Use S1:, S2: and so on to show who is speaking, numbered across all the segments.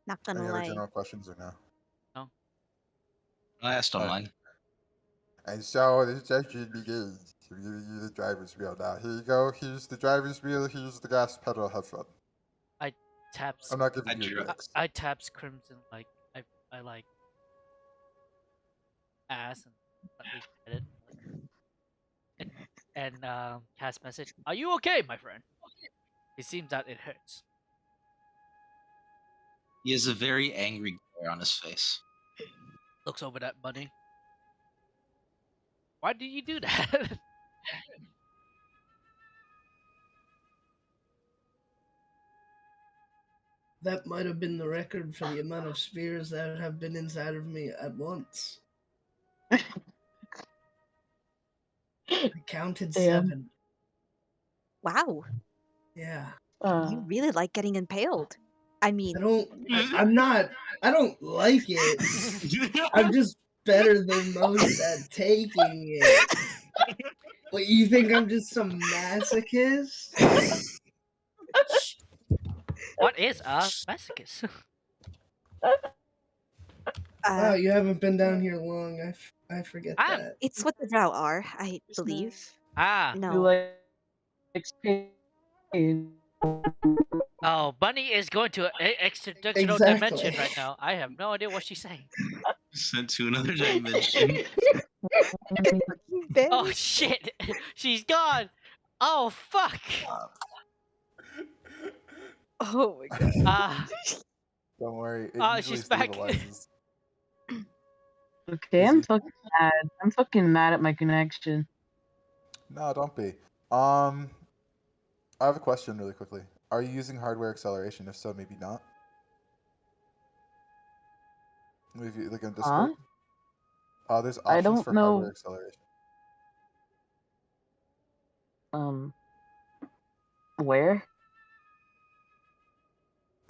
S1: Not gonna
S2: Any other
S1: lie.
S2: general questions or no?
S3: No.
S4: I asked on mine.
S2: And so the session begins. I'm giving you the driver's wheel now. Here you go. Here's the driver's wheel. Here's the gas pedal. Have fun.
S3: Taps.
S2: I'm not giving you
S4: drew-
S2: lyrics.
S3: I taps Crimson like I like ass and let me get it. And cast message. Are you okay, my friend? It seems that it hurts.
S4: He has a very angry glare on his face.
S3: Looks over that bunny. Why do you do that?
S5: That might have been the record for the amount of spears that have been inside of me at once. I counted
S6: Damn.
S5: 7.
S1: Wow.
S5: Yeah.
S1: You really like getting impaled. I mean,
S5: I don't like it. I'm just better than most at taking it. What, you think I'm just some masochist?
S3: What is a masochist?
S5: Wow, you haven't been down here long. I forget that.
S1: It's what the Drow are, I believe.
S3: You
S1: No.
S6: like pain.
S3: Oh, Bunny is going to an extra-dimensional
S5: Exactly.
S3: dimension right now. I have no idea what she's saying.
S4: Sent to another dimension.
S3: Oh shit! She's gone. Oh fuck!
S1: Oh my god.
S2: Don't worry. It usually
S3: She's back.
S2: stabilizes.
S6: Okay, I'm fucking mad. I'm fucking mad at my connection.
S2: No, don't be. I have a question really quickly. Are you using hardware acceleration? If so, maybe not. Maybe like in Discord. There's
S6: I
S2: options
S6: don't
S2: for
S6: know.
S2: hardware acceleration.
S6: Where?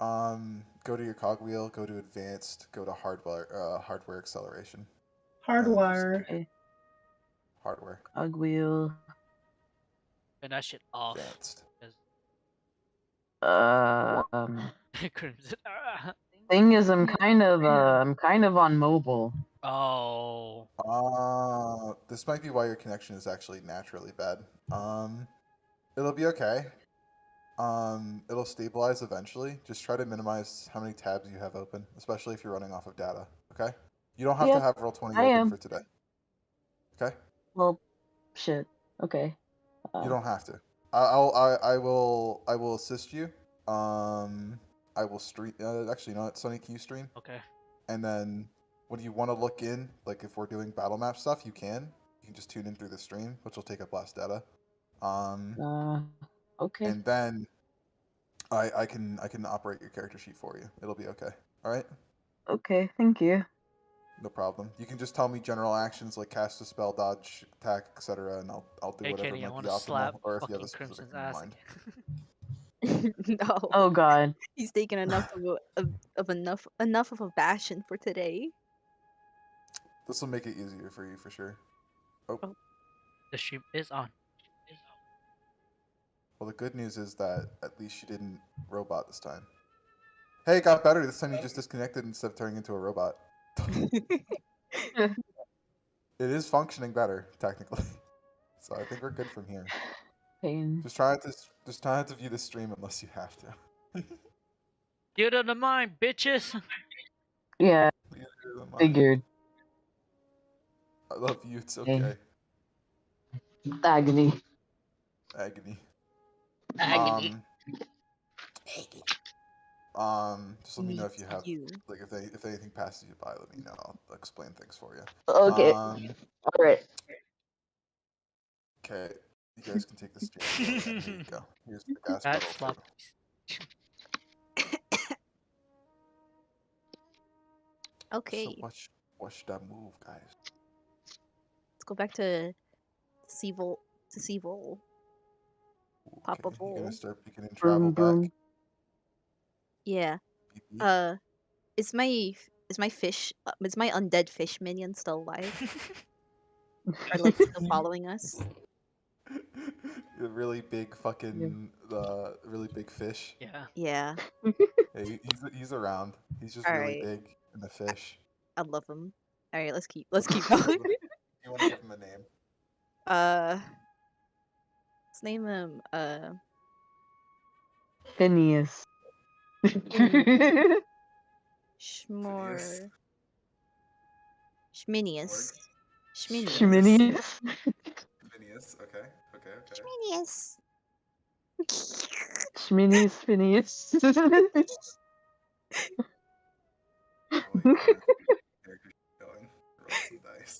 S2: Go to your cogwheel. Go to advanced. Go to hardware acceleration.
S5: Hardwire.
S6: Okay.
S2: Hardware.
S6: Cogwheel.
S3: Turn that shit off.
S2: Advanced.
S3: Crimson.
S6: Thing is, I'm kind of on mobile.
S3: Oh.
S2: This might be why your connection is actually naturally bad. It'll be okay. It'll stabilize eventually. Just try to minimize how many tabs you have open, especially if you're running off of data. Okay? You don't have to have Roll20 open for today. Okay?
S6: Well, shit. Okay.
S2: You don't have to. I will assist you. I will stream. Actually, no. Sonny, can you stream?
S3: Okay.
S2: And then, when you want to look in, like if we're doing battle map stuff, you can. You can just tune in through the stream, which will take up less data.
S6: Okay.
S2: And then, I can operate your character sheet for you. It'll be okay. All right.
S6: Okay. Thank you.
S2: No problem. You can just tell me general actions like cast a spell, dodge, attack, etc., and I'll do
S3: Hey,
S2: whatever
S3: Kenny, I
S2: might
S3: want
S2: be
S3: to
S2: optimal,
S3: slap
S2: or if you have a
S3: fucking
S2: specific
S3: Crimson's
S2: in
S3: ass.
S2: mind.
S1: No.
S6: Oh god.
S1: He's taken enough enough of a bashing for today.
S2: This will make it easier for you for sure. Oh.
S3: The stream is on.
S2: Well, the good news is that at least you didn't robot this time. Hey, it got better. This time you just disconnected instead of turning into a robot. It is functioning better, technically. So I think we're good from here.
S6: Pain.
S2: Just try not to view the stream unless you have to.
S3: Get out of mind, bitches.
S6: Yeah. Figured.
S2: I love you. It's okay.
S6: Agony.
S2: Agony.
S3: Agony.
S2: Just let me know if you have like if anything passes you by. Let me know. I'll explain things for you.
S6: Okay. All right.
S2: Okay. You guys can take this. Here you go. Here's the gas pedal.
S1: Okay.
S2: So watch that move, guys.
S1: Let's go back to Deceival. Pop a bowl.
S2: You're gonna start picking in travel back.
S1: Yeah. Is my fish? Is my undead fish minion still alive? Or like still following us?
S2: The really big really big fish.
S3: Yeah.
S1: Yeah.
S2: Yeah, he's around. He's just
S1: All
S2: really
S1: right.
S2: big and a fish.
S1: I love him. All right, let's keep going.
S2: You want to give him a name?
S1: Let's name him
S6: Phineas.
S1: Schmor Schminius. Schminius.
S6: Schminius.
S2: Phineas. Okay.
S1: Schminius.
S6: Schminius Phineas.
S2: Oh, wait, character sheet going. Roll some dice.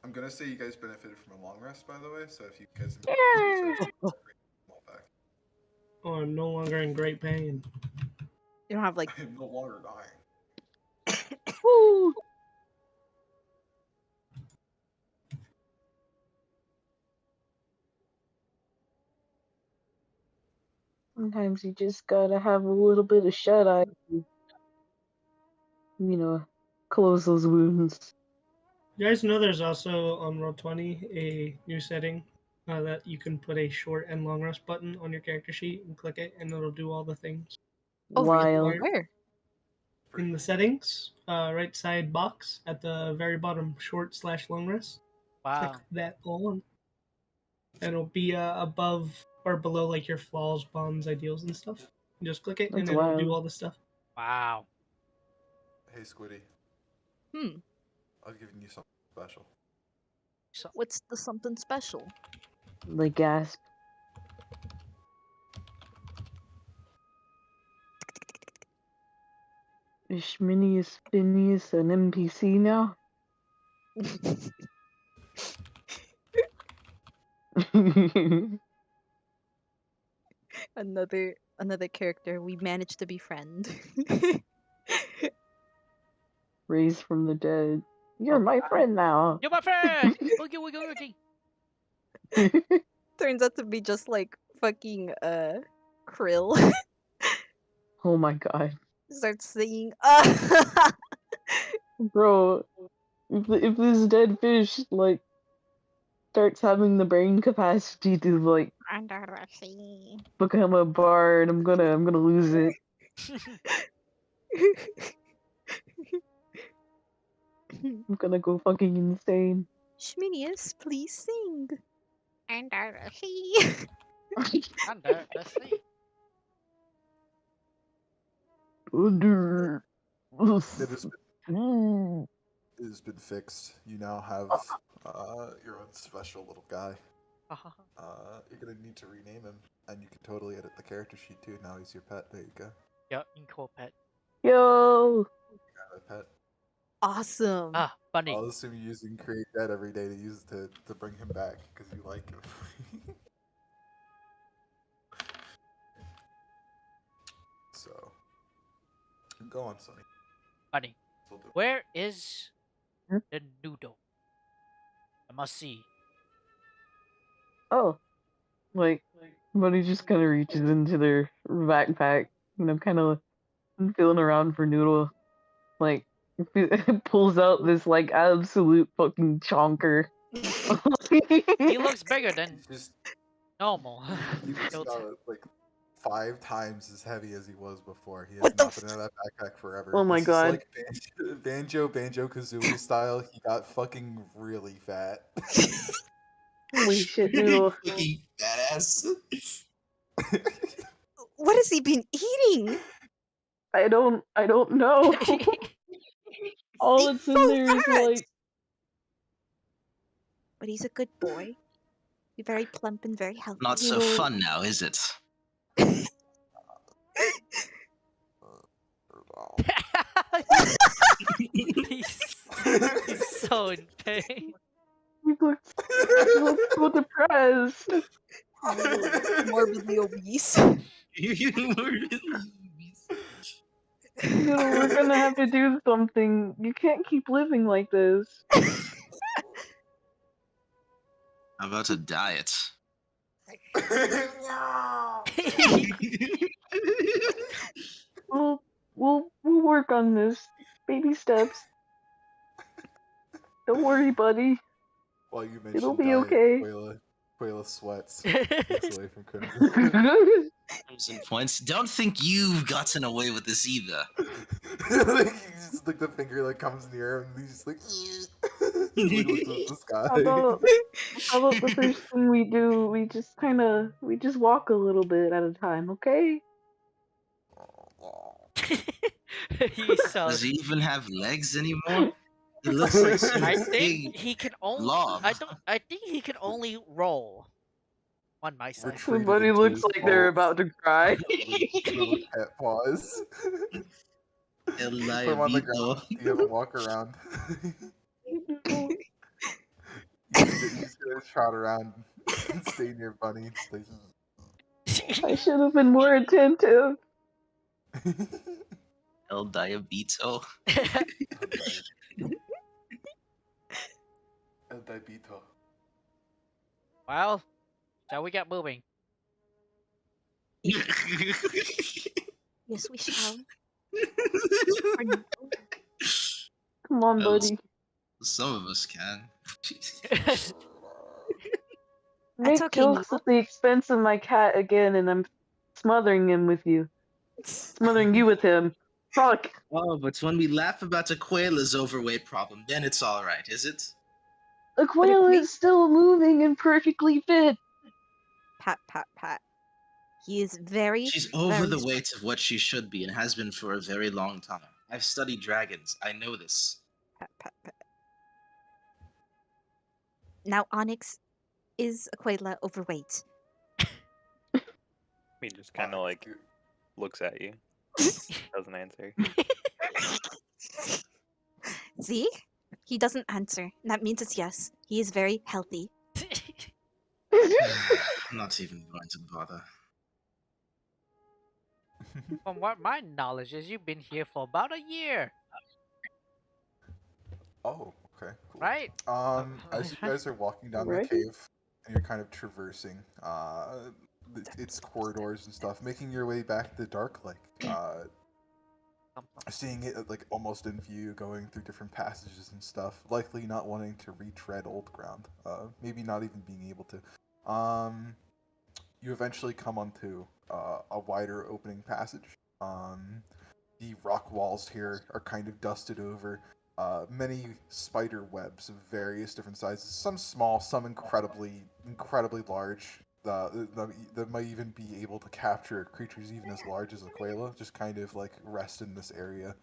S2: I'm gonna say you guys benefited from a long rest, by the way. So if you guys back.
S5: Oh, I'm no longer in great pain.
S1: You don't have like
S2: I'm no longer dying.
S6: Woo. Sometimes you just gotta have a little bit of shut eye. Close those wounds.
S5: You guys know there's also on Roll20 a new setting that you can put a short and long rest button on your character sheet and click it, and it'll do all the things.
S1: oh really?
S6: Wild.
S1: Where?
S5: In the settings, right side box at the very bottom, short/long rest.
S3: Wow.
S5: Click that on. And it'll be above or below like your flaws, bonds, ideals, and stuff. You just click it,
S6: That's
S5: and it'll do
S6: wild.
S5: all the stuff.
S3: Wow.
S2: Hey, Squiddy.
S1: Hmm.
S2: I've given you something special.
S1: What's the something special?
S6: The gasp. Is Schminius Phineas an NPC now?
S1: another character we managed to befriend.
S6: Raised from the dead. You're
S3: Oh.
S6: my friend now.
S3: You're my friend! Woogie woogie woogie!
S1: Turns out to be just like fucking Krill.
S6: Oh my god.
S1: Starts singing
S6: Bro, if this dead fish, like, starts having the brain capacity to, like,
S1: under the sea.
S6: become a bard, I'm gonna lose it. I'm gonna go fucking insane.
S1: Schminius, please sing. Under the sea.
S3: Under the sea.
S6: Under the
S2: It has
S6: sea.
S2: it has been fixed. You now have your own special little guy. You're gonna need to rename him, and you can totally edit the character sheet too. Now he's your pet. There you go.
S3: Yeah, Inco pet.
S6: Yo!
S2: Got a pet.
S1: Awesome.
S3: Ah, bunny.
S2: I'll assume you're using Create Dead every day to bring him back because you like him. So, go on, Sonny.
S3: Bunny.
S2: Will do.
S3: Where is
S6: Hmm?
S3: the noodle? I must see.
S6: Oh. Like, Buddy just kind of reaches into their backpack, kind of feeling around for Noodle. Like, pulls out this, like, absolute fucking chonker.
S3: He looks bigger than
S2: He's just
S3: normal.
S2: he looks
S3: Built.
S2: about like 5 times as heavy as he was before. He has
S1: What the
S2: not been in that backpack forever.
S6: Oh my
S2: This is
S6: god.
S2: like Banjo Kazooie style. He got fucking really fat.
S6: Holy shit, Noodle.
S4: Fucking badass.
S1: What has he been eating?
S6: I don't know. All
S1: He's
S6: that's in
S1: so
S6: there is,
S1: fat!
S6: like,
S1: But he's a good boy. He's very plump and very healthy.
S4: Not so fun now, is it?
S3: he's so in pain.
S6: he looks so depressed.
S1: Morbidly obese.
S6: Noodle, we're gonna have to do something. You can't keep living like this.
S4: How about a diet?
S6: We'll work on this. Baby steps. Don't worry, buddy.
S2: While you
S6: It'll
S2: mention
S6: be
S2: diet,
S6: okay.
S2: Quayla sweats. Looks away from Crimson.
S4: Crimson points. Don't think you've gotten away with this either.
S2: Like, he's just, like the finger like comes near him and he's just like, like looks up at the sky.
S6: How about the first thing we do? We just walk a little bit at a time, okay?
S3: He's
S4: Does he even have legs anymore? He looks like some
S3: I think
S4: big
S3: he can only.
S4: blob.
S3: I think he can only roll on my side.
S2: Retreated
S6: Everybody
S2: into
S6: looks
S2: his
S6: like they're
S2: folds.
S6: about to cry.
S2: Little cat paws.
S4: El
S2: Put him on the
S4: Diabito.
S2: ground. You have a walk around. You just gonna trot around and stay near Bunny. Just like,
S6: I should have been more attentive.
S4: El Diabito.
S2: El Diabito.
S3: Well, shall we get moving?
S1: Yes, we shall.
S6: Come on,
S4: Well,
S6: buddy.
S4: Some of us can.
S6: Make
S1: okay,
S6: jokes
S1: Noodle.
S6: at the expense of my cat again, and I'm smothering him with you. Smothering you with him. Fuck.
S4: Oh, but when we laugh about Aquela's overweight problem, then it's alright, is it?
S6: Aquila
S1: we-
S6: is still moving and perfectly fit.
S1: Pat, pat, pat. He is very,
S4: She's over
S1: very
S4: the
S1: strong.
S4: weight of what she should be and has been for a very long time. I've studied dragons. I know this.
S1: Pat, pat, pat. Now, Onyx, is Aquila overweight?
S7: He just kind of like looks at you, doesn't answer.
S1: See? He doesn't answer. That means it's yes. He is very healthy.
S4: I'm not even going to bother.
S3: From what my knowledge is, you've been here for about a year,
S2: Oh, okay, cool.
S3: right?
S2: As you guys are walking down
S6: Right.
S2: the cave, and you're kind of traversing its corridors and stuff, making your way back to Dark Lake, seeing it like almost in view, going through different passages and stuff, likely not wanting to retread old ground, maybe not even being able to. You eventually come onto a wider opening passage. The rock walls here are kind of dusted over. Many spider webs of various different sizes, some small, some incredibly large. That might even be able to capture creatures even as large as Aquila, just kind of like rest in this area.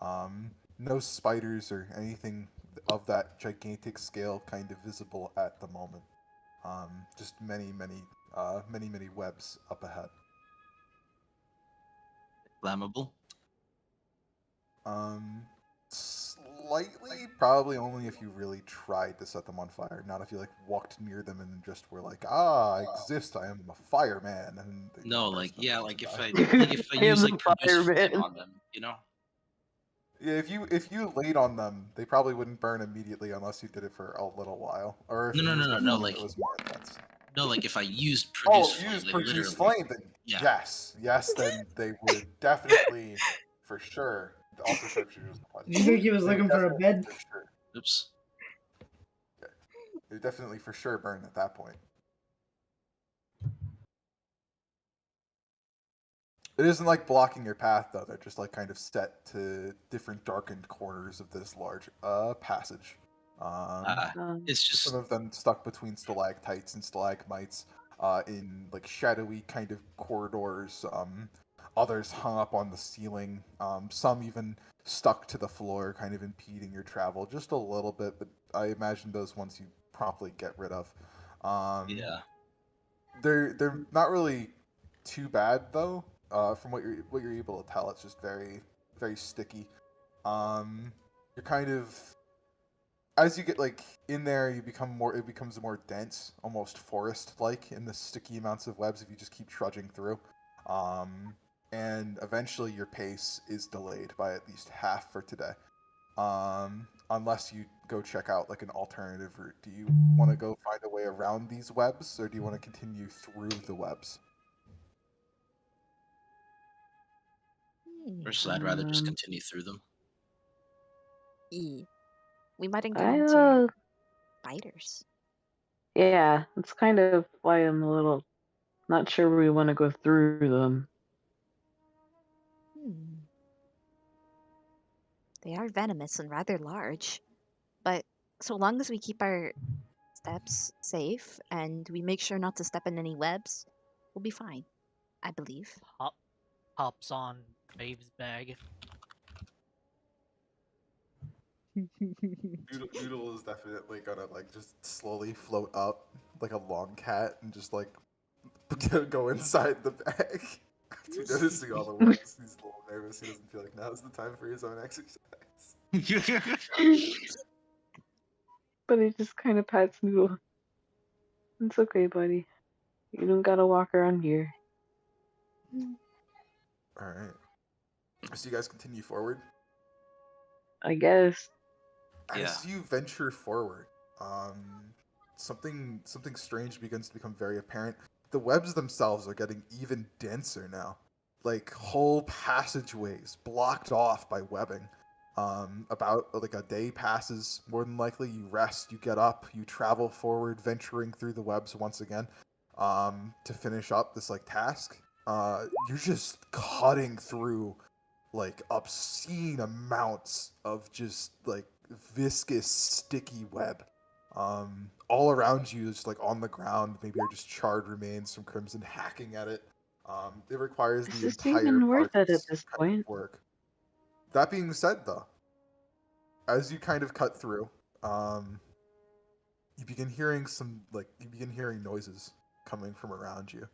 S2: No spiders or anything of that gigantic scale kind of visible at the moment. Just many webs up ahead.
S4: Flammable?
S2: Slightly, probably only if you really tried to set them on fire. Not if you like walked near them and just were like, I exist, I am a fireman. And they
S4: No,
S2: burst
S4: like
S2: them
S4: yeah,
S2: and
S4: like if
S2: die.
S4: I
S6: I
S4: use
S6: am
S4: like
S6: the
S4: produce flame
S6: fireman.
S4: on them, you know?
S2: Yeah, if you laid on them, they probably wouldn't burn immediately unless you did it for a little while, or if
S4: No,
S2: you
S4: no,
S2: used
S4: no,
S2: a
S4: no, no,
S2: flame
S4: like
S2: that was more intense.
S4: no, like if I used
S2: Oh,
S4: produce flame,
S2: use
S4: like
S2: produce
S4: literally.
S2: flame, then
S4: Yeah.
S2: yes, then they would definitely, for sure. Also, sharpshooters.
S5: Do you think he was
S2: They would
S5: looking for a
S2: definitely
S5: bed?
S2: for sure.
S4: Oops.
S2: They would definitely for sure burn at that point. It isn't like blocking your path though. They're just like kind of set to different darkened corners of this large passage.
S4: It's just
S2: Some of them stuck between stalactites and stalagmites, in like shadowy kind of corridors. Others hung up on the ceiling. Some even stuck to the floor, kind of impeding your travel just a little bit. But I imagine those ones you promptly get rid of.
S4: yeah.
S2: They're not really too bad though. From what you're able to tell, it's just very sticky. You're kind of, as you get like in there, it becomes more dense, almost forest-like in the sticky amounts of webs if you just keep trudging through. And eventually your pace is delayed by at least half for today. Unless you go check out like an alternative route. Do you want to go find a way around these webs, or do you want to continue through the webs?
S4: Personally, I'd rather just continue through them.
S1: We might
S6: I
S1: encounter spiders.
S6: Yeah, that's kind of why I'm a little not sure we want to go through them.
S1: Hmm. They are venomous and rather large, but so long as we keep our steps safe and we make sure not to step in any webs, we'll be fine. I believe.
S3: Hop, hops on Dave's bag.
S2: Noodle is definitely gonna like just slowly float up like a long cat and just like go inside the bag. After noticing all the webs, he's a little nervous. He doesn't feel like now's the time for his own exercise.
S6: But it just kind of pats Noodle. It's okay, buddy. You don't gotta walk around here.
S2: All right. So you guys continue forward.
S6: I guess.
S2: As you venture forward, something strange begins to become very apparent. The webs themselves are getting even denser now, like whole passageways blocked off by webbing. About like a day passes, more than likely. You rest, you get up, you travel forward, venturing through the webs once again, to finish up this like task. You're just cutting through like obscene amounts of just like viscous sticky web all around you, just like on the ground. Maybe are just charred remains from Crimson hacking at it. It requires
S6: Is
S2: the
S6: this
S2: entire
S6: even worth it at
S2: party's
S6: this
S2: kind of
S6: point?
S2: work. That being said, though, as you kind of cut through, you begin hearing noises coming from around you,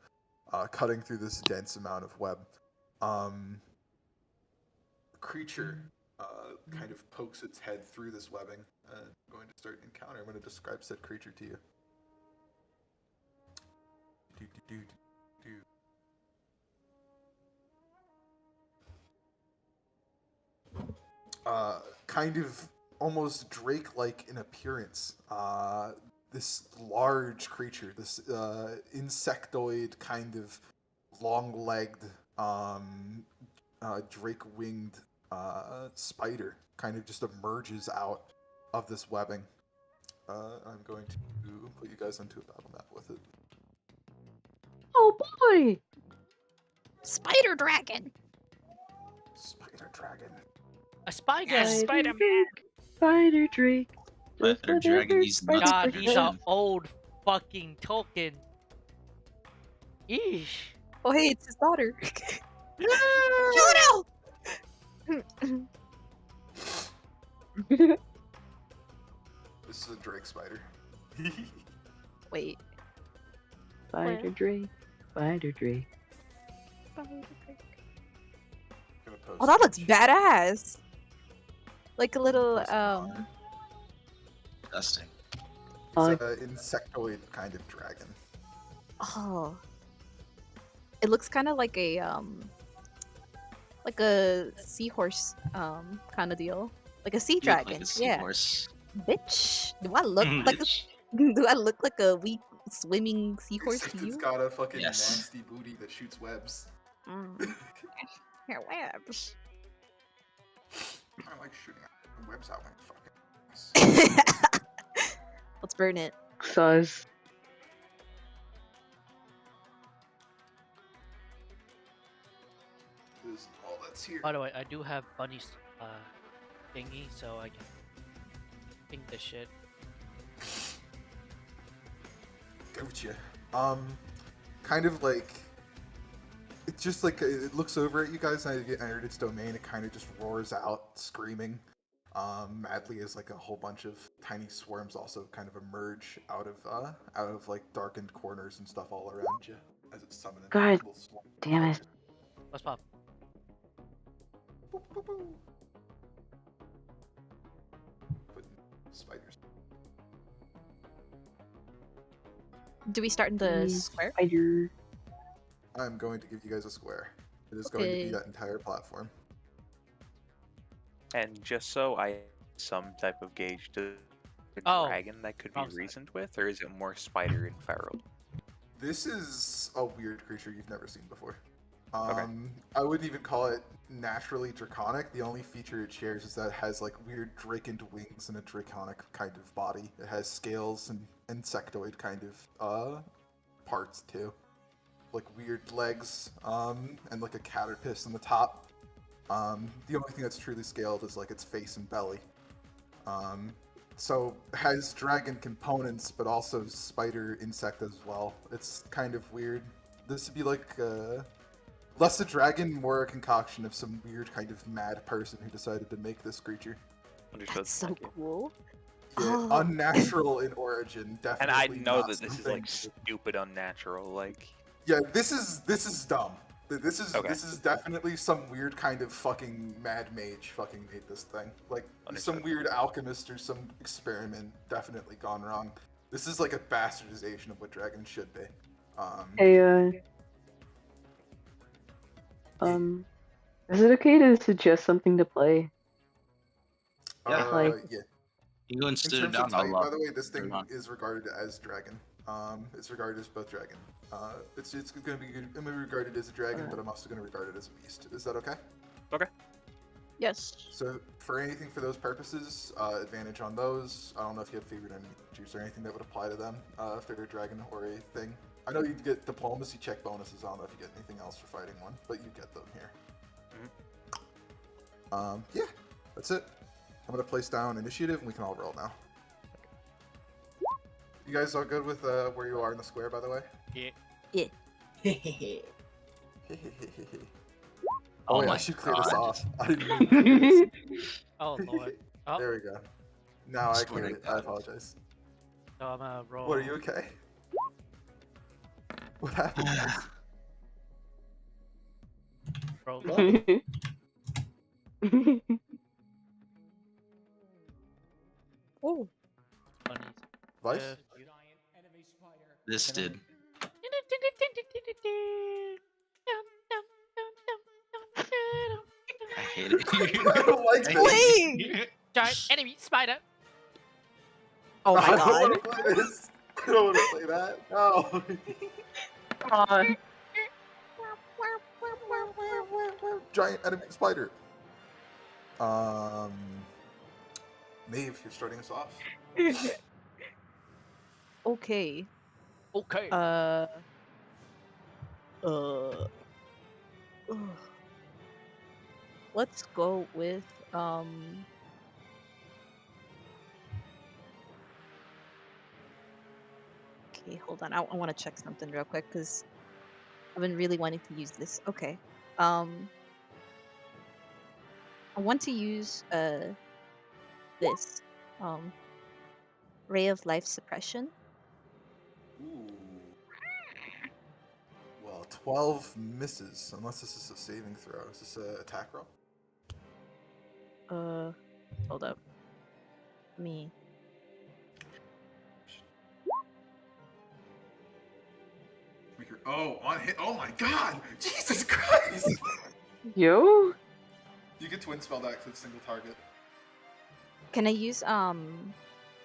S2: cutting through this dense amount of web. Creature kind of pokes its head through this webbing. I'm going to start an encounter. I'm going to describe said creature to you. Kind of almost Drake-like in appearance. This large creature, this insectoid kind of long-legged, drake-winged spider kind of just emerges out of this webbing. I'm going to put you guys into a battle map with it.
S6: Oh boy!
S1: Spider dragon.
S2: Spider dragon.
S3: A spider.
S4: Yes,
S6: Spider Drake! Spider Drake! Does
S4: Spider dragging
S6: whatever
S4: these nuts.
S3: God,
S6: spider
S3: these
S6: can.
S3: are old fucking token. Eesh.
S1: Oh hey, it's his daughter. Juno!
S2: This is a drake spider.
S1: Wait.
S6: Spider Drake, Spider Drake.
S1: Oh, that looks badass. Like a little
S4: Disgusting.
S2: It's an insectoid kind of dragon.
S1: Oh. It looks kind of like a seahorse kind of deal. Like a sea
S4: You look
S1: dragon.
S4: like a
S1: Yeah.
S4: seahorse.
S1: Bitch. Do I look like a do I look like a wee swimming seahorse
S2: Except
S1: to
S2: it's
S1: you?
S2: got a fucking
S4: Yes.
S2: nasty booty that shoots webs.
S1: Your webs.
S2: I like shooting webs out my fucking ass.
S1: Let's burn it.
S6: Sus.
S2: This is all that's here.
S3: By the way, I do have Bunny's thingy, so I can ping this shit.
S2: Gotcha. Kind of like it's just like it looks over at you guys, and I get entered its domain. It kind of just roars out, screaming madly, as like a whole bunch of tiny swarms also kind of emerge out of like darkened corners and stuff all around you as it's summoning.
S6: God
S2: little swarms of
S6: damn it.
S2: spiders.
S3: Let's pop.
S2: Boop, boop, boop. Putting spiders.
S1: Do we start in the square?
S6: Spider.
S2: I'm going to give you guys a square. It is going to be
S1: Okay.
S2: that entire platform.
S7: And just so I some type of gauge to a
S3: Oh,
S7: dragon that could be
S3: wrong side.
S7: reasoned with, or is it more spider and feral?
S2: This is a weird creature you've never seen before. I wouldn't even call it naturally draconic. The only feature it shares is that it has like weird draconed wings and a draconic kind of body. It has scales and insectoid kind of parts too, like weird legs, and like a caterpillar on the top. The only thing that's truly scaled is like its face and belly. So it has dragon components, but also spider insect as well. It's kind of weird. This would be like less a dragon, more a concoction of some weird kind of mad person who decided to make this creature.
S7: Understood.
S1: That's so
S7: Thank you.
S1: cool.
S2: Yeah,
S1: Oh.
S2: unnatural in origin,
S7: And
S2: definitely.
S7: I know
S2: not
S7: that this is
S2: something-
S7: like stupid unnatural. Like,
S2: Yeah, this is dumb. This is
S7: Okay.
S2: this is definitely some weird kind of fucking mad mage fucking made this thing. Like some
S7: Understood.
S2: weird alchemist or some experiment definitely gone wrong. This is like a bastardization of what dragons should be.
S6: Hey, is it okay to suggest something to play?
S4: Yeah.
S6: Like-
S2: Yeah.
S4: You go and
S2: In
S4: sit
S2: terms
S4: down.
S2: of type,
S4: I'll
S2: by the way, this thing
S4: turn on.
S2: is regarded as dragon. It's regarded as both dragon. It's gonna be I'm gonna regard it as a dragon, but I'm also gonna regard it as a beast. Is that okay?
S1: Yes.
S2: So for anything for those purposes, advantage on those. I don't know if you have favorite enemy features or anything that would apply to them if they're a dragon or a thing. I know you get diplomacy check bonuses. I don't know if you get anything else for fighting one, but you get them here. Yeah, that's it. I'm gonna place down initiative and we can all roll now. You guys all good with where you are in the square, by the way?
S3: Yeah.
S2: Oh, yeah,
S4: my
S2: I should clear this
S4: God.
S2: off. I didn't mean to clear this.
S3: Oh lord. Oh,
S2: There we go. Now I
S4: Swear
S2: cleared
S4: to
S2: it. I
S4: God.
S2: apologize.
S3: so I'm gonna roll.
S2: What, are you okay? What happened?
S3: Roll
S1: Oh.
S2: Vice?
S4: This did. I hate it.
S2: I don't like this.
S1: Wait!
S3: Giant enemy spider.
S1: Oh my
S2: I don't
S1: god.
S2: want to play this. I don't want to play that. No.
S6: Come on.
S2: Giant enemy spider. Maeve, you're starting us off.
S1: Okay.
S3: Okay.
S1: Ugh. Let's go with Okay, hold on. I want to check something real quick because I've been really wanting to use this. Okay. I want to use this Ray of Life Suppression.
S2: Ooh. Well, 12 misses, unless this is a saving throw. Is this an attack roll?
S1: Hold up. Me.
S2: Oh, on hit. Oh my god! Jesus Christ!
S6: Yo?
S2: You get twin spell that to a single target.
S1: Can I use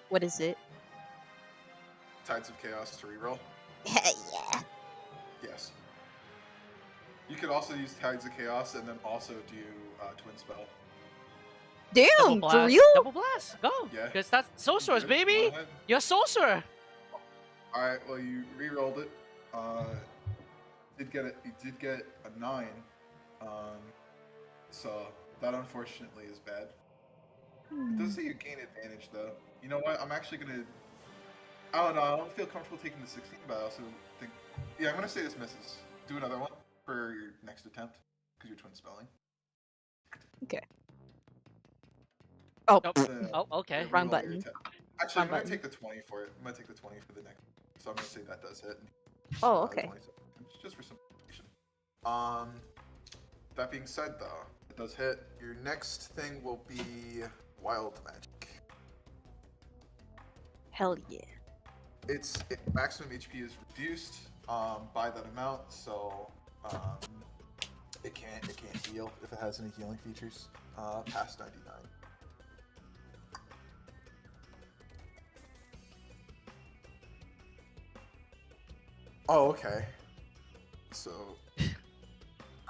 S1: what is it?
S2: Tides of Chaos to reroll.
S1: Yeah.
S2: Yes. You could also use Tides of Chaos and then also do twin spell.
S3: Double
S1: Damn,
S3: blast.
S1: for real?
S3: Double blast. Go.
S2: Yeah.
S3: Because that's sorcerers,
S2: Good,
S3: baby.
S2: go ahead.
S3: You're a sorcerer.
S2: All right. Well, you re-rolled it. You did get a 9. So that unfortunately is bad. It does say you gain advantage though. You know what? I'm actually gonna. I don't know. I don't feel comfortable taking the 16, but I also think. Yeah, I'm gonna say this misses. Do another one for your next attempt because you're twin spelling.
S1: Oh,
S3: Nope. Oh, okay.
S1: Wrong
S2: reroll your
S1: button.
S2: attack. Actually,
S1: Wrong
S2: I'm gonna
S1: button.
S2: take the 20 for it. I'm gonna take the 20 for the next. So I'm gonna say that does hit.
S1: Oh, okay.
S2: 27. Just for simplification. That being said, though, it does hit. Your next thing will be wild magic.
S1: Hell yeah.
S2: Maximum HP is reduced by that amount, so it can't heal if it has any healing features past 99. Oh, okay. So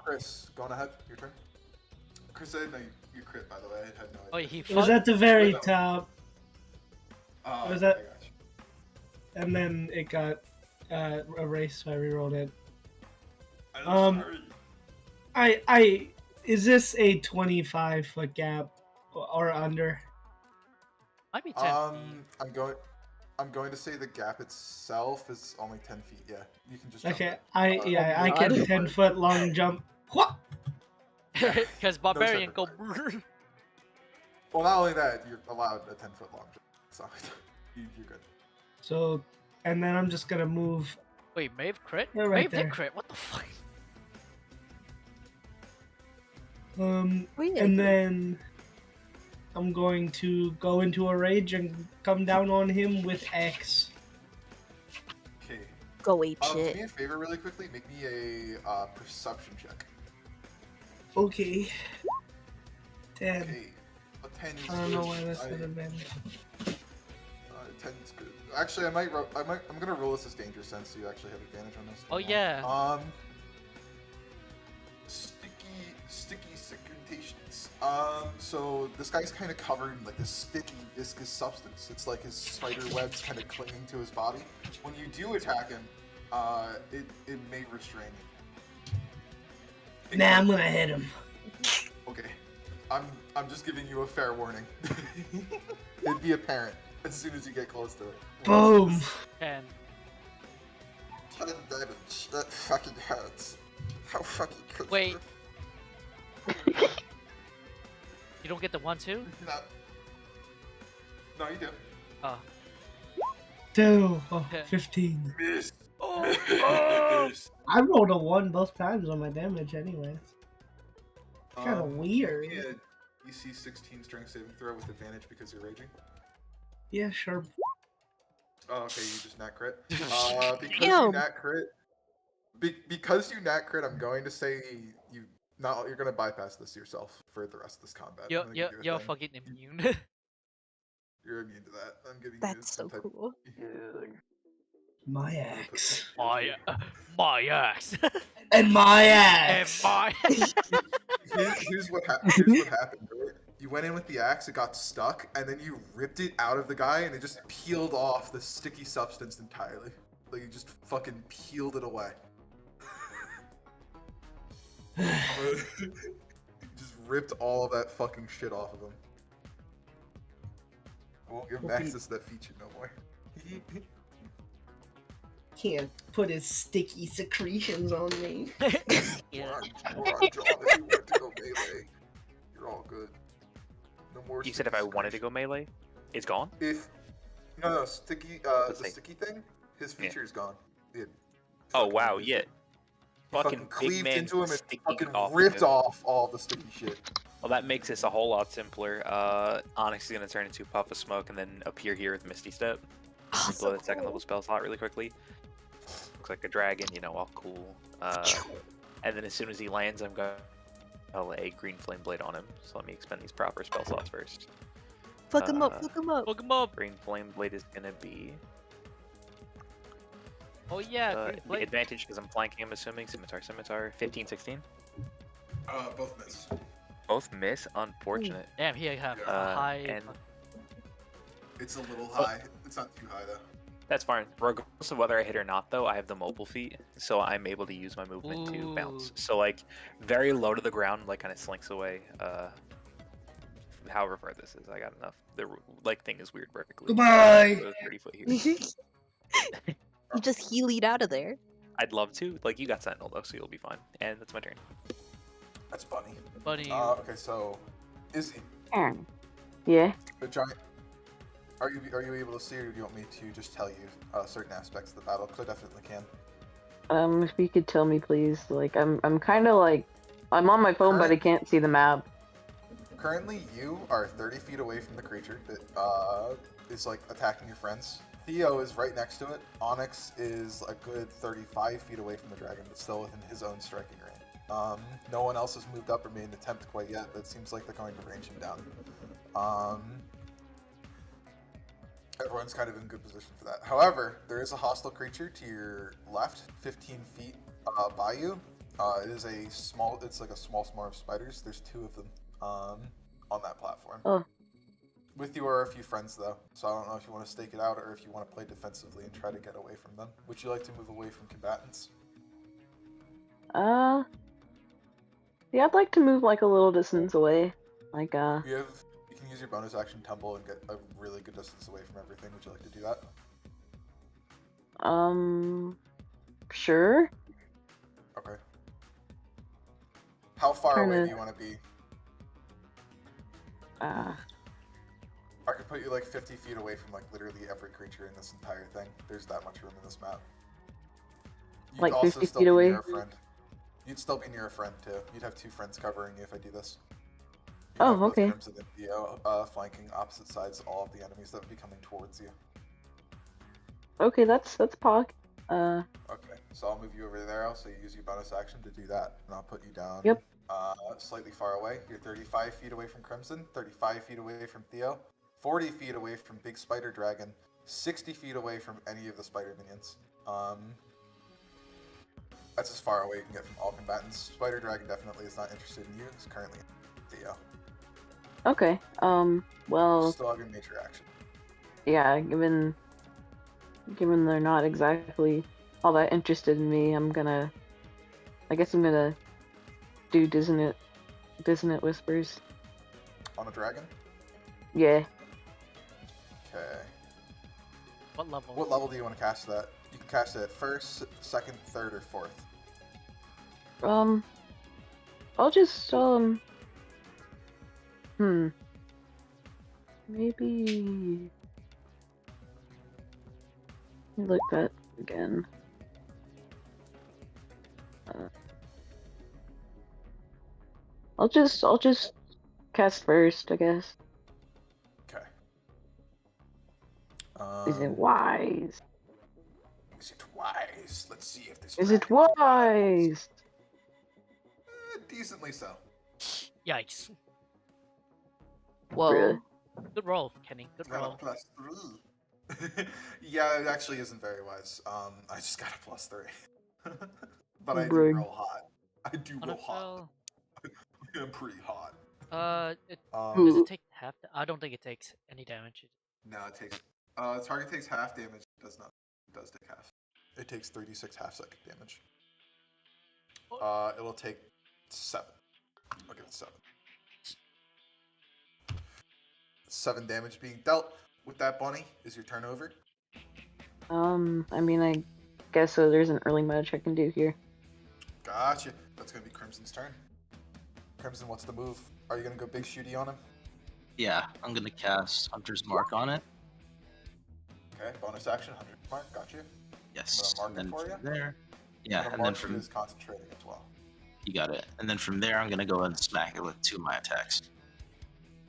S2: Chris, going ahead. Your turn. Chris, I didn't know you crit, by the way. I had no idea.
S3: Oh, he
S8: It was
S3: fucked.
S8: at the very
S2: No.
S8: top,
S2: Oh,
S8: was that-
S2: I got you.
S8: and then it got erased, so I rerolled it.
S2: I'm sorry.
S8: I is this a 25-foot gap or under?
S3: Might be 10 feet.
S2: I'm going to say the gap itself is only 10 feet. Yeah, you can just.
S8: Okay,
S2: Jump
S8: I
S1: God.
S8: can 10-foot long jump. What?
S3: Because barbarian
S2: No
S3: go.
S2: Well, not only that, you're allowed a 10-foot long jump. So you're good.
S8: So, and then I'm just gonna move.
S3: Wait, Maeve crit?
S8: Yeah, right
S3: Maeve
S8: there.
S3: did crit. What the fuck?
S1: Weird.
S8: And then I'm going to go into a rage and come down on him with X.
S2: Okay.
S1: Go ape
S2: Do
S1: shit.
S2: me a favor, really quickly. Make me a perception check.
S8: Okay. 10.
S2: Okay. A 10 is
S8: I don't
S2: good.
S8: know why that's an advantage.
S2: 10 is good. Actually, I'm gonna roll this as danger sense, so you actually have advantage on this.
S3: Oh, yeah.
S2: Sticky secretations. So this guy's kind of covered in like this sticky, viscous substance. It's like his spider webs kind of clinging to his body. When you do attack him, it may restrain you.
S8: Nah, I'm gonna hit him.
S2: Okay. I'm just giving you a fair warning. It'd be apparent as soon as you get close to it.
S8: Boom.
S3: 10.
S2: 10 damage. That fucking hurts. How fucking good.
S3: Wait. You don't get the 1-2?
S2: No. No, you do.
S3: Oh.
S8: 2. Oh, 15.
S2: Miss.
S3: Oh.
S2: Miss.
S8: I rolled a 1 both times on my damage anyways. Kind of weird.
S2: Yeah. DC 16 strength saving throw with advantage because you're raging.
S8: Yeah, sure.
S2: Oh, okay, you just nat crit. Because you
S1: Damn.
S2: nat crit. Because you nat crit, I'm going to say you're gonna bypass this yourself for the rest of this combat. I'm gonna give you a
S3: You're
S2: thing.
S3: fucking immune.
S2: You're immune to that. I'm giving you
S1: That's
S2: some
S1: so
S2: type.
S1: cool.
S8: My axe.
S3: My axe.
S8: And my
S3: And
S8: axe.
S3: my.
S2: Here's what happened. Right? You went in with the axe, it got stuck, and then you ripped it out of the guy, and it just peeled off the sticky substance entirely. Like you just fucking peeled it away. Just ripped all of that fucking shit off of him. I won't give him access to that feature no more.
S5: Can't put his sticky secretions on me.
S3: Yeah.
S2: Or on John if you want to go melee. You're all good. No more.
S7: You said if I wanted to go melee, it's gone?
S2: If no sticky
S7: Let's
S2: the
S7: see.
S2: sticky thing, his
S7: Yeah.
S2: feature is gone. It
S7: Oh
S2: fucking
S7: wow,
S2: is-
S7: yeah.
S2: he
S7: Fucking big
S2: cleaved
S7: man
S2: into him and
S7: sticky
S2: fucking
S7: off
S2: ripped
S7: him.
S2: off all the sticky shit.
S7: Well, that makes this a whole lot simpler. Onyx is gonna turn into a puff of smoke and then appear here with Misty Step.
S1: Oh,
S7: Blow
S1: so
S7: that second
S1: cool.
S7: level spell slot really quickly. Looks like a dragon, you know, all cool. And then as soon as he lands, I'll lay green flame blade on him. So let me expend these proper spell slots first.
S1: Fuck him up, fuck him up.
S3: Hook him up.
S7: Green flame blade is gonna be
S3: Oh yeah. green
S7: the
S3: blade.
S7: advantage because I'm flanking. I'm assuming scimitar. 15, 16.
S2: Both miss.
S7: Both miss. Unfortunate.
S3: Damn, he have a
S2: Yeah.
S3: high.
S7: And
S2: It's a little high. It's not too high though.
S7: that's fine. Regardless of whether I hit or not, though, I have the mobile feat, so I'm able to use my movement to bounce.
S3: Ooh.
S7: So like very low to the ground, like kind of slinks away. However far this is, I got enough. The like thing is weird vertically.
S8: Goodbye.
S7: 30 foot here.
S1: You just healed out of there.
S7: I'd love to. Like you got Sentinel though, so you'll be fine. And that's my turn.
S2: That's funny.
S3: Bunny.
S2: Okay, so Izzy,
S6: Yeah.
S2: the giant. Are you able to see, or do you want me to just tell you certain aspects of the battle? Because I definitely can.
S6: If you could tell me, please. Like, I'm kind of like, I'm on my phone, but I can't see the map.
S2: Currently, you are 30 feet away from the creature that is like attacking your friends. Theo is right next to it. Onyx is a good 35 feet away from the dragon, but still within his own striking range. No one else has moved up or made an attempt quite yet, but it seems like they're going to range him down. Everyone's kind of in good position for that. However, there is a hostile creature to your left, 15 feet by you. It is a small. It's like a small swarm of spiders. There's 2 of them on that platform.
S6: Oh.
S2: With you are a few friends though, so I don't know if you want to stake it out or if you want to play defensively and try to get away from them. Would you like to move away from combatants?
S6: Yeah, I'd like to move like a little distance away. Like
S2: You can use your bonus action tumble and get a really good distance away from everything. Would you like to do that?
S6: Sure.
S2: Okay. How far away
S6: Kinda-
S2: do you want to be? I could put you like 50 feet away from like literally every creature in this entire thing. There's that much room in this map. You'd
S6: Like
S2: also
S6: 50
S2: still
S6: feet
S2: be
S6: away?
S2: near a friend. You'd still be near a friend too. You'd have 2 friends covering you if I do this. You'd
S6: Oh,
S2: have both
S6: okay.
S2: Crimson and Theo flanking opposite sides of all of the enemies that would be coming towards you.
S6: Okay, that's pog.
S2: Okay, so I'll move you over there. I'll say use your bonus action to do that, and I'll put you down.
S6: Yep.
S2: Slightly far away. You're 35 feet away from Crimson, 35 feet away from Theo, 40 feet away from Big Spider Dragon, 60 feet away from any of the spider minions. That's as far away you can get from all combatants. Spider Dragon definitely is not interested in you. It's currently Theo.
S6: Okay. Well,
S2: Still have your major action.
S6: yeah. Given they're not exactly all that interested in me, I guess I'm gonna do dissonant whispers.
S2: On a dragon?
S6: Yeah.
S2: Okay.
S3: What level?
S2: What level do you want to cast that? You can cast it at 1st, 2nd, 3rd, or 4th.
S6: I'll just maybe let me look that again. I'll just cast first, I guess.
S2: Okay.
S6: Is it wise?
S2: Is it wise? Let's see if this.
S6: Is it
S2: dragon
S6: wise?
S2: Decently so.
S3: Yikes.
S1: Whoa.
S6: Really?
S3: Good roll, Kenny. Good
S2: Got
S3: roll.
S2: a +3. Yeah, it actually isn't very wise. I just got a +3. But I do
S6: Brig.
S2: roll hot. I do roll hot.
S3: NFL.
S2: I'm pretty hot.
S3: Does it take half? I don't think it takes any damage.
S2: No, it takes. Target takes half damage. It does not. It does take half. It takes 36 half-second damage. It'll take 7. I'll give it 7. 7 damage being dealt with that bunny. Is your turn over?
S6: I mean, I guess so. There's an early match I can do here.
S2: Gotcha. That's gonna be Crimson's turn. Crimson, what's the move? Are you gonna go big shooty on him?
S4: Yeah, I'm gonna cast Hunter's Mark on it.
S2: Okay, bonus action, 100 mark. Gotcha.
S4: Yes.
S2: I'm gonna
S4: And then
S2: mark it for
S4: from there, yeah,
S2: And
S4: and
S2: then
S4: then
S2: from
S4: from
S2: is concentrating as well.
S4: you got it. And then from there, I'm gonna go and smack it with 2 of my attacks.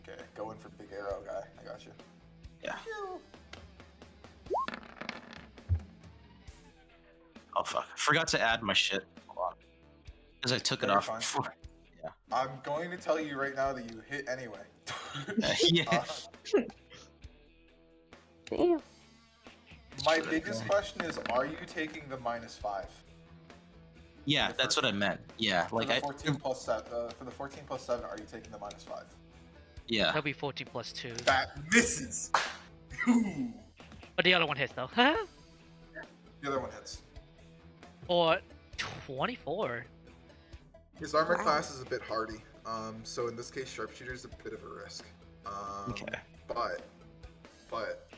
S2: Okay, go in for big arrow guy. I got you.
S4: Yeah. Oh fuck! I forgot to add my shit. Hold on. Because I took it
S2: You're
S4: off
S2: fine.
S4: before.
S2: I'm going to tell you right now that you hit anyway.
S4: Yeah.
S6: Damn.
S2: My biggest question is, are you taking the -5?
S4: Yeah, that's what I meant. Yeah,
S2: For
S4: like
S2: the
S4: I.
S2: 14 plus 7, for the 14 plus 7, are you taking the -5?
S4: Yeah.
S3: That'll be 14 plus 2.
S2: That misses! Ooh.
S3: But the other one hits though.
S2: The other one hits.
S3: Or 24.
S2: His armor class is a bit hardy, so in this case, sharpshooter is a bit of a risk.
S4: Okay.
S2: But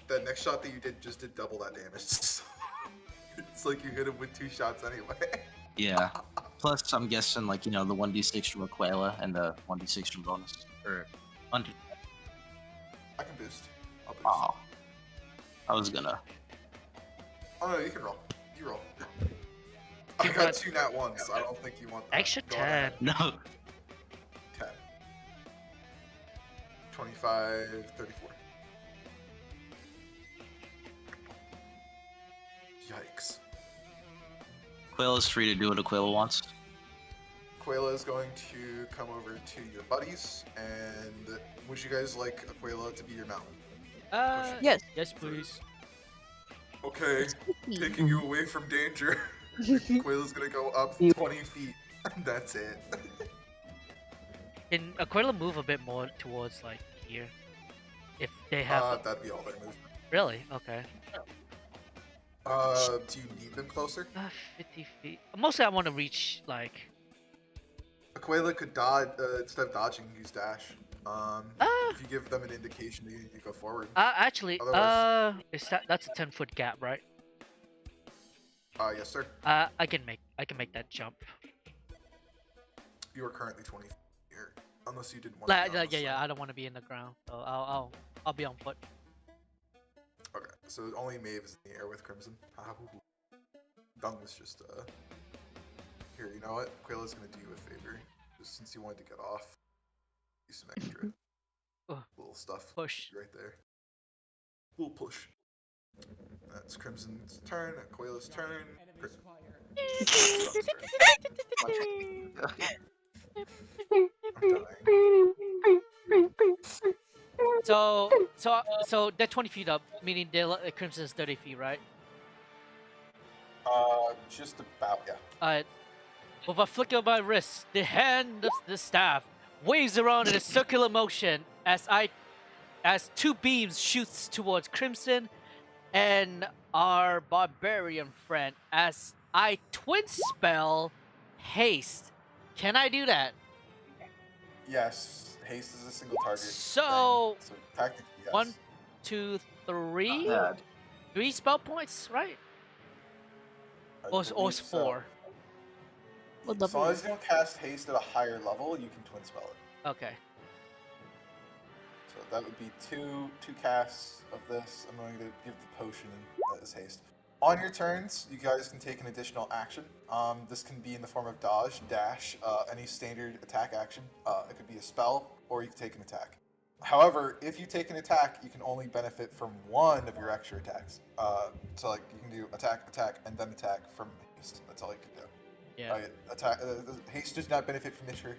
S2: the next shot that you did just did double that damage. So it's like you hit him with 2 shots anyway.
S4: Yeah. Plus, I'm guessing like the 1d6 from Aquila and the 1d6 from bonus or under.
S2: I can boost. I'll boost.
S4: Oh. I was gonna.
S2: Oh no, you can roll. You roll. I got
S3: Congrats.
S2: 2 nat ones. I don't think you want that.
S3: Extra
S2: Go ahead.
S3: 10.
S4: No.
S2: 10. 25, 34. Yikes.
S4: Aquila's free to do what Aquila wants.
S2: Aquila is going to come over to your buddies, and would you guys like Aquila to be your mountain?
S1: Yes.
S3: Yes, please.
S2: Okay, taking you away from danger. Aquila's gonna go up
S6: You-
S2: 20 feet That's it.
S3: Can Aquila move a bit more towards like here? If they have.
S2: That'd be all their movement.
S3: Really? Okay.
S2: Do you need them closer?
S3: 50 feet. Mostly I want to reach like.
S2: Aquila could dodge instead of dodging, use dash.
S3: Ah.
S2: If you give them an indication, you go forward.
S3: Actually,
S2: Otherwise-
S3: that's a 10-foot gap, right?
S2: Yes, sir.
S3: I can make that jump.
S2: You are currently 20 feet here, unless you didn't want to.
S3: Yeah. I don't want to be in the ground, so I'll be on foot.
S2: Okay, so only Maeve is in the air with Crimson. Dung was just Here, you know what? Aquila's gonna do you a favor, just since you wanted to get off. Use some extra little stuff.
S3: Push.
S2: Right there. Little push. That's Crimson's turn. Aquila's turn.
S3: So they're 20 feet up, meaning Crimson's 30 feet, right?
S2: Just about, yeah.
S3: Alright. With a flick of my wrist, the hand of the staff waves around in a circular motion as two beams shoots towards Crimson and our barbarian friend as I twin spell haste. Can I do that?
S2: Yes, haste is a single target.
S3: So
S2: tactically, yes.
S3: 1, 2, 3.
S4: Not bad.
S3: 3 spell points, right? Or it's 4.
S1: What
S2: As long
S1: level?
S2: as you don't cast haste at a higher level, you can twin spell it.
S3: Okay.
S2: So that would be two casts of this. I'm going to give the potion as haste. On your turns, you guys can take an additional action. This can be in the form of dodge, dash, any standard attack action. It could be a spell, or you can take an attack. However, if you take an attack, you can only benefit from one of your extra attacks. So like you can do attack, and then attack from haste. That's all you can do.
S3: Yeah.
S2: Attack. Haste does not benefit from extra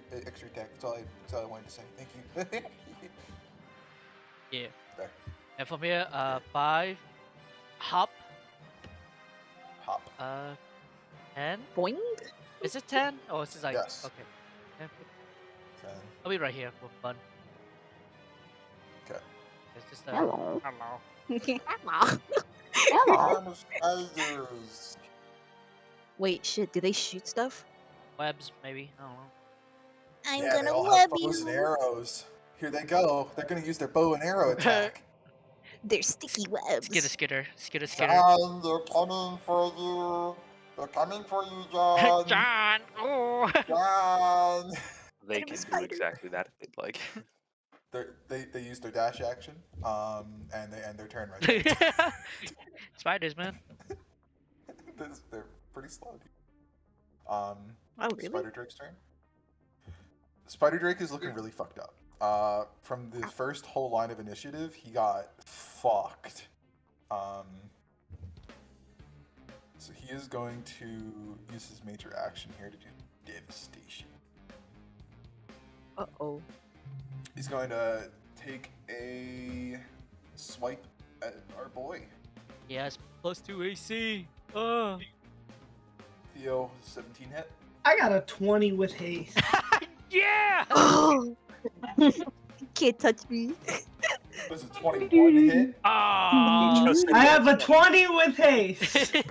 S2: attack. That's all I wanted to say. Thank you.
S3: Yeah.
S2: There.
S3: And from here, 5, hop,
S2: Hop.
S3: 10.
S1: Boing?
S3: Is it 10? Oh, it's just like
S2: Yes.
S3: okay. 10.
S2: 10.
S3: I'll be right here with fun.
S2: Okay.
S3: It's just
S6: Hello.
S3: hello.
S1: Hello.
S2: Spiders.
S1: Wait, shit, do they shoot stuff?
S3: Webs, maybe. I don't know.
S1: I'm
S2: Yeah, they
S1: gonna
S2: all
S1: web
S2: have bows and
S1: you.
S2: arrows. Here they go. They're gonna use their bow and arrow attack.
S1: They're sticky webs.
S3: Skitter.
S2: John, they're coming for you. They're coming for you, John.
S3: John! Oh!
S2: John.
S7: They
S1: Enemy
S7: can do
S1: spider.
S7: exactly that if they'd like.
S2: They use their dash action, and they end their turn right there.
S3: Spiders, man.
S2: They're pretty slow, dude.
S1: Oh, really?
S2: Spider Drake's turn. Spider Drake is looking really fucked up. From the first whole line of initiative, he got fucked. So he is going to use his major action here to do devastation.
S1: Uh-oh.
S2: He's going to take a swipe at our boy.
S3: Yes, +2 AC. Oh.
S2: Theo, 17 hit.
S8: I got a 20 with haste.
S3: Yeah!
S1: Oh! Can't touch me.
S2: Was it 21 hit?
S3: Ah.
S8: I have a 20 with haste.
S2: You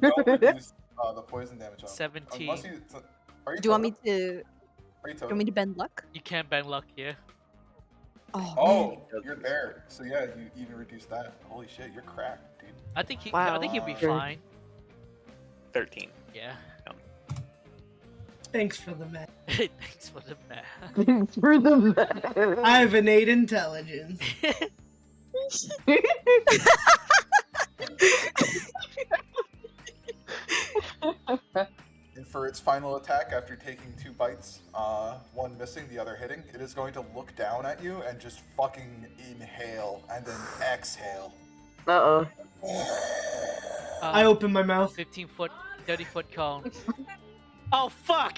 S2: don't reduce the poison damage on him.
S3: 17.
S2: Unless you, are you
S1: Do you want me
S2: totem?
S1: to?
S2: Are you
S1: Do you
S2: totem?
S1: want me to bend luck?
S3: You can't bend luck here.
S1: Oh,
S2: Oh, you're there. So yeah, you even reduced that. Holy shit, you're cracked, dude.
S3: I think he.
S1: Wow.
S3: I think he'll be
S6: Sure.
S3: fine.
S7: 13.
S3: Yeah.
S8: Thanks for the math.
S3: Thanks for the math.
S6: Thanks for the math.
S8: I have innate intelligence.
S2: And for its final attack, after taking 2 bites, one missing, the other hitting, it is going to look down at you and just fucking inhale and then exhale.
S6: Uh-oh.
S8: I open my mouth.
S3: 15-foot, 30-foot cone. Oh fuck!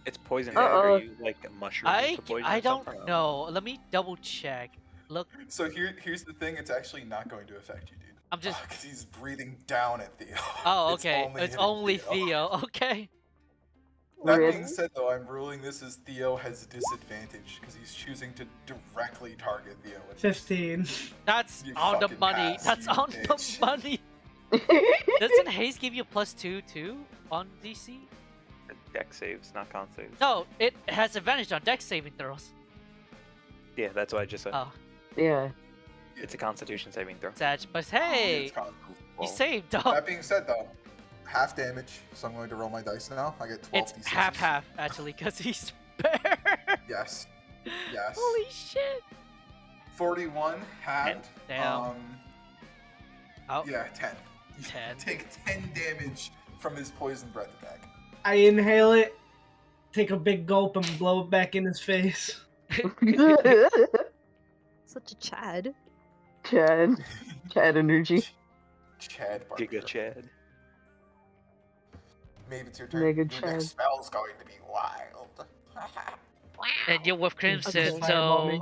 S7: It's poison.
S6: Uh-oh.
S7: Are you like a mushroom?
S3: I
S7: to poison
S3: I
S7: or
S3: don't
S7: something?
S3: know. Let me double check. Look,
S2: So here's the thing, it's actually not going to affect you, dude.
S3: I'm just.
S2: Because he's breathing down at Theo.
S3: Oh, okay. It's
S2: hitting
S3: only Theo. Okay.
S2: That
S6: Rip.
S2: being said, though, I'm ruling this as Theo has disadvantage because he's choosing to directly target Theo. with this.
S8: 15.
S3: That's
S2: You
S3: on the
S2: fucking
S3: money.
S2: pass,
S3: That's
S2: you
S3: on
S2: bitch.
S3: the money. Doesn't haste give you +2 too on DC?
S7: Deck saves, not con saves.
S3: No, it has advantage on dex saving throws.
S7: Yeah, that's what I just said.
S3: Oh,
S6: Yeah.
S7: It's a Constitution saving throw.
S3: Sag. But
S2: It's
S3: hey,
S2: kind of cool.
S3: you
S2: Well,
S3: saved, dog.
S2: That being said, though, half damage, so I'm going to roll my dice now. I get 12
S3: It's
S2: d6s.
S3: half actually, cause he's spare.
S2: Yes. Yes.
S3: Holy shit.
S2: 41 halved.
S3: Damn. Oh,
S2: Yeah, 10. You
S3: 10.
S2: take 10 damage from his poison breath attack.
S8: I inhale it, take a big gulp, and blow it back in his face.
S1: Such a Chad.
S6: Chad. Chad energy.
S2: Chad Barker.
S7: Giga Chad.
S2: Maybe it's your turn.
S6: Mega
S2: Your
S6: Chad.
S2: next spell's going to be wild.
S3: And you're with Crimson,
S1: Okay.
S8: Fireball me.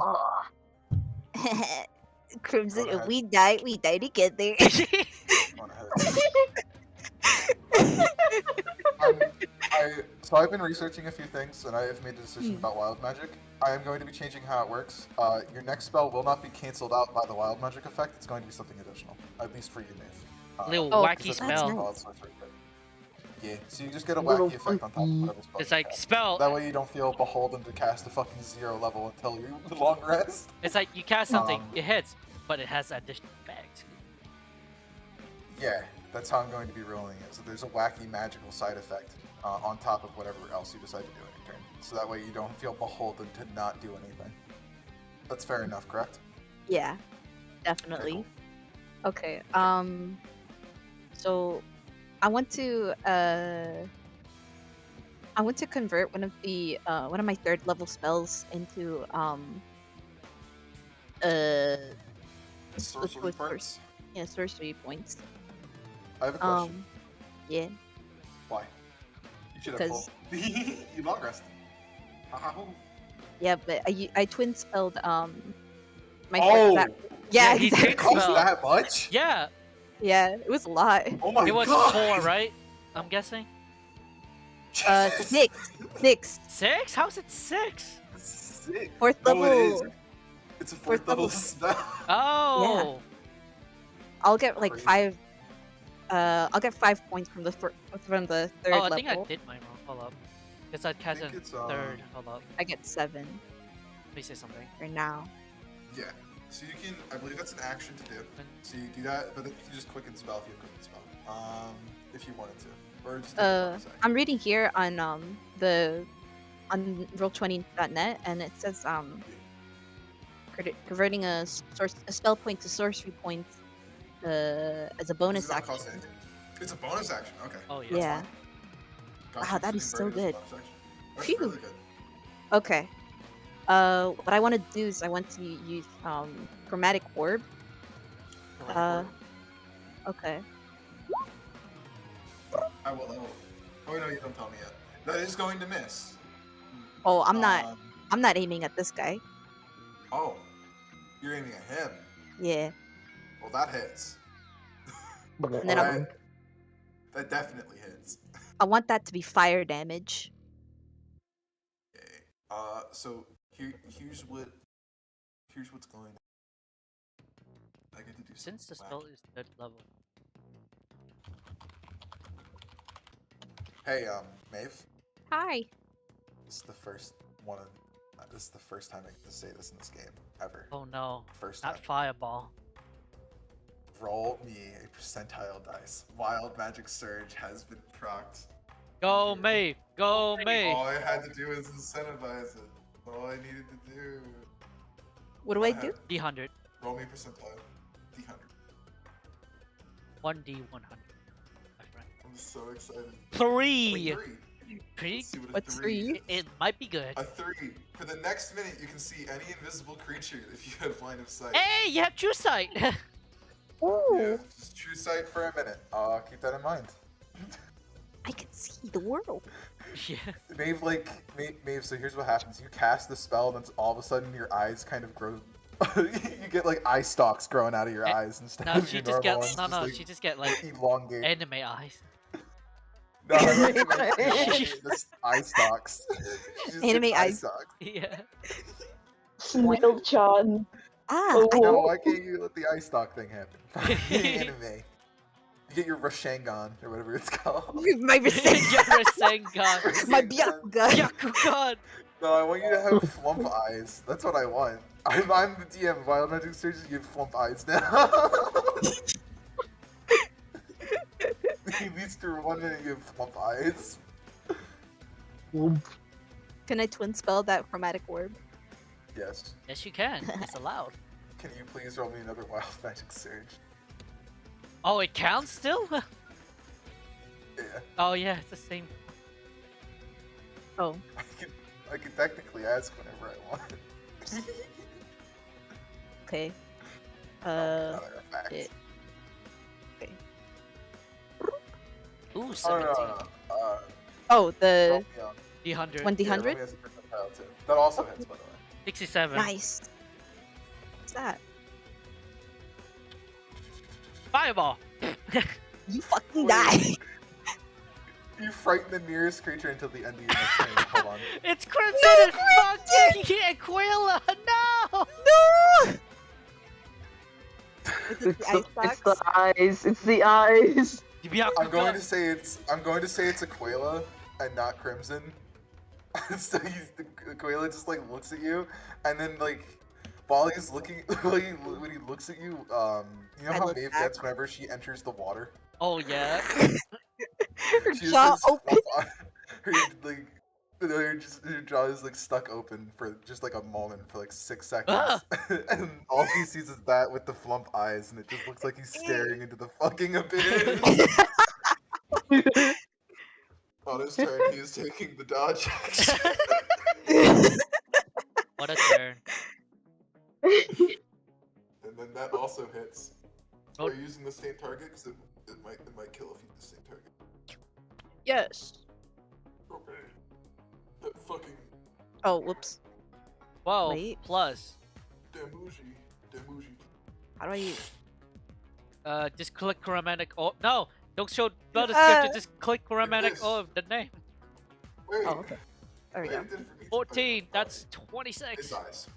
S1: Crimson,
S2: Go
S1: if
S2: ahead.
S1: we die together.
S2: Go on ahead. So I've been researching a few things, and I have made a decision about wild magic. I am going to be changing how it works. Your next spell will not be canceled out by the wild magic effect. It's going to be something additional, at least for you, Maeve.
S3: Little
S1: Oh,
S3: wacky
S2: Because
S1: that's
S3: spell.
S1: nice.
S2: Yeah, so you just get a
S6: Little
S2: wacky effect on top of
S6: funky.
S2: whatever spell.
S3: It's
S2: you
S3: like
S2: cast.
S3: spell.
S2: That way you don't feel beholden to cast a fucking 0 level until you long rest.
S3: It's like you cast something,
S2: Um,
S3: it hits, but it has additional effect.
S2: Yeah, that's how I'm going to be rolling it. So there's a wacky magical side effect on top of whatever else you decide to do in your turn. So that way you don't feel beholden to not do anything. That's fair enough, correct?
S1: Yeah, definitely. Okay. So I want to convert one of my 3rd level spells into
S2: Sorcery
S1: with
S2: parts.
S1: sorcery points.
S2: I have a question.
S1: Yeah.
S2: Why? You should have
S1: 'Cause-
S2: full. You long rest.
S1: Yeah, but I twin spelled my
S2: Oh!
S1: that, yeah,
S3: Yeah, he
S1: exactly.
S3: twin
S2: Cost
S3: spell.
S2: that much?
S3: Yeah,
S1: Yeah, it was a lot.
S2: Oh my
S3: it was
S2: god!
S3: 4, right? I'm guessing.
S2: Jesus.
S1: 6.
S3: 6? How's it 6?
S2: 6.
S1: 4th
S2: No,
S1: level.
S2: it is. It's a 4th
S1: Fourth
S2: level
S1: level.
S2: spell.
S3: Oh.
S1: I'll get like
S2: Crazy.
S1: 5. I'll get 5 points from the 3rd
S3: Oh, I
S1: level.
S3: think I did mine wrong. Hold up. Because I cast
S2: think
S3: it
S2: it's,
S3: 3rd. Hold up.
S1: I get 7
S3: Let me say something.
S1: for now.
S2: Yeah. So you can, I believe that's an action to do. So you do that, but then you can just quicken spell if you have quicken spell. If you wanted to. Or just take a bonus action.
S1: I'm reading here on roll20.net, and it says converting a spell point to sorcery point as a bonus
S2: Does it not
S1: action.
S2: cost anything? It's a bonus action. Okay.
S3: Oh, yeah.
S2: That's
S1: Yeah.
S2: fine. Gotcha,
S1: Wow, that
S2: so
S1: is so
S2: convert it as a
S1: good.
S2: bonus action. That's
S1: Phew.
S2: really good.
S1: Okay. What I want to do is I want to use chromatic orb. Okay.
S2: I will. Oh no, you don't tell me yet. That is going to miss.
S1: Oh, I'm not.
S2: Um,
S1: I'm not aiming at this guy.
S2: Oh, you're aiming at him.
S1: Yeah.
S2: Well, that hits.
S1: And then I'm,
S2: That definitely hits.
S1: I want that to be fire damage.
S2: Okay. So here's what's going on. I get to do
S3: Since the
S2: something
S3: spell is 3rd level.
S2: wacky. Hey, Maeve.
S1: Hi.
S2: This is the first one. This is the first time I get to say this in this game ever.
S3: Oh no.
S2: First
S3: Not
S2: time.
S3: fireball.
S2: Roll me a percentile dice. Wild Magic Surge has been procced.
S3: Go May! Go May!
S2: All I had to do was incentivize it. All I needed to do.
S1: What do I do?
S3: D100.
S2: Roll me a percentile. D100.
S3: 1D100. My friend.
S2: I'm so excited.
S3: 3! Pretty?
S2: Let's see what a
S1: What's
S2: 3
S1: 3?
S3: It might be good.
S2: A 3. For the next minute, you can see any invisible creature if you have line of sight.
S3: Hey, you have true sight!
S2: Yeah, just true sight for a minute. Keep that in mind.
S1: I can see the world.
S3: Yeah.
S2: Maeve, so here's what happens. You cast the spell, and then all of a sudden your eyes kind of grow You get like eye stalks growing out of your eyes instead
S3: No,
S2: of
S3: she
S2: your
S3: just
S2: normal
S3: gets
S2: ones.
S3: she just get like
S2: elongate.
S3: anime eyes.
S2: No, I meant to like the eye stalks. She just
S1: Anime
S2: gets eye
S1: eyes.
S2: stalks.
S3: Yeah.
S6: Snail-chan.
S1: Ah,
S6: Oh,
S1: I
S2: No,
S1: know.
S2: why can't you let the eye stalk thing happen? Anime. You get your Rashangan or whatever it's called.
S1: My
S3: Your Rasengan.
S1: My
S2: Rasengan.
S1: Byakugan.
S3: Byakugan.
S2: No, I want you to have flump eyes. That's what I want. I'm the DM. While I'm not doing surgery, you have flump eyes now. At least for 1 minute, you have flump eyes.
S1: Can I twin spell that chromatic orb?
S2: Yes.
S3: Yes, you can. It's allowed.
S2: Can you please roll me another wild magic surge?
S3: Oh, it counts still?
S2: Yeah.
S3: Oh yeah, it's the same.
S1: Oh,
S2: I can technically ask whenever I want.
S1: okay.
S2: Matter of fact.
S1: Shit. Okay.
S3: Ooh,
S2: Oh,
S3: 17.
S2: no.
S1: Oh,
S2: Roll
S1: the
S2: me on.
S3: D100.
S1: 1d100?
S2: Yeah, roll me as a percentile too. That also hits, by the way.
S3: 67.
S1: Nice. What's that?
S3: Fireball.
S1: You fucking
S2: Wait.
S1: die.
S2: You frighten the nearest creature until the end of your next turn. Hold on.
S3: It's Crimson and fucking Aquila. No.
S1: No! Is it
S6: It's
S1: the ice
S6: the
S1: box?
S6: eyes. It's the eyes.
S2: I'm going to say it's Aquila and not Crimson. So the Aquila just like looks at you, and then like while he's looking, when he looks at you, you know
S1: I
S2: how
S1: look
S2: Maeve
S1: back.
S2: gets whenever she enters the water.
S3: Oh yeah.
S1: Her
S2: She just
S1: jaw
S2: has
S1: open.
S2: her jaw is like stuck open for just like a moment for like 6 seconds,
S3: Ah!
S2: and all he sees is that with the flump eyes, and it just looks like he's staring into the fucking abyss. On his turn, he is taking the dodge action.
S3: What a turn.
S2: And then that also hits.
S3: Oh.
S2: Are you using the same target? Because it might kill if you use the same target.
S1: Yes.
S2: Okay. That fucking
S1: Oh, whoops.
S3: Whoa.
S1: Wait.
S3: Plus.
S2: Demuji.
S1: How do I use?
S3: Just click chromatic. Oh no! Don't show blood
S1: Uh,
S3: description. Just click chromatic.
S2: this.
S3: Oh, the name.
S2: Wait.
S1: Oh, okay. There we
S2: Wait,
S1: go.
S2: it did it for me too.
S3: 14.
S2: Oh,
S3: That's
S2: It
S3: 26.
S2: dies.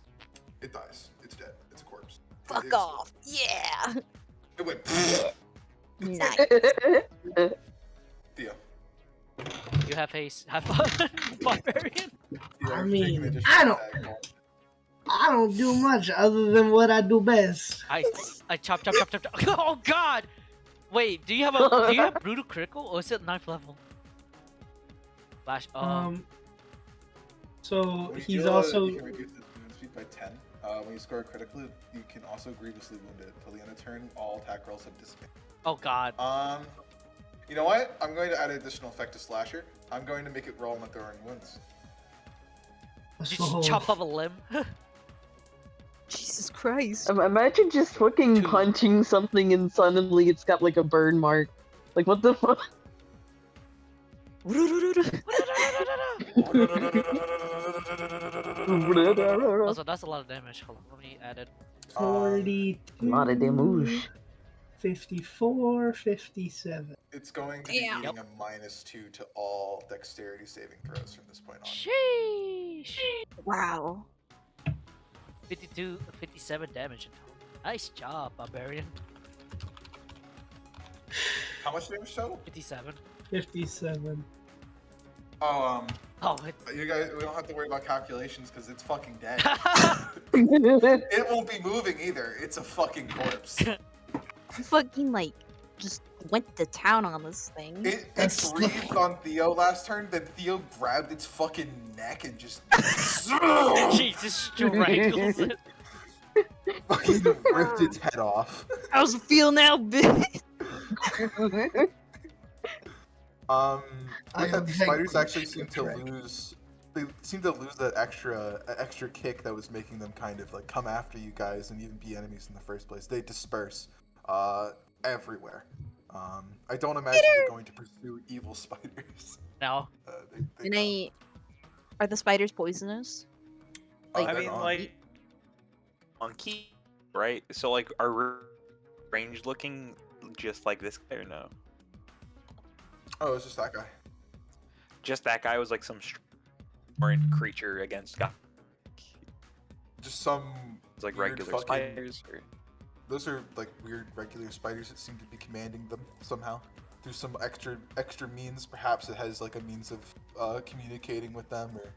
S2: It dies. It's dead. It's a corpse.
S1: Fuck
S2: It is-
S1: off. Yeah.
S2: It went.
S1: Nice.
S2: Theo.
S3: You have haste. Have fun, barbarian.
S2: Theo,
S5: I
S2: take an
S5: mean,
S2: additional
S5: I don't-
S2: attack roll.
S5: I don't do much other than what I do best.
S3: I chop. Oh god! Wait, do you have brutal critical or is it 9th level? Flash.
S5: So
S2: When you
S5: he's
S2: deal
S5: also
S2: you can reduce his movement speed by 10. When you score critically, you can also grievously wound it. Until the end of turn, all attack rolls have disadvantage.
S3: Oh god.
S2: You know what? I'm going to add an additional effect to Slasher. I'm going to make it roll on throwing wounds.
S3: Did you
S5: so-
S3: just chop off a limb?
S1: Jesus Christ.
S6: Imagine just fucking
S3: 2.
S6: punching something and suddenly it's got like a burn mark. Like what the fuck?
S3: Also, that's a lot of damage. Hold on, let me add it.
S5: 42,
S6: A lot of damage.
S5: 54, 57.
S2: It's going to be
S1: Damn.
S2: eating a -2 to all dexterity saving throws from this point on.
S3: Sheesh.
S1: Wow.
S3: 52, 57 damage in total. Nice job, barbarian.
S2: How much damage total?
S3: 57.
S5: 57.
S2: Oh,
S3: Oh, it's.
S2: you guys, we don't have to worry about calculations because it's fucking dead.
S3: Oh,
S2: It won't be moving either. It's a fucking corpse.
S1: You fucking, like, just went to town on this thing.
S2: It
S5: That's-
S2: breathed on Theo last turn, then Theo grabbed its fucking neck and just
S3: Jesus strangles it.
S2: fucking ripped its head off.
S1: How's it feel now, bitch?
S5: I
S2: With that,
S5: am
S2: the spiders
S5: thankful
S2: actually
S5: for
S2: seem
S5: the
S2: to
S5: dragon.
S2: lose. They seem to lose that extra kick that was making them kind of like come after you guys and even be enemies in the first place. They disperse everywhere. I don't imagine they're going to pursue evil spiders.
S3: No.
S2: They
S1: And Are the spiders poisonous?
S2: Oh,
S1: Like,
S7: I
S2: they're
S7: mean,
S2: not.
S7: like, on key, right? So like, are range looking just like this guy or no?
S2: Oh, it's just that guy.
S7: Just that guy was like some foreign creature against God.
S2: Just some
S7: It's like
S2: weird
S7: regular
S2: fucking-
S7: spiders. Or...
S2: Those are like weird regular spiders that seem to be commanding them somehow. Through some extra means, perhaps it has like a means of communicating with them or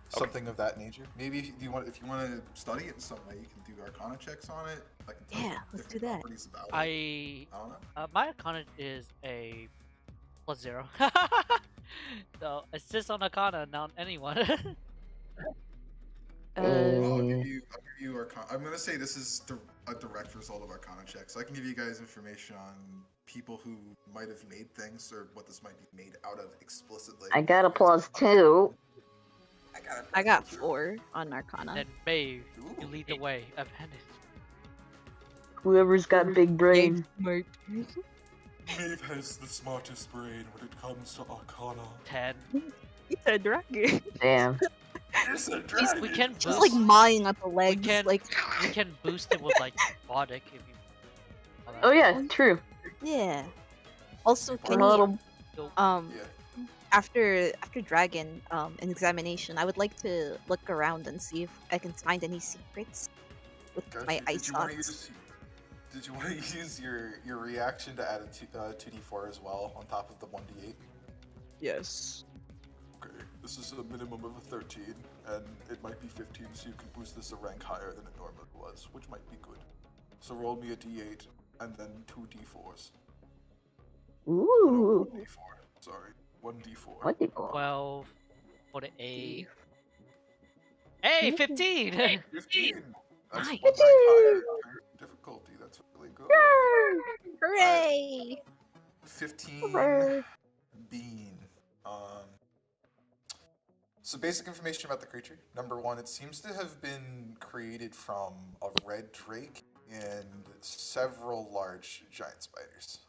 S2: something of that nature. Maybe if you want to study it in some way, you can do Arcana checks on it. Like
S1: Yeah, let's do that.
S2: About it.
S3: I
S2: don't know.
S3: my Arcana is a +0. So it's just on Arcana, not anyone.
S2: I'll give you Arcana. I'm gonna say this is a direct result of Arcana checks. So I can give you guys information on people who might have made things or what this might be made out of explicitly.
S6: I got a +2.
S1: I got 4 on Arcana.
S3: Then Maeve, you
S2: Ooh.
S3: lead the way. Advantage.
S6: Whoever's got big brain.
S1: Smart.
S2: Maeve has the smartest brain when it comes to Arcana.
S3: 10.
S1: It's a dragon.
S6: Damn.
S2: It's a
S3: Jeez, we can
S1: Just
S3: boost.
S1: like mawing at the
S3: we
S1: legs.
S3: can
S1: Like,
S3: we can boost it with like Bodic if you.
S6: Oh yeah, true.
S1: yeah. Also,
S6: A
S1: can you,
S6: little.
S2: Yeah.
S1: after dragon an examination, I would like to look around and see if I can find any secrets with
S2: Gotcha.
S1: my eye
S2: Did you want to use your reaction to add a 2d4 as well on top of the 1d8?
S1: Yes.
S2: Okay, this is a minimum of a 13, and it might be 15, so you can boost this a rank higher than it normally was, which might be good. So roll me a d8 and then 2 d4s.
S6: Ooh.
S2: 1 d4. Sorry, 1 d4.
S6: What the fuck?
S3: 12 for the A. Hey, 15!
S2: 15. That's
S1: Nice.
S2: 1 rank higher in difficulty. That's really good.
S1: Hooray!
S2: 15 Bean. So basic information about the creature. Number 1, it seems to have been created from a red drake and several large giant spiders.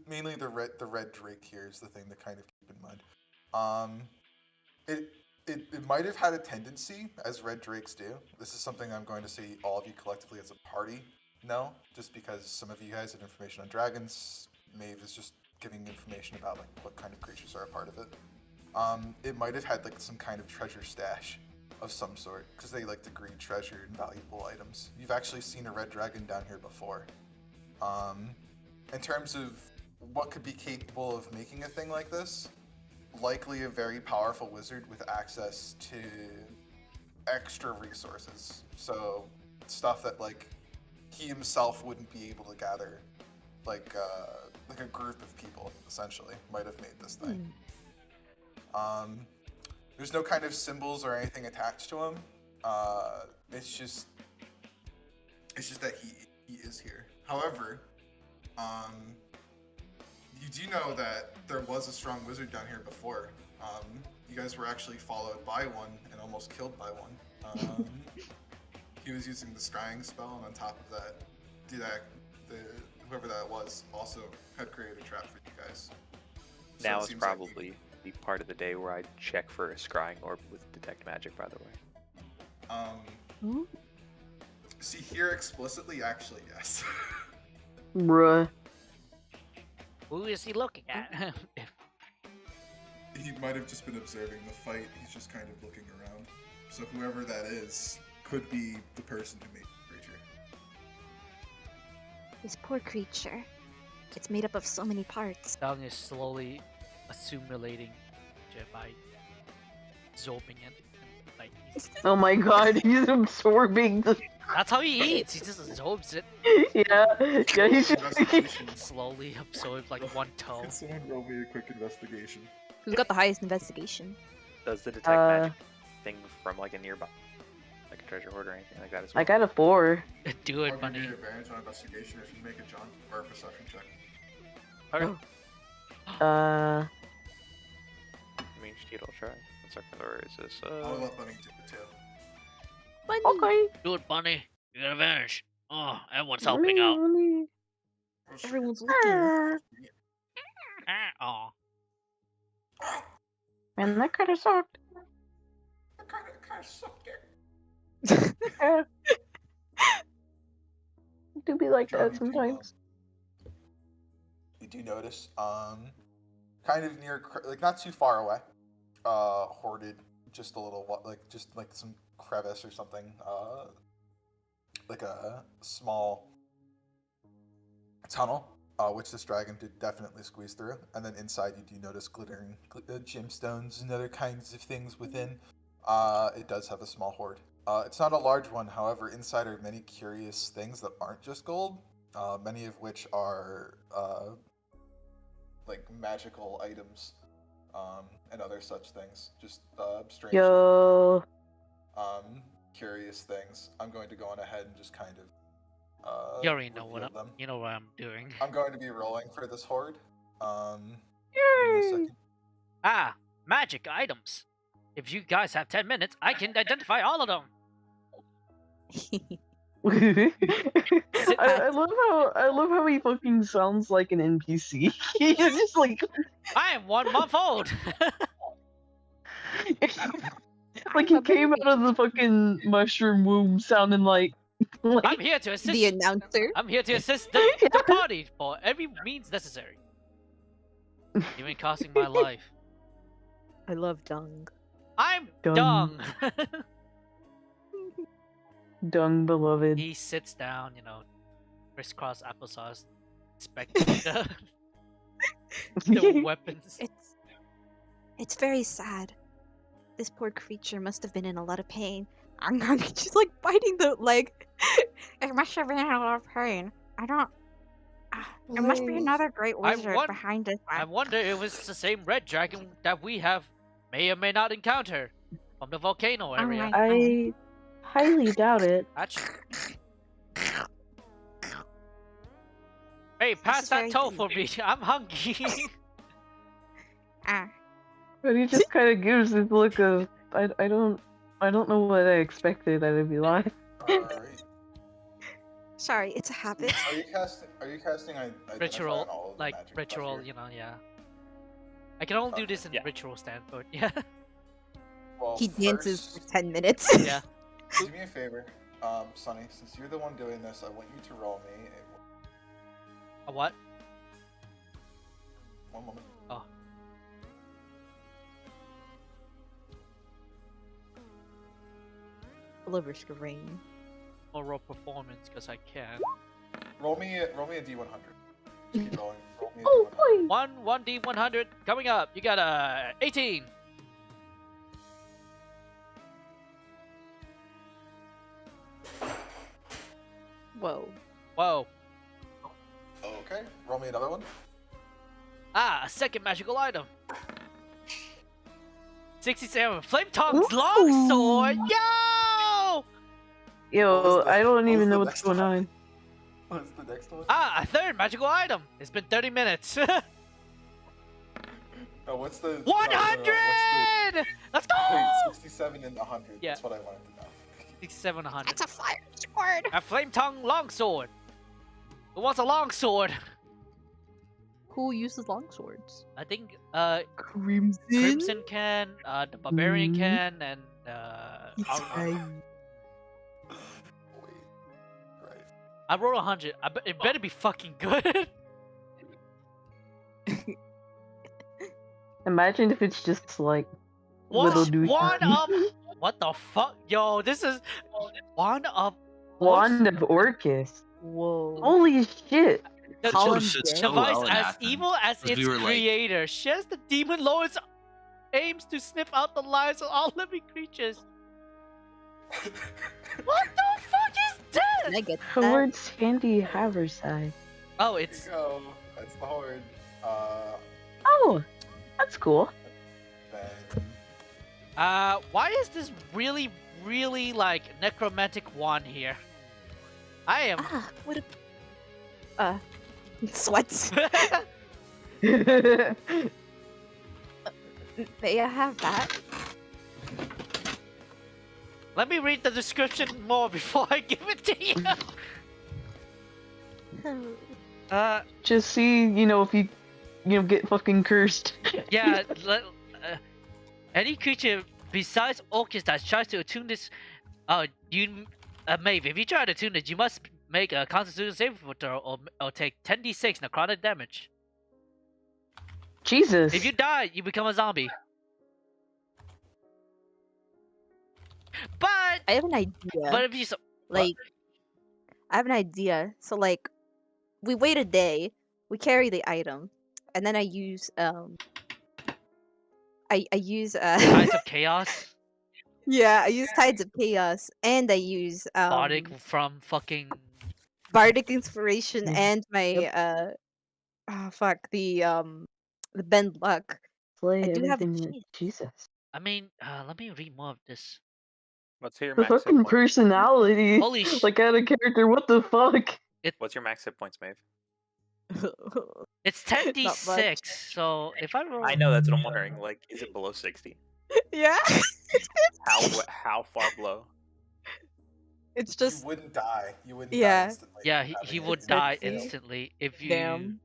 S2: Mainly the red drake here is the thing to kind of keep in mind. It might have had a tendency, as red drakes do. This is something I'm going to say all of you collectively as a party know, just because some of you guys have information on dragons. Maeve is just giving information about like what kind of creatures are a part of it. It might have had like some kind of treasure stash of some sort, because they like to greed treasure and valuable items. You've actually seen a red dragon down here before. In terms of what could be capable of making a thing like this, likely a very powerful wizard with access to extra resources. So stuff that like he himself wouldn't be able to gather, like a group of people essentially might have made this thing. There's no kind of symbols or anything attached to him. It's just that he is here. However, you do know that there was a strong wizard down here before. You guys were actually followed by one and almost killed by one. He was using the scrying spell, and on top of that, whoever that was also had created a trap for you guys. So
S7: Now
S2: it
S7: is
S2: seems like
S7: probably the part of the day where I check for a scrying orb with detect magic. By the way.
S2: See here explicitly, actually, yes.
S6: Bruh.
S3: Who is he looking at?
S2: He might have just been observing the fight. He's just kind of looking around. So whoever that is could be the person who made the creature.
S1: This poor creature. It's made up of so many parts.
S3: Dong is slowly assimilating by absorbing it. Like
S6: Oh my god, he's absorbing the.
S3: that's how he eats. He just absorbs it.
S6: Yeah, he's just.
S2: Investigation.
S3: Slowly absorbs like one toe.
S2: Can someone roll me a quick investigation?
S1: Who's got the highest investigation?
S7: Does the detect magic thing from like a nearby, like a treasure hoard or anything like that as well?
S6: I got a 4.
S3: Do it,
S2: I'll give
S3: bunny.
S2: you advantage on investigation if you make a John or a perception check.
S3: Okay.
S6: Uh,
S7: I mean, Steed, I'll try. One second, or is this?
S2: I'll let Bunny do it too.
S6: okay.
S3: Do it, bunny. You got advantage. Oh, everyone's helping out.
S1: Everyone's looking.
S3: Oh.
S6: Man, that kinda sucked.
S2: Kind of sucked it.
S6: Yeah. It do be like
S2: Jordan,
S6: that sometimes.
S2: You do notice, kind of near, like not too far away, hoarded just a little, just like some crevice or something, like a small tunnel, which this dragon did definitely squeeze through. And then inside, you do notice glittering gemstones and other kinds of things within. It does have a small hoard. It's not a large one, however, inside are many curious things that aren't just gold, many of which are like magical items and other such things. Just strange,
S6: Yo.
S2: curious things. I'm going to go on ahead and just kind of
S3: You already know what
S2: reveal them.
S3: you know what I'm doing.
S2: I'm going to be rolling for this horde. Give me a
S6: Yay!
S2: second.
S3: Ah, magic items. If you guys have 10 minutes, I can identify all of them.
S6: I love how he fucking sounds like an NPC. He's just like
S3: I am 1 month old.
S6: like he came out of the fucking mushroom womb sounding like
S3: I'm here to assist.
S1: The announcer.
S3: I'm here to assist the party for every means necessary, even costing my life.
S1: I love dung.
S3: I'm
S6: Dung.
S3: dung.
S6: dung beloved.
S3: He sits down, crisscross applesauce, inspecting the weapons.
S1: It's very sad. This poor creature must have been in a lot of pain. She's like biting the leg. It must have been in a lot of pain. I don't. It must be another great wizard behind this.
S3: I wonder if it's the same red dragon that we may or may not encounter from the volcano area.
S6: I highly doubt it.
S3: Actually. Hey, pass that toe for me. I'm hungry.
S6: But he just kind of gives this look of I don't know what I expected that it'd be like.
S2: Alright.
S1: Sorry, it's a habit.
S2: Are you casting
S3: Ritual, like ritual, yeah. I can only do this in ritual standpoint, yeah.
S1: Well, he dances for 10 minutes.
S3: Yeah.
S2: Do me a favor, Sonny, since you're the one doing this, I want you to roll me
S3: a what?
S2: One moment.
S3: Oh.
S1: I'll risk a rain.
S3: I'll roll performance because I can.
S2: Roll me a D100. Keep rolling. Roll me a
S6: Oh
S2: D100.
S6: boy!
S3: One D100 coming up. You got a 18.
S1: Whoa.
S3: Whoa.
S2: Okay. Roll me another one.
S3: Ah, a second magical item. 67. Flame Tongue's longsword. Yo!
S6: Yo, I don't
S2: what
S6: even
S2: was
S6: know
S2: the
S6: what's
S2: next
S6: going
S2: one?
S6: on.
S2: What's the next one?
S3: Ah, a third magical item. It's been 30 minutes.
S2: Oh, what's the
S3: 100! Let's go!
S2: Wait, 67 and 100.
S3: Yeah.
S2: That's what I wanted to know.
S3: 67, 100.
S1: That's a fire sword.
S3: A Flame Tongue longsword. Who wants a longsword?
S1: Who uses longswords?
S3: I think
S1: Crimson.
S3: Crimson can, the Barbarian
S6: Mhm.
S3: can, and
S2: Wait. Right.
S3: I rolled 100. It better be fucking good.
S6: Imagine if it's just like little dude.
S3: One of what the fuck, yo? This is one of
S6: Wand of Orcus.
S1: Whoa.
S6: Holy shit!
S3: the
S1: Colin
S4: fits
S1: Dead.
S4: so well
S3: device
S4: in
S3: as
S4: Athens,
S3: evil as
S4: 'cause
S3: its
S4: we were like-
S3: creator shares the demon lord's aims to sniff out the lives of all living creatures. What the fuck is
S1: Can I
S3: this?
S1: get that?
S6: Horde Sandy Haverside.
S3: Oh,
S2: There
S3: it's
S2: you go. That's the horde.
S6: Oh, that's cool.
S2: Then
S3: why is this really, really like necromantic wand here? I am.
S1: What a... sweats. May I have that?
S3: Let me read the description more before I give it to you.
S6: Just see, if you, get fucking cursed.
S3: Yeah, any creature besides Orcus that tries to attune this Oh, Maeve, if you try to tune it, you must make a Constitution saving throw or take 10d6 necrotic damage.
S6: Jesus.
S3: If you die, you become a zombie. But
S1: I have an idea.
S3: if you
S1: Like, I have an idea. So like, we wait a day, we carry the item, and then I use I use
S3: Tides of Chaos,
S1: yeah, I use Tides of Chaos, and I use
S3: Bardic from fucking
S1: Bardic Inspiration
S6: Mm.
S1: and my oh fuck, the Bend Luck.
S6: Slay
S1: I do have a
S6: everything that
S1: chance.
S6: Jesus.
S3: I mean, let me read more of this.
S7: What's your
S6: The
S7: max hit
S6: fucking
S7: points?
S6: personality.
S3: Holy sh-
S6: Like out of character. What the fuck?
S7: What's your max hit points, Maeve?
S3: It's
S1: Not
S3: 10d6,
S1: much.
S3: so if I roll...
S7: I know, that's what I'm wondering. Like, is it below 60?
S1: Yeah.
S7: How far below?
S1: It's
S2: You
S1: just
S2: wouldn't die. You wouldn't die
S1: Yeah.
S2: instantly.
S3: Yeah,
S2: from
S3: he
S2: having
S3: would
S2: it
S3: die
S2: fail.
S3: instantly if you...
S1: damn.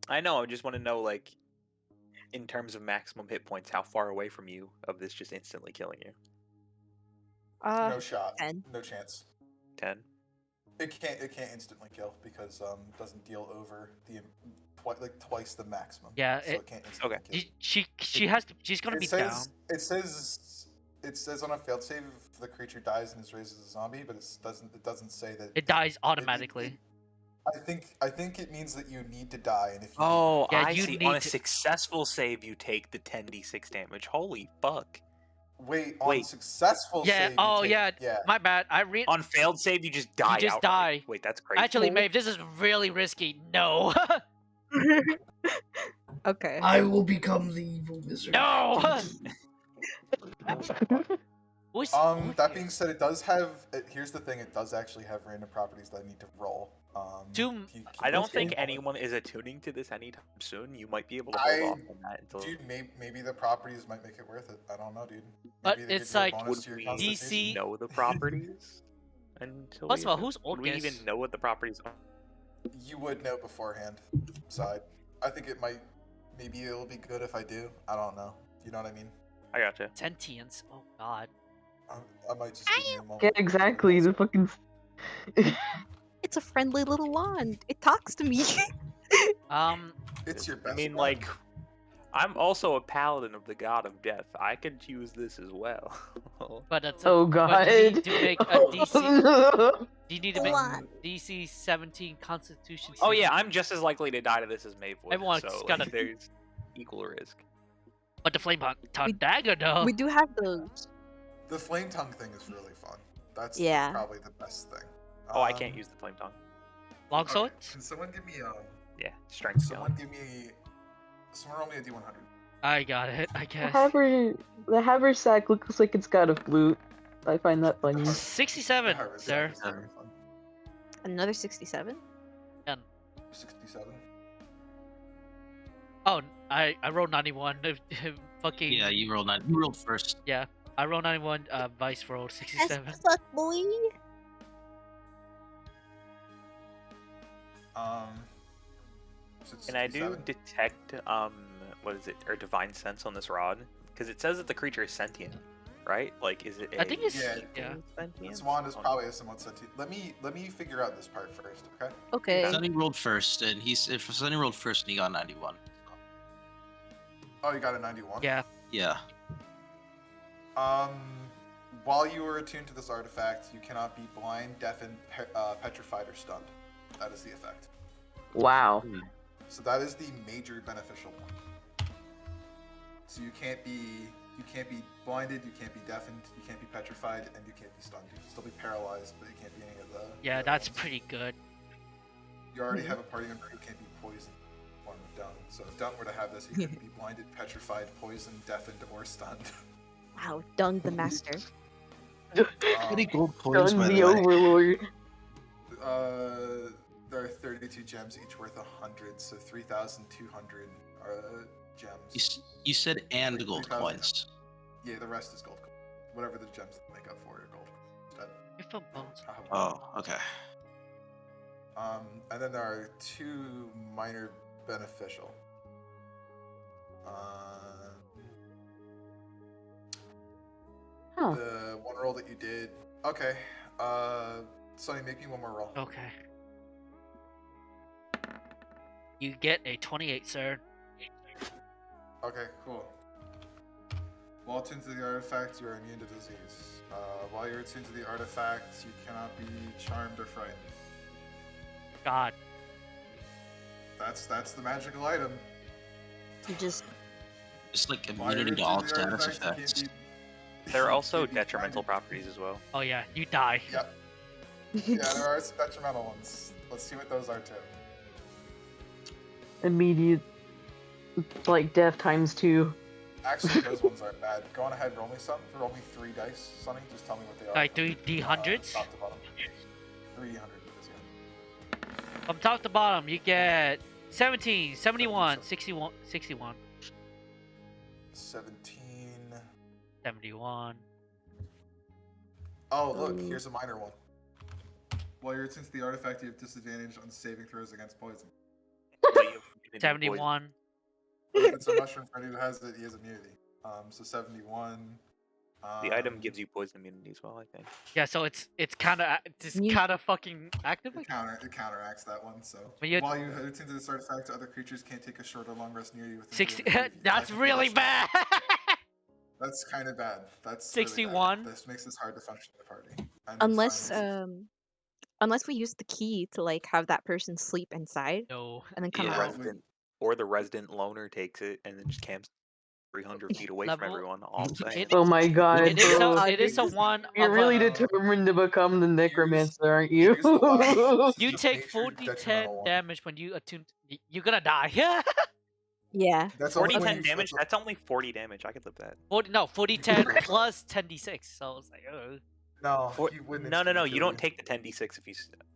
S7: I know, I just want to know, like, in terms of maximum hit points, how far away from you of this just instantly killing you?
S2: No shot.
S1: 10.
S2: No chance.
S7: 10?
S2: It can't instantly kill because it doesn't deal over the twice the maximum.
S3: Yeah,
S2: so it can't instantly kill.
S3: She's gonna be
S2: It
S3: down.
S2: says it says on a failed save if the creature dies and is raised as a zombie, but it doesn't say that
S3: It dies automatically.
S2: I think it means that you need to die, and if you
S7: Oh,
S3: Yeah,
S7: I
S3: you
S7: see.
S3: need
S7: On a
S3: to-
S7: successful save, you take the 10d6 damage. Holy fuck.
S2: on successful
S3: Yeah.
S2: save, you
S3: Oh,
S2: take,
S3: yeah. My bad. I read.
S7: On failed save, you just die.
S3: just
S7: outright.
S3: die.
S7: Wait, that's crazy.
S3: Actually,
S1: No.
S3: Maeve, this is really risky. No.
S1: Okay.
S5: I will become the evil wizard.
S3: No. Who's-
S2: That being said, it does have. Here's the thing: it does actually have random properties that I need to roll.
S7: I don't think
S1: Okay.
S7: anyone is attuning to this anytime soon. You might be able to hold off on that until.
S2: Dude, maybe the properties might make it worth it. I don't know, dude.
S3: But
S2: Maybe they
S3: it's
S2: give you a
S3: like,
S2: bonus
S7: Would
S2: to your
S7: we
S2: constitution.
S3: DC
S7: know the properties until?
S3: First of all,
S7: we-
S3: who's
S7: would we
S3: Orcus?
S7: even know what the properties are?
S2: You would know beforehand. So I think it might. Maybe it'll be good if I do. I don't know. You know what I mean?
S7: I gotcha.
S3: Sentience. Oh God.
S2: I might just give you a moment.
S6: Yeah, exactly. The fucking.
S1: It's a friendly little wand. It talks to me.
S2: It's your
S7: I
S2: best.
S7: mean,
S2: one.
S7: like, I'm also a paladin of the god of death. I could use this as well.
S3: But that's
S6: Oh God.
S3: But you need to make a DC. You need to make
S1: What?
S3: DC 17 Constitution.
S7: Oh
S3: saving-
S7: yeah, I'm just as likely to die to this as Maeve would.
S3: Everyone's
S7: so
S3: gotta-
S7: like, there's equal risk.
S3: But the flame tongue
S1: We-
S3: dagger though.
S1: We do have those.
S2: The flame tongue thing is really fun. That's
S1: Yeah.
S2: probably the best thing.
S7: Oh, I can't use the flame tongue.
S3: Longsword.
S2: Okay, can someone give me
S7: Yeah, strength
S2: someone
S7: skill.
S2: give me someone roll me a D100.
S3: I got it. I
S6: The
S3: guess.
S6: the haversack looks like it's got a flute. I find that funny.
S3: 67,
S2: Yeah,
S3: sir.
S2: it's very fun.
S1: Another 67.
S2: 67.
S3: Oh, I rolled 91. Fucking
S4: Yeah, you rolled nine. You rolled first.
S3: I rolled 91. Vice rolled 67.
S1: Fuck boy.
S2: So it's
S7: Can I do
S2: 67?
S7: detect what is it, or divine sense on this rod? Because it says that the creature is sentient, right? Like, is it?
S3: I think it's
S2: Yeah.
S3: yeah.
S2: This wand is probably a somewhat sentient. Let me figure out this part first, okay?
S1: Okay.
S4: Sunny rolled first, and if Sunny rolled first, and he got 91.
S2: Oh, you got a 91.
S3: Yeah.
S4: Yeah.
S2: While you are attuned to this artifact, you cannot be blind, deafened, petrified, or stunned. That is the effect.
S6: Wow.
S2: So that is the major beneficial one. So you can't be blinded, you can't be deafened, you can't be petrified, and you can't be stunned. You can still be paralyzed, but you can't be any of the.
S3: Yeah,
S2: the
S3: that's
S2: ones.
S3: pretty good.
S2: You already have a party member who can't be poisoned. One with Dun. So if Dun were to have this, he couldn't be blinded, petrified, poisoned, deafened, or stunned.
S1: Wow, Dung the master.
S4: Pretty gold coins,
S6: Done
S4: by
S6: the
S4: the way.
S6: overlord.
S2: There are 32 gems, each worth 100, so 3,200 gems.
S4: You said and gold
S2: 3,000.
S4: coins.
S2: Yeah, the rest is gold. Whatever the gems make up for are gold. Instead.
S3: If a bones.
S4: Oh, okay.
S2: And then there are two minor beneficial.
S6: Huh.
S2: The one roll that you did. Okay. Sonny, make me one more roll.
S3: Okay. You get a 28, sir.
S2: Okay, cool. While attuned to the artifact, you are immune to disease. While you're attuned to the artifact, you cannot be charmed or frightened.
S3: God.
S2: That's the magical item.
S1: You just
S4: Just like
S2: While you're
S4: immunity to
S2: attuned
S4: all
S2: the
S4: status
S2: artifact, you
S4: effects.
S2: can't
S7: There are
S2: you
S7: also
S2: can't be
S7: detrimental
S2: frightened.
S7: properties as well.
S3: Oh yeah, you die.
S2: Yep. Yeah, there are some detrimental ones. Let's see what those are too.
S6: Immediate, like death ×2.
S2: Actually, those ones aren't bad. Go on ahead, roll me some. Roll me 3 dice, Sonny. Just tell me what they are.
S3: Like 3 D100s.
S2: Top to bottom. 300. Yeah.
S3: From top to bottom, you get 17, 71, 61, 61,
S2: 17.
S3: 71.
S2: Oh, look, here's a minor one. While you're attuned to the artifact, you have disadvantage on saving throws against poison.
S3: 71.
S2: If it's a mushroom for anyone who has it, he has immunity. So 71.
S7: The item gives you poison immunity as well, I think.
S3: Yeah, so it's kind of fucking active.
S2: It counteracts that one. So
S3: But you-
S2: while you attune to this artifact, other creatures can't take a short or long rest near you. Within
S3: 60.
S2: 3 feet of you.
S3: That's really bad.
S2: That's kind of bad. That's
S3: 61.
S2: Really bad. This makes this hard to function in the party. And
S1: unless
S2: finally,
S1: unless we use the key to like have that person sleep inside
S3: No.
S1: and then come
S7: The
S4: Yeah.
S1: out.
S7: or the resident loner takes it and then just camps 300 feet away from
S3: Level-
S7: everyone. All I'm saying.
S6: Oh my god,
S3: It is
S6: bro.
S3: a, it is a one.
S6: You're
S3: of
S6: really
S3: a-
S6: determined to become the necromancer, aren't you?
S2: here's the lie.
S3: You
S2: Just
S3: take
S2: make sure you
S3: 40
S2: detrimental
S3: 10
S2: one.
S3: damage when you attune. You're gonna die.
S1: Yeah.
S2: That's
S7: 40
S2: only
S7: 10
S2: when
S7: damage?
S2: you-
S7: That's only 40 damage. I could live that.
S3: 40 10 plus 10d6. So it's like,
S2: No,
S7: For-
S2: he wouldn't
S7: no.
S2: instantly
S7: You
S2: kill
S7: don't take the 10d6 if you.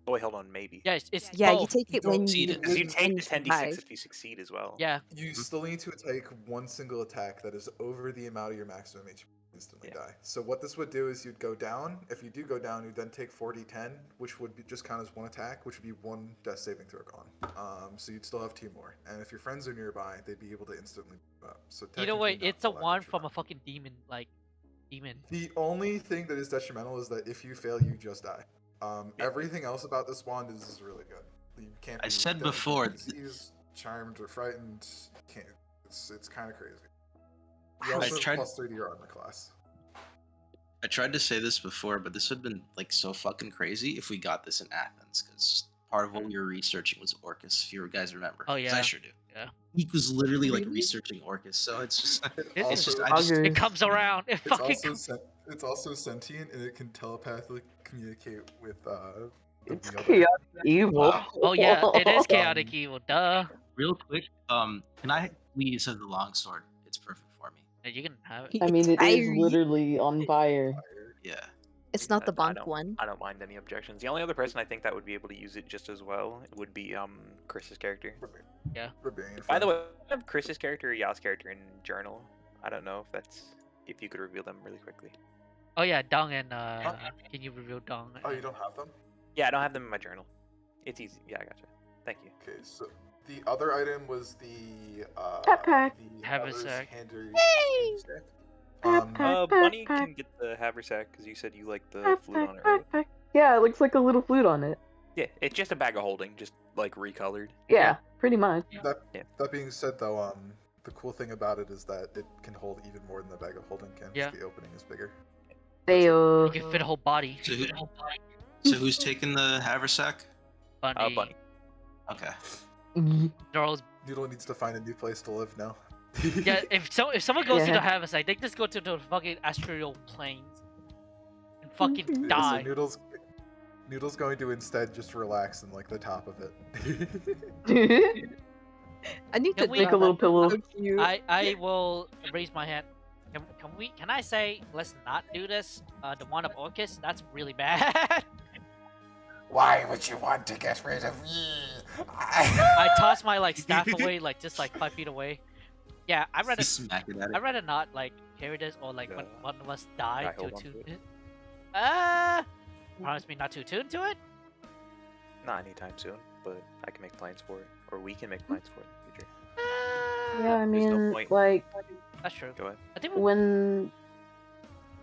S7: Oh wait, hold on, maybe.
S3: yeah, it's
S1: Yeah, you
S3: both.
S1: take it when
S4: See,
S1: you
S7: Because you take the
S1: when
S7: 10d6
S1: survive.
S7: if you succeed as well.
S3: Yeah,
S2: You still need to take one single attack that is over the amount of your maximum HP. Instantly
S7: Yeah.
S2: die. So what this would do is you'd go down. If you do go down, you'd then take 40-10, which would be just count as one attack, which would be one death saving throw gone. So you'd still have 2 more. And if your friends are nearby, they'd be able to instantly move up. So
S3: either way,
S2: technically not
S3: it's a
S2: all that
S3: one from a
S2: detrimental.
S3: fucking demon. Like, demon.
S2: The only thing that is detrimental is that if you fail, you just die. Everything else about this wand is really good. You can't.
S4: I
S2: be
S4: said
S2: dead
S4: before,
S2: from disease, charmed or frightened. You can't. It's kind of crazy. You
S1: Wow.
S2: also have
S4: tried-
S2: plus 3 to your armor class.
S4: I tried to say this before, but this would have been like so fucking crazy if we got this in Athens, because part of what we were researching was Orcus. If you guys remember,
S3: Oh,
S4: 'Cause
S3: yeah.
S4: I sure do.
S3: Yeah.
S4: He was literally like
S1: Really?
S4: researching Orcus, so it's just,
S3: It's
S4: it's just,
S2: also-
S4: I just,
S6: August.
S3: It comes around. It
S2: It's
S3: fucking.
S2: it's also sentient and it can telepathically communicate with the
S6: It's
S2: other-
S6: chaotic evil.
S3: Oh yeah, it is chaotic evil. Duh.
S4: real quick. Can I please have the longsword? It's perfect for me.
S3: Yeah, you can have it.
S6: I mean, it is
S1: fiery.
S6: literally on fire.
S4: Yeah.
S1: It's not the
S7: I
S1: bunk
S7: don't-
S1: one.
S7: I don't mind any objections. The only other person I think that would be able to use it just as well would be Chris's character.
S2: Barbarian
S7: By the
S2: friend.
S7: way, I have Chris's character or Yas character in journal. I don't know if you could reveal them really quickly.
S3: Oh yeah, Dong and can you reveal Dong?
S2: Oh, you don't have them?
S7: Yeah, I don't have them in my journal. It's easy. Yeah, I gotcha. Thank you.
S2: Okay, so the other item was the
S6: Backpack.
S2: the
S3: Haversack.
S2: Haversack.
S7: Bunny can get the haversack because you said you like the flute on it, right?
S6: Backpack. Yeah, it looks like a little flute on it.
S7: Yeah, it's just a bag of holding, just like recolored.
S6: Yeah, pretty much.
S2: That being said, though, the cool thing about it is that it can hold even more than the bag of holding can. 'Cause
S3: Yeah.
S2: The opening is bigger.
S6: Theo.
S3: You can fit a whole body.
S4: So, so who's taking the haversack?
S3: Bunny.
S7: Bunny.
S4: Okay.
S3: Girls.
S2: Noodle needs to find a new place to live now.
S3: Yeah, if someone goes to
S6: Yeah.
S3: the Haversack, they just go to the fucking astral planes and fucking
S2: Yeah, so
S3: die.
S2: Noodle's going to instead just relax in like the top of it.
S1: I need
S3: Can
S1: to
S3: we-
S6: Make a little pillow.
S1: So cute.
S3: I will raise my hand. Can I say let's not do this? The one of Orcus, that's really bad.
S2: Why would you want to get rid of me?
S3: I toss my like staff away, like just like 5 feet away. Yeah, I'd rather
S4: Smack it at
S3: I'd
S4: it.
S3: rather not like carry this or like when
S7: Yeah.
S3: one of us die
S7: I
S3: to
S7: hold on to
S3: attune
S7: it.
S3: it. Promise me not to attune to it.
S7: Not anytime soon, but I can make plans for it, or we can make plans for it in the future.
S6: Yeah, I
S7: There's no
S6: mean,
S7: point.
S6: like,
S3: That's true.
S7: Go ahead.
S3: I think
S6: when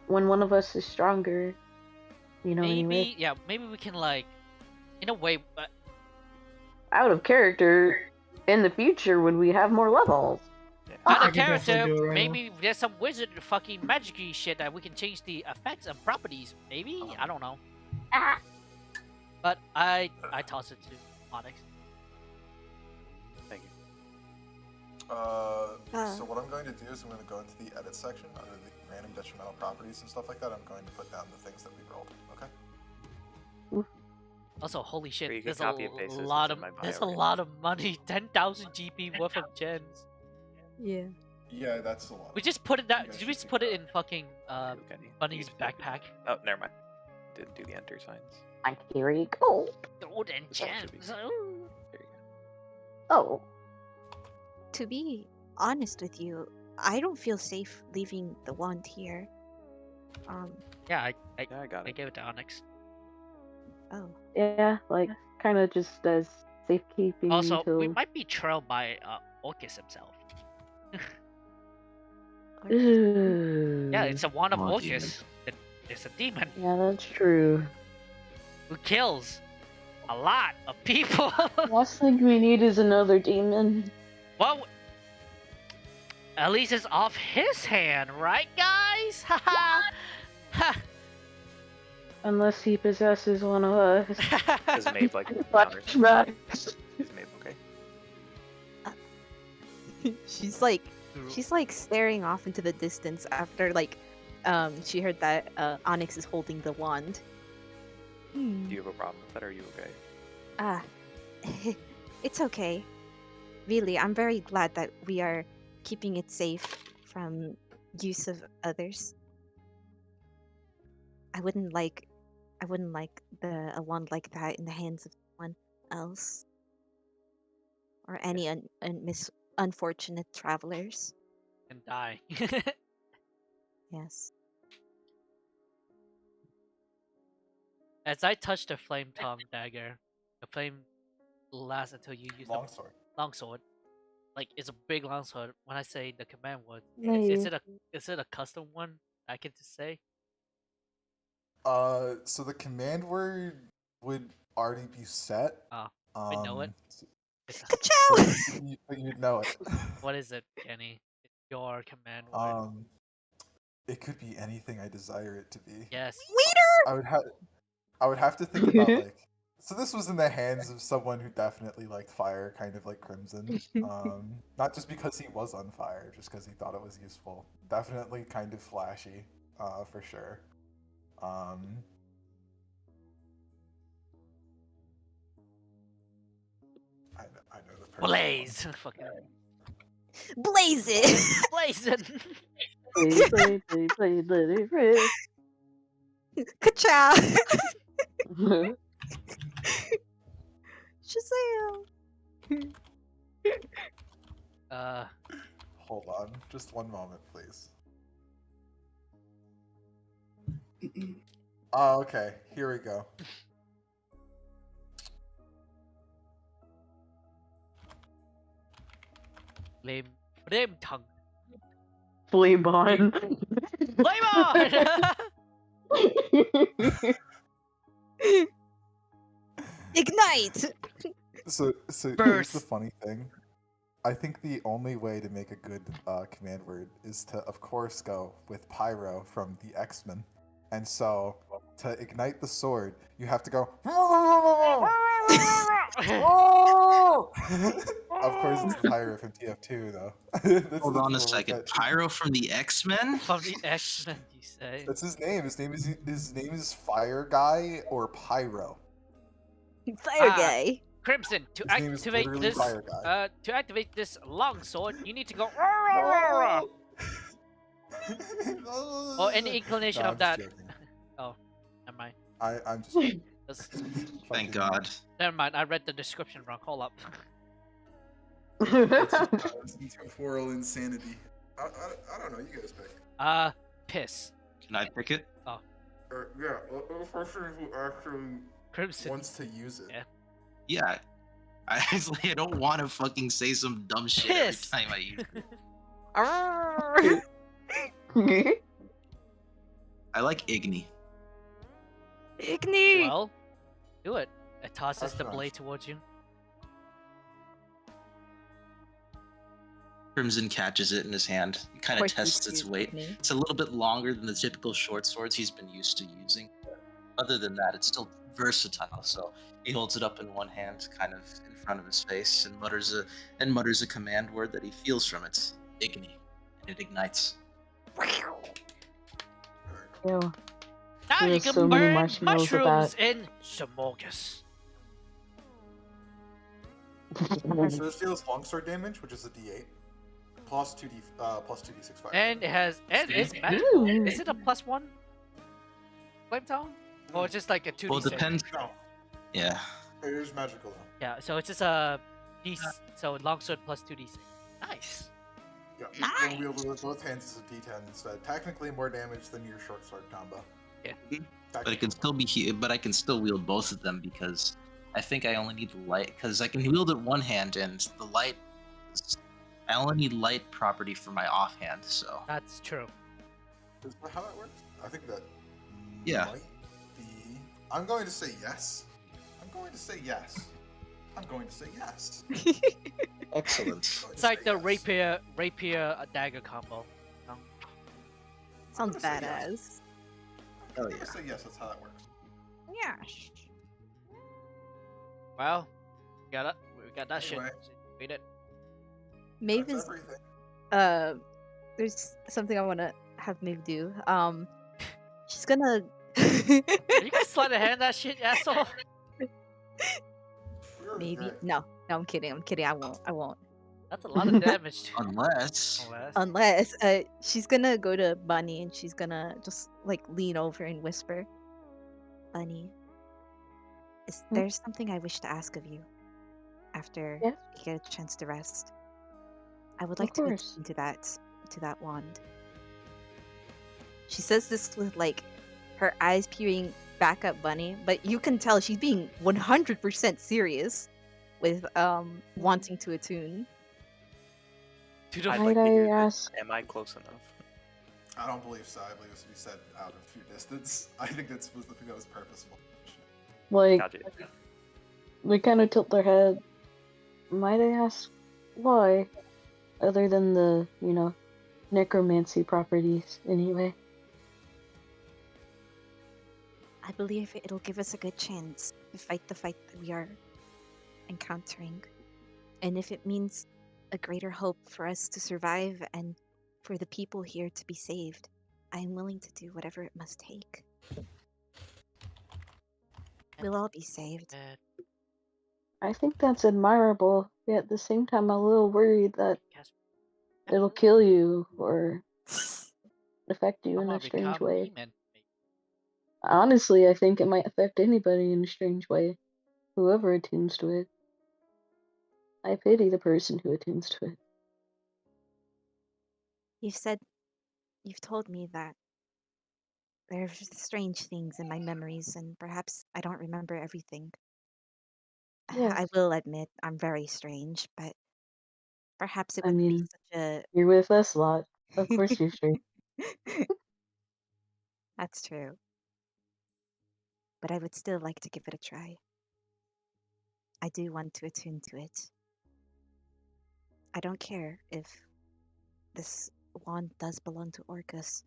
S6: when one of us is stronger.
S3: Maybe,
S6: Anyway.
S3: yeah, maybe we can like, in a way,
S6: Out of character, in the future when we have more levels.
S3: out
S8: I
S3: of
S8: can definitely
S3: character.
S8: do it right
S3: Maybe there's some wizard fucking magic-y shit that we can change the effects and properties. Maybe I don't know. But I toss it to Onyx.
S7: Thank you.
S2: So what I'm going to do is I'm going to go into the edit section under the random detrimental properties and stuff like that. I'm going to put down the things that we rolled. Okay.
S3: Also, holy
S7: Or you
S3: shit,
S7: can
S3: there's
S7: copy and paste this, it's
S3: lot
S7: in
S3: of
S7: my bio
S3: there's a
S7: right
S3: lot of money. 10,000 GP worth of gens.
S1: Yeah.
S2: Yeah, that's a lot.
S3: We just put it that.
S2: You guys
S3: We
S2: should
S3: just
S2: take
S3: put it
S2: that.
S3: in fucking
S7: Kenny.
S3: Bunny's backpack.
S7: Oh, never mind. Didn't do the enter signs.
S6: Like, here we go.
S3: Golden
S7: This one should be-
S3: gems. Ooh.
S7: There you
S6: Oh.
S1: To be honest with you, I don't feel safe leaving the wand here.
S3: Yeah, I
S7: go. Yeah, I got
S3: I
S7: it.
S3: gave it to Onyx.
S1: Oh.
S6: Yeah, like, kind of just as safekeeping
S3: Also,
S6: until...
S3: we might be trailed by Orcus himself. Yeah, it's a wand of
S6: Oh,
S3: Orcus. It's a demon
S6: Yeah, that's true.
S3: who kills a lot of people.
S6: Last thing we need is another demon.
S3: Well, at least it's off his hand, right, guys? Haha. Ha.
S6: Unless he possesses one of us.
S7: Is Maeve like counters?
S6: Flashback.
S7: Is Maeve okay?
S1: she's like staring off into the distance after she heard that Onyx is holding the wand.
S7: Do you have a problem with that? Or are you okay?
S1: Ah, it's okay. Really, I'm very glad that we are keeping it safe from use of others. I wouldn't like a wand like that in the hands of someone else or any unfortunate travelers.
S3: And die.
S1: Yes.
S3: As I touch the flame tongue dagger, the flame lasts until you use
S2: Longsword.
S3: the longsword. Like it's a big longsword. When I say the command word,
S6: Nice.
S3: is it a custom one I can just say?
S2: So the command word would already be set.
S3: We know it. It's a,
S2: But you'd know it.
S3: what is it, Kenny? It's your command word.
S2: It could be anything I desire it to be.
S3: Yes.
S2: I would have to think about like. So this was in the hands of someone who definitely liked fire, kind of like Crimson. Not just because he was on fire, just because he thought it was useful. Definitely kind of flashy, for sure. I know the person.
S3: Blaze. Fucking
S1: Blaze it!
S3: blaze it.
S6: Play, let it rip.
S1: Ka-chow! Shazam!
S2: Hold on, just one moment, please. Oh, okay. Here we go.
S3: Flame tongue.
S6: Flame on.
S3: Flame on!
S1: Ignite!
S2: So here's
S3: Burst.
S2: the funny thing. I think the only way to make a good command word is to, of course, go with Pyro from the X-Men. And so, to ignite the sword, you have to go. Of course, it's Pyro from TF2, though.
S4: Hold on a second. Pyro from the X-Men?
S3: From the X-Men, you say?
S2: That's his name. His name is Fire Guy or Pyro.
S1: Fire guy.
S3: Crimson, to
S2: His name is
S3: activate
S2: literally
S3: this
S2: Fire Guy.
S3: to activate this longsword, you need to go or any inclination
S2: No,
S3: of
S2: I'm
S3: that.
S2: just joking.
S3: Oh, never mind.
S2: I'm just.
S3: That's-
S4: Thank God.
S3: never mind. I read the description wrong. Hold up.
S2: It's temporal insanity. I don't know. You guys pick.
S3: Piss.
S4: Can I pick it?
S2: Yeah, the person who actually
S3: Crimson.
S2: wants to use it.
S3: Yeah.
S4: Yeah. I don't want to fucking say some dumb shit
S3: Piss.
S4: every time I use it. I like Igni.
S1: Igni!
S3: Well, do it. It tosses
S2: That's
S3: the
S2: nice.
S3: blade towards you.
S4: Crimson catches it in his hand. He kind of
S1: course you
S4: tests its
S1: do,
S4: weight.
S1: Igni.
S4: It's a little bit longer than the typical short swords he's been used to using. Other than that, it's still versatile. So he holds it up in one hand, kind of in front of his face, and mutters a command word that he feels from it, Igni, and it ignites.
S6: Ew.
S3: Now
S6: There
S3: you
S6: are
S3: can
S6: so many
S3: burn
S6: marshmallows with
S3: mushrooms
S6: that.
S3: in Samogus.
S2: So this deals longsword damage, which is a D8, plus 2d6 fire.
S3: And it has and it's
S6: Ooh.
S3: magical. Is it a +1 flame tone? Or just like a 2d6?
S4: Well, it depends.
S2: No,
S4: Yeah.
S2: it is magical though.
S3: Yeah, so it's just a d so longsword plus 2d6. Nice.
S2: Yeah,
S1: Nice.
S2: when wielded with both hands is a D10 instead. Technically more damage than your short sword combo.
S3: Yeah.
S4: But it can still be but I can still wield both of them because I think I only need the light because I can wield it one hand and the light I only need light property for my offhand, so
S3: That's true.
S2: Is that how that works? I think that
S4: Yeah.
S2: might be. I'm going to say yes. I'm going to say yes. I'm going to say yes.
S4: excellent.
S3: It's like the rapier dagger combo.
S1: Sounds
S2: gonna say
S1: badass.
S2: yes.
S4: Hell
S2: I'm
S4: yeah.
S2: going to say yes, that's how that works.
S1: Yes.
S3: Well, we got that
S2: Anyway.
S3: shit. Beat it.
S1: Maeve
S2: That's
S1: is
S2: everything.
S1: there's something I wanna have Maeve do. She's gonna
S3: You can sleight of hand that shit, asshole.
S2: We're
S1: maybe
S2: good.
S1: no, I'm kidding, I won't.
S3: That's a lot of damage. Too.
S4: Unless
S1: Unless she's gonna go to Bunny and she's gonna just like lean over and whisper, Bunny, is
S6: Hmm?
S1: there something I wish to ask of you after
S6: Yes.
S1: you get a chance to rest? I would
S6: Of
S1: like to
S6: course.
S1: attune to that wand. She says this with like her eyes peering back at Bunny, but you can tell she's being 100% serious with wanting to attune.
S3: To the
S7: I'd
S6: Might
S7: like to
S6: I
S7: hear
S6: ask?
S7: this. Am I close enough?
S2: I don't believe so. I believe this would be said out of your distance. I think that was purposeful.
S6: Like,
S7: Gotcha.
S6: they kind of tilt their head. Might I ask why? Other than the, necromancy properties, anyway.
S1: I believe it'll give us a good chance to fight the fight that we are encountering. And if it means a greater hope for us to survive and for the people here to be saved, I am willing to do whatever it must take. We'll all be saved.
S6: I think that's admirable, yet at the same time, I'm a little worried that it'll kill you or affect you in a strange way. Honestly, I think it might affect anybody in a strange way. Whoever attunes to it. I pity the person who attunes to it.
S1: You've told me that there are strange things in my memories, and perhaps I don't remember everything. I
S6: Yes.
S1: will admit I'm very strange, but perhaps it
S6: I
S1: wouldn't be
S6: mean,
S1: such a.
S6: you're with us a lot. Of course you're straight.
S1: That's true. But I would still like to give it a try. I do want to attune to it. I don't care if this wand does belong to Orcus,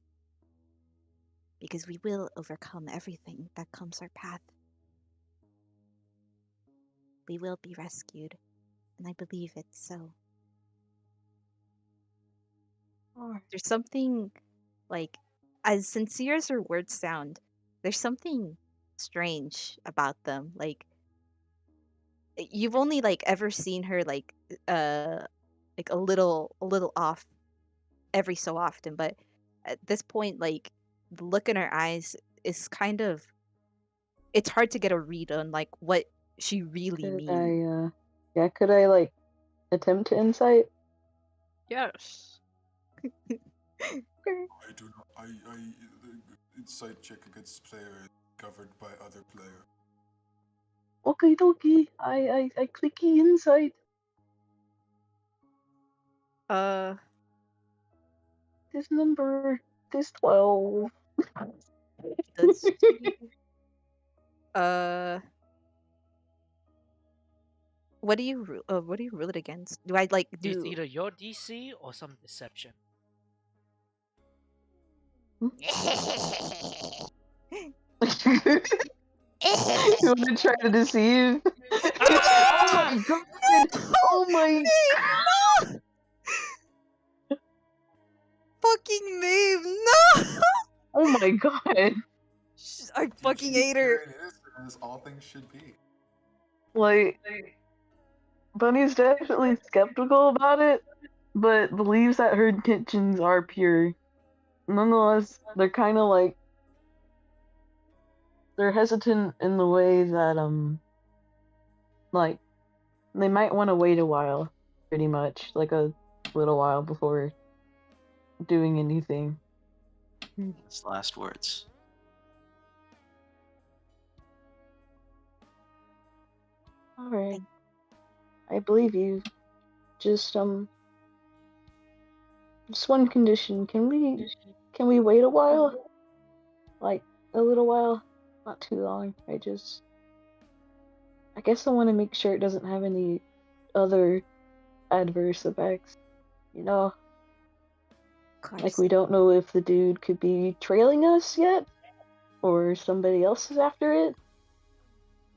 S1: because we will overcome everything that comes our path. We will be rescued, and I believe it's so. There's something, like, as sincere as her words sound, there's something strange about them. Like, you've only like ever seen her like a little off every so often, but at this point, like, the look in her eyes is kind of, it's hard to get a read on like what she really means.
S6: Could I like attempt to insight?
S1: Yes.
S2: I do not. The insight check against player is covered by other player.
S6: Okay, dokie. I clicky insight. This number, this 12.
S1: Let's see. Uh, what do you rule it against? Do I like
S3: It's
S1: do?
S3: either your DC or some deception.
S6: You want to try to deceive? Oh my god! Oh my!
S1: No! Fucking Maeve, no!
S6: Oh my god!
S1: I fucking hate her.
S2: As all things should be.
S6: Like, Bunny's definitely skeptical about it, but believes that her intentions are pure. Nonetheless, they're kind of like they're hesitant in the way that like they might want to wait a while, pretty much, like a little while before doing anything.
S4: His last words.
S6: All right, I believe you. Just just one condition. Can we wait a while? Like a little while, not too long. I guess I want to make sure it doesn't have any other adverse effects. You know,
S1: Of course.
S6: like we don't know if the dude could be trailing us yet, or somebody else is after it,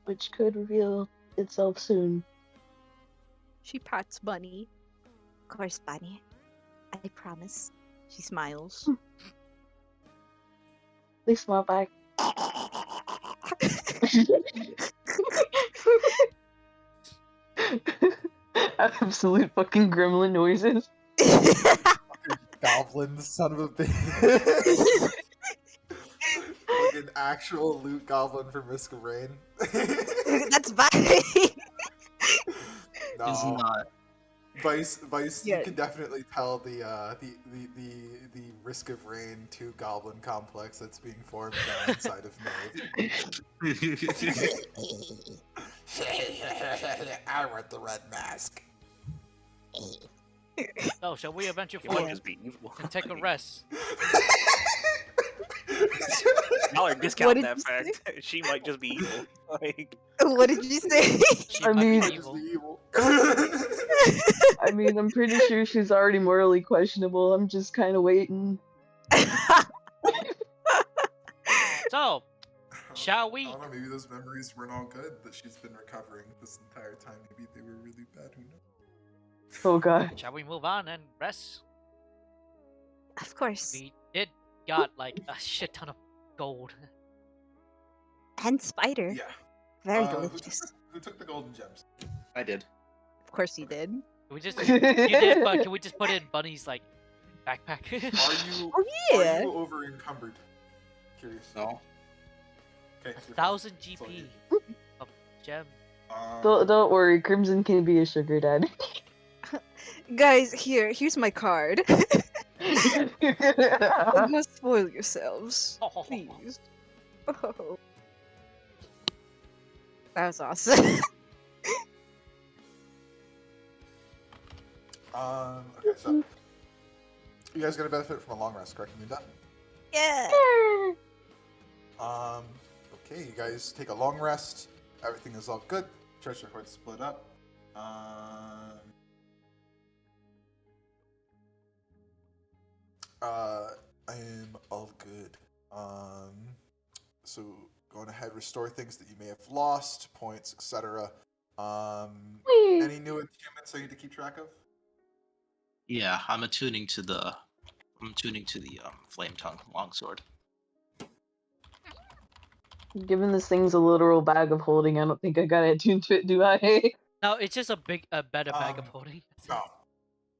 S6: which could reveal itself soon.
S1: She pats Bunny. Of course, Bunny. I promise. She smiles.
S6: They smile back. Absolute fucking gremlin noises.
S2: Goblin, son of a bitch. Like an actual loot goblin from Risk of Rain.
S1: That's Bunny.
S2: No.
S4: Is not.
S2: Vice,
S1: Yeah.
S2: you can definitely tell the Risk of Rain 2 goblin complex that's being formed now inside of Maeve. I want the red mask.
S3: So, shall we avenge your
S7: He might
S3: form
S7: just be evil.
S3: and take a rest?
S7: Y'all are discounting
S1: did
S7: that
S1: you
S7: fact. She might just be evil. Like,
S1: What did you say?
S3: She
S6: I
S3: might be
S6: mean-
S3: evil.
S2: Evil.
S6: I mean, I'm pretty sure she's already morally questionable. I'm just kind of waiting.
S3: So, shall we?
S2: I don't know, maybe those memories weren't all good that she's been recovering this entire time. Maybe they were really bad, who knows?
S6: Oh god.
S3: Shall we move on and rest?
S1: Of course.
S3: We did got like a shit ton of gold.
S1: And spider.
S2: Yeah.
S1: Very
S2: Who
S1: delicious.
S2: who took the golden gems?
S4: I did.
S1: Of course you did.
S3: Can we just you did, but can we just put it in Bunny's like backpack?
S2: Are you
S1: Oh yeah.
S2: are you over encumbered? Curious.
S4: No.
S2: Okay.
S3: 1,000
S2: That's all
S3: GP
S2: good.
S3: of gem.
S6: Don't worry, Crimson can be a sugar daddy.
S1: Guys, here's my card. Don't must spoil yourselves. Please. Oh. That was awesome.
S2: Okay, so you guys gonna benefit from a long rest, correct? You done?
S1: Yeah.
S2: Okay, you guys take a long rest. Everything is all good. Treasure hoard split up. I am all good. So going ahead, restore things that you may have lost, points, etc. Any new achievements I need to keep track of?
S4: Yeah, I'm attuning to the flame tongue longsword.
S6: Given this thing's a literal bag of holding, I don't think I got attuned to it, do I?
S3: No, it's just a better bag of holding.
S2: No.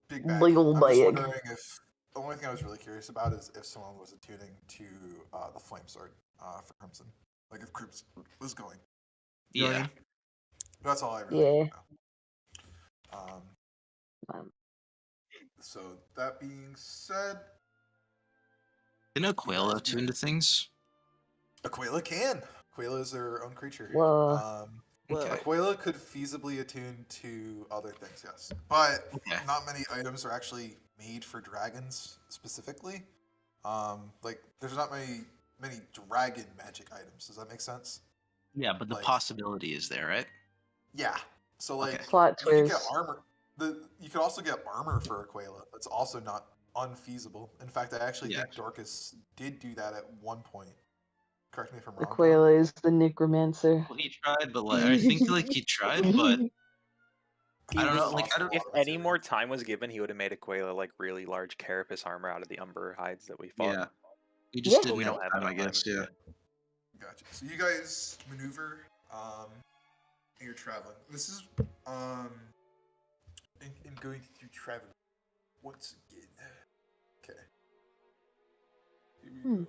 S2: Big bag.
S6: Big ol'
S2: I'm just
S6: bag.
S2: wondering if the only thing I was really curious about is if someone was attuning to the flame sword for Crimson. Like if Crimson was going. You know what I
S4: Yeah.
S2: mean? That's all I really want to know. So that being said,
S4: Can Aquila attune to things?
S2: Aquila can. Aquila is their own creature.
S6: Whoa.
S4: Okay.
S2: Aquila could feasibly attune to other things, yes. But
S4: Okay.
S2: not many items are actually made for dragons specifically. Like, there's not many many dragon magic items. Does that make sense?
S4: Yeah, but the
S2: Like-
S4: possibility is there, right?
S2: Yeah. So like
S4: Okay.
S6: Plot
S2: you could get
S6: twist.
S2: armor. You could also get armor for Aquila. That's also not unfeasible. In fact, I actually
S4: Yeah.
S2: think Dorcas did do that at one point. Correct me if I'm wrong.
S6: Aquila is the necromancer.
S4: Well, he tried, but like I think like he tried, but I don't know. Like I don't.
S7: If any more time was given, he would have made Aquila like really large carapace armor out of the umber hides that we fought.
S4: Yeah. He just
S6: Yeah.
S4: didn't
S7: We
S4: have
S7: don't have
S4: time, I
S7: enough
S4: guess.
S7: time.
S4: Yeah.
S2: Gotcha. So you guys maneuver, and you're traveling. This is in going through travel once again. Okay. Here we go.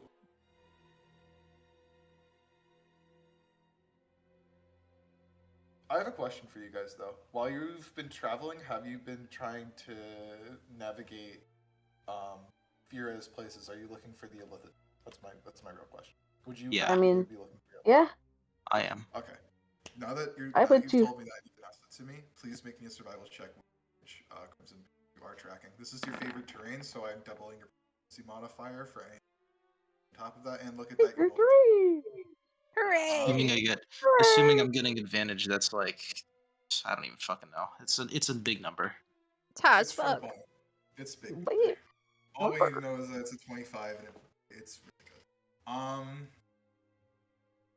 S2: I have a question for you guys though. While you've been traveling, have you been trying to navigate Fira's places? Are you looking for the Illithid? That's my real question. Would you
S4: Yeah.
S6: I
S2: actively
S6: mean,
S2: be looking for the
S6: Yeah,
S4: I am.
S2: Okay. Now that
S6: I would
S2: you've
S6: too.
S2: told me that, you can ask it to me. Please make me a survival check, which Crimson you are tracking. This is your favorite terrain, so I'm doubling your proficiency modifier for any. On top of that, and look at that. You're rolling.
S1: Hooray!
S4: Assuming I'm getting advantage, that's like I don't even fucking know. It's a big number.
S1: It's hot as
S2: It's from
S1: fuck.
S2: Bone. It's big.
S6: Wait.
S2: All we know is that it's a 25, and it's really good.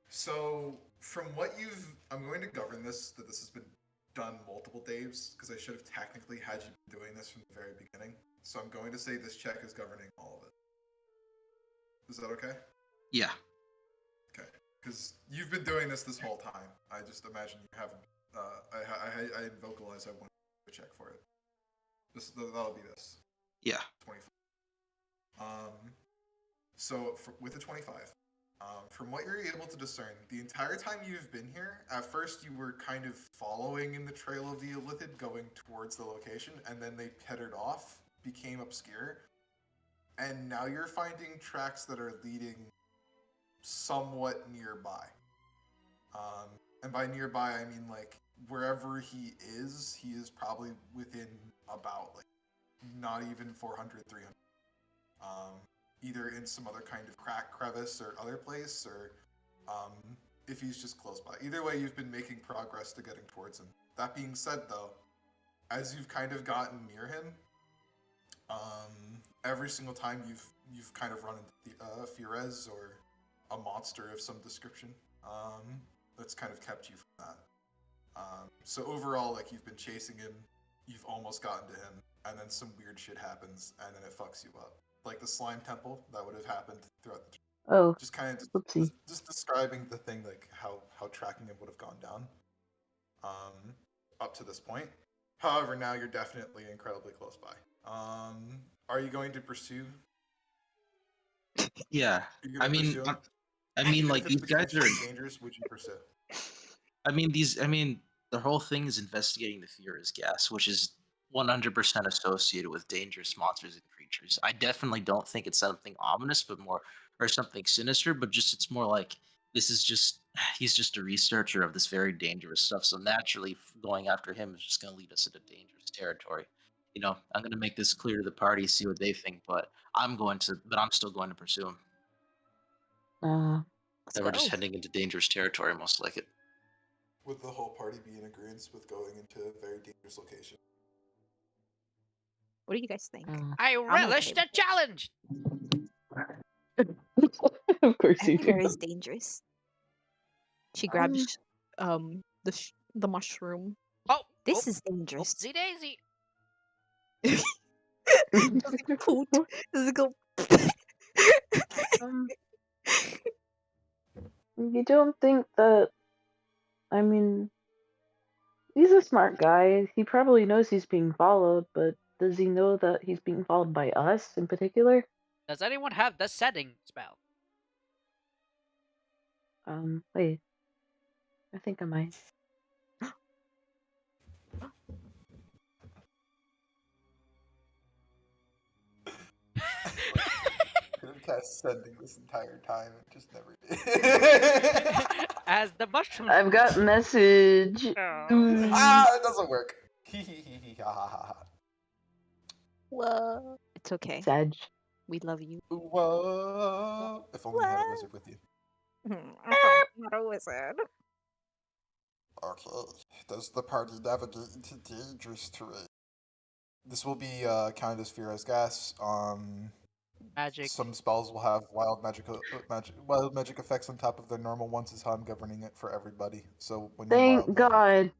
S2: So from what I'm going to govern this that this has been done multiple days because I should have technically had you been doing this from the very beginning. So I'm going to say this check is governing all of it. Is that okay?
S4: Yeah.
S2: Okay. Because you've been doing this whole time. I just imagine you haven't. I vocalize. I want to check for it. That'll be this.
S4: Yeah.
S2: 25. So with the 25, from what you're able to discern, the entire time you've been here, at first you were kind of following in the trail of the Illithid, going towards the location, and then they petered off, became obscure, and now you're finding tracks that are leading somewhat nearby. And by nearby, I mean like wherever he is probably within about like not even 400, 300. Either in some other kind of crevice or other place, or if he's just close by. Either way, you've been making progress to getting towards him. That being said, though, as you've kind of gotten near him, every single time you've kind of run into the Firez or a monster of some description, that's kind of kept you from that. So overall, like you've been chasing him, you've almost gotten to him, and then some weird shit happens, and then it fucks you up. Like the slime temple that would have happened throughout the
S6: Oh,
S2: just kind of
S6: whoopsie.
S2: just describing the thing, like how tracking it would have gone down up to this point. However, now you're definitely incredibly close by. Are you going to pursue?
S4: Yeah.
S2: Are you gonna
S4: I mean,
S2: pursue him?
S4: Even
S2: like
S4: if these guys are.
S2: dangerous. Would you pursue?
S4: I mean, the whole thing is investigating the Fira's gas, which is 100% associated with dangerous monsters and creatures. I definitely don't think it's something ominous, but more or something sinister. But just it's more like he's just a researcher of this very dangerous stuff. So naturally, going after him is just going to lead us into dangerous territory. You know, I'm going to make this clear to the party, see what they think, but I'm still going to pursue him.
S1: Let's
S4: We're just
S1: go.
S4: heading into dangerous territory, most like it.
S2: Would the whole party be in agreement with going into a very dangerous location?
S1: What do you guys think?
S3: I relish
S1: okay
S3: the challenge.
S6: Of course you
S1: Everywhere
S6: do.
S1: is dangerous. She grabs the mushroom.
S3: Oh,
S1: This is dangerous.
S3: Oopsie daisy.
S1: Does it poot? Does it go?
S6: You don't think that? I mean, he's a smart guy. He probably knows he's being followed, but does he know that he's being followed by us in particular?
S3: Does anyone have the setting spell?
S6: Wait. I think I might.
S2: Could have cast sending this entire time and just never did.
S3: As the mushroom.
S6: I've got message.
S3: Oh.
S2: It doesn't work. Hee hee hee hee ha ha ha ha.
S1: Whoa. It's okay.
S6: Sag.
S1: We love you.
S2: Whoa! If only you had a wizard with you.
S1: Not a wizard.
S2: Okay. Does the party navigate into dangerous terrain? This will be counted as fear as gas.
S3: Magic.
S2: Some spells will have wild magic effects on top of their normal ones. Is how I'm governing it for everybody. So when you
S6: Thank
S2: wild magic,
S6: God.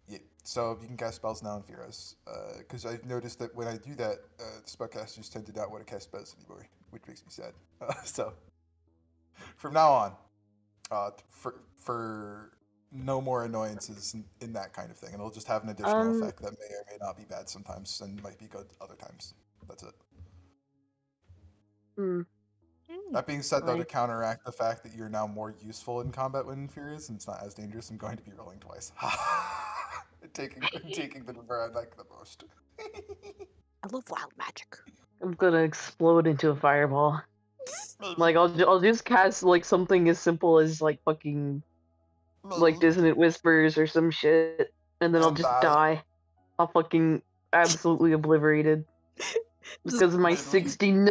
S2: yeah. So you can cast spells now in Firas. Because I've noticed that when I do that, spellcasters tend to not want to cast spells anymore, which makes me sad. So from now on, for no more annoyances in that kind of thing, and it'll just have an additional effect that may or may not be bad sometimes and might be good other times. That's it. That being said, though, to
S6: Like-
S2: counteract the fact that you're now more useful in combat when Furious and it's not as dangerous, I'm going to be rolling twice. taking the number I like the most.
S1: I love wild magic.
S6: I'm gonna explode into a fireball. Like I'll just cast like something as simple as like fucking like dissonant whispers or some shit, and then I'll
S2: And
S6: just
S2: die.
S6: die. I'll fucking absolutely obliterated because of my
S2: maybe.
S6: 69.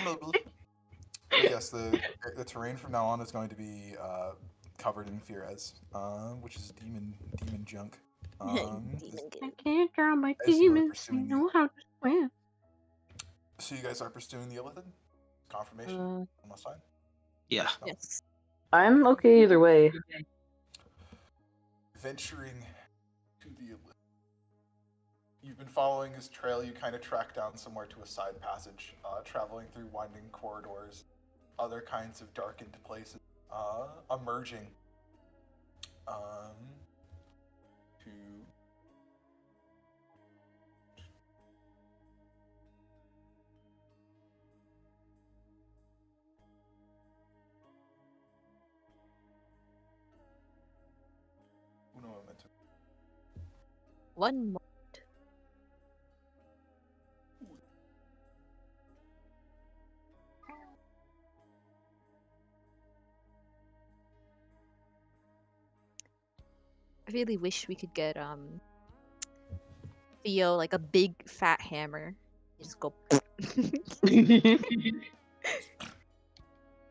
S2: Maybe. But yes, the terrain from now on is going to be covered in Firas, which is demon junk.
S1: Demon
S6: I
S1: goo.
S6: can't drown my
S2: As you are
S6: demons. I
S2: pursuing
S6: know how to swim.
S2: So you guys are pursuing the Illithid? Confirmation? On my side?
S4: Yeah.
S2: No.
S1: Yes.
S6: I'm okay either way.
S2: Venturing to the Illithid. You've been following his trail. You kind of track down somewhere to a side passage, traveling through winding corridors, other kinds of darkened places, emerging to uno momento.
S1: One more. I really wish we could get Theo like a big fat hammer. You just go.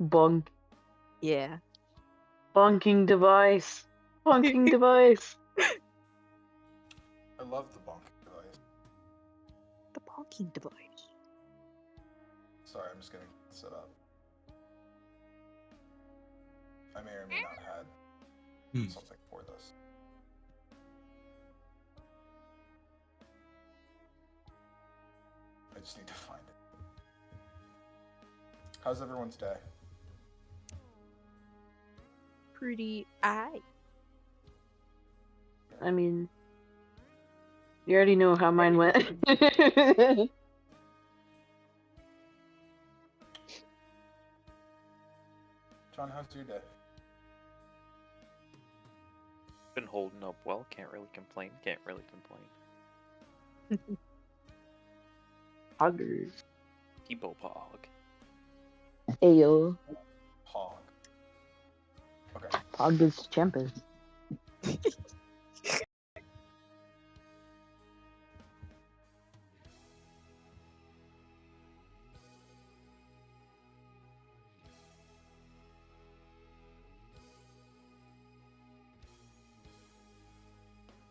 S6: Bonk.
S1: Yeah.
S6: Bonking device. Bonking device.
S2: I love the bonking device.
S1: The bonking device.
S2: Sorry, I'm just getting set up. I may or may not have had something for this. I just need to find it. How's everyone's day?
S1: Pretty eye.
S6: I mean, you already know how mine went.
S2: John, how's your day?
S7: Been holding up well. Can't really complain.
S6: Poggers.
S7: Hebo Pog.
S6: Ayo.
S2: Hog. Okay.
S6: Poggers champers.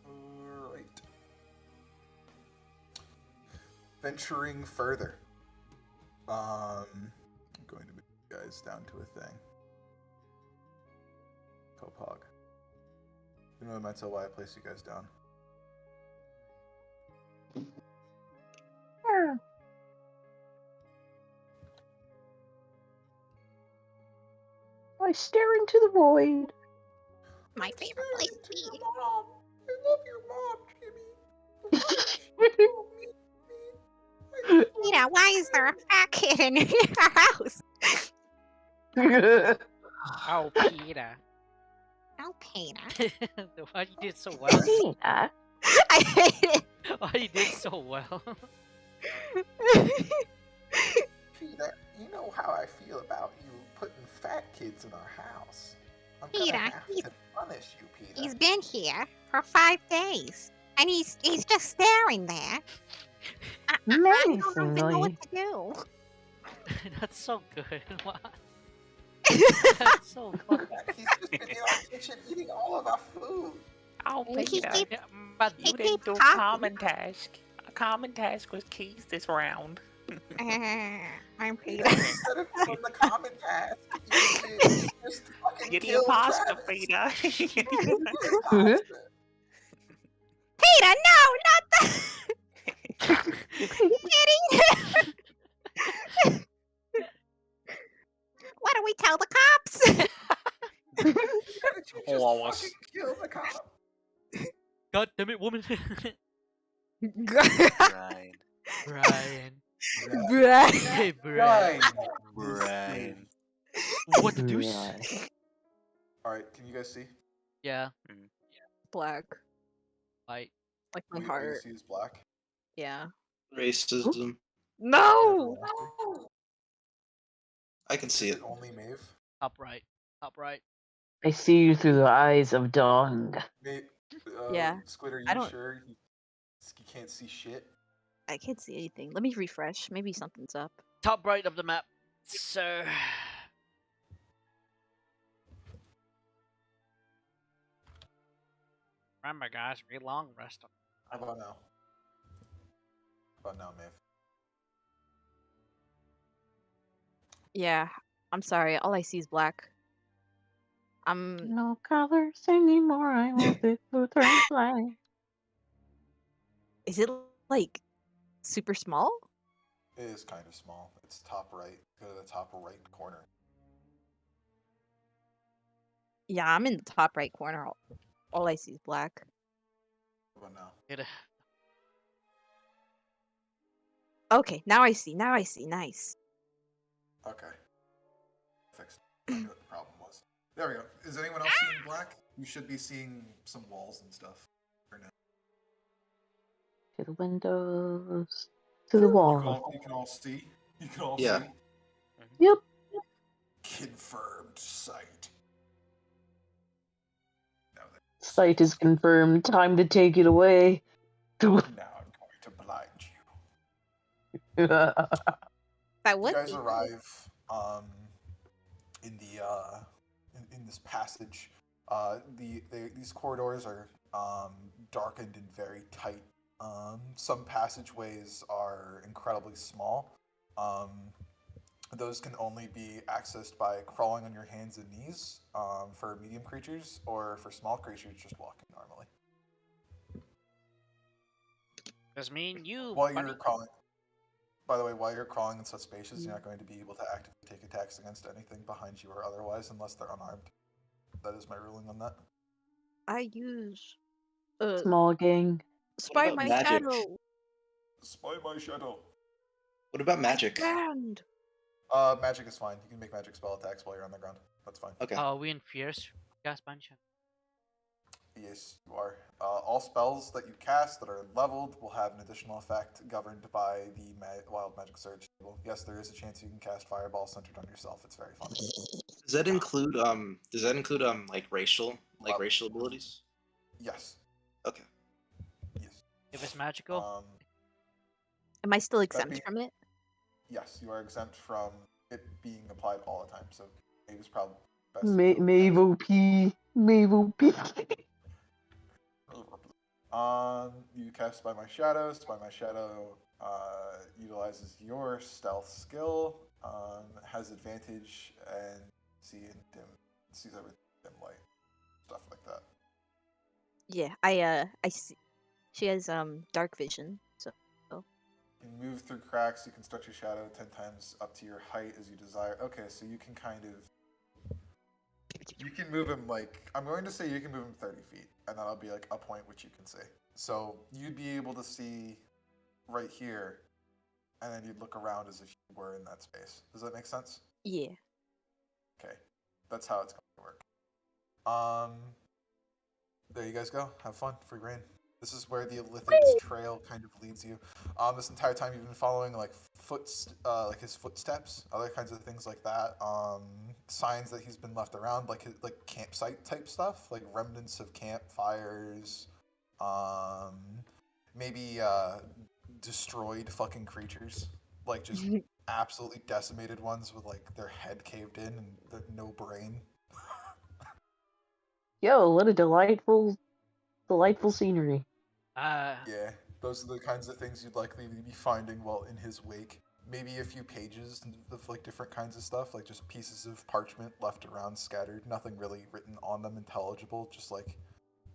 S2: Alright. Venturing further. I'm going to move you guys down to a thing. Popog. You know, I might tell why I place you guys down.
S6: I stare into the void.
S1: My favorite place to be.
S2: Mom. I love your mom, Jimmy.
S1: Nina, why is there a fat kid in your house?
S3: Oh, Peter.
S1: Oh, Peter.
S3: Why you did so well?
S6: Tina.
S1: I hate it.
S3: Why you did so well?
S2: Peter, you know how I feel about you putting fat kids in our house. I'm
S1: Peter,
S2: gonna have
S1: he's-
S2: to punish you, Peter.
S1: He's been here for 5 days, and he's just staring there. I don't even know
S6: Menacingly.
S1: what to do.
S3: That's so good. Wow. That's so fucking.
S2: He's just been in our kitchen eating all of our food.
S7: Oh,
S1: And he
S7: Peter,
S1: keeps
S3: Yeah, but
S1: he
S7: you didn't
S1: keeps
S7: do a
S1: talking.
S7: common task. A common task was keys this round.
S1: I'm Peter.
S2: Instead of doing the common task, you just fucking
S7: You're the
S2: killed
S7: imposter,
S2: Travis.
S7: Peter.
S2: Imposter.
S1: Peter, no, not the kidding. Why don't we tell the cops?
S2: Why did you just
S7: Flawless.
S2: fucking kill the cop?
S3: God damn it, woman.
S7: Brian.
S3: Brian.
S1: Bruh.
S3: Hey, Brian.
S7: Brian.
S3: What the deuce?
S6: Right.
S2: Alright, can you guys see?
S3: Yeah.
S1: Black,
S3: White.
S1: like my
S2: What you
S1: heart.
S2: see is black.
S1: Yeah.
S4: Racism.
S1: No.
S2: Everyone else see?
S4: I can see
S2: Is
S4: it.
S2: it only Maeve?
S3: Top right. Top right.
S6: I see you through the eyes of Dong.
S2: Maeve,
S1: Yeah,
S2: Squid, are
S1: I
S2: you
S1: don't-
S2: sure you can't see shit?
S1: I can't see anything. Let me refresh. Maybe something's up.
S3: Top right of the map. Sir. Remember, guys, we long rest.
S2: How about now? How about now, Maeve?
S1: Yeah. I'm sorry. All I see is black. I'm.
S6: No colors anymore. I want it to turn black.
S1: Is it like super small?
S2: It is kind of small. It's top right. Go to the top right corner.
S1: Yeah, I'm in the top right corner. All I see is black.
S2: How about now?
S3: It,
S1: Okay, now I see. Now I see. Nice.
S2: Okay. Fixed. I knew what the problem was. There we go. Is anyone else seeing black? You should be seeing some walls and stuff. Or no?
S6: To the windows. To the
S2: You
S6: wall.
S2: can all see. You can all
S4: Yeah.
S2: see.
S6: Yep.
S2: Confirmed sight. Now,
S6: Sight is confirmed. Time to take it away.
S2: now I'm going to blind you.
S1: That
S2: You
S1: would
S2: guys
S1: be.
S2: arrive in the in this passage. These corridors are darkened and very tight. Some passageways are incredibly small. Those can only be accessed by crawling on your hands and knees for medium creatures, or for small creatures just walking normally.
S3: does mean you.
S2: While
S3: buddy.
S2: you're crawling, by the way, while you're crawling in such spaces, you're not going to be able to actively take attacks against anything behind you or otherwise unless they're unarmed. That is my ruling on that.
S1: I use.
S6: Small gang.
S1: Spy
S4: about
S1: my
S4: magic?
S1: shadow.
S2: Spy my shadow.
S4: What about magic?
S1: And
S2: Magic is fine. You can make magic spell attacks while you're on the ground. That's fine.
S4: Okay.
S3: Are we in fierce gas bunch?
S2: Yes, you are. All spells that you cast that are leveled will have an additional effect governed by the Wild Magic Surge table. Yes, there is a chance you can cast Fireball centered on yourself. It's very fun.
S4: Does that include like racial abilities?
S2: Yes.
S4: Okay.
S2: Yes.
S3: If it's magical,
S1: am I still
S2: That'd
S1: exempt
S2: be-
S1: from it?
S2: Yes, you are exempt from it being applied all the time. So it was probably best.
S6: Mave OP. Mave OP.
S2: You cast Spy My Shadow. Spy My Shadow utilizes your stealth skill. Has advantage and sees everything in dim light, stuff like that.
S1: Yeah, I see. She has dark vision, so
S2: You can move through cracks. You can stretch your shadow 10 times up to your height as you desire. Okay, so you can kind of. You can move him I'm going to say you can move him 30 feet, and that'll be like a point which you can see. So you'd be able to see right here, and then you'd look around as if you were in that space. Does that make sense?
S1: yeah.
S2: Okay, that's how it's going to work. There you guys go. Have fun. Free reign. This is where the Illithid's trail kind of leads you. This entire time you've been following like his footsteps, other kinds of things like that. Signs that he's been left around, like his campsite type stuff, like remnants of campfires. Maybe destroyed fucking creatures, like just absolutely decimated ones with like their head caved in and no brain.
S6: Yo, what a delightful scenery.
S2: Yeah, those are the kinds of things you'd likely be finding while in his wake. Maybe a few pages of like different kinds of stuff, like just pieces of parchment left around scattered, nothing really written on them intelligible, just like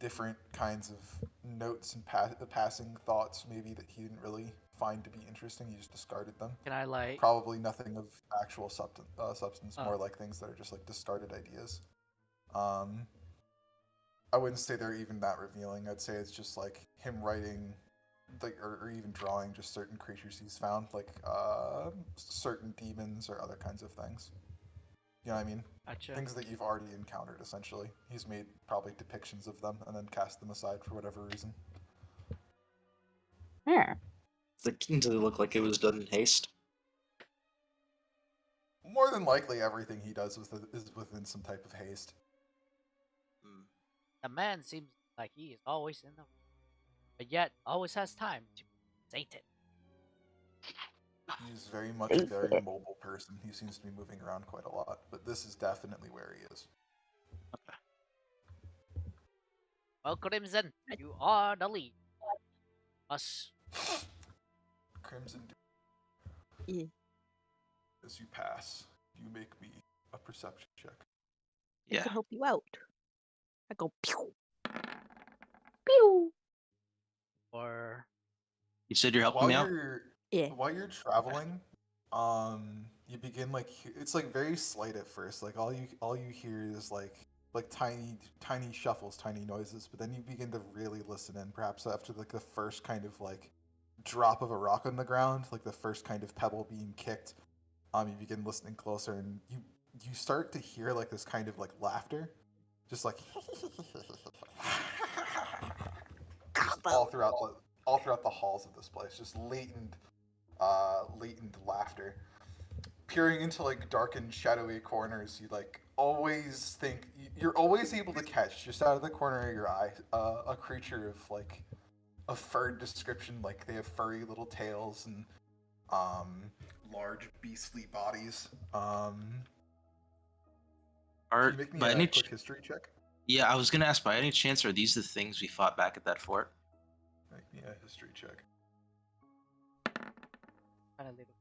S2: different kinds of notes and passing thoughts maybe that he didn't really find to be interesting. He just discarded them.
S3: Can I like?
S2: Probably nothing of actual substance,
S3: Oh.
S2: more like things that are just like discarded ideas. I wouldn't say they're even that revealing. I'd say it's just like him writing, like or even drawing just certain creatures he's found, like certain demons or other kinds of things. You know what I mean?
S3: Gotcha.
S2: Things that you've already encountered, essentially. He's made probably depictions of them and then cast them aside for whatever reason.
S6: Yeah.
S4: Does it look like it was done in haste?
S2: More than likely, everything he does is within some type of haste.
S3: The man seems like he is always in the, but yet always has time to sate it.
S2: He's very much a very mobile person. He seems to be moving around quite a lot, but this is definitely where he is.
S3: Well, Crimson, you are the lead. Us.
S2: Crimson,
S1: Yeah.
S2: as you pass, you make me a perception check.
S1: I
S4: Yeah.
S1: can help you out. I go pew.
S6: Pew.
S3: Or
S4: You said you're helping me out?
S1: Yeah.
S2: While you're traveling, you begin like it's like very slight at first. Like all you hear is like tiny shuffles, tiny noises. But then you begin to really listen in. Perhaps after like the first kind of like drop of a rock on the ground, like the first kind of pebble being kicked, you begin listening closer, and you start to hear like this kind of like laughter, just like just all throughout the halls of this place, just latent laughter. Peering into like darkened, shadowy corners, you like always think you're always able to catch just out of the corner of your eye a creature of like a furred description. Like they have furry little tails and large beastly bodies. Can you make me
S4: by
S2: a
S4: any
S2: quick history check?
S4: Yeah, I was gonna ask, by any chance, are these the things we fought back at that fort?
S2: Make me a history check.
S3: kind of little.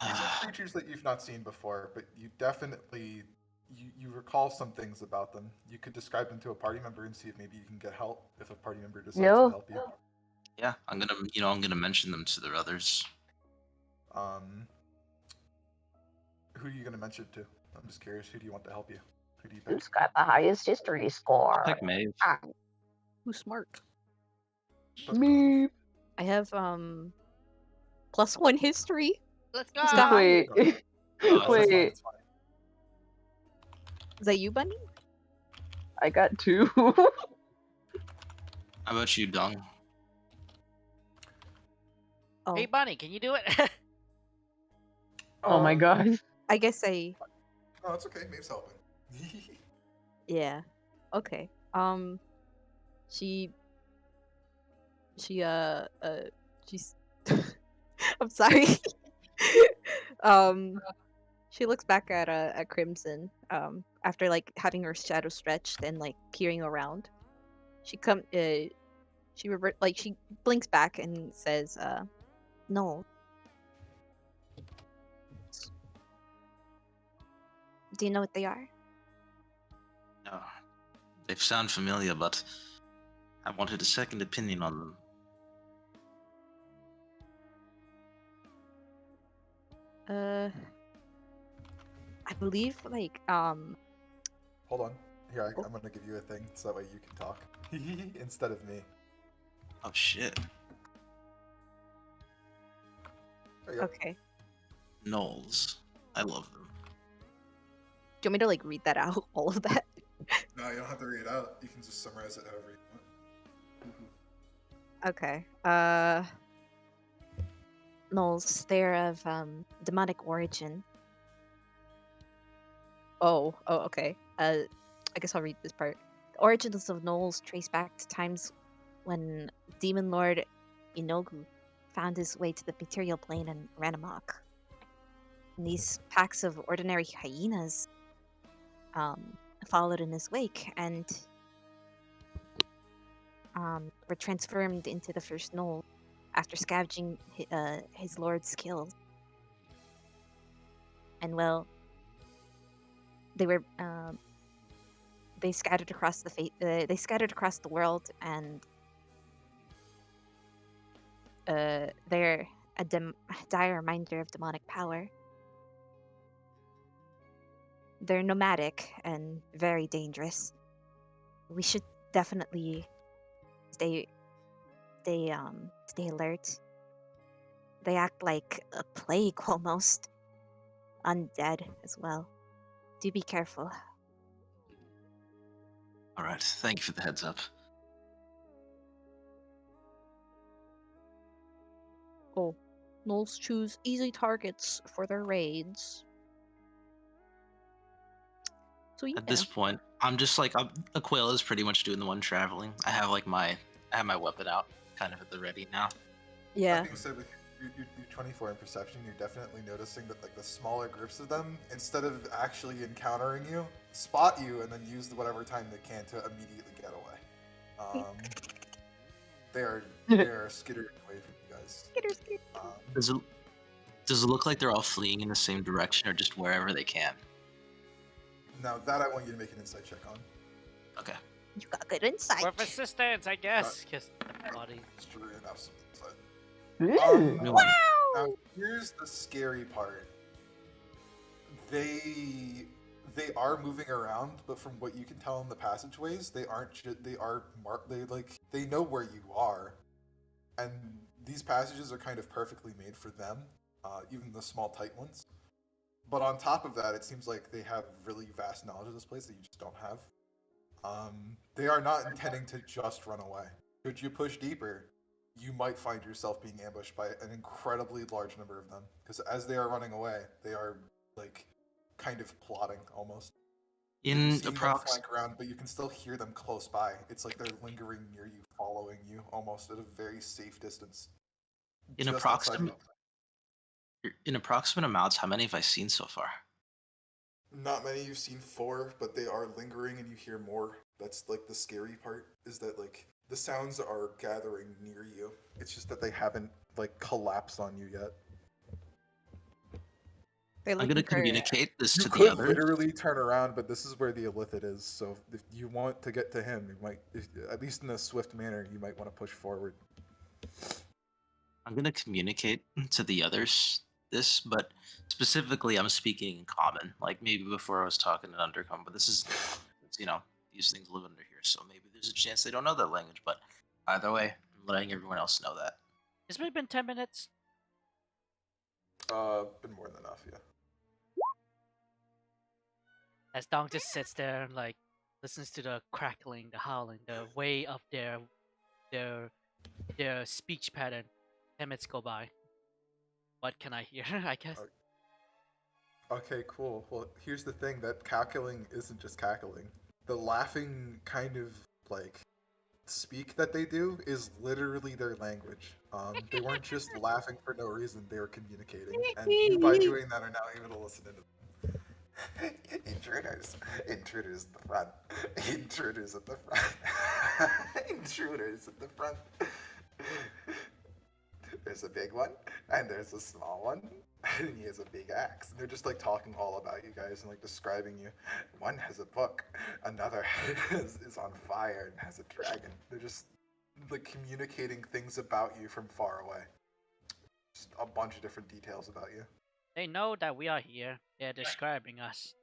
S2: These are creatures that you've not seen before, but you definitely you recall some things about them. You could describe them to a party member and see if maybe you can get help if a party member decides to help you.
S4: Yeah, I'm gonna mention them to the others.
S2: Who are you gonna mention it to? I'm just curious. Who do you want to help you? Who do you pick?
S6: Who's got the highest history score?
S4: I'll pick Maeve.
S1: Who's smart?
S6: Me.
S1: I have +1 history.
S3: Let's go.
S1: Who's got
S6: Wait.
S2: Oh, that's fine,
S6: Wait.
S2: that's fine.
S1: Is that you, Bunny?
S6: I got 2.
S4: How about you, Dung?
S1: Oh,
S3: Hey, Bunny, can you do it?
S6: Oh my god.
S1: I guess I.
S2: No, it's okay. Maeve's helping.
S1: Yeah. Okay. She. She's. I'm sorry. She looks back at Crimson. After like having her shadow stretched and like peering around. She she blinks back and says, "No." Do you know what they are?
S4: No, they sound familiar, but I wanted a second opinion on them.
S1: I believe like
S2: Hold on. Here, I'm gonna give you a thing so that way you can talk instead of me.
S4: Oh shit.
S2: There you go.
S1: okay.
S4: Gnolls. I love them.
S1: Do you want me to like read that out? All of that?
S2: No, you don't have to read it out. You can just summarize it however you want.
S1: Okay. Gnolls, they're of demonic origin. Oh, okay. I guess I'll read this part. The origins of gnolls trace back to times when Demon Lord Inogu found his way to the material plane and ran amok. And these packs of ordinary hyenas followed in his wake and were transformed into the first knoll after scavenging his lord's kills. And well, they were they scattered across the world, and they're a dire reminder of demonic power. They're nomadic and very dangerous. We should definitely stay alert. They act like a plague almost. Undead as well. Do be careful.
S4: All right, thank you for the heads up.
S1: Oh, gnolls choose easy targets for their raids. So yeah.
S4: At this point, I'm just like Aquila is pretty much doing the one traveling. I have my weapon out, kind of at the ready now.
S1: Yeah.
S2: That being said, with your 24 in perception, you're definitely noticing that like the smaller groups of them, instead of actually encountering you, spot you and then use whatever time they can to immediately get away. They are skittering away from you guys.
S4: Does it look like they're all fleeing in the same direction or just wherever they can?
S2: Now that I want you to make an insight check on.
S4: Okay.
S1: You got good insight.
S3: With assistance, I guess. Kiss body.
S2: It's true enough. Some insight.
S6: Ooh.
S4: No,
S2: Now here's the scary part. They are moving around, but from what you can tell in the passageways, they aren't. They are marked. They know where you are, and these passages are kind of perfectly made for them, even the small tight ones. But on top of that, it seems like they have really vast knowledge of this place that you just don't have. They are not intending to just run away. Should you push deeper, you might find yourself being ambushed by an incredibly large number of them. Because as they are running away, they are like kind of plotting almost.
S4: in
S2: You see them
S4: approx
S2: flank around, but you can still hear them close by. It's like they're lingering near you, following you, almost at a very safe distance.
S4: in
S2: Just outside
S4: approximate in approximate amounts, how many have I seen so far?
S2: Not many. You've seen 4, but they are lingering, and you hear more. That's like the scary part. Is that like the sounds are gathering near you. It's just that they haven't like collapsed on you yet.
S1: They're
S4: I'm
S1: looking
S4: gonna
S1: for
S4: communicate this
S2: You
S4: to the
S2: could
S4: others.
S2: literally turn around, but this is where the illithid is. So if you want to get to him, you might, at least in a swift manner, you might want to push forward.
S4: I'm gonna communicate to the others this, but specifically, I'm speaking in common. Like maybe before I was talking in Undercommon, but this is, these things live under here, so maybe there's a chance they don't know that language. But either way, I'm letting everyone else know that.
S3: It's been 10 minutes.
S2: Been more than enough, yeah.
S3: As Dong just sits there and like listens to the crackling, the howling, the way of their speech pattern. 10 minutes go by. What can I hear? I guess.
S2: Okay, cool. Well, here's the thing: that cackling isn't just cackling. The laughing kind of like speak that they do is literally their language. They weren't just laughing for no reason; they were communicating, and you, by doing that, are now able to listen into them. Intruders at the front. Intruders at the front. Intruders at the front. There's a big one, and there's a small one, and he has a big axe. And they're just like talking all about you guys and like describing you. One has a book, another is on fire and has a dragon. They're just like communicating things about you from far away. Just a bunch of different details about you.
S3: They know that we are here. They're describing us.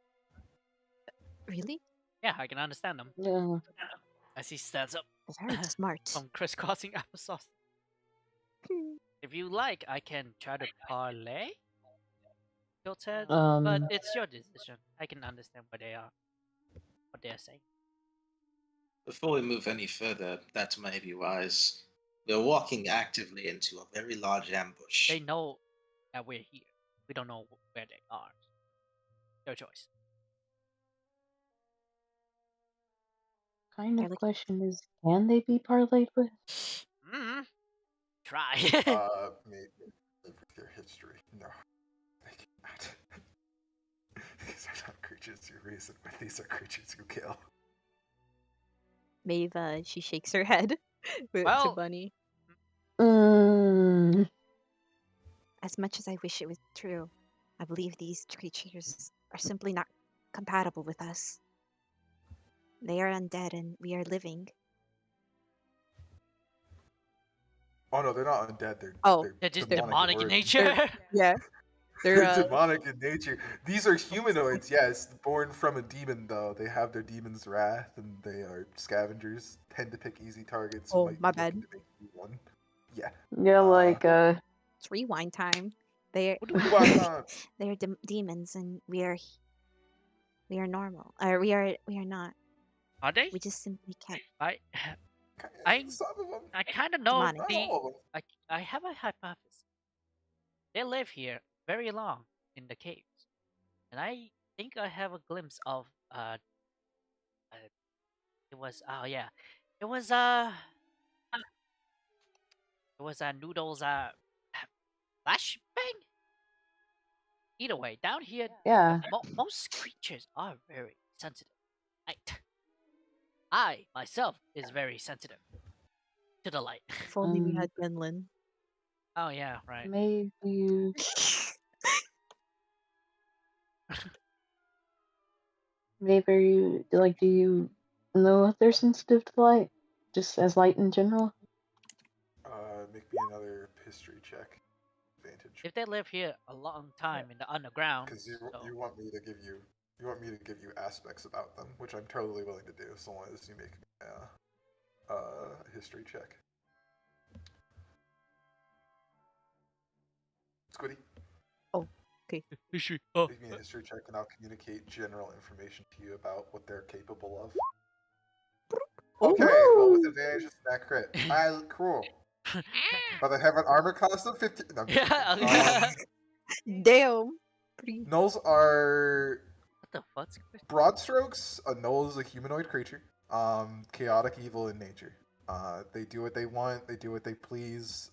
S1: really
S3: Yeah, I can understand them.
S6: Yeah.
S3: As he stands up
S1: very smart.
S3: from crisscrossing applesauce. If you like, I can try to parlay your Ted, but it's your decision. I can understand what they're saying.
S4: Before we move any further, that might be wise. We're walking actively into a very large ambush.
S3: They know that we're here. We don't know where they are. Their choice.
S6: Kind
S1: They're
S6: of
S1: looking-
S6: question is, can they be parlayed with?
S3: try.
S2: Maybe with your history. No, they cannot. These are not creatures you reason with. These are creatures you kill.
S1: Maeve, she shakes her head to
S3: Well-
S1: Bunny.
S6: Mm,
S1: As much as I wish it was true, I believe these creatures are simply not compatible with us. They are undead and we are living.
S2: Oh no, they're not undead. They're
S1: Oh,
S3: They're just
S2: demonic
S3: demonic in
S2: origin.
S3: nature.
S1: Yeah.
S2: They're demonic in nature. These are humanoids, yes, born from a demon though. They have their demon's wrath, and they are scavengers. Tend to pick easy targets.
S1: Oh,
S2: might
S1: my
S2: be looking
S1: bad.
S2: to make you one. Yeah.
S6: yeah, like
S1: It's rewind time. They're
S2: Rewind time.
S1: they're demons and we are normal. Or we are not.
S3: Are they?
S1: We just simply can't.
S3: I-
S2: Some of them.
S3: I kind of know
S1: Demonic.
S2: Not
S3: the.
S2: all of them.
S3: I have a hypothesis. They live here very long in the caves, and I think I have a glimpse of it was it was Noodle's flashbang. Either way, down here,
S6: yeah.
S3: most creatures are very sensitive. I myself is very sensitive to the light.
S1: If only we had Genlin.
S3: Oh yeah, right.
S6: Maybe you do you know if they're sensitive to light? Just as light in general?
S2: Make me another history check. Advantage.
S3: If they live here a long time in the underground,
S2: Because you
S3: so-
S2: you want me to give you aspects about them, which I'm totally willing to do, so long as you make me a history check. Squiddy,
S3: History. Oh,
S2: make me a history check, and I'll communicate general information to you about what they're capable of. Okay, roll with advantage to that crit. Cool. But they have an armor class of 15. No, I'm just kidding.
S3: Yeah.
S1: Damn. Pretty.
S2: Gnolls are
S3: What the fuck?
S2: broad strokes. A gnoll is a humanoid creature. Chaotic evil in nature. They do what they want. They do what they please.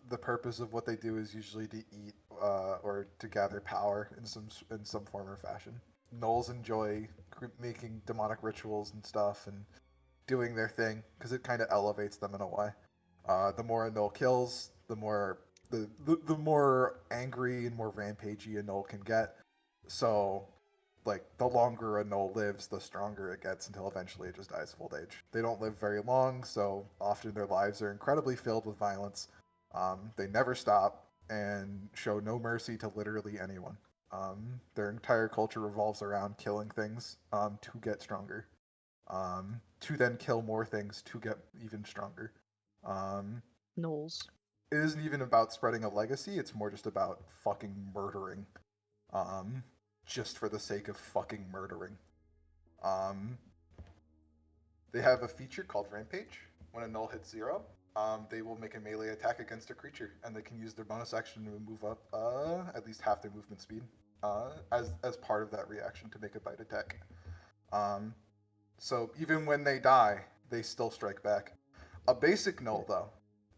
S2: The purpose of what they do is usually to eat or to gather power in some form or fashion. Gnolls enjoy making demonic rituals and stuff and doing their thing because it kind of elevates them in a way. The more a gnoll kills, the more the more angry and more rampagey a gnoll can get. So, like, the longer a gnoll lives, the stronger it gets until eventually it just dies of old age. They don't live very long, so often their lives are incredibly filled with violence. They never stop and show no mercy to literally anyone. Their entire culture revolves around killing things to get stronger. To then kill more things to get even stronger.
S1: Knowles.
S2: It isn't even about spreading a legacy, it's more just about fucking murdering. Just for the sake of fucking murdering. They have a feature called Rampage. When a gnoll hits 0, they will make a melee attack against a creature, and they can use their bonus action to move up at least half their movement speed as part of that reaction to make a bite attack. So even when they die, they still strike back. A basic gnoll, though,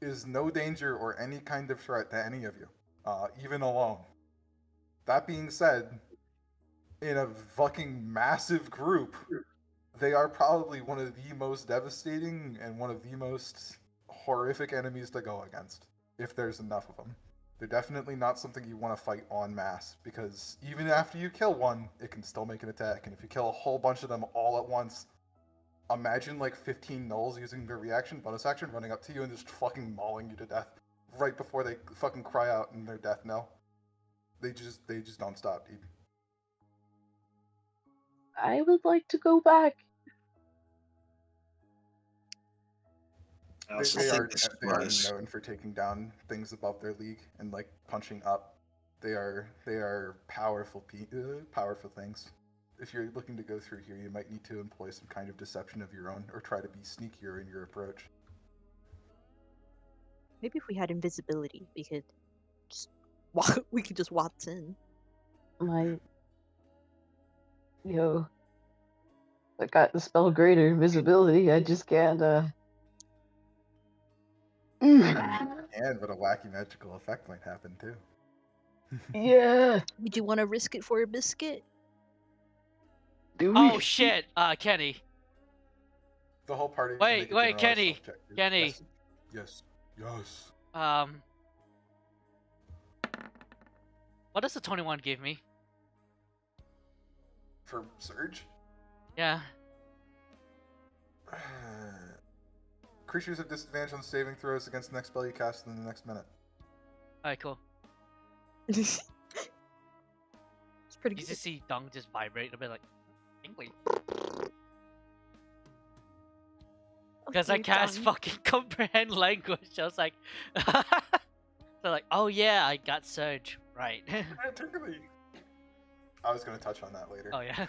S2: is no danger or any kind of threat to any of you, even alone. That being said, in a fucking massive group, they are probably one of the most devastating and one of the most horrific enemies to go against, if there's enough of them. They're definitely not something you want to fight en masse, because even after you kill one, it can still make an attack, and if you kill a whole bunch of them all at once, imagine like 15 gnolls using their bonus action, running up to you and just fucking mauling you to death right before they fucking cry out in their death knell. They just don't stop, dude.
S6: I would like to go back.
S4: I also
S2: They
S4: think
S2: are
S4: this
S2: they are
S4: was
S2: known for taking down things above their league and like punching up. They are powerful things. If you're looking to go through here, you might need to employ some kind of deception of your own, or try to be sneakier in your approach.
S1: Maybe if we had invisibility, we could just waltz in.
S6: I got the spell greater invisibility. I just can't.
S2: You can can, but a wacky magical effect might happen too.
S6: Yeah.
S1: Would you want to risk it for a biscuit?
S6: Do
S3: Oh
S6: we?
S3: shit, Kenny.
S2: The whole party. can
S3: Wait,
S2: make a
S3: wait,
S2: general
S3: Kenny.
S2: stealth check, dude.
S3: Kenny.
S2: Yes. Yes.
S3: What does the 21 give me?
S2: For Surge?
S3: Yeah.
S2: Creatures have disadvantage on saving throws against the next spell you cast in the next minute.
S3: Alright, cool.
S1: It's pretty
S3: You
S1: good.
S3: just see Dung just vibrate a bit like, tingly. Because I
S1: Okay,
S3: cast
S1: done.
S3: fucking comprehend language. I was like, they're like, oh yeah, I got Surge. Right.
S2: Technically. I was going to touch on that later.
S3: Oh yeah.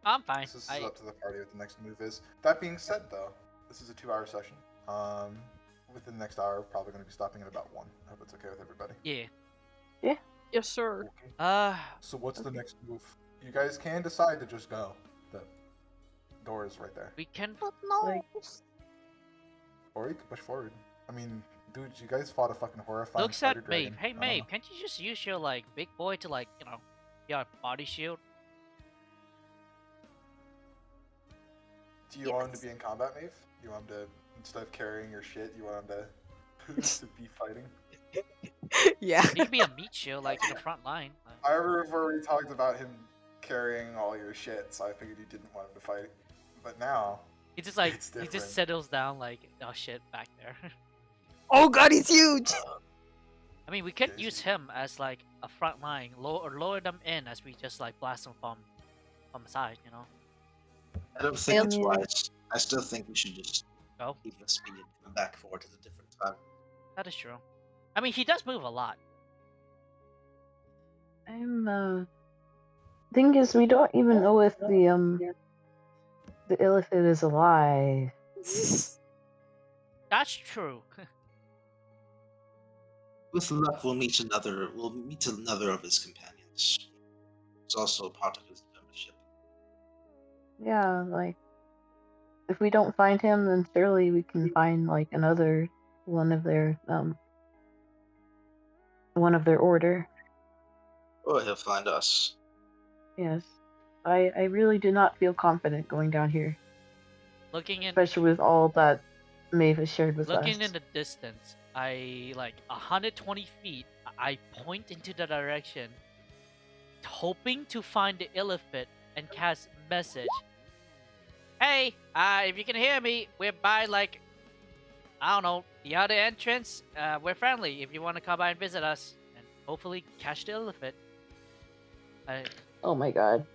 S3: I'm fine.
S2: This is up to the party what the next move is. That being said, though, this is a 2-hour session. Within the next hour, we're probably going to be stopping at about 1. I hope it's okay with everybody.
S3: Yeah.
S1: Yes, sir.
S2: So what's the next move? You guys can decide to just go. The door is right there.
S3: We can.
S1: But no.
S6: Like-
S2: Or you can push forward. I mean, dude, you guys fought a fucking horrifying
S3: Looks
S2: spider
S3: at Maeve.
S2: dragon.
S3: Hey
S2: I don't
S3: Maeve,
S2: know.
S3: can't you just use your like big boy to like your body shield?
S2: Do you want him to be in combat, Maeve? You want him to, instead of carrying your shit, you want him to be fighting?
S1: Yeah.
S3: He could be a meat shield like in the front line.
S2: I remember we talked about him carrying all your shit, so I figured you didn't want him to fight. But now,
S3: He just like
S2: It's
S3: he
S2: different.
S3: just settles down like oh shit back there.
S1: Oh god, he's huge.
S3: I mean we could
S2: Yeah,
S3: use him as like a front line, lower them in as we just like blast them from the side, you know.
S4: I don't think it's
S6: Yeah.
S4: wise. I still think we should just
S3: Go.
S4: keep the speed and come back forward at a different time.
S3: That is true. I mean he does move a lot.
S6: Thing is, we don't even know if the illithid is alive.
S3: That's true.
S4: With luck, we'll meet another of his companions. It's also part of his membership.
S6: Yeah, like if we don't find him, then surely we can find like another one of their order.
S4: Or he'll find us.
S6: Yes, I really do not feel confident going down here,
S3: Looking in
S6: especially with all that Maeve has shared with us.
S3: Looking in the distance, I like 120 feet. I point into the direction, hoping to find the illithid and cast message. Hey, if you can hear me, we're by like, I don't know, the other entrance. We're friendly. If you want to come by and visit us, and hopefully catch the illithid.
S6: Oh my god.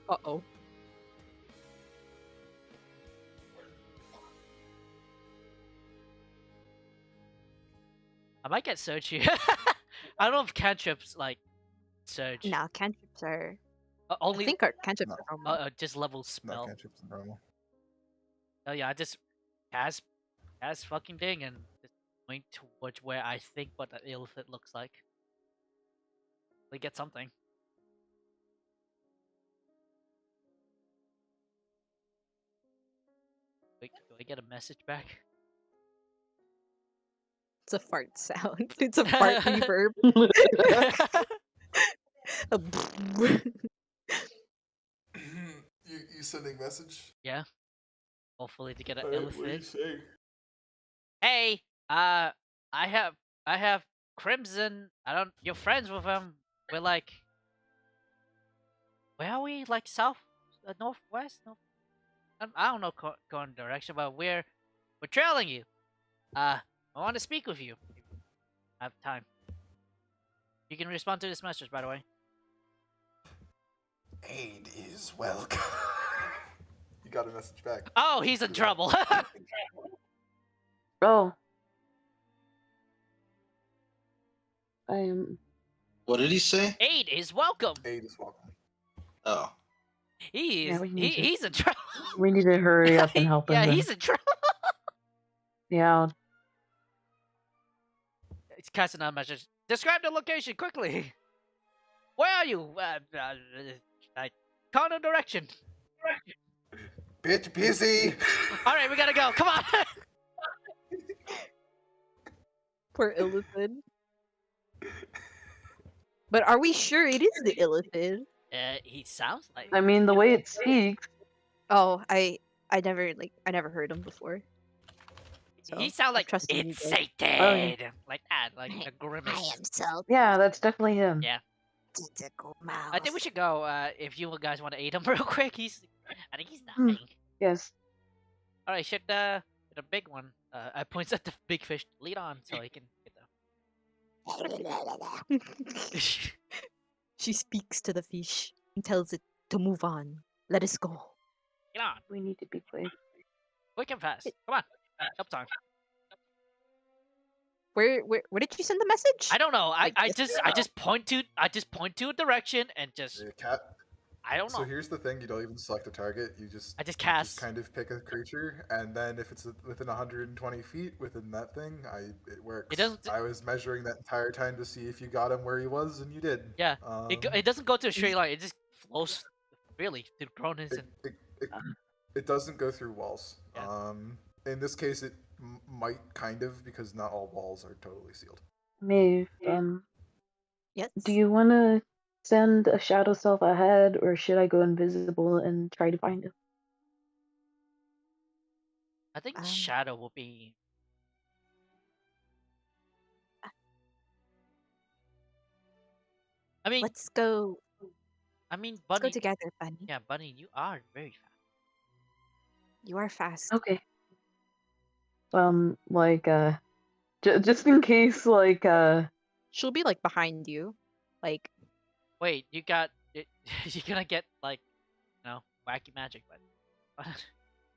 S1: Uh-oh.
S3: I might get Surge here. I don't know if cantrips like Surge.
S1: No, cantrips are. I
S3: Only
S1: think our cantrips
S2: No.
S1: are normal.
S3: just level
S2: No,
S3: spell.
S2: cantrips are normal.
S3: Oh yeah, I just cast fucking thing and just point towards where I think what the illithid looks like. We get something. Wait, do I get a message back?
S1: It's a fart sound. It's a fart reverb. A
S2: you sending message?
S3: Yeah. Hopefully to get an
S2: Alright, what are you
S3: illithid.
S2: saying?
S3: Hey, I have Crimson. You're friends with him. We're like, where are we? Like south, northwest? No, I don't know going direction, but we're trailing you. I want to speak with you. If you have time. You can respond to this message, by the way.
S2: Aid is welcome. You got a message back.
S3: Oh, he's in trouble.
S6: Oh. I am.
S4: What did he say?
S3: Aid is welcome.
S2: Aid is welcome.
S4: Oh.
S3: He's in trouble.
S6: We need to hurry up and help him.
S3: Yeah,
S6: then.
S3: he's in trouble.
S6: Yeah.
S3: It's casting out a message. Describe the location quickly. Where are you? Like, counter direction.
S2: Bitch busy.
S3: All right, we gotta go. Come on.
S1: Poor Illithid. But are we sure it is the Illithid?
S3: He sounds like.
S6: I mean, the way it speaks.
S1: Oh, I never heard him before. So
S3: He sounds
S1: I'm
S3: like
S1: trusting you
S3: it's
S1: guys.
S3: Satan, like that, like a grimace.
S1: so
S6: Yeah, that's definitely him.
S3: Yeah.
S1: tentacle mouse.
S3: I think we should go. If you guys want to eat him real quick, I think he's
S6: Hmm.
S3: dying.
S6: Yes.
S3: All right, shit. The big one. I points at the big fish. Lead on, so he can get the.
S1: She speaks to the fish and tells it to move on. Let us go.
S3: Get on,
S6: We need to be quick.
S3: quick and fast. Come on, up time.
S1: Where did you send the message?
S3: I don't know.
S1: Like
S3: I
S1: this?
S3: just point to a direction and just
S2: Yeah, cat.
S3: I don't know.
S2: So here's the thing: you don't even select a target. You just
S3: I just
S2: you
S3: cast.
S2: kind of pick a creature, and then if it's within 120 feet within that thing, it works.
S3: It doesn't-
S2: I was measuring that entire time to see if you got him where he was, and you did.
S3: Yeah, it doesn't go to a straight line. It just flows really through Cronus and.
S2: It doesn't go through walls.
S3: Yeah.
S2: In this case, it might kind of because not all walls are totally sealed.
S6: Maeve,
S1: Yes.
S6: do you want to send a shadow self ahead, or should I go invisible and try to find him?
S3: I think Shadow will be. I mean,
S1: Let's go.
S3: Bunny.
S1: Let's go together, Bunny.
S3: Yeah, Bunny, you are very fast.
S1: You are fast.
S6: Okay. Like, just in case, like,
S1: She'll be like behind you, like.
S3: Wait, you got it. You're gonna get like, wacky magic, but.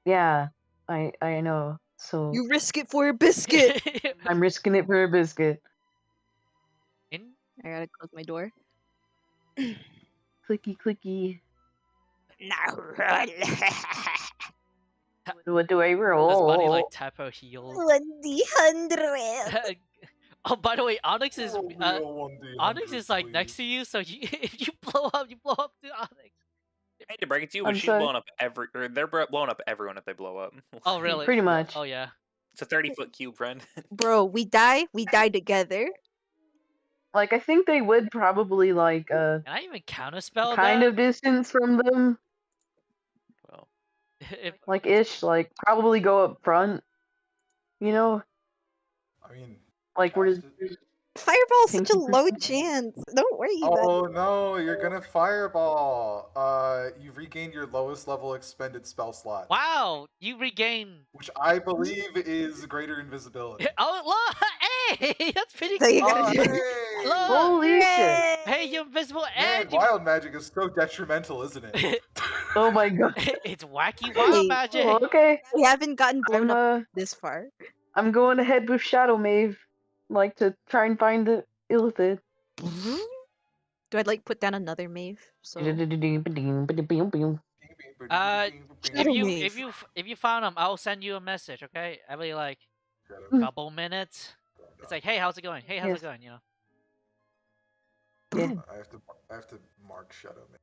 S6: yeah, I know. So
S1: You risk it for a biscuit.
S6: I'm risking it for a biscuit.
S3: In.
S1: I gotta close my door.
S6: Clicky clicky.
S1: Now run.
S6: What do I
S3: Does
S6: roll?
S3: Bunny like tap her heels?
S1: 1D100.
S3: Oh, by the way, Onyx is
S2: Oh, real 1D100,
S3: Onyx is like next to
S2: please.
S3: you, so if you blow up, you blow up to Onyx.
S7: I hate to break it to you, but
S6: I'm
S7: she's
S6: sorry.
S7: blowing up they're blowing up everyone if they blow up.
S3: Oh, really?
S6: Pretty much.
S3: Oh, yeah.
S7: It's a 30-foot cube, friend.
S1: Bro, we die together.
S6: Like, I think they would probably like
S3: Can I even counterspell
S6: kind
S3: that?
S6: of distance from them,
S7: Well,
S3: If
S6: like ish, like probably go up front. You know,
S2: I mean,
S6: like we're
S2: cast it.
S1: Fireball's such a
S6: Pinky
S1: low
S6: percent.
S1: chance. Don't worry about
S2: Oh no, you're gonna fireball. You've regained your lowest level expended spell slot,
S3: wow, you regain.
S2: which I believe is greater invisibility.
S3: Oh, look! Hey, that's pretty
S1: So you
S3: cool.
S1: gotta
S2: Oh,
S1: do-
S2: hey!
S3: Look!
S6: Holy shit!
S3: Hey, you're invisible
S2: Man,
S3: and you.
S2: wild magic is so detrimental, isn't it?
S6: Oh my god.
S3: It's wacky wild
S1: Hey.
S3: magic.
S6: Oh, okay,
S1: We haven't gotten blown
S6: I'm
S1: up this far.
S6: I'm going ahead with Shadow Mave, like to try and find the Illithid.
S1: Do I like put down another Mave? So
S3: If
S1: Shadow
S3: you
S1: Maze.
S3: if you found him, I'll send you a message. Okay, every like
S6: Mm.
S3: couple minutes. It's like, hey, how's it going? Hey, how's
S6: Yes.
S3: it going? You know.
S6: Yeah.
S2: I have to mark Shadow Man.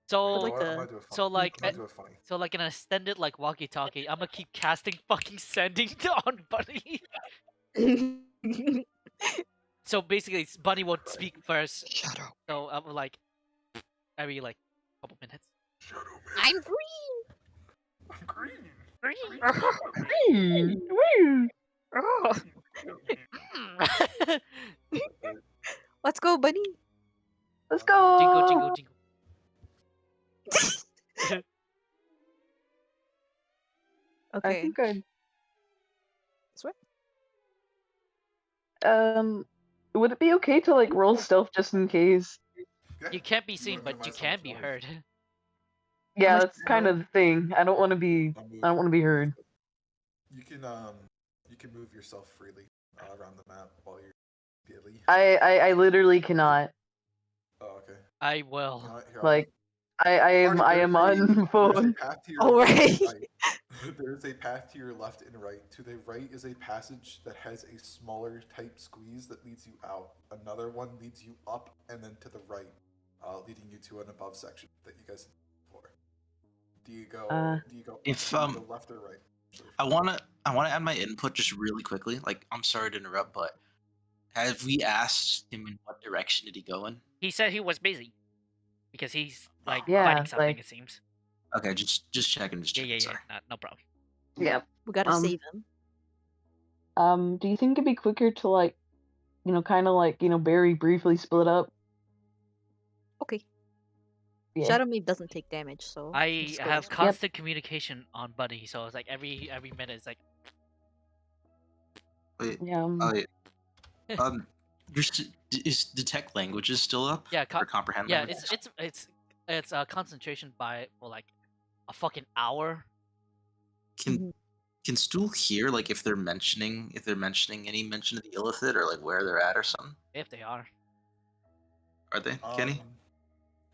S3: So
S1: like
S2: I'm
S1: the-
S2: gonna do a funny.
S3: so like
S2: I'm gonna do a funny.
S3: so like an extended like walkie-talkie. I'm gonna keep casting fucking sending on Bunny. So basically, Bunny won't speak first.
S1: Shadow.
S3: So I'm like every like couple minutes.
S2: Shadow Man.
S1: I'm green.
S2: I'm green.
S1: Oh. Let's go, bunny.
S6: Let's go.
S3: Jingle, jingle, jingle.
S6: I
S1: Okay.
S6: think I'd.
S1: This way?
S6: Would it be okay to like roll stealth just in case?
S2: Yeah.
S3: You can't be seen,
S2: wanna
S3: but you
S2: minimize how
S3: can
S2: much
S3: be
S2: noise?
S3: heard.
S6: Yeah,
S1: much
S6: that's kind of the thing. I don't want to be. I don't want to be heard.
S2: You can move yourself freely around the map while you're Billy.
S6: I literally cannot.
S2: Oh, okay.
S3: I
S2: You know
S3: will.
S2: what? Here,
S6: Like, I am on phone.
S1: Oh, right.
S2: There's a path to your left and right. To the right is a passage that has a smaller type squeeze that leads you out. Another one leads you up, and then to the right, leading you to an above section that you guys explore. Do you go? Do you go?
S4: If
S2: do you go left or right?
S4: I wanna add my input just really quickly. Like, I'm sorry to interrupt, but have we asked him in what direction did he go in?
S3: He said he was busy because he's like
S6: Yeah,
S3: fighting something.
S6: like-
S3: It seems.
S4: Okay, just checking, just checking. Sorry.
S3: No problem.
S6: Yeah.
S1: We gotta save him.
S6: Do you think it'd be quicker to like, kind of like, very briefly split up?
S1: Okay.
S6: Yeah.
S1: Shadow Maid doesn't take damage, so
S3: I
S1: just go
S3: have
S1: this way.
S3: constant communication on Buddy, so it's like every minute it's like
S4: Wait.
S6: Yeah.
S4: Is detect languages still up?
S3: yeah,
S4: Or comprehend
S3: yeah.
S4: languages?
S3: It's a concentration for like a fucking hour.
S4: Can Stool hear like if they're mentioning any mention of the illithid or like where they're at or something?
S3: If they are.
S4: Are they, Kenny?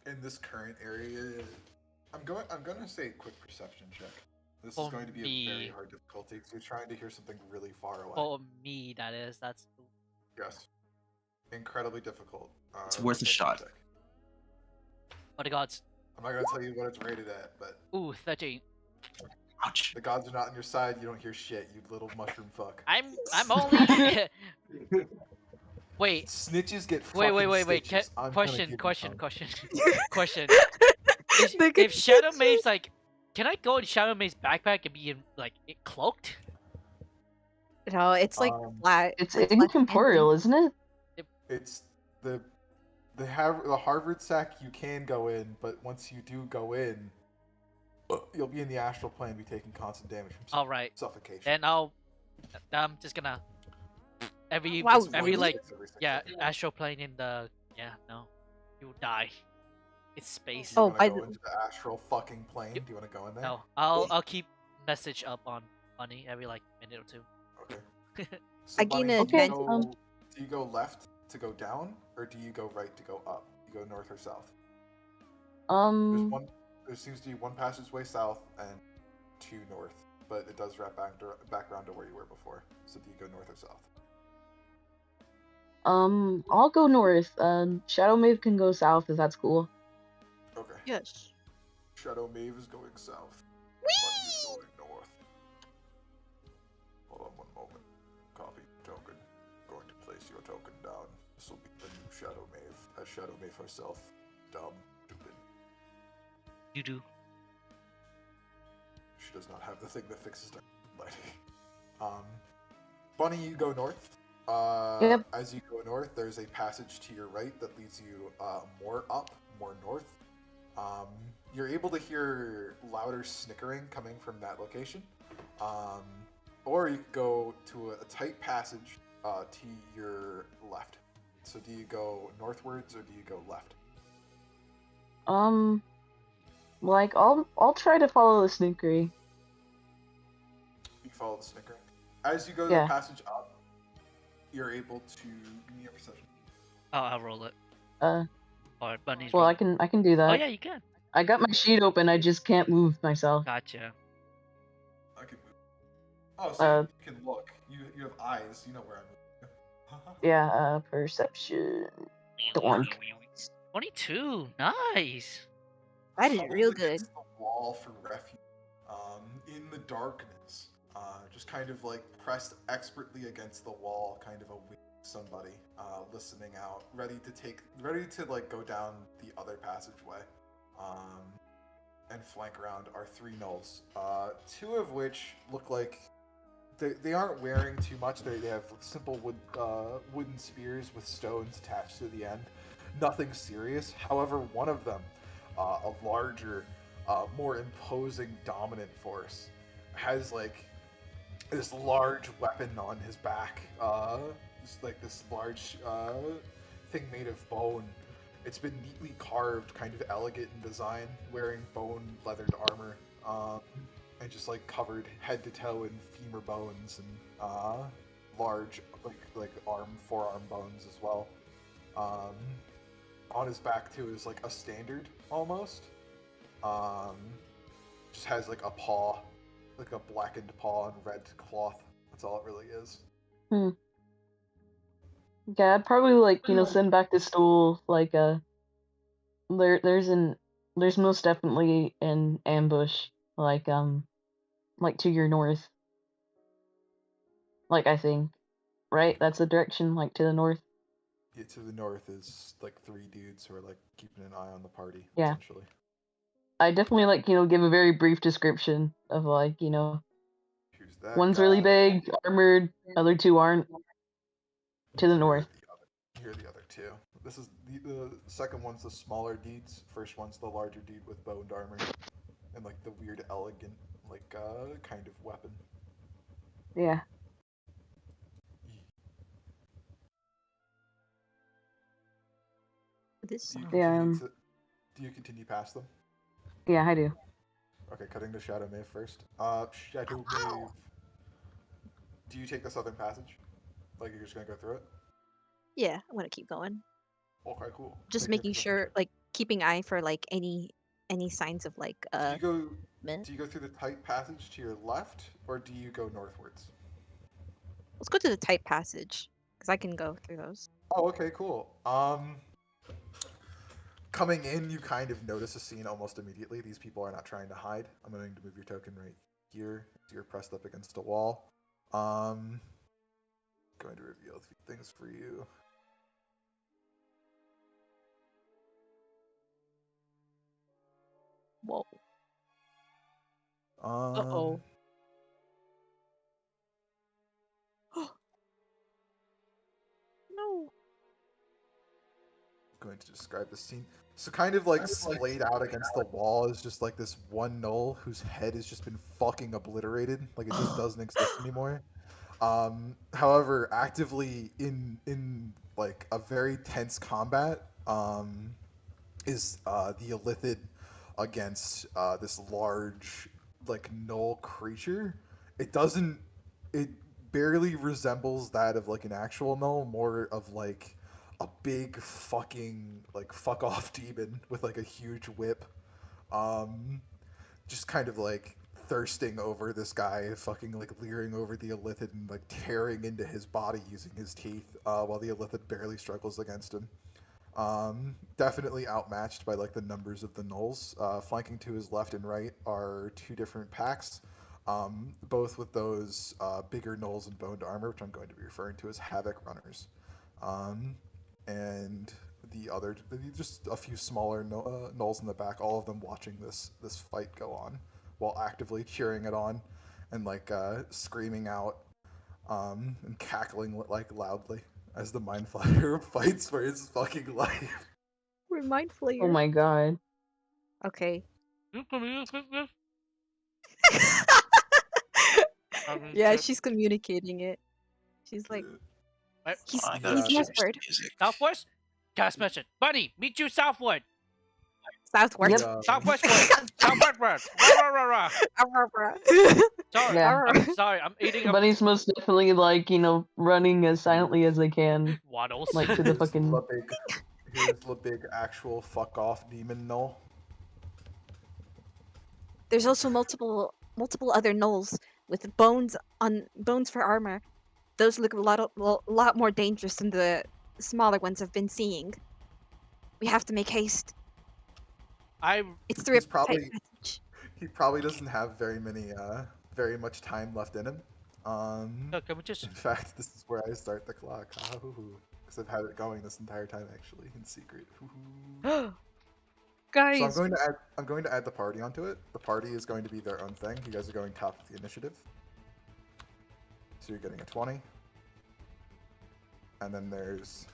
S2: In this current area, I'm going to say quick perception check. This is
S3: For
S2: going to be
S3: me-
S2: a very hard difficulty because you're trying to hear something really far away.
S3: For me, that is. That's
S2: Yes. Incredibly difficult.
S4: It's worth a
S2: perception
S4: shot.
S2: check.
S3: what the gods.
S2: I'm not going to tell you what it's rated at, but
S3: Ooh, 13.
S4: Ouch.
S2: the gods are not on your side. You don't hear shit, you little mushroom fuck.
S3: I'm only. Wait.
S2: Snitches get
S3: Wait.
S2: fucking stitches. I'm gonna
S3: Question.
S2: give you
S3: Question.
S2: some.
S3: Question.
S1: They could
S3: If Shadow Maid's like, can I go in Shadow Maid's backpack and be cloaked?
S1: No, it's like flat.
S6: It's
S1: like flat
S6: incorporeal, isn't it?
S2: It's the Harvard sack you can go in, but once you do go in, you'll be in the astral plane, be taking constant damage from
S3: All right.
S2: suffocation.
S3: Then I'm just gonna every
S1: Wow,
S3: like
S2: Every 6
S3: yeah
S2: seconds.
S3: astral plane in the no, you die. It's space.
S2: You
S1: Oh,
S2: wanna
S1: by
S2: go
S1: the-
S2: into the astral fucking plane? Do you want to go in there?
S3: No, I'll keep message up on Bunny every like minute or two.
S2: Okay. So
S1: I gain
S2: Bunny,
S1: an
S2: do you
S1: advantage.
S2: go- Do you go left to go down, or do you go right to go up? Do you go north or south? There seems to be one passageway south and 2 north, but it does wrap back around to where you were before. So do you go north or south?
S6: I'll go north. Shadow Maid can go south if that's cool.
S2: Okay.
S1: Yes.
S2: Shadow Mave is going south. Bunny is going north. Hold on one moment. Copy token. Going to place your token down. This will be the new Shadow Mave. As Shadow Mave herself. Dumb. Stupid.
S3: You do.
S2: She does not have the thing that fixes dark lighting. Bunny, you go north.
S6: Yep.
S2: As you go north, there's a passage to your right that leads you more up, more north. You're able to hear louder snickering coming from that location. Or you could go to a tight passage to your left. So do you go northwards or do you go left?
S6: Like I'll try to follow the snickery.
S2: You follow the snickering. As you go
S6: Yeah.
S2: the passage up, you're able to give me a perception.
S3: I'll roll it.
S6: Well,
S3: Or Bunny's.
S6: I
S3: roll.
S6: can do that.
S3: Oh yeah, you can.
S6: I got my sheet open. I just can't move myself.
S3: Gotcha.
S2: I can move. Oh, so
S6: Uh,
S2: you can look. You have eyes. You know where I'm moving.
S6: Yeah. Perception. Dork.
S3: 22. Nice.
S1: That is
S2: Huddled
S1: real good.
S2: against the wall for refuge. In the darkness, just kind of like pressed expertly against the wall, kind of awaiting somebody, listening out, ready to like go down the other passageway, and flank around are 3 gnolls. 2 of which look like they aren't wearing too much. They have simple wooden spears with stones attached to the end. Nothing serious. However, one of them, a larger, more imposing, dominant force, has like this large weapon on his back. Just like this large thing made of bone. It's been neatly carved, kind of elegant in design, wearing bone leathered armor, and just like covered head to toe in femur bones and large like forearm bones as well. On his back too is like a standard almost. Just has like a paw, like a blackened paw and red cloth. That's all it really is.
S6: Yeah, I'd probably like send back the stool. Like there's an there's most definitely an ambush, like to your north. Like, I think, right? That's the direction, like, to the north.
S2: Yeah, to the north is like 3 dudes who are like keeping an eye on the party,
S6: Yeah.
S2: essentially.
S6: I definitely, like, give a very brief description of, like,
S2: Here's that
S6: one's really
S2: guy.
S6: big, armored, other 2 aren't. To the north.
S2: Here are the other 2. This is the second one's the smaller dudes. First one's the larger dude with boned armor and like the weird, elegant, like kind of weapon.
S6: Yeah.
S1: This
S2: Do you
S1: sound.
S6: Yeah.
S2: do you continue past them?
S6: Yeah, I do.
S2: Okay, cutting to Shadow Mave first. Shadow Mave. Do you take the southern passage? Like you're just gonna go through it?
S1: Yeah, I want to keep going.
S2: Okay, cool.
S1: Just
S2: Make me a
S1: making
S2: perception
S1: sure,
S2: check.
S1: like, keeping eye for like any signs of like
S2: Do you go
S1: men.
S2: do you go through the tight passage to your left, or do you go northwards?
S1: Let's go to the tight passage because I can go through those.
S2: Oh, okay, cool. Coming in, you kind of notice a scene almost immediately. These people are not trying to hide. I'm going to move your token right here. So you're pressed up against a wall. Going to reveal a few things for you.
S1: Whoa.
S2: Um,
S1: No.
S2: Going to describe the scene. So kind of like splayed out against the wall is just like this one gnoll whose head has just been fucking obliterated. Like it just doesn't exist anymore. However, actively in like a very tense combat, is the Illithid against this large like gnoll creature. It doesn't. It barely resembles that of like an actual gnoll, more of like a big fucking like fuck off demon with like a huge whip. Just kind of like thirsting over this guy, fucking like leering over the Illithid and like tearing into his body using his teeth, while the Illithid barely struggles against him. Definitely outmatched by like the numbers of the gnolls. Flanking to his left and right are 2 different packs, both with those bigger gnolls and boned armor, which I'm going to be referring to as Havoc Runners. And the other, just a few smaller gnolls in the back, all of them watching this fight go on, while actively cheering it on, and like screaming out, and cackling like loudly as the Mind Flayer fights for his fucking life.
S1: We're Mind Flayer.
S6: Oh my god.
S1: Okay.
S3: You communicate this?
S1: Yeah, she's communicating it. She's like, he's
S4: I
S2: know
S1: he's
S2: she
S1: northward.
S3: Southwest? Cast message. Buddy, meet you southward.
S1: Southward.
S6: Yep.
S3: Southwestward. Southwestward. Rah, rah, rah, rah. Sorry,
S6: Yeah.
S3: I'm sorry. I'm eating a
S6: Buddy's most definitely, like, running as silently as they can.
S3: waddles.
S6: Like, to the fucking...
S2: Here's the big actual fuck off demon gnoll.
S1: There's also multiple other gnolls with bones for armor. Those look a lot more dangerous than the smaller ones I've been seeing. We have to make haste. It's through
S2: He's
S1: a
S2: probably-
S1: tight passage.
S2: He probably doesn't have very much time left in him.
S3: Look, can we just...
S2: In fact, this is where I start the clock. Because I've had it going this entire time actually in secret.
S1: Guys.
S2: So I'm going to add the party onto it. The party is going to be their own thing. You guys are going top of the initiative. So you're getting a 20. And then there's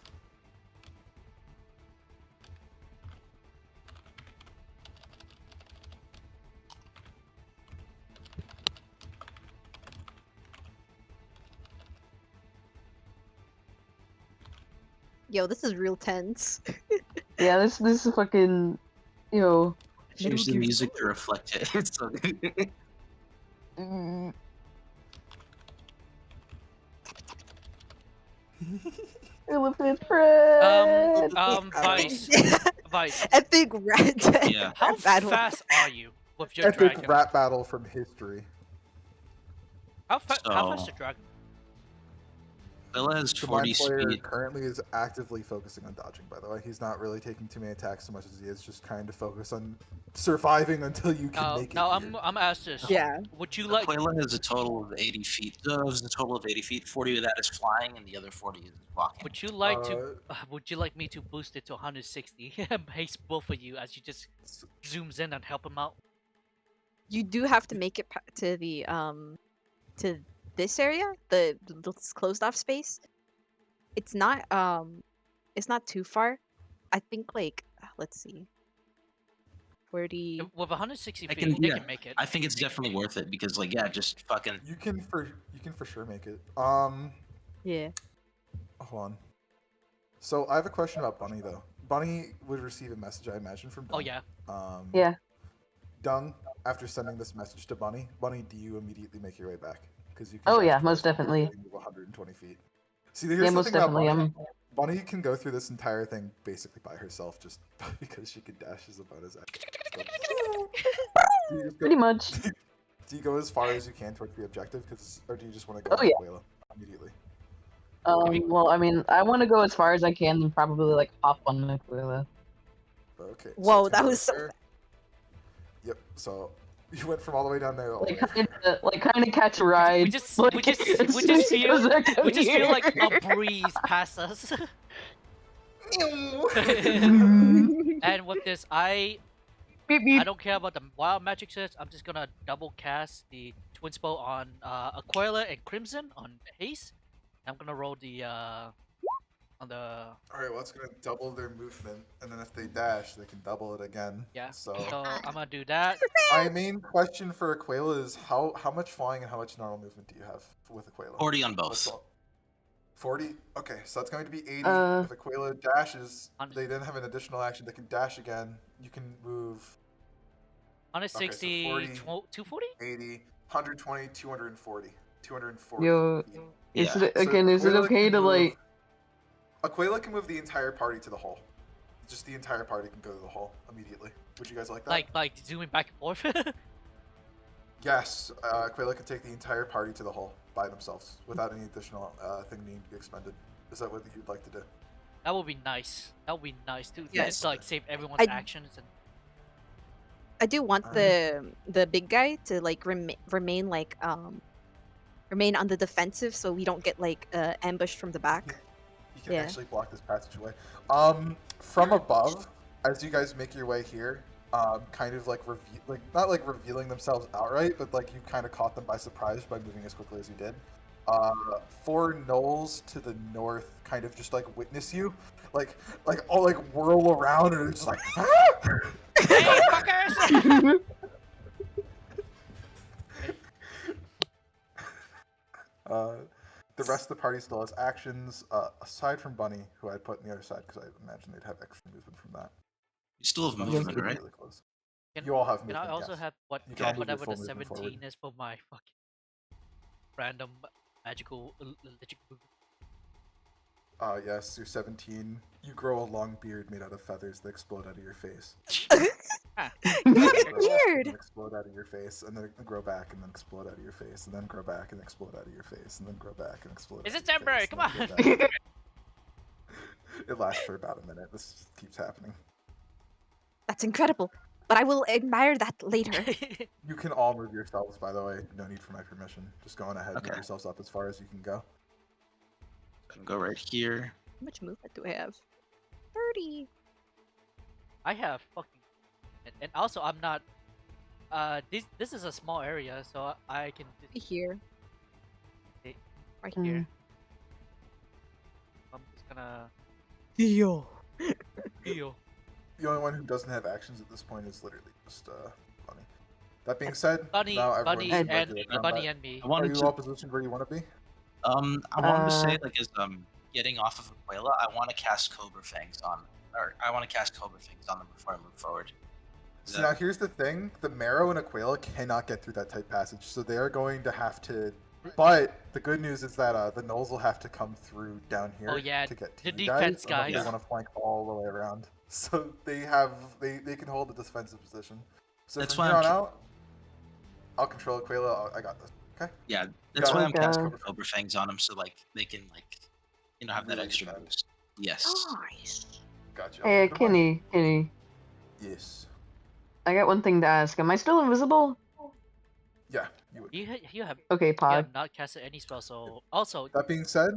S1: Yo, this is real tense.
S6: Yeah, this is a fucking,
S4: Change the music to reflect it. It's so
S6: Elephant friend!
S3: Vice. Vice.
S1: Epic rat.
S4: Yeah.
S3: How
S1: battle.
S3: fast are you with your
S2: epic
S3: dragon?
S2: rap battle from history.
S3: How fast
S4: So-
S3: is your dragon?
S4: Aquila has
S2: The
S4: 40
S2: Mind Flayer
S4: speed.
S2: currently is actively focusing on dodging, by the way. He's not really taking too many attacks so much as he is just trying to focus on surviving until you can
S3: Now,
S2: make it
S3: now
S2: here.
S3: I'm asked this.
S1: Yeah.
S3: Would you like?
S4: Aquila has a total of 80 feet. Has a total of 80 feet. 40 of that is flying, and the other 40 is walking.
S3: Would you like to? Would you like me to boost it to 160 and pace both of you as you just zooms in and help him out?
S1: You do have to make it to the to this area, the this closed off space. It's not too far. I think like let's see. 40.
S3: With 160
S4: I
S3: feet,
S4: can-
S3: they
S4: yeah.
S3: can make it.
S4: I think it's definitely worth it because, like, yeah, just fucking.
S2: You can for sure make it.
S1: Yeah.
S2: Hold on. So I have a question about Bunny though. Bunny would receive a message, I imagine, from Dung.
S3: Oh yeah.
S6: Yeah.
S2: Dung, after sending this message to Bunny, do you immediately make your way back? Because you.
S6: Oh,
S2: dash
S6: yeah,
S2: twice
S6: most
S2: and
S6: definitely.
S2: move 120 feet. See, here's
S6: Yeah,
S2: the
S6: most
S2: thing about
S6: definitely.
S2: Bunny. Bunny can go through this entire thing basically by herself, just because she can dash as a bonus action. Do you just go-
S6: Pretty much.
S2: Do you go as far as you can towards the objective, or do you just want to go
S6: Oh, yeah.
S2: Aquila immediately?
S6: Well, I mean, I want to go as far as I can and probably like hop on Aquila.
S2: Okay. so
S1: Whoa,
S2: it's
S1: that
S2: gonna
S1: was so
S2: there. Yep. So you went from all the way down there. To all the
S6: Like
S2: way
S6: kind of catch a ride.
S3: We just feel like a breeze past us. And with this, I
S6: Beep, beep.
S3: don't care about the wild magic sets. I'm just gonna double cast the twin spell on Aquila and Crimson on Haste. I'm gonna roll the on the
S2: All right. Well, it's gonna double their movement, and then if they dash, they can double it again.
S3: yeah.
S2: So
S3: I'm gonna do that.
S2: my main question for Aquila is how much flying and how much normal movement do you have with Aquila?
S4: 40 on
S2: What's
S4: both.
S2: all- 40? Okay, so that's going to be 80.
S6: Uh,
S2: If Aquila dashes,
S3: On-
S2: they then have an additional action. They can dash again. You can move
S3: 160,
S2: 40.
S3: 240.
S2: 80, 120, 240. 240.
S6: Yo,
S2: feet.
S6: is
S4: Yeah.
S6: it again? Is it
S2: Aquila
S6: okay
S2: can
S6: to
S2: move-
S6: like?
S2: Aquila can move the entire party to the hole. Just the entire party can go to the hole immediately. Would you guys like that?
S3: Like zooming back and forth.
S2: Yes, Aquila can take the entire party to the hole by themselves without any additional thing needing to be expended. Is that what you'd like to do?
S3: That would be nice. That would be nice too.
S1: Yes.
S3: Just to, like save everyone's
S1: I-
S3: actions and
S1: I do want the big guy to like remain like remain on the defensive so we don't get like ambushed from the back.
S2: You can
S1: Yeah.
S2: actually block this passageway. From above, as you guys make your way here, kind of like not like revealing themselves outright, but like you kind of caught them by surprise by moving as quickly as you did. 4 gnolls to the north kind of just like witness you, like all like whirl around and it's just like
S3: hey fuckers!
S2: The rest of the party still has actions, aside from Bunny, who I put on the other side because I imagine they'd have extra movement from that.
S4: You still have
S2: Bunny's
S4: movement,
S2: really,
S4: right?
S2: really close.
S3: Can-
S2: You all have
S3: Can
S2: movement.
S3: I also
S2: yes.
S3: have
S2: You can all move your
S3: whatever
S2: full
S3: the
S2: movement
S3: 17
S2: forward.
S3: is for my fucking random magical electric movement?
S2: Yes, you're 17. You grow a long beard made out of feathers that explode out of your face.
S3: Ah,
S1: You have a
S3: Very cool.
S1: beard.
S2: And explode out of your face, and then grow back, and then explode out of your face, and then grow back, and explode out of your face, and then grow back, and explode.
S3: Is
S2: out
S3: it
S2: of your
S3: temporary?
S2: face,
S3: Come
S2: and then
S3: on.
S2: grow back. It lasts for about a minute. This just keeps happening.
S1: That's incredible. But I will admire that later.
S2: You can all move yourselves, by the way. No need for my permission. Just go on ahead, move
S4: Okay.
S2: yourselves up as far as you can go.
S4: I can go right here.
S1: How much movement do I have? 30.
S3: I have fucking, and also I'm not. This is a small area, so I can just
S1: Here.
S3: stay
S1: Right
S6: Mm.
S1: here.
S3: I'm just gonna
S1: Theo.
S3: heal.
S2: The only one who doesn't have actions at this point is literally just Bunny. That being said,
S3: Bunny,
S2: now everyone's
S3: Bunny,
S2: in
S3: and
S2: regular combat.
S3: Bunny and me.
S4: I
S2: Are
S4: wanted
S2: you
S4: to
S2: all positioned where you want to be?
S4: I wanted to say,
S6: Uh,
S4: like, as getting off of Aquila, I want to cast Cobra Fangs on, or I want to cast Cobra Fangs on them before I move forward.
S2: So now here's the thing: the Marrow and Aquila cannot get through that tight passage, so they are going to have to. But the good news is that the gnolls will have to come through down here
S3: Oh, yeah,
S2: to get to
S3: the
S2: you
S3: defense
S2: guys.
S3: guys.
S2: They want to flank all the way around, so they can hold a defensive position. So
S4: That's
S2: from
S4: why
S2: here on
S4: I'm
S2: out, I'll control Aquila. I got this. Okay.
S4: Yeah, that's why I'm
S6: Okay.
S4: casting Cobra Fangs on them, so like they can like have that
S2: Really
S4: extra
S2: defend.
S4: boost. Yes.
S1: Nice.
S2: Gotcha.
S6: Hey,
S2: Never mind.
S6: Kenny.
S2: Yes.
S6: I got one thing to ask. Am I still invisible?
S2: Yeah, you would.
S3: You have
S6: Okay, Pod.
S3: not casted any spell, so also
S2: That being said,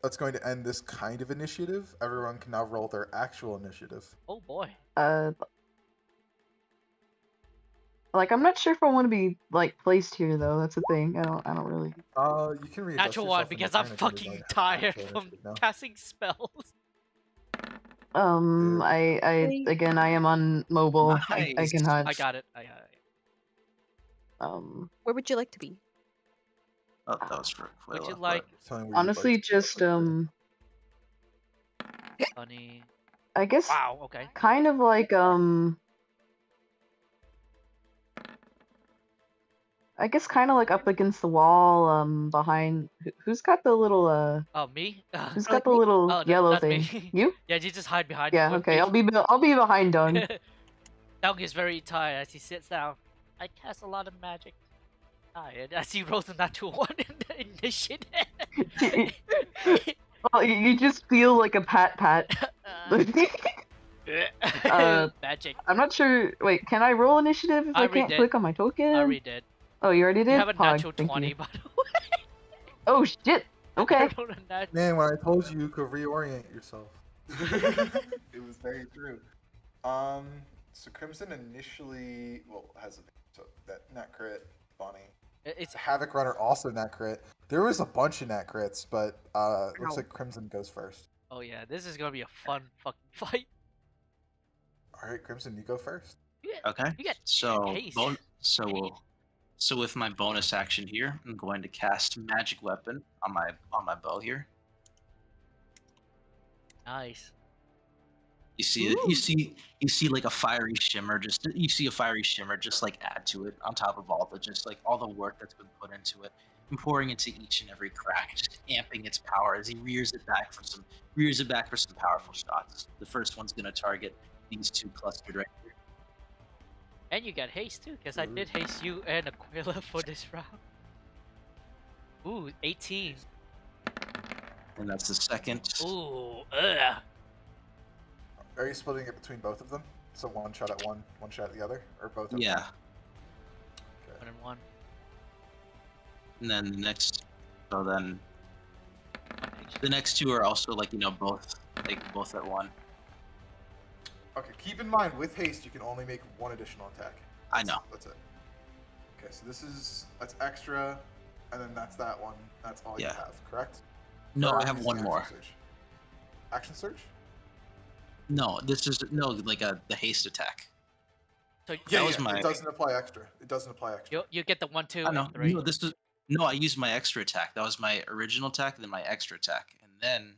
S2: that's going to end this kind of initiative. Everyone can now roll their actual initiative.
S3: oh boy.
S6: Like I'm not sure if I want to be like placed here though. That's the thing. I don't really.
S2: You can readjust
S3: Natural one
S2: yourself in your
S3: because I'm
S2: turn if you
S3: fucking
S2: decide to have
S3: tired
S2: actual
S3: from
S2: initiative now.
S3: casting spells.
S2: Dude.
S6: I again I am on mobile. I
S4: Nice.
S6: cannot.
S3: I got it.
S1: Where would you like to be?
S4: Oh, that was for
S3: Would you
S4: Quilla.
S3: like
S2: Tell me where you'd like
S6: Honestly,
S2: to
S6: just
S3: honey?
S6: I guess
S3: Wow. Okay.
S6: kind of like I guess kind of like up against the wall behind who's got the little
S3: Oh, me?
S6: who's got the little
S3: Oh,
S6: yellow
S3: that's
S6: thing?
S3: me.
S6: You?
S3: Yeah, you just hide behind.
S6: Yeah,
S3: with
S6: okay.
S3: me.
S6: I'll be behind Dung.
S3: Doug is very tired as he sits down. I cast a lot of magic. Tired as he rolls a natural one in the initiative.
S6: Well, you just feel like a pat.
S3: Magic.
S6: I'm not sure. Wait, can I roll initiative if
S3: I
S6: I can't
S3: redid.
S6: click on my token?
S3: I redid.
S6: Oh, you already did?
S3: You have a
S6: Pog,
S3: natural
S6: thank
S3: 20,
S6: you.
S3: by the way.
S6: Oh shit. Okay.
S3: I rolled a nat-
S2: Man, when I told you could reorient yourself. It was very true. So Crimson initially, has a so that nat crit, Bonnie.
S3: It's
S2: Havoc Runner also nat crit. There was a bunch of nat crits, but looks like Crimson goes first.
S3: oh yeah, this is gonna be a fun fucking fight.
S2: All right, Crimson, you go first.
S4: Okay.
S3: You get
S4: So
S3: haste.
S4: so with my bonus action here, I'm going to cast Magic Weapon on my bow here.
S3: Nice.
S4: You see like a fiery shimmer. You see a fiery shimmer just like add to it on top of all the work that's been put into it, and pouring into each and every crack, just amping its power as he rears it back for some powerful shots. The first one's gonna target these two clustered right here.
S3: And you got haste too, because I did haste you and Aquila for this round. Ooh, 18.
S4: And that's the second.
S3: Ooh,
S2: Are you splitting it between both of them? So one shot at one shot at the other, or both of them?
S4: Yeah.
S3: 1 and 1.
S4: And then the next two are also like both at one.
S2: Okay, keep in mind, with haste, you can only make one additional attack.
S4: I know.
S2: That's it. Okay, so that's extra, and then that's that one. That's all you
S4: Yeah.
S2: have, correct?
S4: No,
S2: Or
S4: I have
S2: is
S4: one
S2: it
S4: more.
S2: Action surge? Action surge?
S4: No, this is the haste attack.
S3: So
S4: That was my.
S2: It doesn't apply extra. It doesn't apply extra.
S3: you get the 1, 2,
S4: I know.
S3: and 3.
S4: No, I used my extra attack. That was my original attack, then my extra attack, and then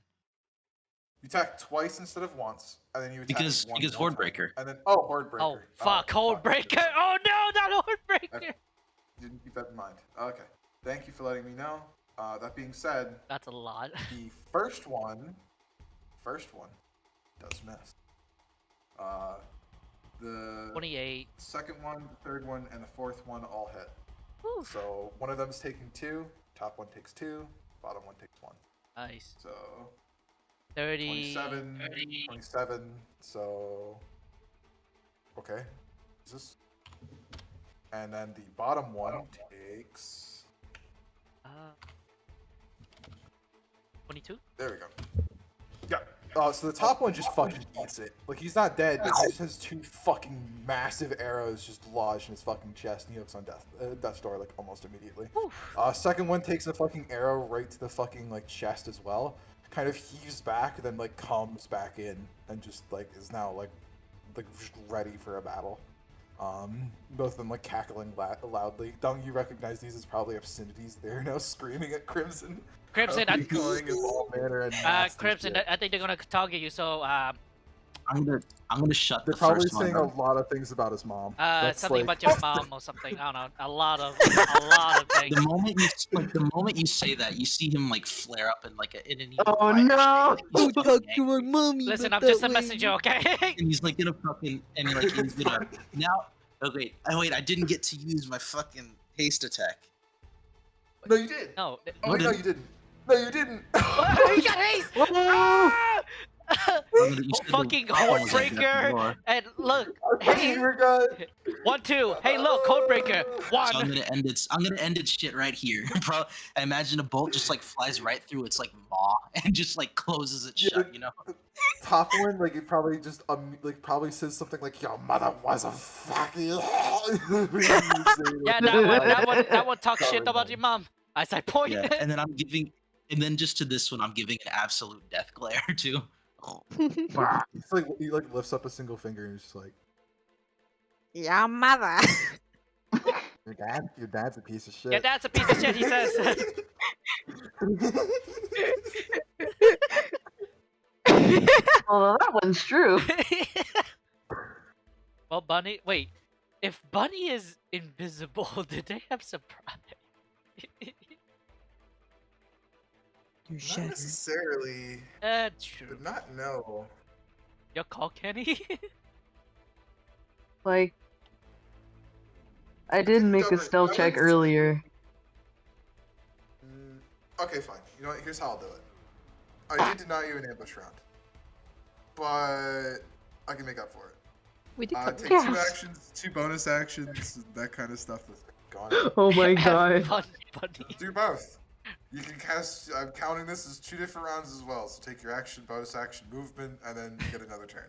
S2: You attack twice instead of once, and then you attack
S4: because
S2: one more
S4: Horde
S2: time.
S4: Breaker.
S2: And then Horde Breaker.
S3: Oh fuck, Horde Breaker! Oh no, not Horde Breaker!
S2: Didn't keep that in mind. Okay, thank you for letting me know. That being said,
S3: That's a lot.
S2: the first one does miss. The
S3: 28.
S2: second one, the third one, and the fourth one all hit.
S3: Whew.
S2: So one of them is taking 2, top one takes 2, bottom one takes 1.
S3: Nice.
S2: So
S3: 30.
S2: 27, so okay. Is this? And then the bottom one takes
S3: 22?
S2: there we go. Yeah. So the top one just fucking eats it. Like, he's not dead, but he just has 2 fucking massive arrows just lodged in his fucking chest, and he hooks on death's door, like, almost immediately. Second one takes a fucking arrow right to the fucking, like, chest as well. Kind of heaves back, then, like, comes back in, and just, like, is now, like just ready for a battle. Both of them, like, cackling loudly. Dung, you recognize these as probably obscenities. They're now screaming at Crimson.
S3: Crimson,
S2: Going in all manner and nasty
S3: Crimson,
S2: shit.
S3: I think they're gonna target you, so
S4: I'm gonna shut
S2: They're
S4: the
S2: probably
S4: first one.
S2: saying a lot of things about his mom.
S3: something
S2: like,
S3: about your mom or something. I don't know. A lot of things.
S4: The moment you say that, you see him like flare up in like in an even
S6: Oh
S4: brighter
S6: no!
S4: shade. He's fucking angry.
S1: mommy.
S3: Listen, I'm just a messenger, okay?
S4: And he's like gonna fucking he's gonna now. Oh wait, I didn't get to use my fucking haste attack.
S2: No, you did.
S3: No,
S2: Oh, wait, no, you didn't. No, you didn't.
S3: Oh, he got haste! Ah! Fucking Hordebreaker! And look, hey,
S2: forgot.
S3: 1-2. Hey, look, Hordebreaker.
S4: So I'm
S3: 1.
S4: gonna end its. I'm gonna end its shit right here. Bro, I imagine a bolt just like flies right through its like maw and just like closes it shut. You know.
S2: Top one, like it probably just probably says something like "Your mother was a fucking."
S3: Yeah, that one talks shit about your mom. As I point.
S4: Yeah, and then I'm giving, and then just to this one, I'm giving an absolute death glare too.
S2: It's like he like lifts up a single finger and is just like,
S1: Your mother.
S2: your dad's a piece of shit.
S3: Yeah, that's a piece of shit, he says.
S6: Well, that one's true.
S3: Well, Bunny, wait. If Bunny is invisible, did they have surprise?
S2: Not necessarily,
S3: That's true.
S2: but not no.
S3: Your call, Kenny?
S6: Like, I did make a stealth check earlier.
S2: Okay, fine. You know what? Here's how I'll do it. I did deny you an ambush round, but I can make up for it.
S1: We did
S2: Take
S6: Yes.
S2: 2 actions, 2 bonus actions, that kind of stuff that's gone.
S6: Oh my god.
S3: Bunny.
S2: Do both. You can cast. I'm counting this as 2 different rounds as well. So take your action, bonus action, movement, and then you get another turn.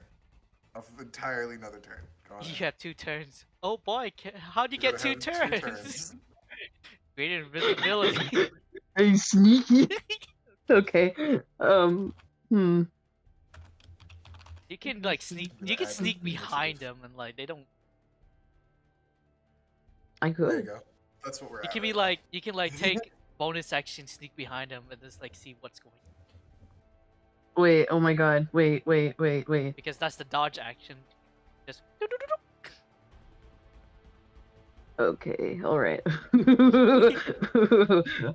S2: Entirely another turn. Go on.
S3: You have 2 turns. Oh boy, how'd you get 2
S2: You're gonna have 2
S3: turns? Great invisibility.
S6: Are you sneaky? Okay. Hmm.
S3: You can like sneak. You can sneak behind them, and like they don't.
S6: I
S2: There you
S6: could.
S2: go. That's what we're
S3: You
S2: at.
S3: can be
S2: right
S3: like. You can like take bonus action, sneak behind them, and just like see what's going on.
S6: Wait, oh my god. Wait.
S3: Because that's the dodge action. Just.
S6: Okay, alright.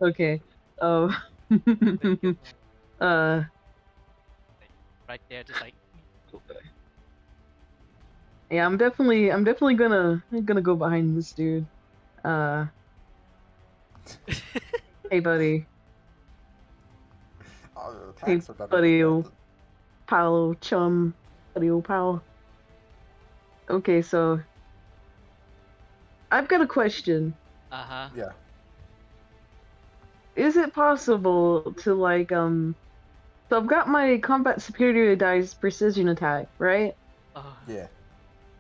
S6: Okay.
S3: Right there, just like.
S6: Yeah, I'm definitely gonna go behind this dude. Hey buddy.
S2: Oh, the
S6: Hey
S2: attacks are better
S6: buddy,
S2: than
S6: old pal, chum, buddy, old pal. Okay, so I've got a question.
S3: Uh-huh.
S2: Yeah.
S6: Is it possible to like so I've got my combat superiority dice precision attack, right?
S2: Yeah.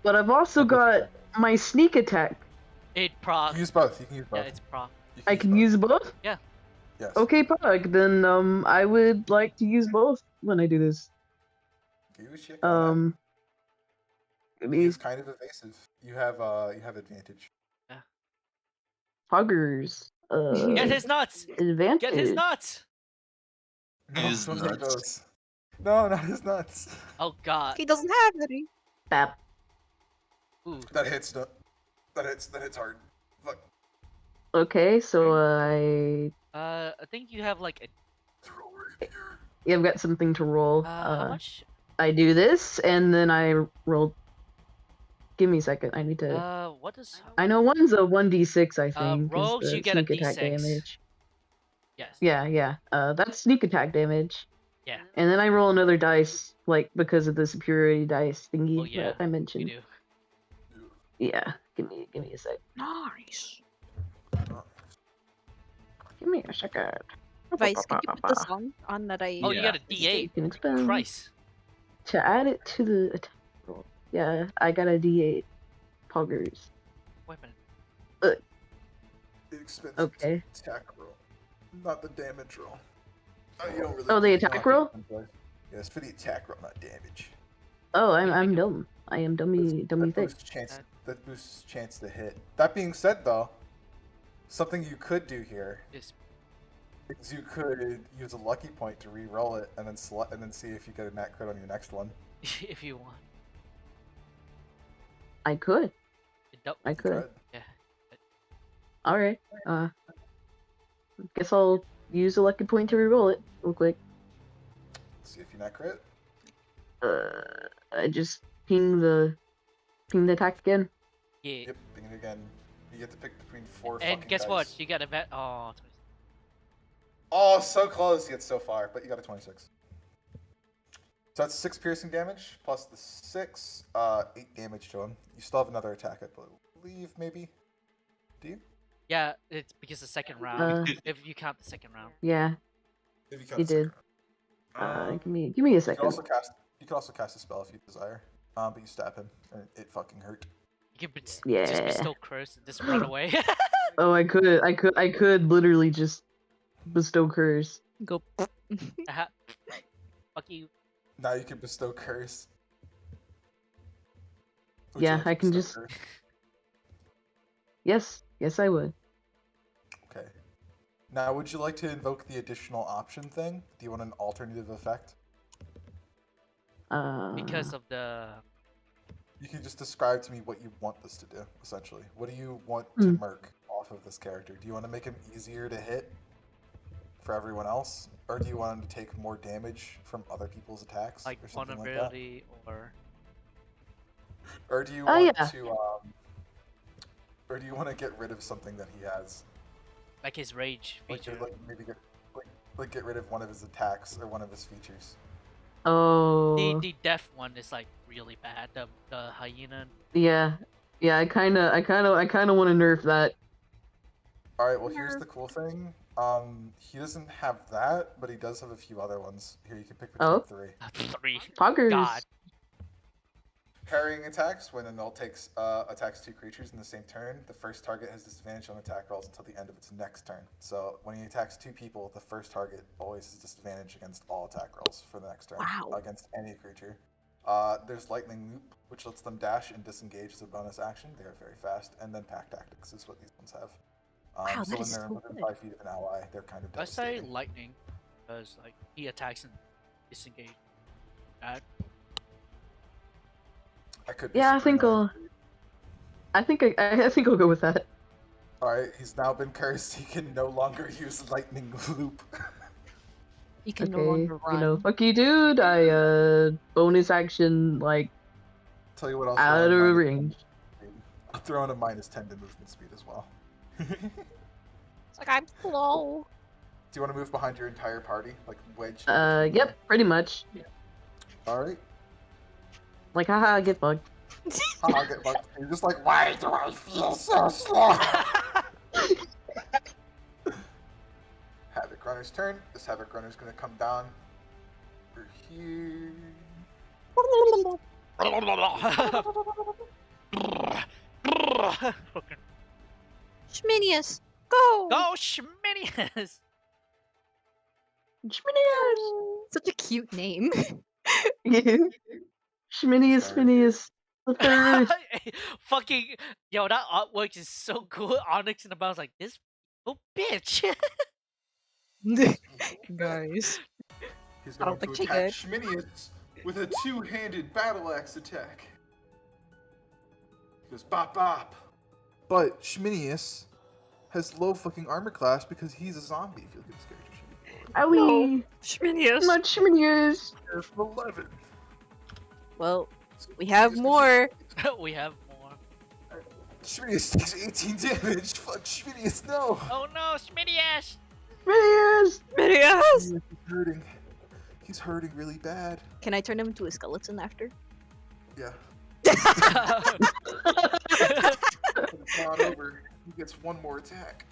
S6: But I've also got my sneak attack.
S3: It
S2: You
S3: proc.
S2: can use both. You can use both.
S3: Yeah, it's proc.
S2: You
S6: I can use both?
S2: Yes.
S6: Okay, Pug, then I would like to use both when I do this.
S2: Use shit, go ahead.
S6: Maybe
S2: He's kind of evasive. You have advantage.
S6: Puggers.
S3: Get his nuts!
S6: Advantage.
S3: Get his nuts!
S2: No,
S4: His
S2: don't take
S4: nuts.
S2: those. No, not his nuts.
S3: Oh god.
S1: He doesn't have any.
S6: Bap.
S3: Ooh.
S2: That hits. That hits hard. Fuck.
S6: Okay, so I
S3: I think you have like a.
S2: Throw rapier.
S6: yeah, I've got something to roll.
S3: How much?
S6: I do this and then I roll. Give me a second. I need to.
S3: What is?
S6: I know one's a 1d6. I think. is
S3: rogues,
S6: the
S3: you get a
S6: sneak attack
S3: d6.
S6: damage.
S3: Yes.
S6: Yeah. That's sneak attack damage.
S3: Yeah.
S6: And then I roll another dice, like because of the superiority dice thingy
S3: Oh yeah.
S6: that I
S3: You
S6: mentioned.
S3: do.
S6: Yeah. Give me a sec.
S1: Nice.
S6: Give me a second.
S1: Vice, can you put the song on that I?
S3: Oh, you got a
S6: You
S3: D8.
S6: can expend
S3: Christ.
S6: to add it to the attack roll. Yeah, I got a D8. Poggers.
S3: Weapon.
S2: It expends
S6: Okay.
S2: attack roll, not the damage roll. You don't really.
S6: Oh, the attack roll?
S2: Yeah, it's for the attack roll, not damage.
S6: Oh, I'm dumb. I am dummy thick.
S2: That boosts chance to hit. That being said, though, something you could do here
S3: Is
S2: is you could use a lucky point to re-roll it and then see if you get a nat crit on your next one.
S3: if you want.
S6: I could. I
S2: You
S6: could.
S2: could.
S3: Yeah.
S6: Alright. Guess I'll use a lucky point to re-roll it real quick.
S2: See if you nat crit.
S6: I just ping the attack again.
S3: Yeah.
S2: Yep, begin again. You get to pick between 4
S3: And
S2: fucking
S3: guess
S2: dice.
S3: what? You got a vet. Oh.
S2: Oh, so close yet so far, but you got a 26. So that's 6 piercing damage plus the 6, 8 damage to him. You still have another attack, I believe, maybe. Do you?
S3: Yeah, it's because the second round.
S6: Uh,
S3: If you count the second round.
S6: yeah,
S2: If you count
S6: you
S2: the second
S6: did.
S2: round.
S6: Give me a
S2: You
S6: second.
S2: can also cast a spell if you desire. But you stab him, and it fucking hurt.
S3: You can just
S6: Yeah.
S3: bestow curse and just run away.
S6: Oh, I could literally just bestow curse.
S1: Go.
S3: Fuck you.
S2: Now you can bestow curse. Would
S6: Yeah,
S2: you like to
S6: I can
S2: bestow
S6: just-
S2: curse?
S6: Yes, I would.
S2: Okay. Now, would you like to invoke the additional option thing? Do you want an alternative effect?
S3: Because of the.
S2: You can just describe to me what you want this to do, essentially. What do you want to merc off of this character? Do you want to make him easier to hit for everyone else? Or do you want him to take more damage from other people's attacks?
S3: Like
S2: or something
S3: vulnerability or.
S2: Or do you
S6: Oh,
S2: want
S6: yeah.
S2: to, or do you want to get rid of something that he has?
S3: Like his rage
S2: Like,
S3: feature.
S2: maybe get rid of one of his attacks or one of his features.
S6: Oh,
S3: The death one is like really bad. The hyena.
S6: yeah. I kinda want to nerf that.
S2: Alright, well here's the cool thing. He doesn't have that, but he does have a few other ones. Here, you can pick between
S6: Oh.
S2: 3.
S3: 3.
S6: Poggers.
S3: God.
S2: Parrying attacks, when an ult attacks 2 creatures in the same turn, the first target has disadvantage on attack rolls until the end of its next turn. So when he attacks 2 people, the first target always has disadvantage against all attack rolls for the next turn.
S1: Wow.
S2: Against any creature. There's Lightning Loop, which lets them dash and disengage as a bonus action. They are very fast. And then Pack Tactics is what these ones have.
S1: Wow,
S2: so
S1: that
S2: when
S1: is
S2: they're
S1: so
S2: within
S1: good.
S2: 5 feet of an ally, they're kind of
S3: I say
S2: devastating.
S3: lightning because like he attacks and disengage. That
S2: I could be
S6: Yeah, I think
S2: screwing
S6: I think I'll go with that.
S2: Alright, he's now been cursed. He can no longer use Lightning Loop.
S1: You can no
S6: Okay,
S1: longer run.
S6: you know, fuck you, dude. I bonus action like
S2: Tell you what else.
S6: out of range.
S2: I'll throw in a -10 to movement speed as well. Do
S1: It's like I'm slow.
S2: you want to move behind your entire party? Like wedge?
S6: Yep, pretty much.
S2: Alright.
S6: Like, haha, get bugged.
S2: I'll get bugged. You're just like, why do I feel so slow? Havoc Runner's turn. This Havoc Runner's gonna come down over here.
S3: Fucking
S1: Schminius, go!
S3: go Schminius!
S1: Such a cute name.
S6: Schminius,
S2: Sorry.
S6: Spinius. The third.
S3: Fucking yo, that artwork is so cool. Onyx in the bounds like this little bitch.
S1: Guys.
S2: He's
S1: I
S2: going
S1: don't
S2: to
S1: think she
S2: attack
S1: good.
S2: Schminius with a 2-handed battle axe attack. He goes bop bop. But Schminius has low fucking armor class because he's a zombie. I feel like this character should be
S6: Owie.
S1: Schminius.
S6: Much Schminius.
S2: lower. 11.
S1: Well, we have more.
S3: We have more.
S2: Schminius takes 18 damage. Fuck Schminius, no.
S3: Oh no, Schminius!
S6: Schminius.
S1: Schminius!
S2: He's hurting. He's hurting really bad.
S1: Can I turn him into a skeleton after?
S2: Yeah. It's not over. He gets one more attack.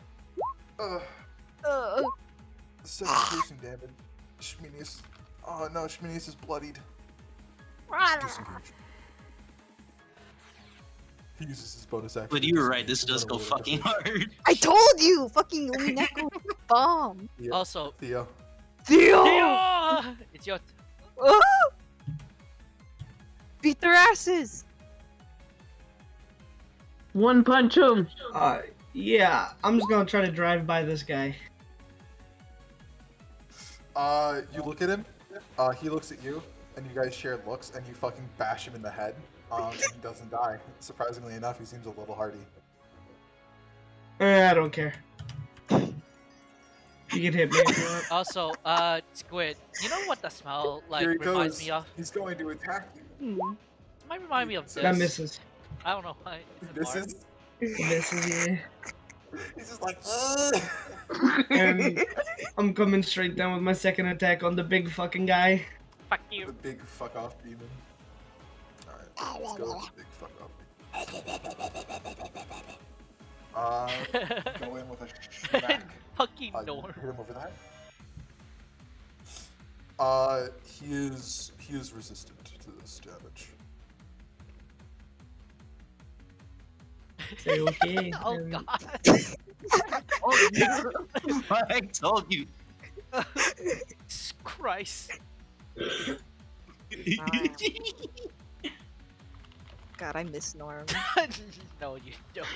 S2: 7 piercing damage. Schminius. Oh no, Schminius is bloodied. Disengage. He uses his bonus action.
S4: But
S2: to
S4: you were right,
S2: disengage
S4: this
S2: and
S4: does
S2: run
S4: go
S2: away with
S4: fucking
S2: it.
S4: hard.
S1: I told you! Fucking Umineko bomb!
S2: Theo.
S3: Also,
S2: Theo.
S1: Theo!
S3: Theo! It's your
S1: Oh! Beat their asses!
S6: One punch him.
S8: Yeah, I'm just gonna try to drive by this guy.
S2: You look at him. He looks at you, and you guys share looks, and you fucking bash him in the head. And he doesn't die. Surprisingly enough, he seems a little hardy.
S8: I don't care. You can hit me if you want.
S3: also, Squid. You know what the smell like
S2: Here he
S3: reminds
S2: goes.
S3: me of?
S2: He's going to attack you.
S3: It might remind me of this.
S8: That misses.
S3: I don't know why. It's a
S2: This
S3: bar.
S2: is.
S8: Misses, yeah.
S2: He's just like,
S8: And I'm coming straight down with my second attack on the big fucking guy.
S3: Fuck you.
S2: the big fuck off demon. Alright, let's go with the big fuck off. Go in with a smack.
S3: Fucking
S2: You
S3: Norm.
S2: hit him over the head. He is resistant to this damage.
S8: Say okay.
S3: Oh
S8: and
S3: god.
S4: I told you.
S3: Jesus Christ.
S1: God, I miss Norm.
S3: No, you don't.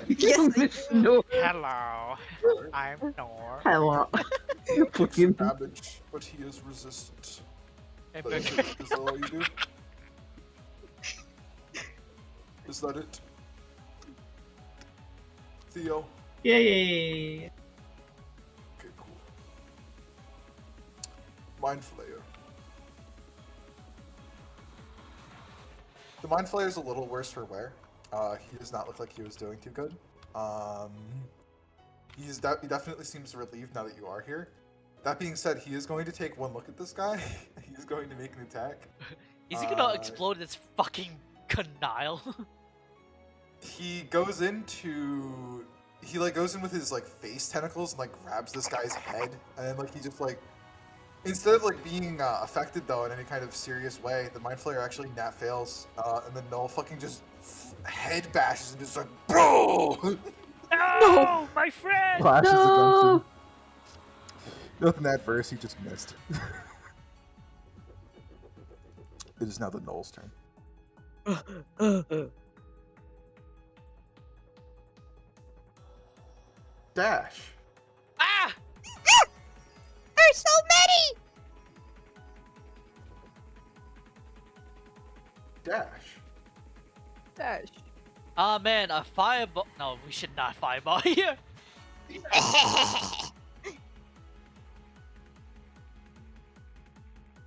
S1: Yes, I
S6: No.
S3: Hello. I'm Norm.
S6: Hello.
S2: Some
S6: Fucking.
S2: damage, but he is resistant.
S3: I'm
S2: That is,
S3: back.
S2: is that all you do? Is that it? Theo?
S8: Yay!
S2: Okay, cool. Mind Flayer. The Mind Flayer is a little worse for wear. He does not look like he was doing too good. He definitely seems relieved now that you are here. That being said, he is going to take one look at this guy. He is going to make an attack.
S3: Is he gonna explode this fucking canile?
S2: He goes into... He, like, goes in with his, like, face tentacles and, like, grabs this guy's head. And then, like, he just, like... Instead of, like, being affected, though, in any kind of serious way, the Mind Flayer actually nat fails. And then Null fucking just head bashes and just like, bro!
S3: No, my friend.
S2: Flashes
S6: No!
S2: against him. Nothing adverse, he just missed. It is now the Null's turn. Dash.
S3: Ah!
S1: There's so many!
S2: Dash.
S1: Dash.
S3: Ah man, a fireball. No, we should not fireball here.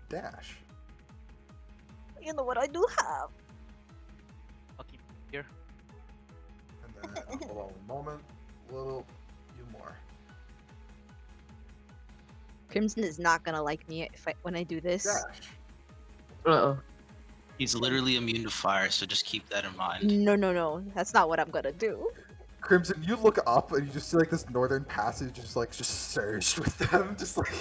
S2: Dash.
S1: You know what I do have?
S3: Fucking here.
S2: And then, hold on one moment. A little few more.
S1: Crimson is not gonna like me when I do this.
S2: Dash.
S6: Uh-oh.
S4: He's literally immune to fire, so just keep that in mind.
S1: No. That's not what I'm gonna do.
S2: Crimson, you look up and you just see like this northern passage just surged with them, just like.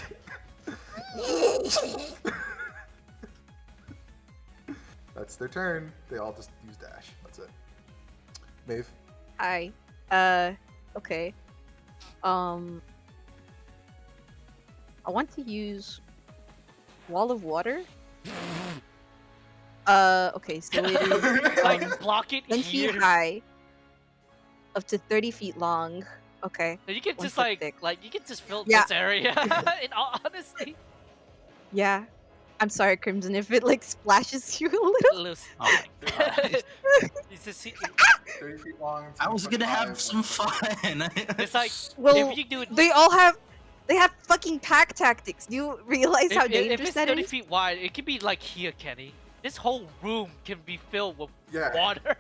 S2: That's their turn. They all just use dash. That's it. Maeve.
S1: Hi. Okay. I want to use Wall of Water. Okay, so it is
S3: Like block it
S1: 10
S3: here.
S1: feet high, up to 30 feet long. Okay.
S3: So you can
S1: 1
S3: just
S1: foot thick.
S3: you can just fill
S1: Yeah.
S3: this area. In all honesty,
S1: Yeah. I'm sorry, Crimson, if it like splashes you a little.
S3: loose.
S4: Oh my god.
S3: It's just,
S2: 30 feet long.
S4: I was
S2: 10
S4: gonna
S2: foot high,
S4: have some fun.
S3: it's like
S1: Well,
S3: if you do it.
S1: they have fucking pack tactics. Do you realize how
S3: If
S1: dangerous
S3: it's
S1: that
S3: 30
S1: is?
S3: feet wide, it could be like here, Kenny. This whole room can be filled with
S2: Yeah.
S3: water.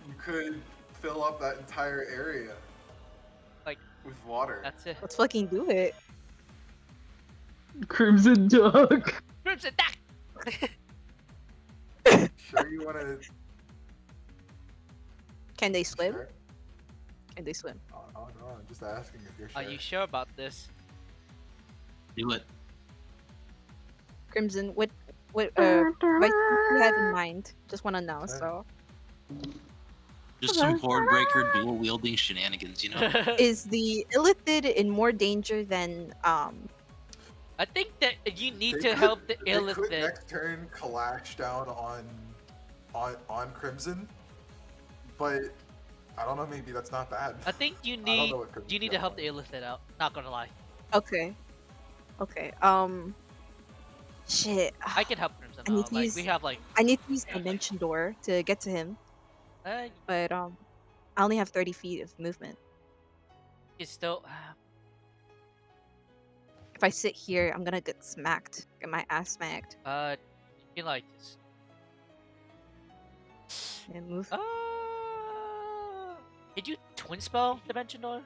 S2: You could fill up that entire area.
S3: Like,
S2: with water.
S3: That's it.
S1: Let's fucking do it.
S6: Crimson Duck.
S3: Crimson Duck!
S2: Sure you want to...
S1: Can they swim?
S2: Sure?
S1: Can they swim?
S2: Oh, no, I'm just asking if you're sure.
S3: Are you sure about this?
S4: Do it.
S1: Crimson, what advice do you have in mind? Just want to know.
S2: Okay.
S1: So,
S4: Just some Horde Breaker dual wielding shenanigans, you know?
S1: is the Illithid in more danger than
S3: I think that you need
S2: They
S3: to
S2: could-
S3: help the
S2: they could
S3: Illithid.
S2: next turn clash down on Crimson, but I don't know. Maybe that's not bad.
S3: I think you
S2: I don't
S3: need
S2: know what Crimson's
S3: you need to
S2: got
S3: help
S2: on.
S3: the Illithid out. Not gonna lie,
S1: Okay. Shit.
S3: I can help Crimson
S1: I need
S3: out.
S1: to
S3: Like
S1: use-
S3: we have like
S1: I need to use Dimension Door to get to him, but I only have 30 feet of movement.
S3: it's still.
S1: If I sit here, I'm gonna get smacked. Get my ass smacked.
S3: You can like this.
S1: And move.
S3: Did you twin spell Dimension Door?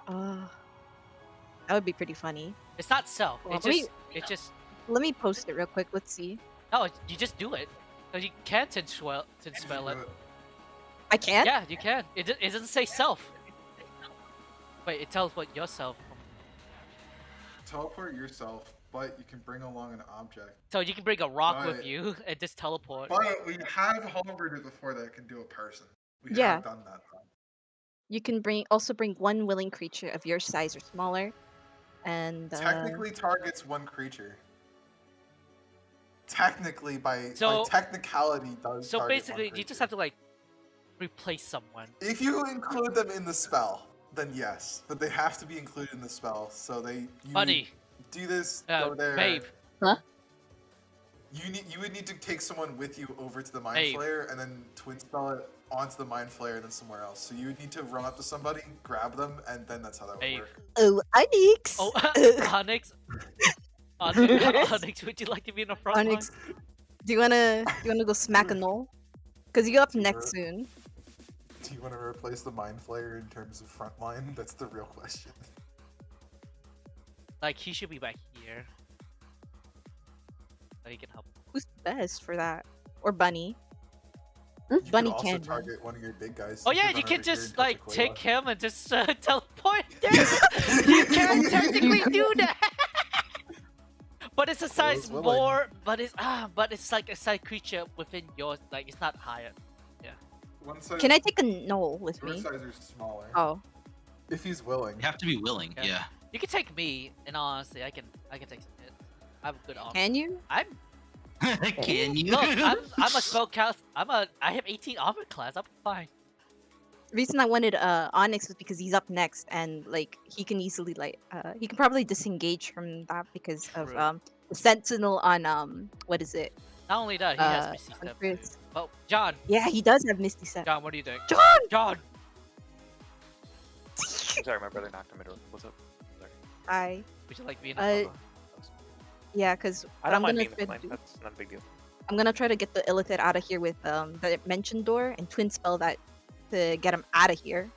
S1: That would be pretty funny.
S3: It's not self.
S1: Well,
S3: It just.
S1: Let me post it real quick. Let's see.
S3: No, you just do it. So you can twin spell it.
S1: I can?
S3: Yeah, you can. It doesn't say self. Wait, it tells what yourself.
S2: Teleport yourself, but you can bring along an object.
S3: So you can bring a rock with
S2: But-
S3: you and just teleport.
S2: But we have homebrew before that can do a person. We
S1: Yeah.
S2: have done that. Though.
S1: You can also bring one willing creature of your size or smaller, and
S2: Technically targets one creature. Technically, by
S3: So-
S2: technicality, does.
S3: So
S2: target
S3: basically,
S2: one
S3: you just
S2: creature.
S3: have to like replace someone.
S2: If you include them in the spell, then yes, but they have to be included in the spell. So you
S3: Buddy,
S2: do this. Go there.
S3: babe.
S2: You would need to take someone with you over to the Mind
S3: Babe.
S2: Flayer and then twin spell it onto the Mind Flayer and then somewhere else. So you would need to run up to somebody, grab them, and then that's how that would
S3: Babe.
S2: work.
S1: oh, Onyx.
S3: Oh, Onyx. Onyx, would you like to be in the front
S1: Onyx,
S3: line?
S1: do you wanna go smack a null? Cause you go up next
S2: Sure.
S1: soon.
S2: Do you want to replace the Mind Flayer in terms of frontline? That's the real question.
S3: Like he should be back here. So he can help.
S1: Who's best for that? Or Bunny?
S2: You
S1: Bunny
S2: could also
S1: can.
S2: target one of your big guys.
S3: Oh
S2: could
S3: yeah,
S2: run
S3: you
S2: over
S3: can
S2: here
S3: just
S2: and touch
S3: like
S2: Aquila.
S3: take him and just teleport. You can technically do that. But it's a size
S2: Aquila's willing.
S3: more. But it's like a side creature within yours. Like it's not higher.
S2: One size,
S1: Can I take a null with
S2: your
S1: me?
S2: size are smaller.
S1: Oh,
S2: If he's willing.
S4: You have to be willing.
S3: Okay.
S4: Yeah.
S3: You can take me, and honestly, I can take some hits. I have a good arm.
S1: can you?
S3: I'm
S4: Can you?
S3: look. I'm a spellcast. I have 18 armor class. I'm fine.
S1: The reason I wanted Onyx was because he's up next, and like he can easily he can probably disengage from that because of
S3: True.
S1: the Sentinel on what is it?
S3: Not only that, he has
S1: Uh,
S3: Misty Step.
S1: Chris.
S3: too. Oh, John.
S1: Yeah, he does have Misty Step.
S3: John, what do you think?
S1: John!
S3: John.
S7: I'm sorry, my brother knocked on my door. What's up? Sorry.
S1: I
S3: Would you like being
S1: Uh,
S3: a
S1: yeah, because
S7: I don't
S1: I'm
S7: mind
S1: gonna
S7: being the
S1: try
S7: flame.
S1: to,
S7: That's not a big deal.
S1: I'm gonna try to get the Illithid out of here with the Dimension Door and Twin Spell that to get him out of here.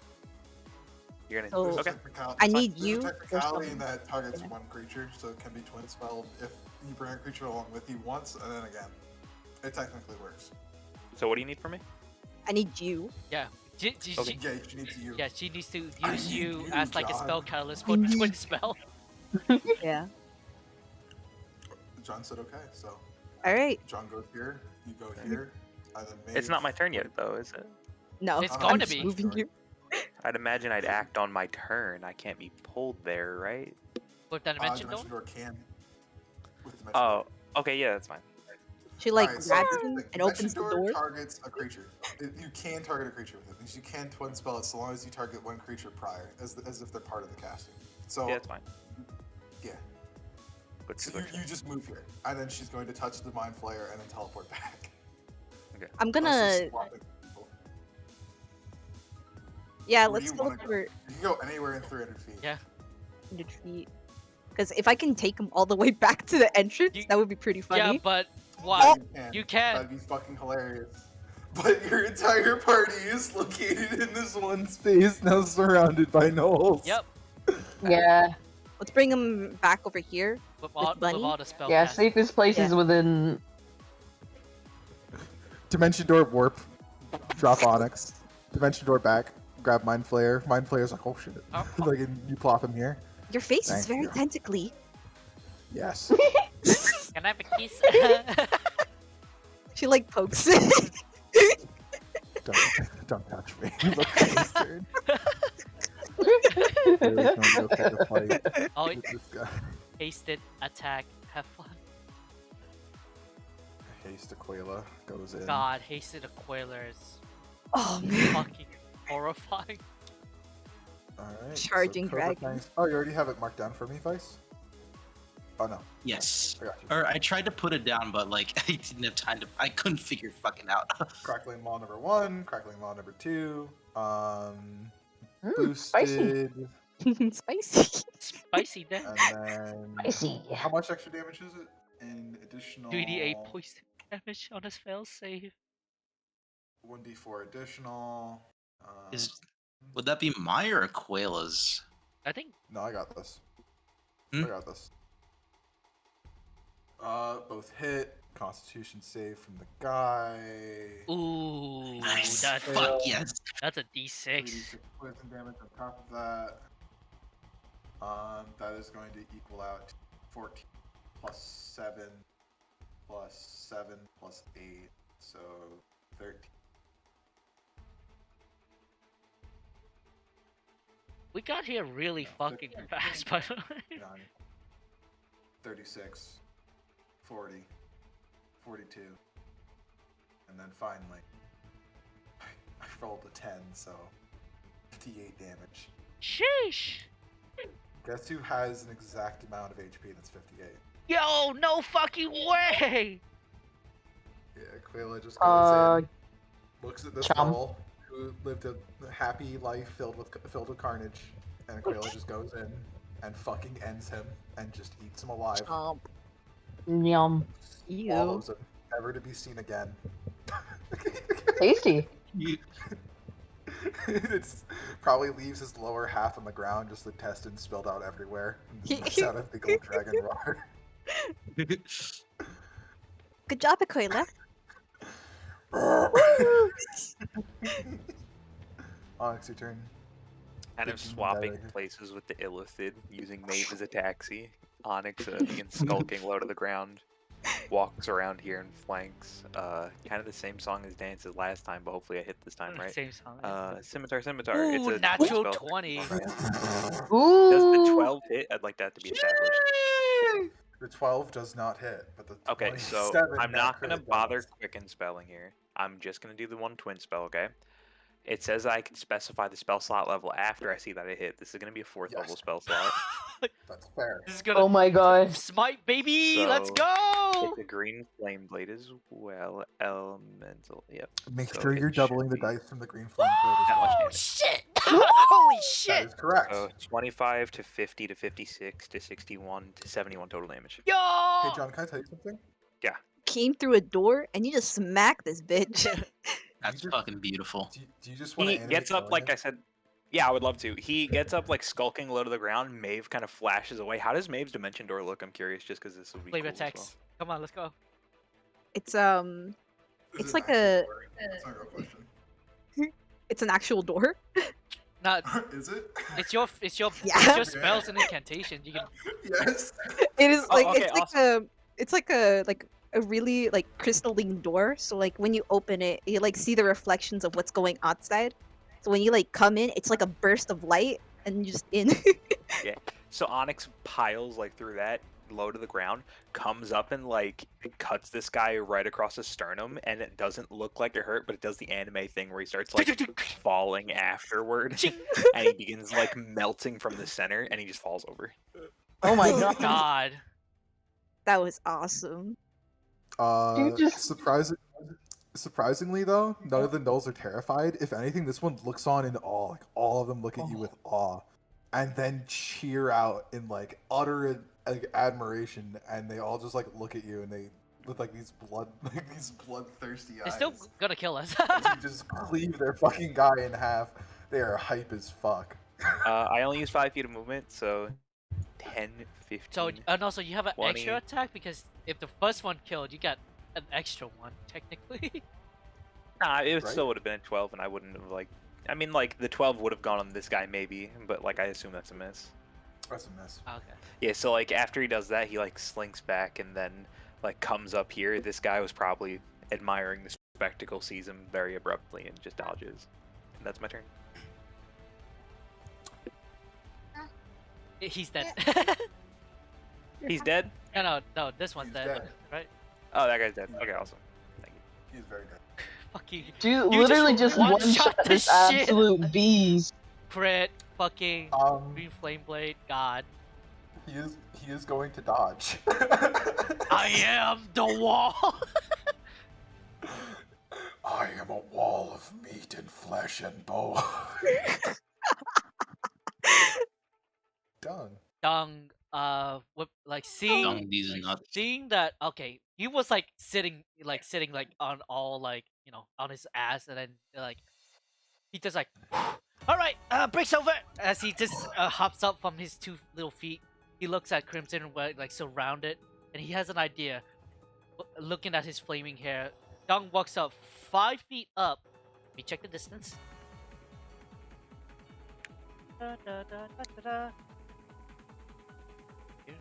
S7: You're gonna.
S1: So-
S2: There's a
S7: Okay.
S2: technical-
S1: I need
S2: there's a
S1: you or
S2: technicality
S1: someone.
S2: that targets
S1: Yeah.
S2: one creature, so it can be twin spelled if you bring a creature along with you once, and then again. It technically works.
S7: So what do you need from me?
S1: I need you.
S3: Yeah.
S7: Okay.
S2: Yeah, she needs you.
S3: Yeah, she needs to
S2: I
S3: use
S2: need
S3: you
S2: you,
S3: as like a
S2: John.
S3: spell catalyst
S1: I
S3: for the
S1: need-
S3: twin spell.
S1: Yeah.
S2: John said okay, so
S1: All right.
S2: John goes here, you go here, and then
S7: It's not my
S2: Maeve-
S7: turn yet, though, is it?
S1: No,
S3: It's
S2: I'm
S3: going to
S2: just
S3: be.
S1: moving you.
S7: I'd imagine I'd act on my turn. I can't be pulled there, right?
S3: With that dimension door.
S2: Dimension Door can. With Dimension
S7: Oh, okay, yeah, that's fine.
S1: She like
S2: Alright, so
S1: grabs
S2: the
S1: him
S2: Dimension
S1: and opens the door.
S2: targets a creature. You can target a creature with it. Because you can twin spell it so long as you target one creature prior, as if they're part of the casting. So
S7: Yeah, that's fine.
S2: yeah.
S7: But
S2: So you just move here, and then she's going to touch the Mind Flayer and then teleport back.
S1: I'm
S2: Unless
S1: gonna.
S2: she's swapping people.
S1: Yeah,
S2: Where do
S1: let's
S2: you
S1: go
S2: wanna go?
S1: for
S2: You can go anywhere in 300 feet.
S3: Yeah.
S1: 100 feet. Because if I can take him all the way back to the entrance,
S3: You-
S1: that would be pretty funny.
S3: Yeah, but
S2: Yeah,
S3: why?
S2: you
S3: You can.
S2: That'd be fucking hilarious. But your entire party is located in this one space, now surrounded by gnolls.
S3: Yep.
S6: Yeah.
S1: Let's bring him back over here.
S3: With all
S1: Bunny?
S3: the spell.
S6: Yeah,
S3: cast.
S6: safest place is
S1: Yeah.
S6: within.
S2: Dimension Door warp. Drop Onyx. Dimension Door back. Grab Mind Flayer. Mind Flayer's like, oh shit.
S3: Oh.
S2: Like, and you plop him here.
S1: Your face is
S2: Thank
S1: very
S2: you.
S1: tentacly.
S2: Yes.
S3: Can I have a kiss?
S1: She like pokes.
S2: don't touch me. Look at this dude. Really gonna go pick a fight
S3: Oh,
S2: with this guy.
S3: hasted attack. Have fun.
S2: Haste Aquila goes in.
S3: God, hasted Aquila is
S1: Oh man.
S3: fucking horrifying.
S2: Alright.
S1: Charging
S2: Cobra
S1: dragon.
S2: Fangs- Oh, you already have it marked down for me, Vice? Oh no.
S4: Yes.
S2: I got you.
S4: Or I tried to put it down, but like I didn't have time to. I couldn't figure fucking out.
S2: Crackling Maw number 1, Crackling Maw number 2,
S6: spicy.
S2: boosted,
S1: Spicy.
S3: Spicy then.
S2: and then
S6: Spicy.
S2: how much extra damage is it? In additional
S3: 2d8 poison damage on his fail save.
S2: 1d4 additional.
S4: Would that be my or Aquela's?
S3: I think
S2: No, I got this.
S4: Hmm?
S2: I got this. Both hit. Constitution save from the guy.
S3: ooh,
S4: Nice.
S3: that's
S4: Fuck yes.
S3: that's a D6.
S2: 3d6 poison damage on top of that. That is going to equal out to 14 plus 7 plus 7 plus 8, so 13.
S3: We got here really
S2: No,
S3: fucking
S2: 15.
S3: fast, by the way.
S2: 9, 36, 40, 42, and then finally, I rolled a 10, so 58 damage.
S3: Sheesh.
S2: Guess who has an exact amount of HP that's 58?
S3: Yo, no fucking way.
S2: Yeah, Quayla just goes in, looks at this
S6: Chum.
S2: doll who lived a happy life filled with carnage, and Quayla just goes in and fucking ends him and just eats him alive.
S1: Chomp.
S6: Yum.
S2: Swallows him, never to be seen again.
S6: Tasty.
S2: It's probably leaves his lower half on the ground, just the intestines spilled out everywhere. And lets out a big old dragon roar.
S1: Good job, Aquila.
S2: Onyx, your turn.
S7: Kind of
S2: Thinking
S7: swapping
S2: better.
S7: places with the Illithid, using Maeve as a taxi. Onyx begins skulking low to the ground, walks around here and flanks. Kind of the same song as Dance's last time, but hopefully I hit this time right.
S3: Same song.
S7: Scimitar.
S3: Ooh,
S7: It's a
S3: natural
S7: spell.
S3: 20.
S7: Does the
S6: Ooh.
S7: 12 hit? I'd like that to be established.
S2: The 12 does not hit, but the
S7: Okay, so
S2: 27
S7: I'm
S2: that
S7: not gonna
S2: crit
S7: bother
S2: does.
S7: quicken spelling here. I'm just gonna do the one twin spell, okay? It says I can specify the spell slot level after I see that it hit. This is gonna be a 4th level
S2: Yes.
S7: spell slot.
S2: That's fair.
S3: This is gonna
S6: Oh my god.
S3: smite, baby. Let's
S7: So,
S3: go.
S7: It's a green flame blade as well. Elemental. Yep.
S2: Make
S7: So
S2: sure
S7: it
S2: you're
S7: should
S2: doubling the
S7: be
S2: dice from the green flame blade as
S7: that
S2: well.
S7: much
S3: Oh
S7: damage.
S3: shit! Holy
S2: That
S3: shit!
S2: is correct.
S7: So 25 to 50 to 56 to 61 to 71 total damage.
S3: Yo!
S2: Hey John, can I tell you something?
S1: Came through a door and you just smacked this bitch.
S4: That's
S2: just-
S4: fucking beautiful.
S2: Do you just want
S7: He
S2: to
S7: gets up like I said. Yeah, I would love to. He gets up like skulking low to the ground. Maeve kind of flashes away. How does Maeve's dimension door look? I'm curious, just because this would be
S3: Play
S7: cool
S3: with
S7: as well.
S3: text. Come on, let's go.
S1: It's it's like a
S2: That's not a real question.
S1: it's an actual door.
S3: Not.
S2: Is it?
S3: It's your
S1: Yeah.
S3: spells and incantations. You can.
S2: Yes.
S1: It is
S7: Oh,
S1: like
S7: okay,
S1: it's like a really like crystalline door. So like when you open it, you like see the reflections of what's going outside. So when you like come in, it's like a burst of light and you're just in.
S7: So Onyx piles like through that low to the ground, comes up and like cuts this guy right across the sternum, and it doesn't look like it hurt, but it does the anime thing where he starts like falling afterward, and he begins like melting from the center, and he just falls over.
S6: Oh my god.
S3: God.
S1: That was awesome.
S6: You just-
S2: Surprisingly though, none of the gnolls are terrified. If anything, this one looks on in awe. Like all of them look at you with awe, and then cheer out in like utter admiration, and they all just like look at you, and they with like these bloodthirsty eyes.
S3: They're still gonna kill us.
S2: As you just cleave their fucking guy in half. They are hype as fuck.
S7: I only use 5 feet of movement, so 10, 15.
S3: So and also you have an
S7: 20.
S3: extra attack because if the first one killed, you got an extra one technically.
S7: Nah, it
S2: Right?
S7: still would have been a 12, and I wouldn't have like. I mean, like the 12 would have gone on this guy maybe, but like I assume that's a miss.
S2: That's a miss.
S3: Okay.
S7: Yeah, so like after he does that, he like slinks back and then like comes up here. This guy was probably admiring the spectacle, sees him very abruptly, and just dodges. And that's my turn.
S3: He's dead.
S7: He's dead.
S3: no, this one's
S2: He's
S3: dead,
S2: dead.
S3: right?
S7: Oh, that guy's dead. Okay, awesome. Thank you.
S2: He's very good.
S3: Fuck you.
S6: Dude,
S3: You
S6: literally
S3: just
S6: just one
S3: one-shot
S6: shot
S3: the
S6: this
S3: shit.
S6: absolute beast.
S3: Crit. Fucking
S2: Um,
S3: green flame blade. God.
S2: he is going to dodge.
S3: I am the wall.
S2: I am a wall of meat and flesh and bone. Done.
S3: Dung. What like seeing
S4: Dung these nuts.
S3: seeing that? Okay, he was like sitting like on all like on his ass, and then like he just like, all right, breaks over as he just hops up from his 2 little feet. He looks at Crimson like surrounded, and he has an idea. Looking at his flaming hair, Dong walks up 5 feet up. Let me check the distance. Da, da, da, da, da, da. Here.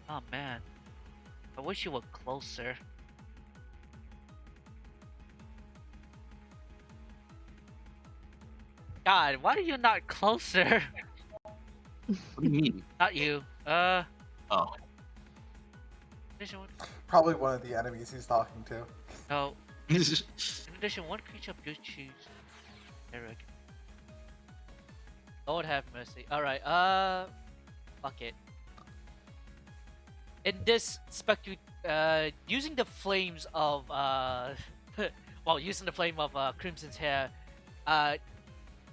S3: Oh man, I wish you were closer. God, why are you not closer?
S4: What do you mean?
S3: Not you.
S4: Oh.
S3: Addition one.
S2: Probably one of the enemies he's talking to.
S3: No. In addition, one creature of your choose. Eric. Lord have mercy. Alright, fuck it. In this using the flames of well, using the flame of Crimson's hair,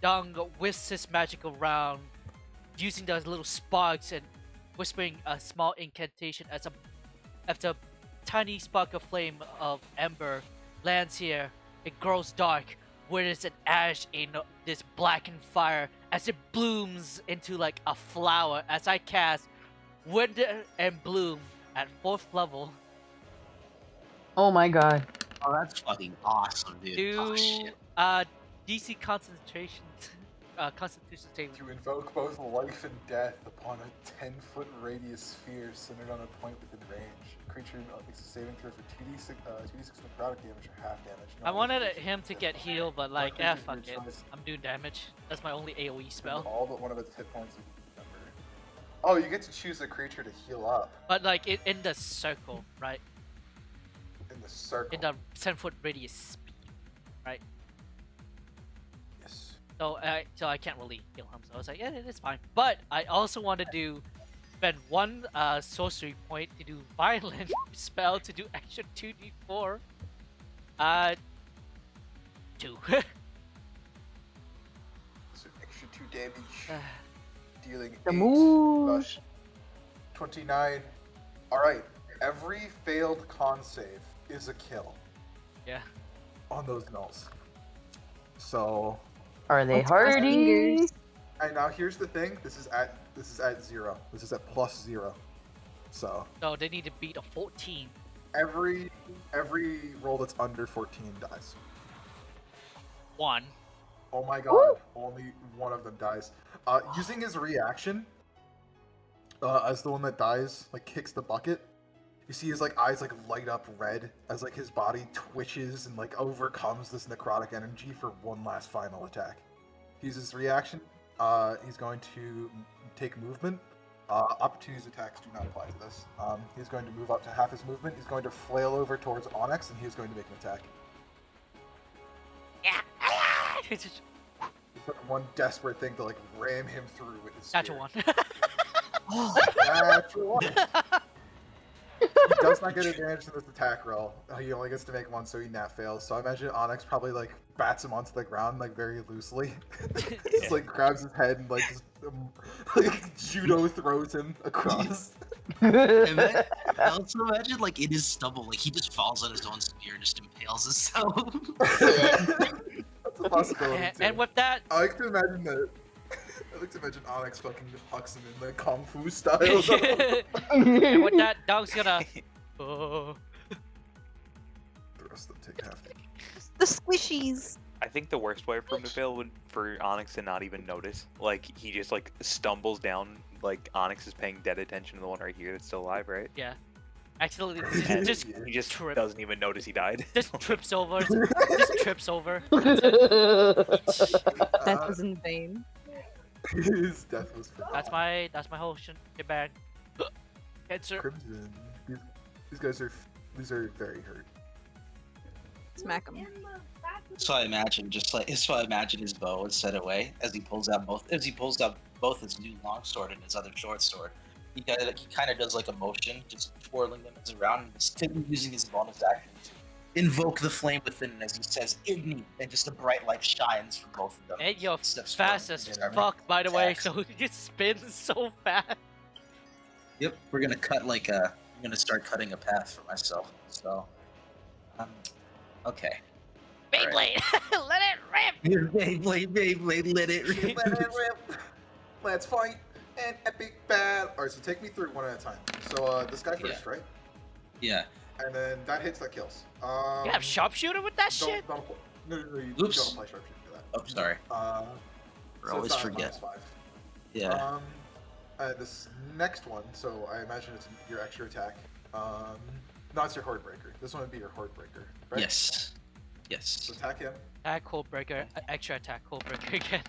S3: Dong whisks his magic around, using those little sparks and whispering a small incantation as a tiny spark of flame of ember lands here. It grows dark, withers and ash in this blackened fire as it blooms into like a flower as I cast Wither and Bloom at 4th level.
S6: Oh my god.
S4: Oh, that's fucking awesome, dude. Oh,
S3: Do
S4: shit.
S3: DC concentration constitution saving.
S2: To invoke both life and death upon a 10-foot radius sphere centered on a point within range. Creature makes a saving throw for 2d6 necrotic damage or half damage.
S3: I wanted him to get healed, but like, fuck it. I'm doing damage. That's my only AoE spell.
S2: All but one of its hit points. Oh, you get to choose a creature to heal up.
S3: But like in the circle, right?
S2: In the circle.
S3: In the 10-foot radius speed, right?
S2: Yes.
S3: So I can't really heal him. So I was like, yeah, it's fine. But I also want to spend 1 sorcery point to do violent spell to do extra 2d4. 2.
S2: So extra 2 damage. Dealing
S6: The
S2: 8
S6: moosh.
S2: 29. Alright, every failed con save is a kill
S3: Yeah.
S2: on those nulls. So,
S6: Are they
S1: Let's cross
S6: hardy?
S1: fingers.
S2: and now here's the thing, this is at 0. This is at +0. So,
S3: So they need to beat a 14.
S2: every roll that's under 14 dies.
S3: 1.
S2: Oh my god, only one of them dies. Using his reaction, as the one that dies, like, kicks the bucket, you see his, like, eyes, like, light up red as, like, his body twitches and, like, overcomes this necrotic energy for one last final attack. He uses his reaction. He's going to take movement. Opportunities attacks do not apply to this. He's going to move up to half his movement. He's going to flail over towards Onyx, and he's going to make an attack. He's done one desperate thing to, like, ram him through with his spear.
S3: Natural 1.
S2: Natural 1. He does not get advantage in this attack roll. He only gets to make 1, so he nat fails. So I imagine Onyx probably, like, bats him onto the ground, like, very loosely. Just, like, grabs his head and, like, just, like, judo throws him across.
S4: And then, I also imagine, like, in his stubble, like, he just falls on his own spear and just impales himself.
S2: That's a possibility, too.
S3: And with that,
S2: I like to imagine that. I like to imagine Onyx fucking hucks him in, like, Kung Fu style.
S3: and with that, Dog's gonna. Oh.
S2: The rest of them take half.
S1: The squishies.
S7: I think the worst way for him to fail would for Onyx to not even notice. Like, he just, like, stumbles down, like, Onyx is paying dead attention to the one right here that's still alive, right?
S3: Yeah. Actually,
S7: And
S3: just
S7: he just
S3: trip.
S7: doesn't even notice he died.
S3: Just trips over. Just trips over.
S1: That was in vain.
S2: His death was for
S3: That's my whole shebang. Cancer.
S2: Crimson. These guys are very hurt.
S1: Smack him.
S4: So I imagine his bow is set away as he pulls out both his new longsword and his other short sword. He kind of does like a motion, just twirling them around, and still using his bonus action to invoke the flame within as he says "Igni," and just a bright light shines from both of them.
S3: Hey, yo,
S4: Steps
S3: fast
S4: forward
S3: as
S4: and starts
S3: fuck, by the way,
S4: attacks.
S3: so he just spins so fast.
S4: Yep, we're gonna cut like a I'm gonna start cutting a path for myself. So, okay.
S3: Beyblade, let it rip.
S4: Beyblade, let it rip.
S2: Let it rip. Let's fight an epic battle. All right, so take me through one at a time. So this guy first, right?
S4: Yeah.
S2: And then that hits, that kills.
S3: You have sharpshooter with that shit?
S2: No, you
S4: Oops.
S2: don't apply sharpshooter for that.
S4: Oh, sorry.
S2: So
S4: always
S2: it's
S4: forget.
S2: -5.
S4: Yeah.
S2: This next one, so I imagine it's your extra attack. No, it's your Horde Breaker. This one would be your Horde Breaker, right?
S4: Yes. Yes.
S2: So attack him.
S3: Attack, Horde Breaker, extra attack, Horde Breaker again.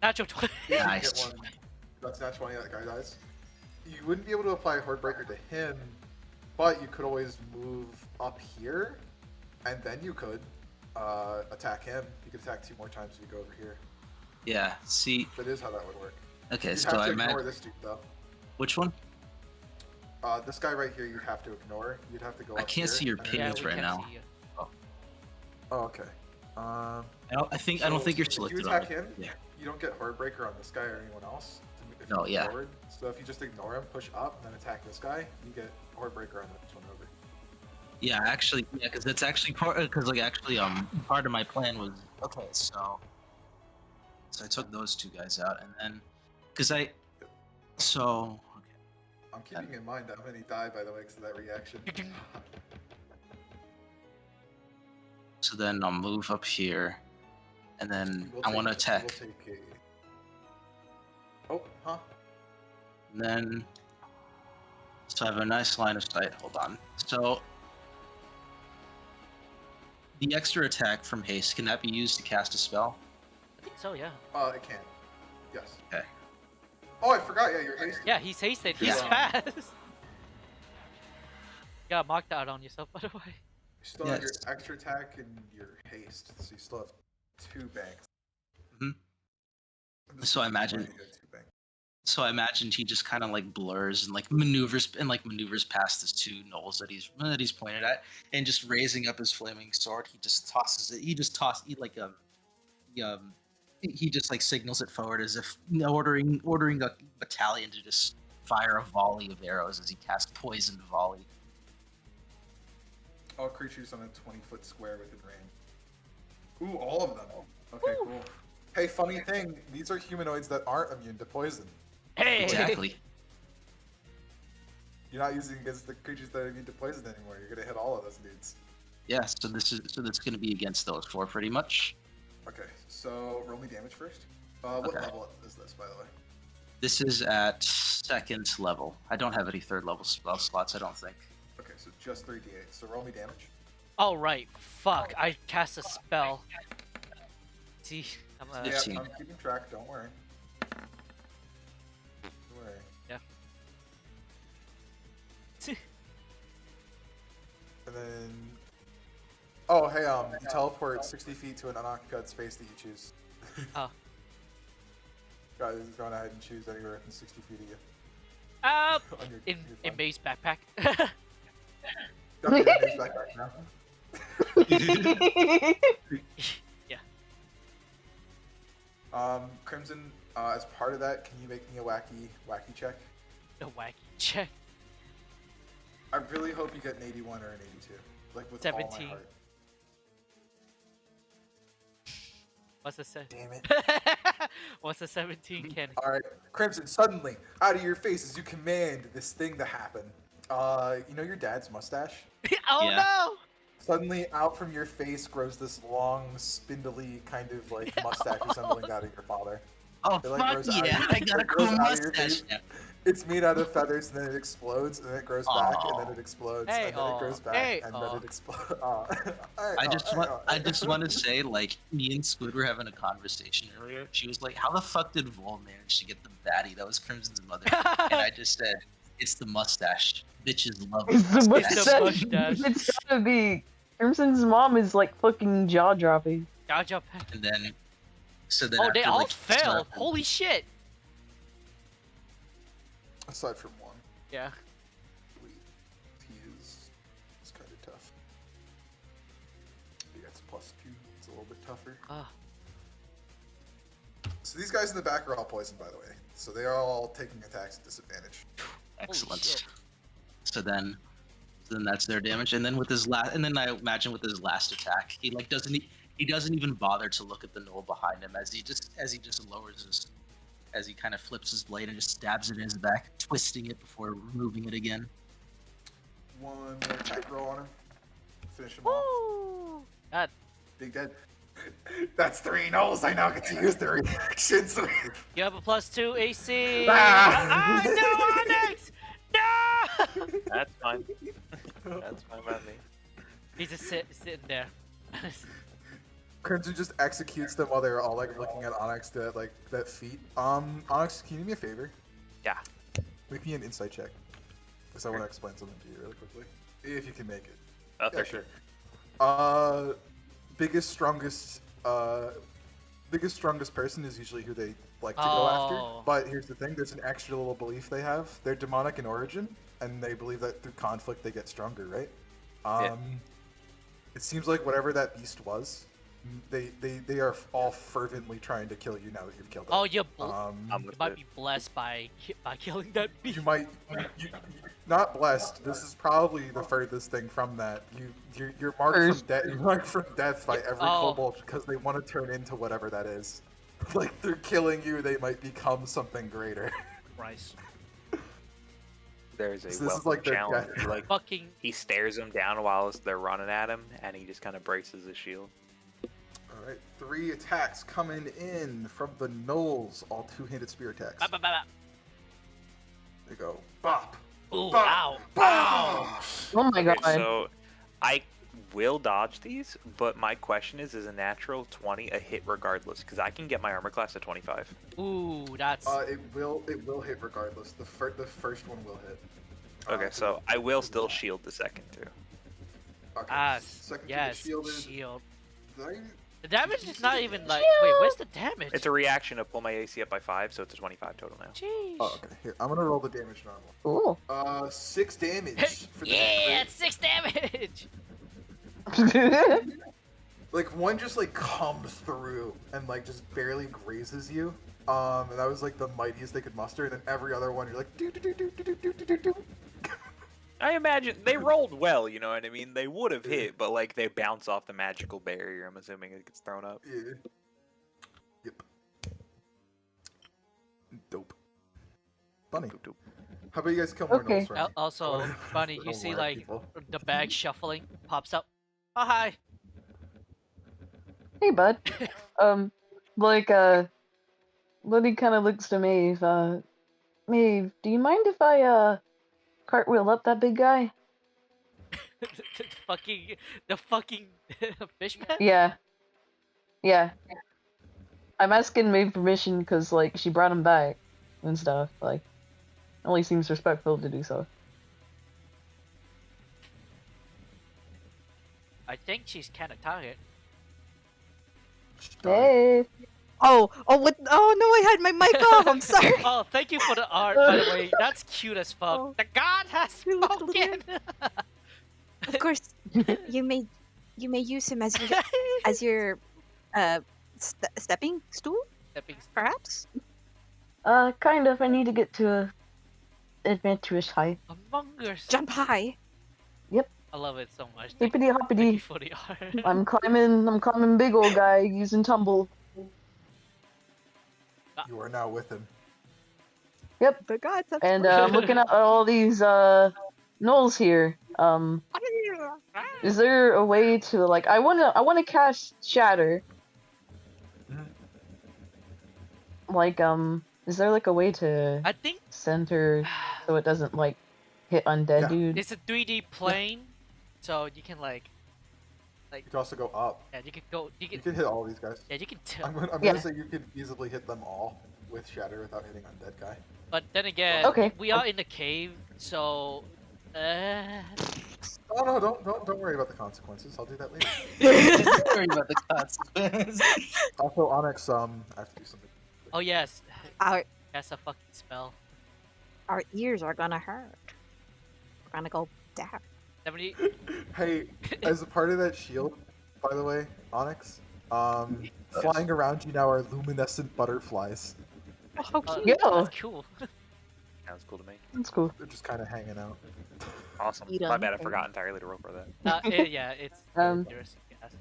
S3: Natural 20.
S2: If
S4: Nice.
S2: you get one, that's natural 20, that guy dies. You wouldn't be able to apply Horde Breaker to him, but you could always move up here, and then you could attack him. You could attack 2 more times if you go over here.
S4: Yeah. See.
S2: That is how that would work.
S4: Okay.
S2: You'd
S4: So
S2: have
S4: I
S2: to ignore
S4: imagine.
S2: this dude, though.
S4: Which one?
S2: This guy right here, you'd have to ignore. You'd have to go
S4: I
S2: up
S4: can't
S2: here,
S4: see your
S2: and then-
S3: Yeah,
S4: pins
S3: we
S4: right
S3: can't
S4: now.
S3: see you.
S2: Oh, okay.
S4: I don't think you're
S2: if
S4: selected
S2: you
S4: on
S2: attack
S4: it.
S2: him,
S4: Yeah.
S2: you don't get Horde Breaker on this guy or anyone else. If you
S4: No,
S2: move
S4: yeah.
S2: forward. So if you just ignore him, push up, and then attack this guy, you get Horde Breaker on the next one over.
S4: Yeah, actually, yeah, because that's actually part. Because like actually, part of my plan was okay. So I took those 2 guys out, and then because okay.
S2: I'm keeping in mind how many die, by the way, because of that reaction.
S4: So then I'll move up here, and then
S2: You will
S4: I want to
S2: take- you will
S4: attack.
S2: take a- Oh, huh?
S4: And then, so I have a nice line of sight. Hold on. So the extra attack from haste, can that be used to cast a spell?
S3: I think so, yeah.
S2: It can. Yes.
S4: Okay.
S2: Oh, I forgot. Yeah, you're hasted.
S3: Yeah, he's hasted. He's
S2: Yeah.
S3: fast. You got marked out on yourself, by the way.
S2: You still have your
S4: Yes.
S2: extra attack and your haste, so you still have 2 banks.
S4: Mhm.
S2: This
S4: So I
S2: is
S4: imagine-
S2: plenty good, 2 banks.
S4: So I imagined he just kind of like blurs and like maneuvers past his 2 gnolls that he's pointed at, and just raising up his flaming sword, he just tosses it. He just like signals it forward as if ordering a battalion to just fire a volley of arrows as he casts poisoned volley.
S2: All creatures on a 20-foot square within range. Ooh, all of them. Okay, cool. Hey, funny thing, these are humanoids that aren't immune to poison.
S3: Hey!
S4: Exactly.
S2: You're not using against the creatures that are immune to poison anymore. You're gonna hit all of those dudes.
S4: Yeah. So that's gonna be against those 4 pretty much.
S2: Okay, so roll me damage first. What
S4: Okay.
S2: level is this, by the way?
S4: This is at 2nd level. I don't have any 3rd level spell slots. I don't think.
S2: Okay, so just 3d8. So roll me damage.
S3: Oh, right. Fuck. I cast a spell. See, I'm
S2: Yeah,
S4: 15.
S2: I'm keeping track. Don't worry. Don't worry.
S3: Yeah.
S2: And then, oh hey, you teleport 60 feet to an unoccupied space that you choose.
S3: Oh.
S2: Guys, go on ahead and choose anywhere within 60 feet of you.
S3: Uh,
S2: On your-
S3: in
S2: your
S3: in
S2: phone.
S3: base backpack.
S2: Got your base backpack now.
S3: Yeah.
S2: Crimson, as part of that, can you make me a wacky check?
S3: The wacky check.
S2: I really hope you get an 81 or an 82. Like with all
S3: 17.
S2: my heart.
S3: What's the set?
S2: Damn it.
S3: What's the 17, Kenny?
S2: Alright, Crimson, suddenly, out of your face as you command this thing to happen. You know your dad's mustache?
S3: Oh
S4: Yeah.
S3: no!
S2: Suddenly, out from your face grows this long, spindly kind of like mustache resembling that of your father.
S4: Oh
S2: It, like,
S4: fuck
S2: grows out of
S4: yeah!
S2: your-
S4: I got a
S2: it grows
S4: cool
S2: out of your
S4: mustache
S2: face.
S4: now.
S2: It's made out of feathers, and then it explodes, and then it grows back, and then
S4: Aw.
S2: it explodes,
S3: Hey,
S2: and then it grows
S3: aw.
S2: back,
S3: Hey,
S2: and
S3: aw.
S2: then it explodes.
S4: I just want to say, like, me and Squid were having a conversation earlier. She was like, "How the fuck did Vol manage to get the baddie?" That was Crimson's mother, and I just said, "It's the mustache. Bitches love
S6: It's the
S4: mustache."
S3: mustache.
S6: mustache. It's gotta be. Crimson's mom is like fucking jaw dropping.
S3: Gotcha.
S4: And then, so then.
S3: Oh, they
S4: after,
S3: all
S4: like,
S3: failed.
S4: after-
S3: Holy shit.
S2: Aside from one,
S3: Yeah.
S2: he is kind of tough. He gets +2. It's a little bit tougher.
S3: Ah.
S2: So these guys in the back are all poisoned, by the way. So they are all taking attacks at disadvantage.
S4: Excellent.
S3: shit.
S4: So then that's their damage. And then with his last, and then I imagine with his last attack, he like he doesn't even bother to look at the knoll behind him as he just lowers his, as he kind of flips his blade and just stabs it in his back, twisting it before removing it again.
S2: One more attack roll on him. Finish him off.
S3: Woo! God,
S2: Big dead. That's 3 knolls. I now get to use their reactions.
S3: you have a +2 AC.
S2: Ah!
S3: No, Onyx! No!
S7: That's fine. That's fine by me.
S3: He's just sitting there.
S2: Crimson just executes them while they're all like looking at Onyx to like that feat. Onyx, can you do me a favor?
S7: Yeah.
S2: Make me an insight check. Because I want to explain something to you really quickly. If you can make it.
S7: Oh,
S2: Yeah,
S7: for sure.
S2: Biggest, strongest person is usually who they like to go after.
S3: Oh.
S2: But here's the thing, there's an extra little belief they have. They're demonic in origin, and they believe that through conflict they get stronger, right?
S7: Yeah.
S2: It seems like whatever that beast was, they are all fervently trying to kill you now that you've killed them.
S3: Oh, you
S7: I'm with
S3: might
S7: it.
S3: be blessed by killing that beast.
S2: You might, not blessed. This is probably the furthest thing from that. You're marked from death. You're marked from death by every
S3: Oh.
S2: kobold because they want to turn into whatever that is. Like through killing you, they might become something greater.
S3: Christ.
S7: There's a
S2: So this is
S7: welcome
S2: like their
S7: challenge.
S2: death.
S7: Like
S3: Fucking.
S7: he stares him down while they're running at him, and he just kind of braces his shield.
S2: All right, 3 attacks coming in from the gnolls. All 2-handed spear attacks.
S3: Bop, bop, bop,
S2: They go bop.
S3: bop. Ooh,
S2: Bop.
S3: ow.
S2: Bop.
S6: Oh my god.
S7: Okay, so I will dodge these, but my question is a natural 20 a hit regardless? Because I can get my armor class to 25.
S3: Ooh, that's.
S2: It will hit regardless. The first one will hit.
S7: Okay, so I will still shield the second two.
S2: Okay. Second to
S3: yes,
S2: get shielded.
S3: shield.
S2: Then-
S3: The damage is not even like. Wait, where's the damage?
S7: It's a reaction to pull my AC up by 5, so it's a 25 total now.
S3: Jeez.
S2: Oh, okay. Here, I'm gonna roll the damage normal.
S6: Cool.
S2: 6 damage. For the
S3: Yeah,
S2: crit.
S3: it's 6 damage.
S2: Like one just like comes through and like just barely grazes you. And that was like the mightiest they could muster. And then every other one, you're like do do do do do do do do do.
S7: I imagine they rolled well, you know what I mean? They would have hit, but like they bounce off the magical barrier. I'm assuming it gets thrown up.
S2: Yeah. Yep. Dope. Bunny. How about you guys kill more
S6: Okay.
S2: gnolls for me?
S3: Also,
S2: I wanna-
S3: funny,
S2: I
S3: you
S2: don't
S3: see
S2: lie,
S3: like
S2: people.
S3: the bag shuffling pops up. Oh hi.
S6: Hey, bud. Liddy kind of looks to Maeve. Maeve, do you mind if I cartwheel up that big guy?
S3: the fucking fish man.
S6: Yeah. Yeah. I'm asking Maeve permission because like she brought him back and stuff. Like, only seems respectful to do so.
S3: I think she's kind of tired.
S6: Hey.
S1: Oh, what? Oh no, I had my mic off. I'm sorry.
S3: Oh, thank you for the art, by the way. That's cute as fuck.
S1: Oh.
S3: The god has
S1: You little
S3: spoken.
S1: Of course, you may use him as your stepping stool, perhaps.
S6: Kind of. I need to get to a adventurous height.
S3: Among Us.
S1: Jump high.
S3: I love it so much. Thank
S6: Hippity
S3: you
S6: hoppity.
S3: for the art.
S6: I'm climbing big old guy using tumble.
S2: You are now with him.
S6: Yep.
S1: The gods have
S6: And I'm looking at all these gnolls here. Is there a way to like I wanna cast Shatter. Like is there like a way to
S3: I think
S6: center so it doesn't like hit undead
S2: Yeah.
S6: dude?
S3: it's a 3D plane, so you can like
S2: You can also go up.
S3: yeah, you can go,
S2: You can hit all these guys.
S3: yeah, you can
S2: I'm
S6: Yeah.
S2: gonna say you could easily hit them all with Shatter without hitting undead guy.
S3: But then again,
S6: Okay.
S3: we are in the cave, so
S2: Oh no, don't worry about the consequences. I'll do that later.
S4: Don't worry about the consequences.
S2: Also, Onyx, I have to do something.
S3: oh yes,
S1: our
S3: that's a fucking spell.
S1: our ears are gonna hurt. We're gonna go down.
S3: 70.
S2: Hey, as a part of that shield, by the way, Onyx, flying around you now are luminescent butterflies.
S1: Oh, how cute.
S6: Yeah.
S3: That's cool.
S7: Sounds cool to me.
S6: That's cool.
S2: They're just kind of hanging out.
S7: Awesome.
S1: Eat
S7: My
S1: 'em.
S7: bad, I forgot entirely to roll for that.
S3: Yeah, it's
S6: Um,
S3: dangerous, yes.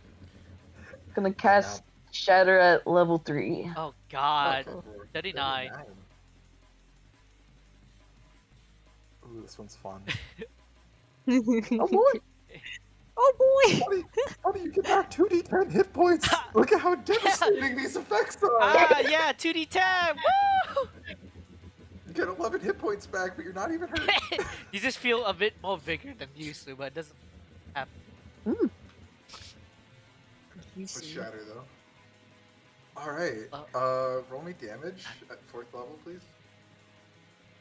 S6: Gonna cast Shatter at level 3.
S3: Oh god.
S2: Okay.
S3: 39.
S2: Ooh, this one's fun.
S6: Oh boy!
S1: Oh boy!
S2: Buddy, you get back 2d10 hit points. Look at how devastating these effects are.
S3: Ah, yeah, 2d10! Woo!
S2: You get 11 hit points back, but you're not even hurt.
S3: You just feel a bit more vigor than used to, but it doesn't happen.
S2: With Shatter, though. Alright, roll me damage at 4th level, please.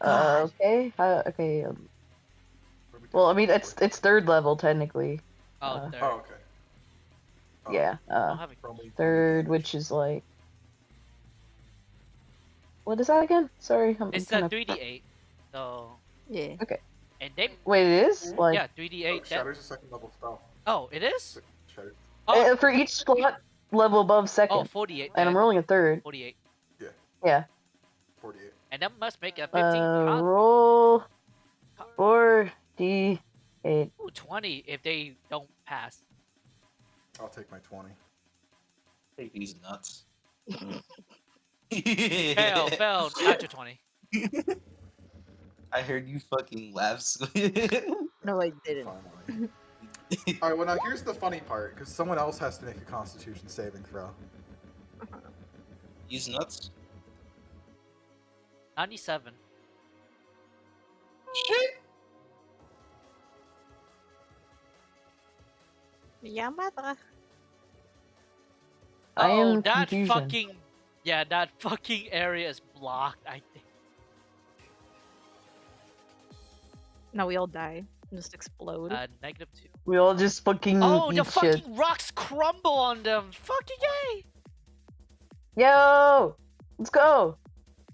S6: Okay. Okay.
S2: Roll me
S6: Well, I
S2: damage
S6: mean,
S2: at
S6: it's
S2: 4th
S6: 3rd level technically.
S3: Oh,
S6: Uh,
S3: third.
S2: level. Oh, okay. Oh,
S6: Yeah.
S3: I'm having
S2: roll me
S6: 3rd,
S2: damage.
S6: which is like. What is that again? Sorry, I'm
S3: it's
S6: kind
S3: a
S6: of.
S3: 3d8. So.
S1: Yeah.
S3: And they.
S6: Wait, it is like
S3: Yeah, 3d8.
S2: Shatter's a 2nd level spell.
S3: Oh, it is?
S2: Shatter.
S3: Oh,
S6: for each slot level above
S3: oh
S6: 2nd,
S3: 48.
S6: and I'm
S3: then.
S6: rolling a 3rd.
S3: 48.
S6: Yeah.
S2: 48.
S3: And that must make a 15 con.
S6: Roll 4d8.
S3: Ooh, 20 if they don't pass.
S2: I'll take my 20.
S4: Take these nuts.
S3: Fail, after 20.
S4: I heard you fucking laugh.
S1: No, I didn't.
S2: Finally. Alright, well now here's the funny part, because someone else has to make a Constitution saving throw.
S4: These nuts.
S3: 97.
S1: Yeah, mother.
S6: I
S3: Oh,
S6: am
S3: that
S6: confusion.
S3: fucking. Yeah, that fucking area is blocked, I think.
S1: No, we all die. Just explode.
S3: -2.
S6: We all just fucking
S3: Oh, the
S6: eat shit.
S3: fucking rocks crumble on them. Fucking yay!
S6: Yo! Let's go!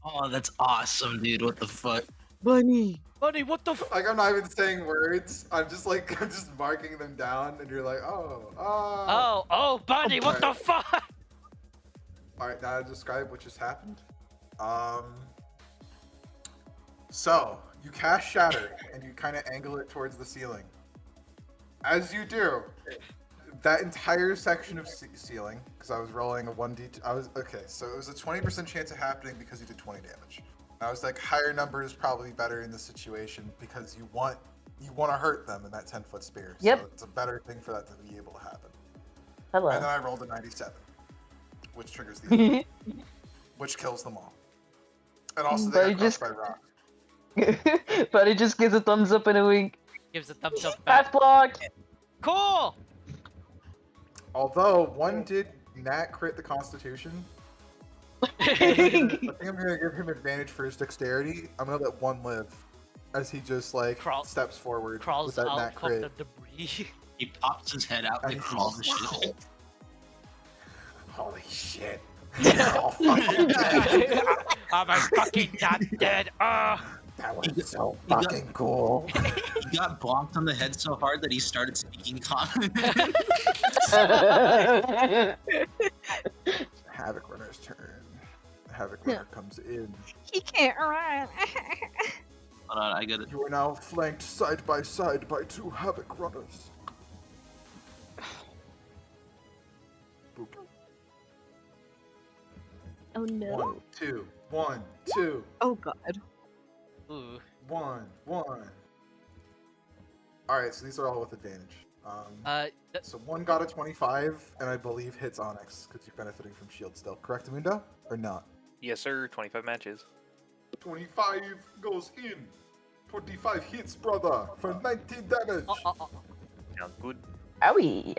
S4: Oh, that's awesome, dude. What the fuck?
S1: Bunny.
S3: Buddy, what the f?
S2: Like, I'm not even saying words, I'm just like, I'm just marking them down, and you're like,
S3: Oh, buddy, what the fuck?
S2: Alright, now to describe what just happened. So, you cast Shatter, and you kind of angle it towards the ceiling. As you do, that entire section of ceiling, because I was rolling a 1d2, okay, so it was a 20% chance of happening because you did 20 damage. And I was like, higher number is probably better in this situation because you want to hurt them in that 10-foot spear.
S6: Yep.
S2: So it's a better thing for that to be able to happen.
S6: Hello.
S2: And then I rolled a 97, which triggers the event, which kills them all. And also
S6: But
S2: they
S6: it
S2: got crushed
S6: just-
S2: by rocks.
S6: But it just gives a thumbs up and a wink.
S3: Gives a thumbs up back.
S6: Half block!
S3: Cool!
S2: Although one did nat crit the Constitution, I think I'm gonna give him advantage for his dexterity. I'm gonna let one live, as he just like steps forward with
S3: Crawls
S2: that
S3: out
S2: nat
S3: from
S2: crit.
S3: the debris.
S4: He pops his head out and
S2: And
S4: crawls the shit.
S2: Holy shit! Oh, fucking dead.
S3: I'm fucking not dead.
S2: That was so fucking cool.
S4: He got bonked on the head so hard that he started speaking common.
S2: Havoc Runner's turn. Havoc Runner comes in.
S1: He can't run.
S4: Hold on, I gotta.
S2: You are now flanked side by 2 Havoc Runners. Boop.
S1: Oh no.
S2: 1, 2, 1, 2,
S1: Oh god.
S3: Ooh.
S2: 1, 1. Alright, so these are all with advantage. So one got a 25, and I believe hits Onyx, because you're benefiting from shield still. Correct, Mundo? Or not?
S7: Yes, sir. 25 matches.
S2: 25 goes in. 25 hits, brother, for 19 damage.
S7: Sounds good.
S6: Owie!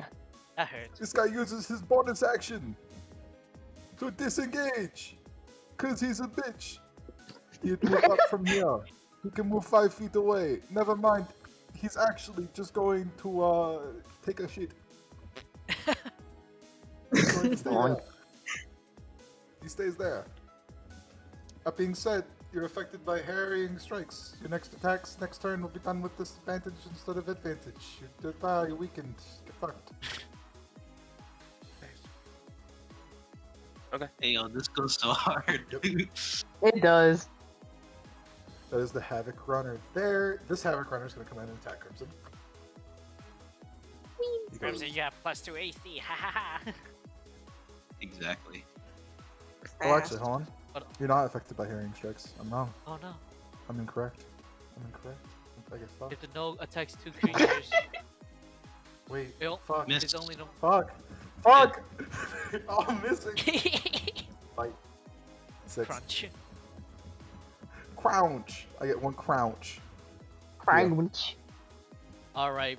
S3: That hurts.
S2: This guy uses his bonus action to disengage, because he's a bitch. He'd move up from here. He can move 5 feet away. Never mind. He's actually just going to take a shit. He's going to stay there. He stays there. That being said, you're affected by harrying strikes. Your next attacks next turn will be done with disadvantage instead of advantage. You're weakened. Get fucked.
S4: Okay. Hey, yo, this goes so hard.
S6: It does.
S2: That is the Havoc Runner there. This Havoc Runner is going to come in and attack Crimson. He goes,
S3: Crimson, you have +2 AC. Ha ha ha.
S4: Exactly.
S2: oh, actually, hold on.
S3: What?
S2: You're not affected by hearing strikes. I'm wrong.
S3: Oh no.
S2: I'm incorrect. I get fucked.
S3: If the no attacks 2 creatures.
S2: Wait.
S3: Ew.
S2: Fuck.
S4: Missed.
S3: There's only no.
S2: Fuck. Fuck. Oh, I'm missing. Fight. 6.
S3: Crunch.
S2: Crouch. I get 1 crouch.
S6: Crouch.
S3: Alright.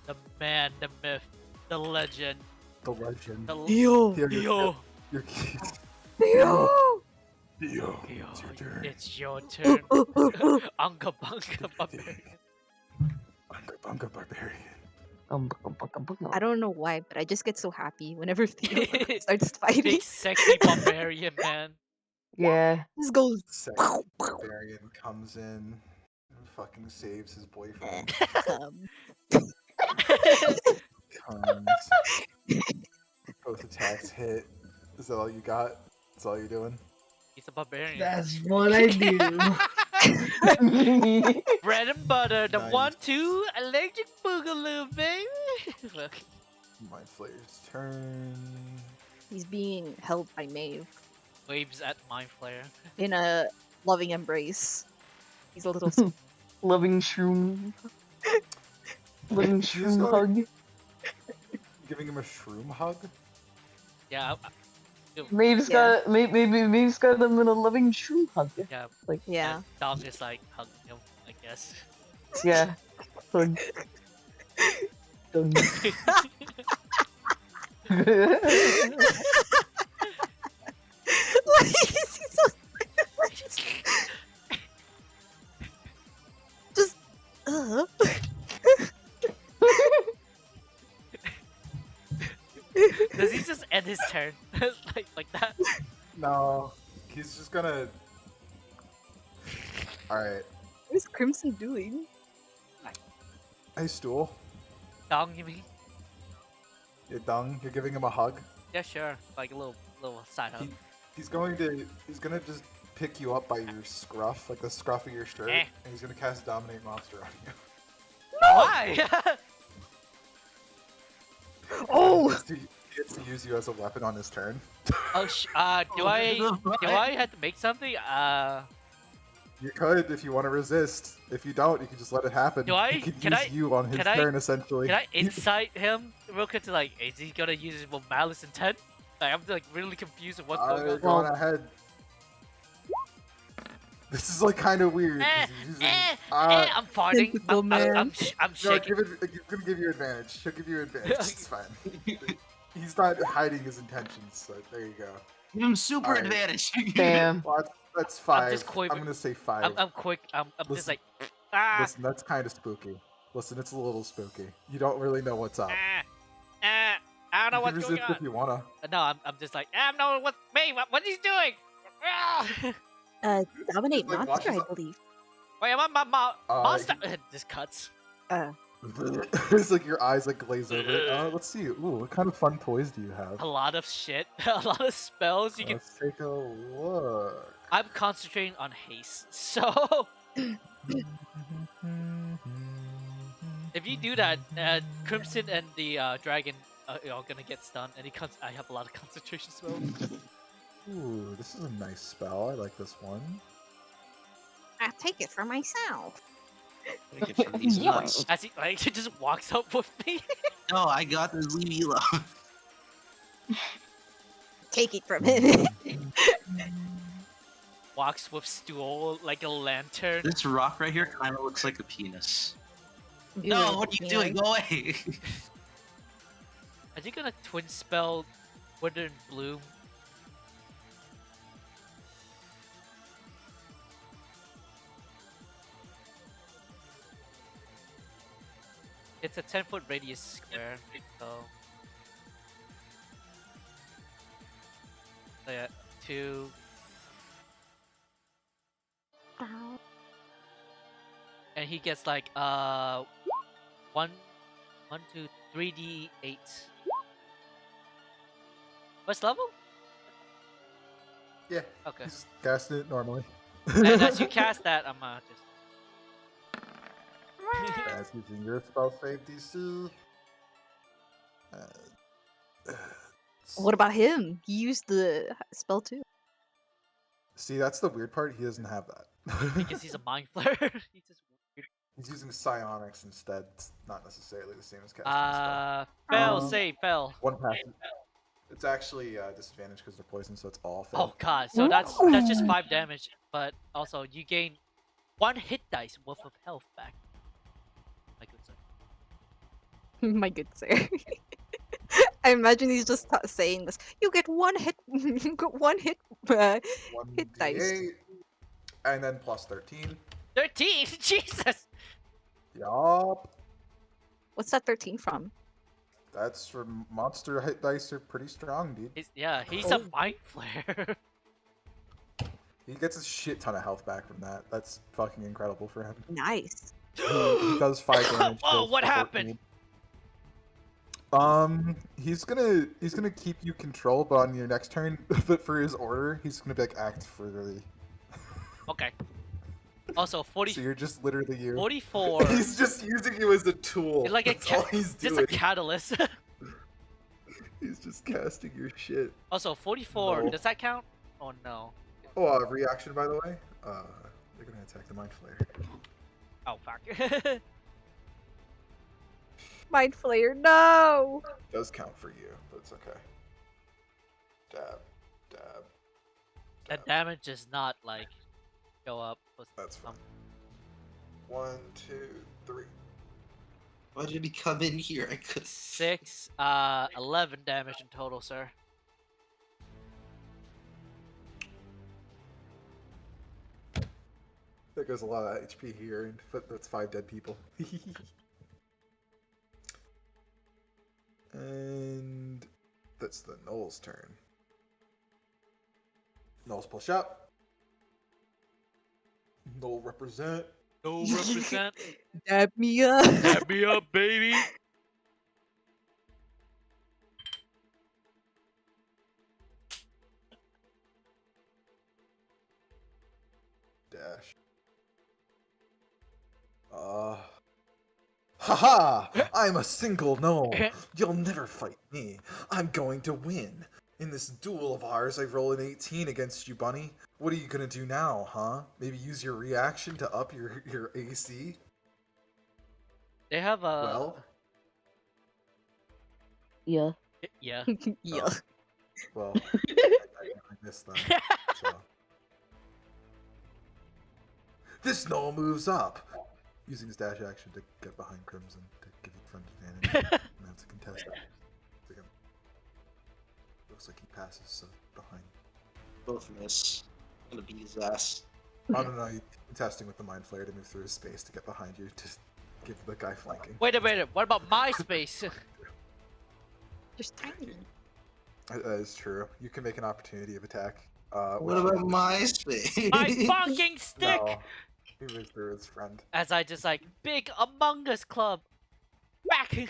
S3: The man, the myth, the legend.
S2: The legend.
S3: The
S1: Theo.
S2: Theo,
S3: Theo.
S2: Your keys.
S1: Theo.
S2: Theo.
S3: Theo,
S2: It's your turn.
S3: it's your turn. Unga bunga barbarian.
S2: Bunga Bunga Barbarian.
S1: I don't know why, but I just get so happy whenever Theo starts fighting.
S3: Big sexy barbarian man.
S6: Yeah.
S1: Just goes.
S2: Second Barbarian comes in and fucking saves his boyfriend. Comes. Both attacks hit. Is that all you got? That's all you're doing?
S3: He's a barbarian.
S5: That's what I do.
S3: Bread and butter, the
S2: Nice.
S3: 1-2 electric boogaloo, baby. Look.
S2: Mind Flayer's turn.
S1: He's being held by Maeve
S3: Waves at Mind Flayer.
S1: in a loving embrace. He's a little.
S6: Loving shroom. Loving
S2: He's
S6: shroom
S2: not-
S6: hug.
S2: Giving him a shroom hug?
S3: Yeah,
S6: Maeve's
S1: Yeah.
S6: got Maeve's got him in a loving shroom hug.
S3: yeah.
S6: Like
S1: Yeah.
S3: And Dom is like hugging him, I guess.
S6: yeah. Hug. Hug.
S1: Like, he's so- just.
S3: Does he just end his turn like that?
S2: No. He's just gonna. Alright.
S1: What is Crimson doing?
S2: Hey, Stool.
S3: Dong, you mean?
S2: You're dung. You're giving him a hug.
S3: Yeah, sure. Like a little side hug.
S2: He's gonna just pick you up by your scruff, like the scruff of your shirt,
S3: Eh.
S2: and he's gonna cast Dominate Monster on you.
S3: Why?
S1: Oh!
S2: He gets to use you as a weapon on his turn.
S3: Oh, do I have to make something?
S2: You could if you want to resist. If you don't, you can just let it happen.
S3: Do I-
S2: He could
S3: can
S2: use
S3: I-
S2: you on his
S3: can I-
S2: turn, essentially.
S3: Can I insight him real quick to like, is he gonna use his malice intent? Like, I'm like really confused with what's going
S2: Alright,
S3: on.
S2: go on ahead. This is like kind of weird. 'cause he's using,
S3: I'm farting.
S1: Typical man.
S3: I'm
S2: no,
S3: shaking.
S2: he's gonna give you advantage. He'll give you advantage. It's fine. He's not hiding his intentions, so there you go.
S4: Give him super
S2: Alright.
S4: advantage.
S6: Damn.
S2: Well, that's 5.
S3: just quick-
S2: I'm gonna say 5.
S3: I'm quick. I'm just
S2: Listen.
S3: like, ah,
S2: Listen, that's kind of spooky. Listen, it's a little spooky. You don't really know what's up.
S3: I don't know
S2: You can
S3: what's going
S2: resist
S3: on.
S2: if you wanna.
S3: No, I'm just like, I don't know what he's doing. Ah!
S1: Dominate
S2: Just, like,
S1: monster, I
S2: watches-
S1: believe.
S3: Wait, am I
S2: Uh,
S3: monster? Just cuts.
S2: It's like your eyes like glaze over. Let's see. Ooh, what kind of fun toys do you have?
S3: A lot of shit, a lot of spells. You can.
S2: Let's take a look.
S3: I'm concentrating on haste, so if you do that, Crimson and the dragon are gonna get stunned, and I have a lot of concentration spells.
S2: Ooh, this is a nice spell. I like this one.
S1: I take it for myself.
S4: Take it from these nuts.
S3: As he like he just walks up with me.
S4: No, I got this. Leave me alone.
S1: Take it from him.
S3: Walks with stool like a lantern.
S4: This rock right here kind of looks like a penis.
S1: Ew,
S4: No, what are you doing?
S1: man.
S4: Go away.
S3: Are you gonna twin spell Wither and Bloom? It's a 10-foot radius square, so yeah, 2. And he gets like 1, 2, 3d8. What's level?
S2: Yeah.
S3: Okay.
S2: He's casting it normally.
S3: And as you cast that, I'm just.
S2: That's using your spell save DC.
S1: What about him? He used the spell too.
S2: See, that's the weird part. He doesn't have that.
S3: Because he's a mind flare. He's just weird.
S2: He's using psionics instead. It's not necessarily the same as casting a spell.
S3: Fail,
S5: Um,
S3: save, fail.
S2: One pass. It's actually disadvantage because they're poison, so it's all fail.
S3: Oh god, so that's just 5 damage, but also you gain 1 hit dice worth of health back. My good sir.
S1: My good sir. I imagine he's just saying this. You get 1 hit. You get 1 hit. Hit dice.
S2: 1d8, and then plus 13.
S3: 13. Jesus.
S2: Yup.
S1: What's that 13 from?
S2: That's for monster hit dice are pretty strong, dude.
S3: He's a mind flare.
S2: He gets a shit ton of health back from that. That's fucking incredible for him.
S1: Nice.
S2: He does 5 damage.
S3: Oh,
S2: goes
S3: what
S2: for
S3: happened?
S2: 14. He's gonna keep you control, but on your next turn, but for his order, he's gonna be like act freely.
S3: Okay. Also, 40.
S2: So you're just literally you.
S3: 44.
S2: He's just using you as a tool.
S3: It's like
S2: That's all he's
S3: just
S2: doing.
S3: a catalyst.
S2: He's just casting your shit.
S3: Also, 44.
S2: No.
S3: Does that count? Oh no.
S2: Oh, reaction by the way. They're gonna attack the mind flare.
S3: Oh fuck.
S1: Mind Flayer, no!
S2: Does count for you, but it's okay. Dab, dab.
S3: That damage does not like go up.
S2: That's fine. 1, 2, 3.
S4: Why did he come in here? I could
S3: 6, 11 damage in total, sir.
S2: There goes a lot of HP here, but that's 5 dead people. And that's the Knoll's turn. Knoll's push up. Knoll represent.
S3: No represent.
S1: Dab me up.
S3: Dab me up, baby.
S2: Dash. Haha! I'm a single Knoll. You'll never fight me. I'm going to win. In this duel of ours, I roll an 18 against you, Bunny. What are you gonna do now, huh? Maybe use your reaction to up your AC?
S3: They have a.
S2: Well,
S6: Yeah.
S3: Yeah.
S1: Yeah.
S2: well, I missed that. So. This Knoll moves up, using his dash action to get behind Crimson to give you front advantage. And that's a contest. Looks like he passes, so behind.
S4: both miss. I'm gonna beat his ass.
S2: I don't know, you're contesting with the Mind Flayer to move through his space to get behind you to give the guy flanking.
S3: Wait a minute. What about my space?
S1: Just tiny.
S2: That is true. You can make an opportunity of attack.
S4: What
S2: which
S4: about
S2: is-
S4: my space?
S3: My bonking stick!
S2: No, he moves through his friend.
S3: As I just like big Among Us club. Whack!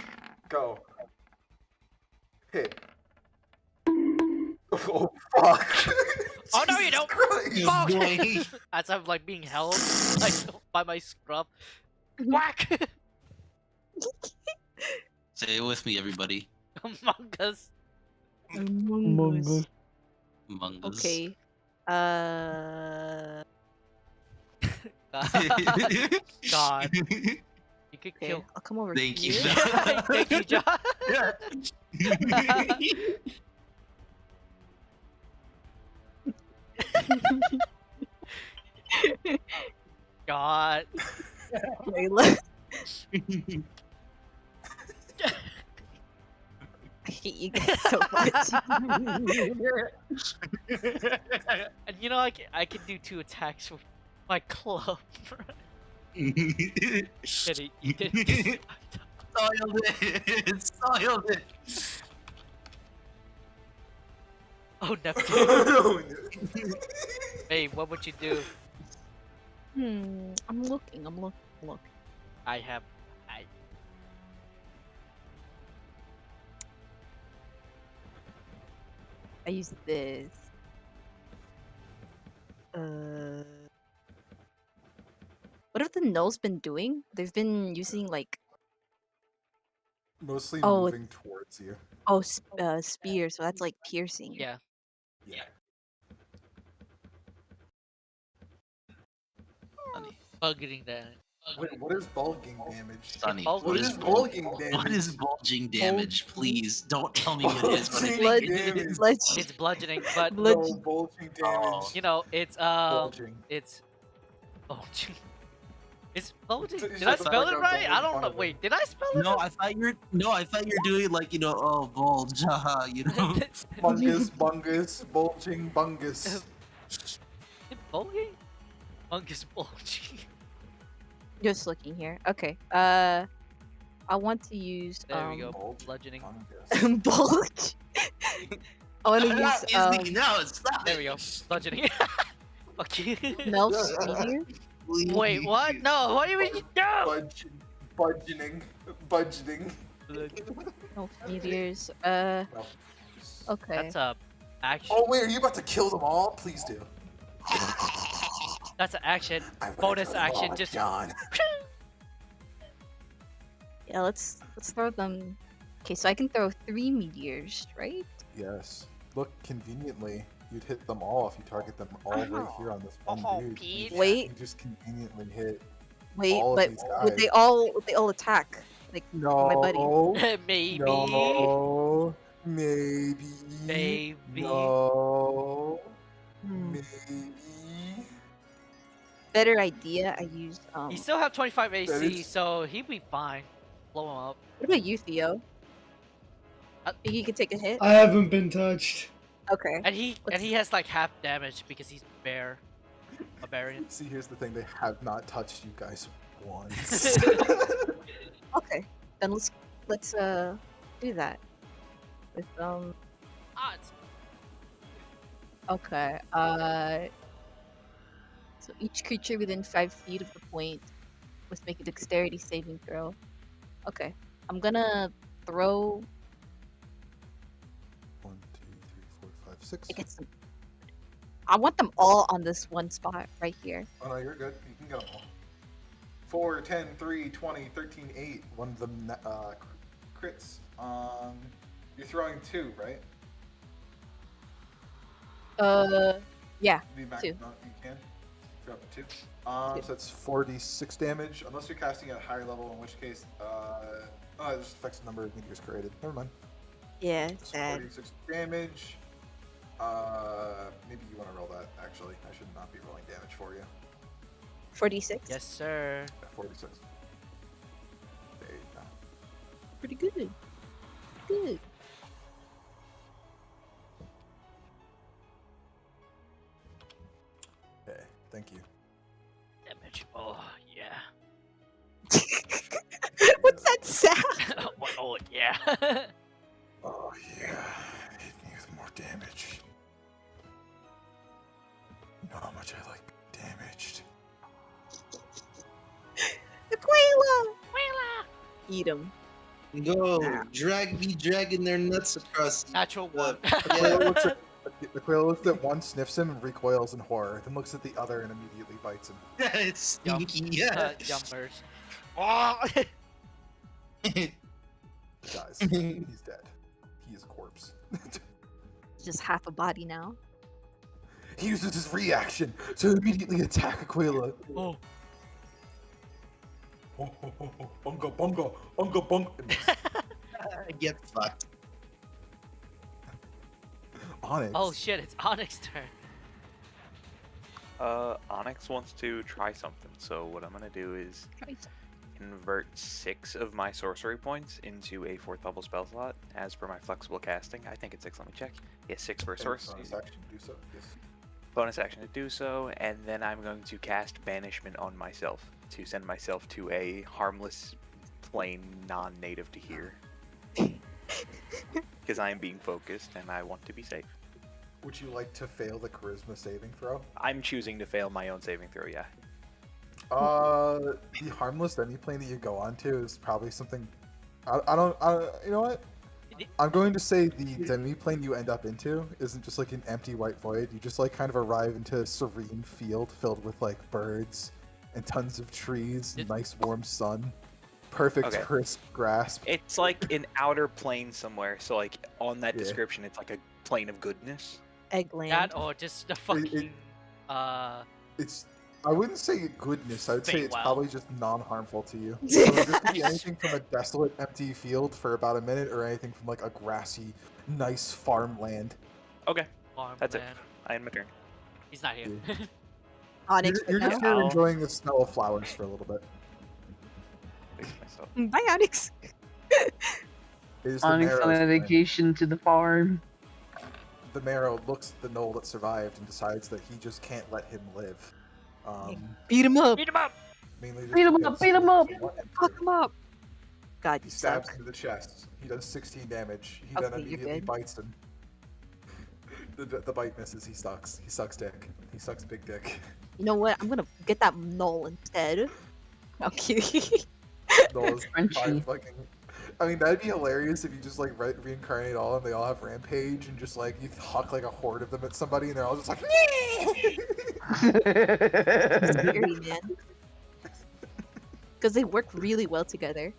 S2: Go. Hit. Oh fuck!
S3: Oh no, you
S2: Jesus
S3: don't!
S2: Christ.
S3: Fuck!
S4: boy.
S3: As I'm like being held like by my scrub. Whack!
S4: Say it with me, everybody.
S3: Among Us.
S1: Among Us.
S4: Among Us.
S1: Okay.
S3: God. You could
S1: Okay,
S3: kill.
S1: I'll come over
S4: Thank you.
S1: here.
S3: Thank you, John. God.
S1: Layla. I hate you guys so much.
S3: And you know, I can do 2 attacks with my club. Did it? You did.
S4: Soiled it. Soiled it.
S3: Oh, Neptune. Hey, what would you do?
S1: I'm looking. Look.
S3: I have.
S1: I use this. What have the gnolls been doing? They've been using like
S2: Mostly
S1: Oh,
S2: moving towards you.
S1: spear, so that's like piercing.
S3: Yeah.
S2: Yeah.
S4: Sunny.
S3: Bugging that.
S2: Wait, what is bulging damage?
S4: Sunny,
S3: bulging.
S2: What is bulging damage?
S4: What is bulging damage? Please don't tell me what it is. What I
S2: Bulging
S4: think it is.
S1: Blood.
S3: It's bludgeoning, but
S1: Blood.
S2: No, bulging damage.
S4: Oh.
S3: you know, it's
S2: Bulging.
S3: it's bulging. It's bulging.
S2: Did you
S3: Did I
S2: shut the
S3: spell
S2: fuck
S3: it
S2: up?
S3: right?
S2: Don't
S3: I
S2: make
S3: don't
S2: fun
S3: know.
S2: of him.
S3: Wait, did I spell it?
S4: No, I thought you're doing like bulge, you know.
S2: Bungus, bungus, bulging, bungus.
S3: Bulging? Fungus bulging.
S1: Just looking here. Okay. I want to use
S3: There we go.
S2: Bulge,
S3: Bludgeoning.
S2: bungus.
S1: bulge. I want to use
S4: Easy, no, stop
S3: There
S4: it.
S3: we go. Bludgeoning. Fuck you.
S1: Melf's meteor.
S3: Wait, what? No, what do you mean? No!
S2: Budgeting. Budgeting.
S1: Melf's meteors. Okay.
S3: That's a action.
S2: Oh wait, are you about to kill them all? Please do.
S3: That's an action.
S2: I'm gonna
S3: Bonus
S2: kill them
S3: action.
S2: all,
S3: Just
S2: John.
S1: Yeah, let's throw them. Okay, so I can throw 3 meteors, right?
S2: Yes. Look, conveniently, you'd hit them all if you target them all right here on this one
S3: Oh,
S2: dude.
S3: Pete.
S1: Wait,
S2: You just conveniently hit.
S1: wait,
S2: all of
S1: but
S2: these
S1: would
S2: guys.
S1: they all attack? Like my buddy.
S2: No.
S3: maybe.
S2: No. Maybe.
S3: Maybe.
S2: No.
S1: Hmm.
S2: Maybe.
S1: Better idea. I use
S3: He still have 25
S2: That
S3: AC,
S2: is-
S3: so he'd be fine. Blow him up.
S1: What about you, Theo? Think you could take a hit?
S8: I haven't been touched.
S1: Okay.
S3: And he has like half damage because he's a barbarian.
S2: See, here's the thing. They have not touched you guys once.
S1: Okay. Then let's do that. With
S3: Odds.
S1: Okay. So each creature within 5 feet of the point must make a dexterity saving throw. Okay. I'm gonna throw.
S2: 1, 2, 3, 4, 5, 6.
S1: I get some. I want them all on this one spot right here.
S2: Oh no, you're good. You can get them all. 4, 10, 3, 20, 13, 8. One of them crits. You're throwing 2, right?
S1: Yeah.
S2: The max
S1: 2.
S2: amount you can. Throw up to 2. So that's 46 damage, unless you're casting at a higher level, in which case, it just affects the number of meteors created. Never mind.
S1: Yeah,
S2: It's
S1: sad.
S2: 46 damage. Maybe you want to roll that, actually. I should not be rolling damage for you.
S1: 46.
S3: Yes, sir.
S2: Yeah, 46. There you go.
S1: Pretty good. Good.
S2: Okay, thank you.
S3: Damage. Oh yeah.
S1: What's that sound?
S3: Oh yeah.
S2: Oh yeah, hit me with more damage. You know how much I like being damaged.
S1: The Quayla! Eat him.
S5: Go, dragging their nuts across.
S3: Natural one.
S2: The quail looks at one, sniffs him, and recoils in horror. Then looks at the other and immediately bites him.
S5: It's sneaky, yeah.
S3: Yummers. Oh.
S2: Dies. He's dead. He is a corpse.
S1: Just half a body now.
S2: He uses his reaction to immediately attack Aquila.
S3: Oh.
S2: Bunga, bunga, bunga, bunga.
S5: Get fucked.
S2: Onyx.
S3: Oh shit! It's Onyx turn.
S7: Onyx wants to try something, so what I'm gonna do is
S1: Try
S7: convert 6 of my sorcery points into a 4th level spell slot, as per my flexible casting. I think it's 6, let me check. Yes, 6 for a source.
S2: Bonus action to do so. Yes.
S7: Bonus action to do so, and then I'm going to cast Banishment on myself to send myself to a harmless plane non-native to here. Because I am being focused and I want to be safe.
S2: Would you like to fail the charisma saving throw?
S7: I'm choosing to fail my own saving throw, yeah.
S2: The harmless demiplane that you go onto is probably something. I don't. You know what? I'm going to say the demiplane you end up into isn't just like an empty white void. You just like kind of arrive into a serene field filled with like birds and tons of trees,
S3: It-
S2: nice warm sun, perfect
S7: Okay.
S2: crisp grass.
S7: It's like an outer plane somewhere. So like on that
S2: Yeah.
S7: description, it's like a plane of goodness.
S1: Eggland.
S3: That or just the fucking
S2: It's I wouldn't say goodness. I would say it's
S3: Feywild.
S2: probably just non-harmful to you. So this could be anything from a desolate, empty field for about a minute, or anything from like a grassy, nice farmland.
S7: Okay,
S3: farmland.
S7: that's it. I end my turn.
S3: He's not here.
S1: Onyx,
S2: You're
S1: but
S2: just
S1: no.
S2: here
S7: Ow.
S2: enjoying the smell of flowers for a little bit.
S7: Fix myself.
S1: Bye, Onyx.
S2: It is the
S6: Onyx on
S2: Marrow's
S6: a
S2: turn.
S6: vacation to the farm.
S2: The Marrow looks at the Knoll that survived and decides that he just can't let him live.
S1: Beat him up.
S3: Beat him up!
S2: Mainly just
S6: Beat him
S2: because
S6: up, beat him up!
S1: Fuck him up. God,
S2: He
S1: you
S2: stabs
S1: suck.
S2: into the chest. He does 16 damage. He
S1: Okay,
S2: then
S1: you're
S2: immediately
S1: good.
S2: bites him. The bite misses. He sucks. He sucks dick. He sucks big dick.
S1: You know what? I'm gonna get that Null instead. Okay.
S2: Knoll is
S6: Crunchy.
S2: fucking. I mean, that'd be hilarious if you just like reincarnate all of them. They all have rampage and just like you huck like a horde of them at somebody and they're all just like.
S1: Scary, man. Because they work really well together.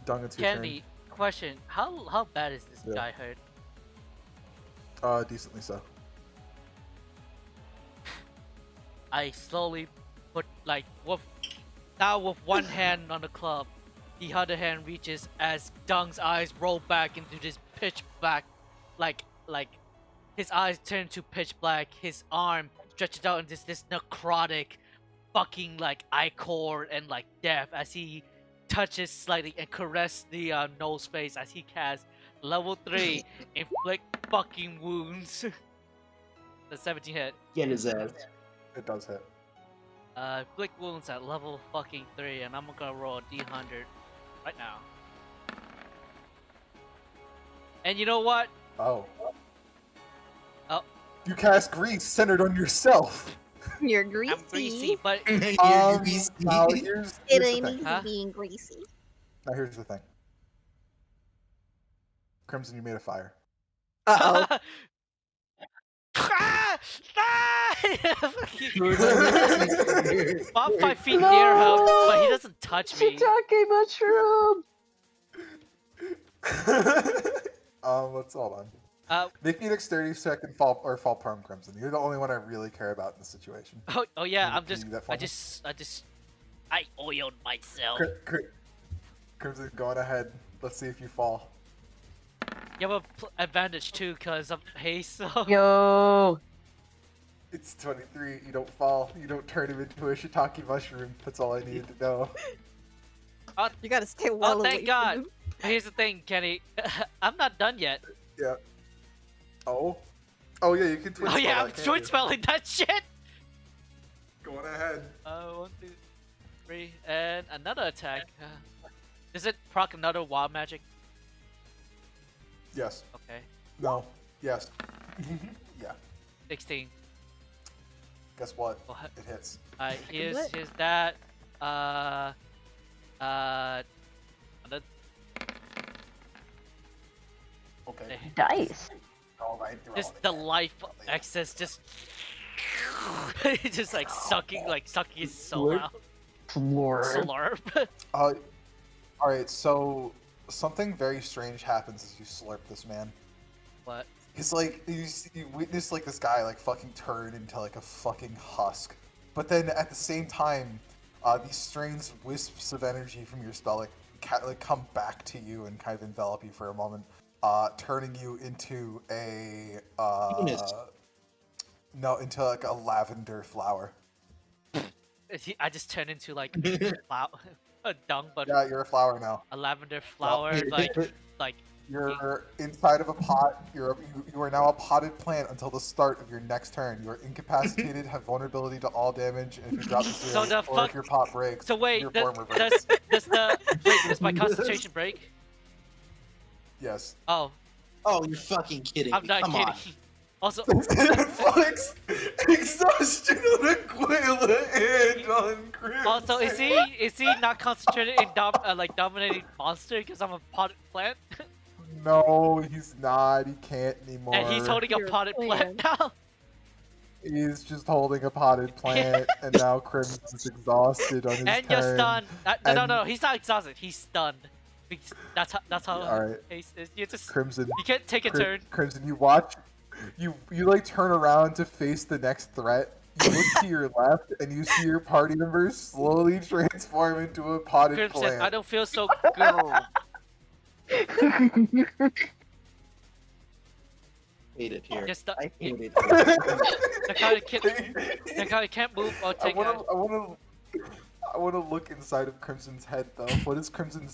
S2: Dung, it's your
S3: Kennedy, question. How bad is this
S2: Yeah.
S3: guy hurt?
S2: turn. Decently so.
S3: I slowly put like with one hand on the club, the other hand reaches as Dung's eyes roll back into this pitch black, like his eyes turn to pitch black. His arm stretches out into this necrotic, fucking like ichor and like death as he touches slightly and caresses the nose face as he casts level 3 inflict fucking wounds. The 17 hit.
S5: Get his ass.
S2: It does hit.
S3: Inflict wounds at level fucking 3, and I'm gonna roll a D100 right now. And you know what?
S2: Oh.
S3: Oh.
S2: You cast grease centered on yourself.
S1: You're greasy.
S3: I'm greasy, but
S2: Now here's
S1: It
S2: the
S1: ain't
S2: thing.
S1: easy
S3: Huh?
S1: being greasy.
S2: Now here's the thing. Crimson, you made a fire.
S1: Uh-oh.
S3: Ah! Ah!
S5: You're
S3: I'm 5 feet near him, but he doesn't touch me.
S6: Shiitake mushroom!
S2: Let's hold on. Make me an dexterity check and fall prone, Crimson. You're the only one I really care about in this situation.
S3: Oh yeah,
S2: Can you-
S3: I'm
S2: can
S3: just,
S2: you do that for me?
S3: I oiled myself.
S2: Crimson, go on ahead. Let's see if you fall.
S3: You have a advantage too, cause of haste. So.
S6: Yo!
S2: It's 23. You don't fall. You don't turn him into a shiitake mushroom. That's all I needed to know.
S1: You gotta stay well away
S3: thank
S1: from
S3: God.
S1: him.
S3: Here's the thing, Kenny. I'm not done yet.
S2: Yeah. Oh. Oh yeah, you can twin
S3: Oh
S2: spell
S3: yeah,
S2: that,
S3: I'm
S2: can't
S3: twin
S2: you?
S3: spelling that shit.
S2: Go on ahead.
S3: 1, 2, 3, and another attack. Does it proc another wild magic?
S2: Yes.
S3: Okay.
S2: No. Yes. Yeah.
S3: 16.
S2: Guess what?
S3: What?
S2: It hits.
S3: Alright, here's
S1: What?
S3: that. Another.
S2: Okay.
S6: Dice.
S2: All right.
S3: Just the life excess, just just like sucking his soul
S6: Slurp.
S3: out.
S6: Slurp.
S3: Slurp.
S2: All right. So something very strange happens as you slurp this man.
S3: What?
S2: It's like you witness like this guy like fucking turn into like a fucking husk, but then at the same time, these strange wisps of energy from your spell like come back to you and kind of envelop you for a moment, turning you into a
S5: Penis.
S2: no, into like a lavender flower.
S3: I just turned into like a dung, but
S2: Yeah, you're a flower now.
S3: a lavender flower, like
S2: You're inside of a pot. You are now a potted plant until the start of your next turn. You are incapacitated, have vulnerability to all damage, and if you drop to
S3: So
S2: zero,
S3: the
S2: or
S3: fuck-
S2: if your pot breaks,
S3: So wait,
S2: your
S3: does,
S2: form reverts.
S3: does my concentration break?
S2: Yes.
S3: Oh,
S5: Oh, you're fucking kidding
S3: I'm
S5: me.
S3: not
S5: Come
S3: kidding.
S5: on.
S3: Also,
S2: Flex, exhaustion on a Quilla and on Crimson.
S3: also, is he not concentrated in dominating monster because I'm a potted plant?
S2: No, he's not. He can't anymore.
S3: And he's holding a
S1: You're
S3: potted
S1: a
S3: plant now.
S2: He's just holding a potted plant, and now Crimson's exhausted on his
S3: And
S2: turn.
S3: you're stunned. No,
S2: and-
S3: no, he's not exhausted. He's stunned. That's how.
S2: All right.
S3: You just
S2: Crimson.
S3: you can't take a turn.
S2: Crimson, you watch. You like turn around to face the next threat. You look to your left, and you see your party members slowly transform into a potted
S3: Crimson,
S2: plant.
S3: I don't feel so good.
S4: Hate it here.
S3: Just
S4: I hate it.
S3: the kind of can't move or take.
S2: I want to look inside of Crimson's head, though. What is Crimson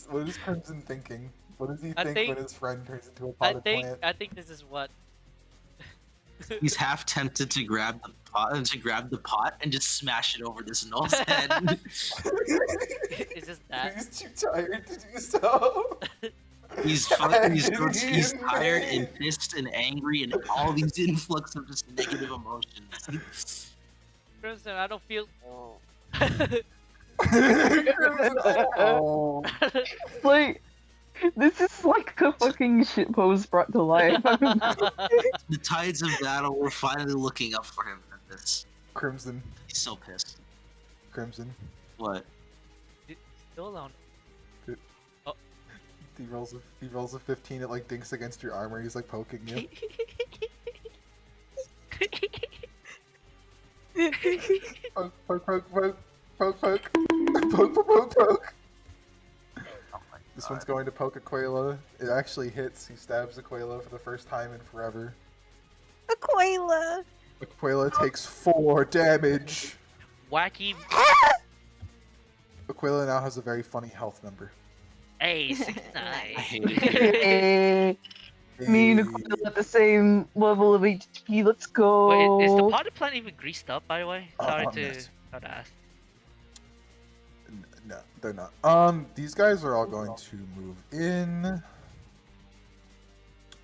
S2: thinking? What does he think when his friend turns into a potted plant?
S3: I think this is what.
S4: He's half tempted to grab the pot and just smash it over this Null's head.
S3: It's just that.
S2: He's too tired to do so.
S4: He's tired and pissed and angry and all these influx of just negative emotions.
S3: Crimson, I don't feel.
S2: Oh.
S6: Like, this is like the fucking shitpost brought to life.
S4: The tides of battle were finally looking up for him at this.
S2: Crimson.
S4: He's so pissed.
S2: Crimson.
S4: What?
S3: Still alone.
S2: He rolls a 15. It like dinks against your armor. He's like poking you. Poke. This one's going to poke Aquila. It actually hits. He stabs Aquila for the first time in forever.
S1: Aquila!
S2: Aquila takes 4 damage.
S3: Wacky.
S2: Aquila now has a very funny health number.
S3: Hey, 69.
S4: I hate it.
S6: Me and Aquila at the same level of HP. Let's go.
S3: Wait, is the potted plant even greased up, by the way? Sorry to
S2: Yes.
S3: ask.
S2: No, they're not. These guys are all going to move in.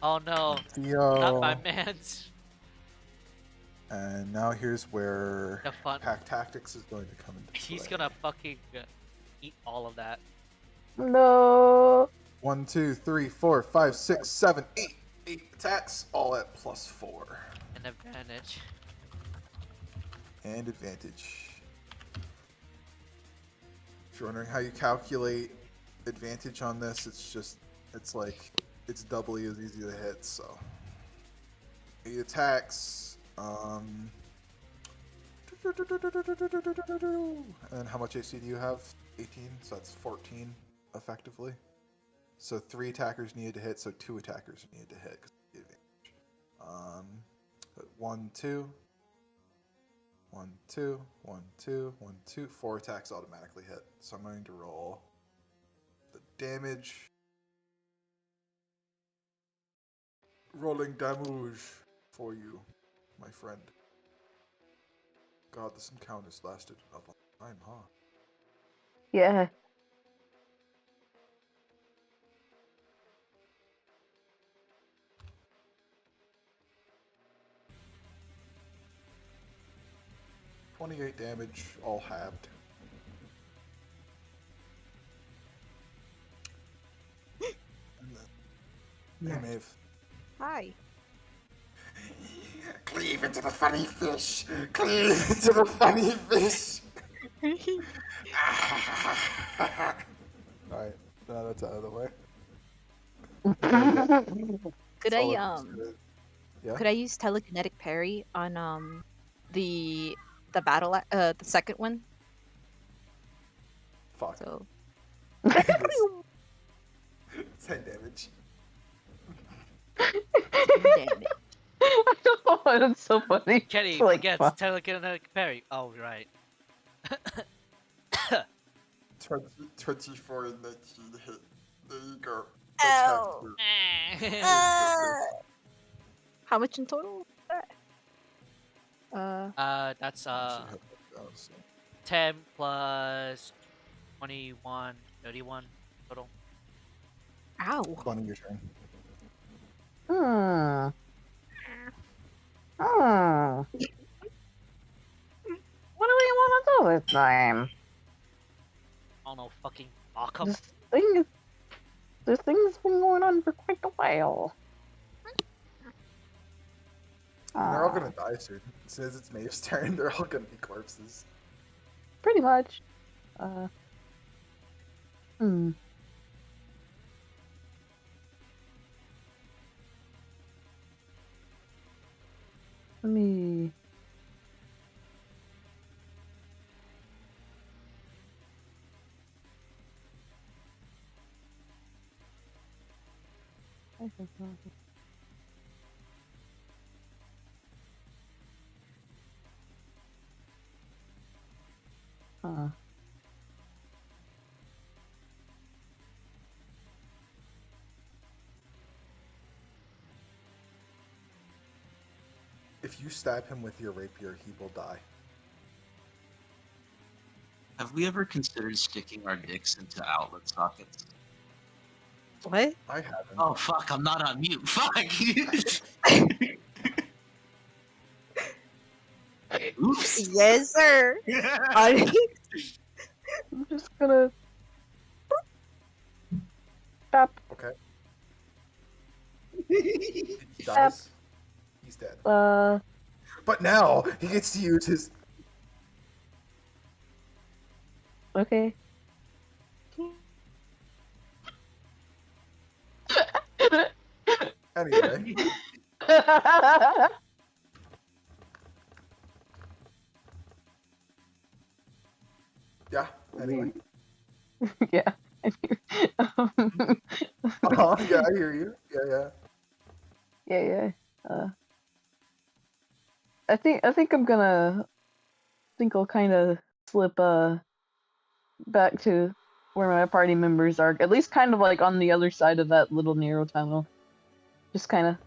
S3: Oh no,
S2: Theo.
S3: not my man's.
S2: And now here's where
S3: The fun.
S2: Pack Tactics is going to come into play.
S3: He's gonna fucking eat all of that.
S6: No.
S2: 1, 2, 3, 4, 5, 6, 7, 8. 8 attacks, all at +4.
S3: An advantage.
S2: And advantage. If you're wondering how you calculate advantage on this, it's doubly as easy to hit, so. 8 attacks, and how much AC do you have? 18, so that's 14, effectively. So 3 attackers needed to hit, so 2 attackers needed to hit, because of the advantage. 1, 2. 1, 2, 1, 2, 1, 2. 4 attacks automatically hit. So I'm going to roll the damage. Rolling damage for you, my friend. God, this encounter's lasted a long time, huh?
S6: Yeah.
S2: $28 damage, all halved. Hey, Maeve.
S1: Hi.
S2: Cleave into the funny fish! Cleave into the funny fish! Alright, now that's out of the way.
S1: Could
S2: That's all
S1: I
S2: that's good. Yeah?
S1: could I use telekinetic parry on the battle the second one?
S2: Fuck.
S1: So
S2: 10 damage.
S1: damn it.
S6: Oh, that's so funny.
S3: Kenny
S6: Like,
S3: forgets
S6: fuck.
S3: telekinetic parry. Oh right.
S2: 24 and 19 hit. There you go.
S1: Ow. How much in total?
S3: That's 10 plus 21, 31 total.
S1: Ow.
S2: Bunny, your turn.
S6: Hmm. Hmm. What do we want to do this time?
S3: Oh no, fucking Arkham.
S6: This thing's been going on for quite a while.
S2: And they're all gonna die soon. As soon as it's Maeve's turn, they're all gonna be corpses.
S6: Pretty much. Let me. Huh.
S2: If you stab him with your rapier, he will die.
S4: Have we ever considered sticking our dicks into outlet sockets?
S1: What?
S2: I haven't.
S4: Oh fuck! I'm not on mute. Fuck. Oops.
S1: Yes, sir.
S6: I'm just gonna. Stop.
S2: Okay. He dies. He's dead. But now he gets to use his.
S6: Okay.
S2: Anyway. Yeah. Anyway.
S6: Yeah.
S2: Yeah, I hear you. Yeah.
S6: Yeah. I think I'm gonna. I'll kind of slip back to where my party members are, at least kind of like on the other side of that little narrow tunnel. Just kind of.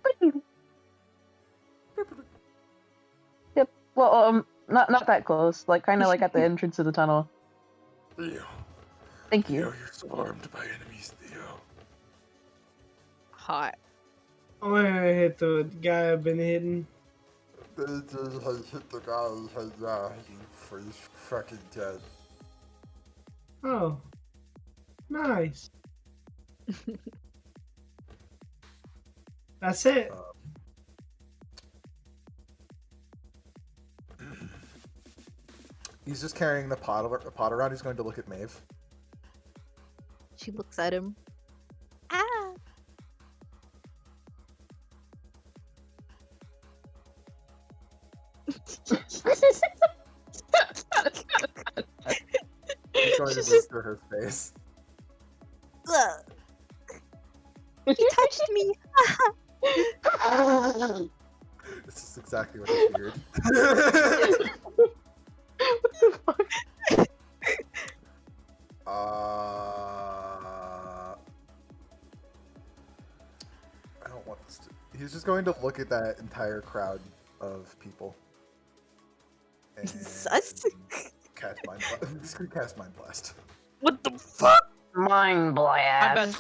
S6: Yep. Well, not that close. Like kind of like at the entrance of the tunnel.
S2: Theo.
S6: Thank you.
S2: Theo, you're swarmed by enemies, Theo.
S1: Hot.
S8: I'm gonna hit the guy I've been hitting.
S2: This is how you hit the guy who's for he's fucking dead.
S8: Oh. Nice. That's it.
S2: He's just carrying the pot around. He's going to look at Maeve.
S1: She looks at him. Ah.
S2: He's going to
S1: She's
S2: move
S1: just-
S2: through her face.
S1: Ugh. He touched me.
S2: This is exactly what I feared.
S6: What the fuck?
S2: I don't want this to. He's just going to look at that entire crowd of people. And
S1: Sus.
S2: Cast mind blast. I'm just gonna cast mind blast.
S1: What the fuck?
S6: Mind blast.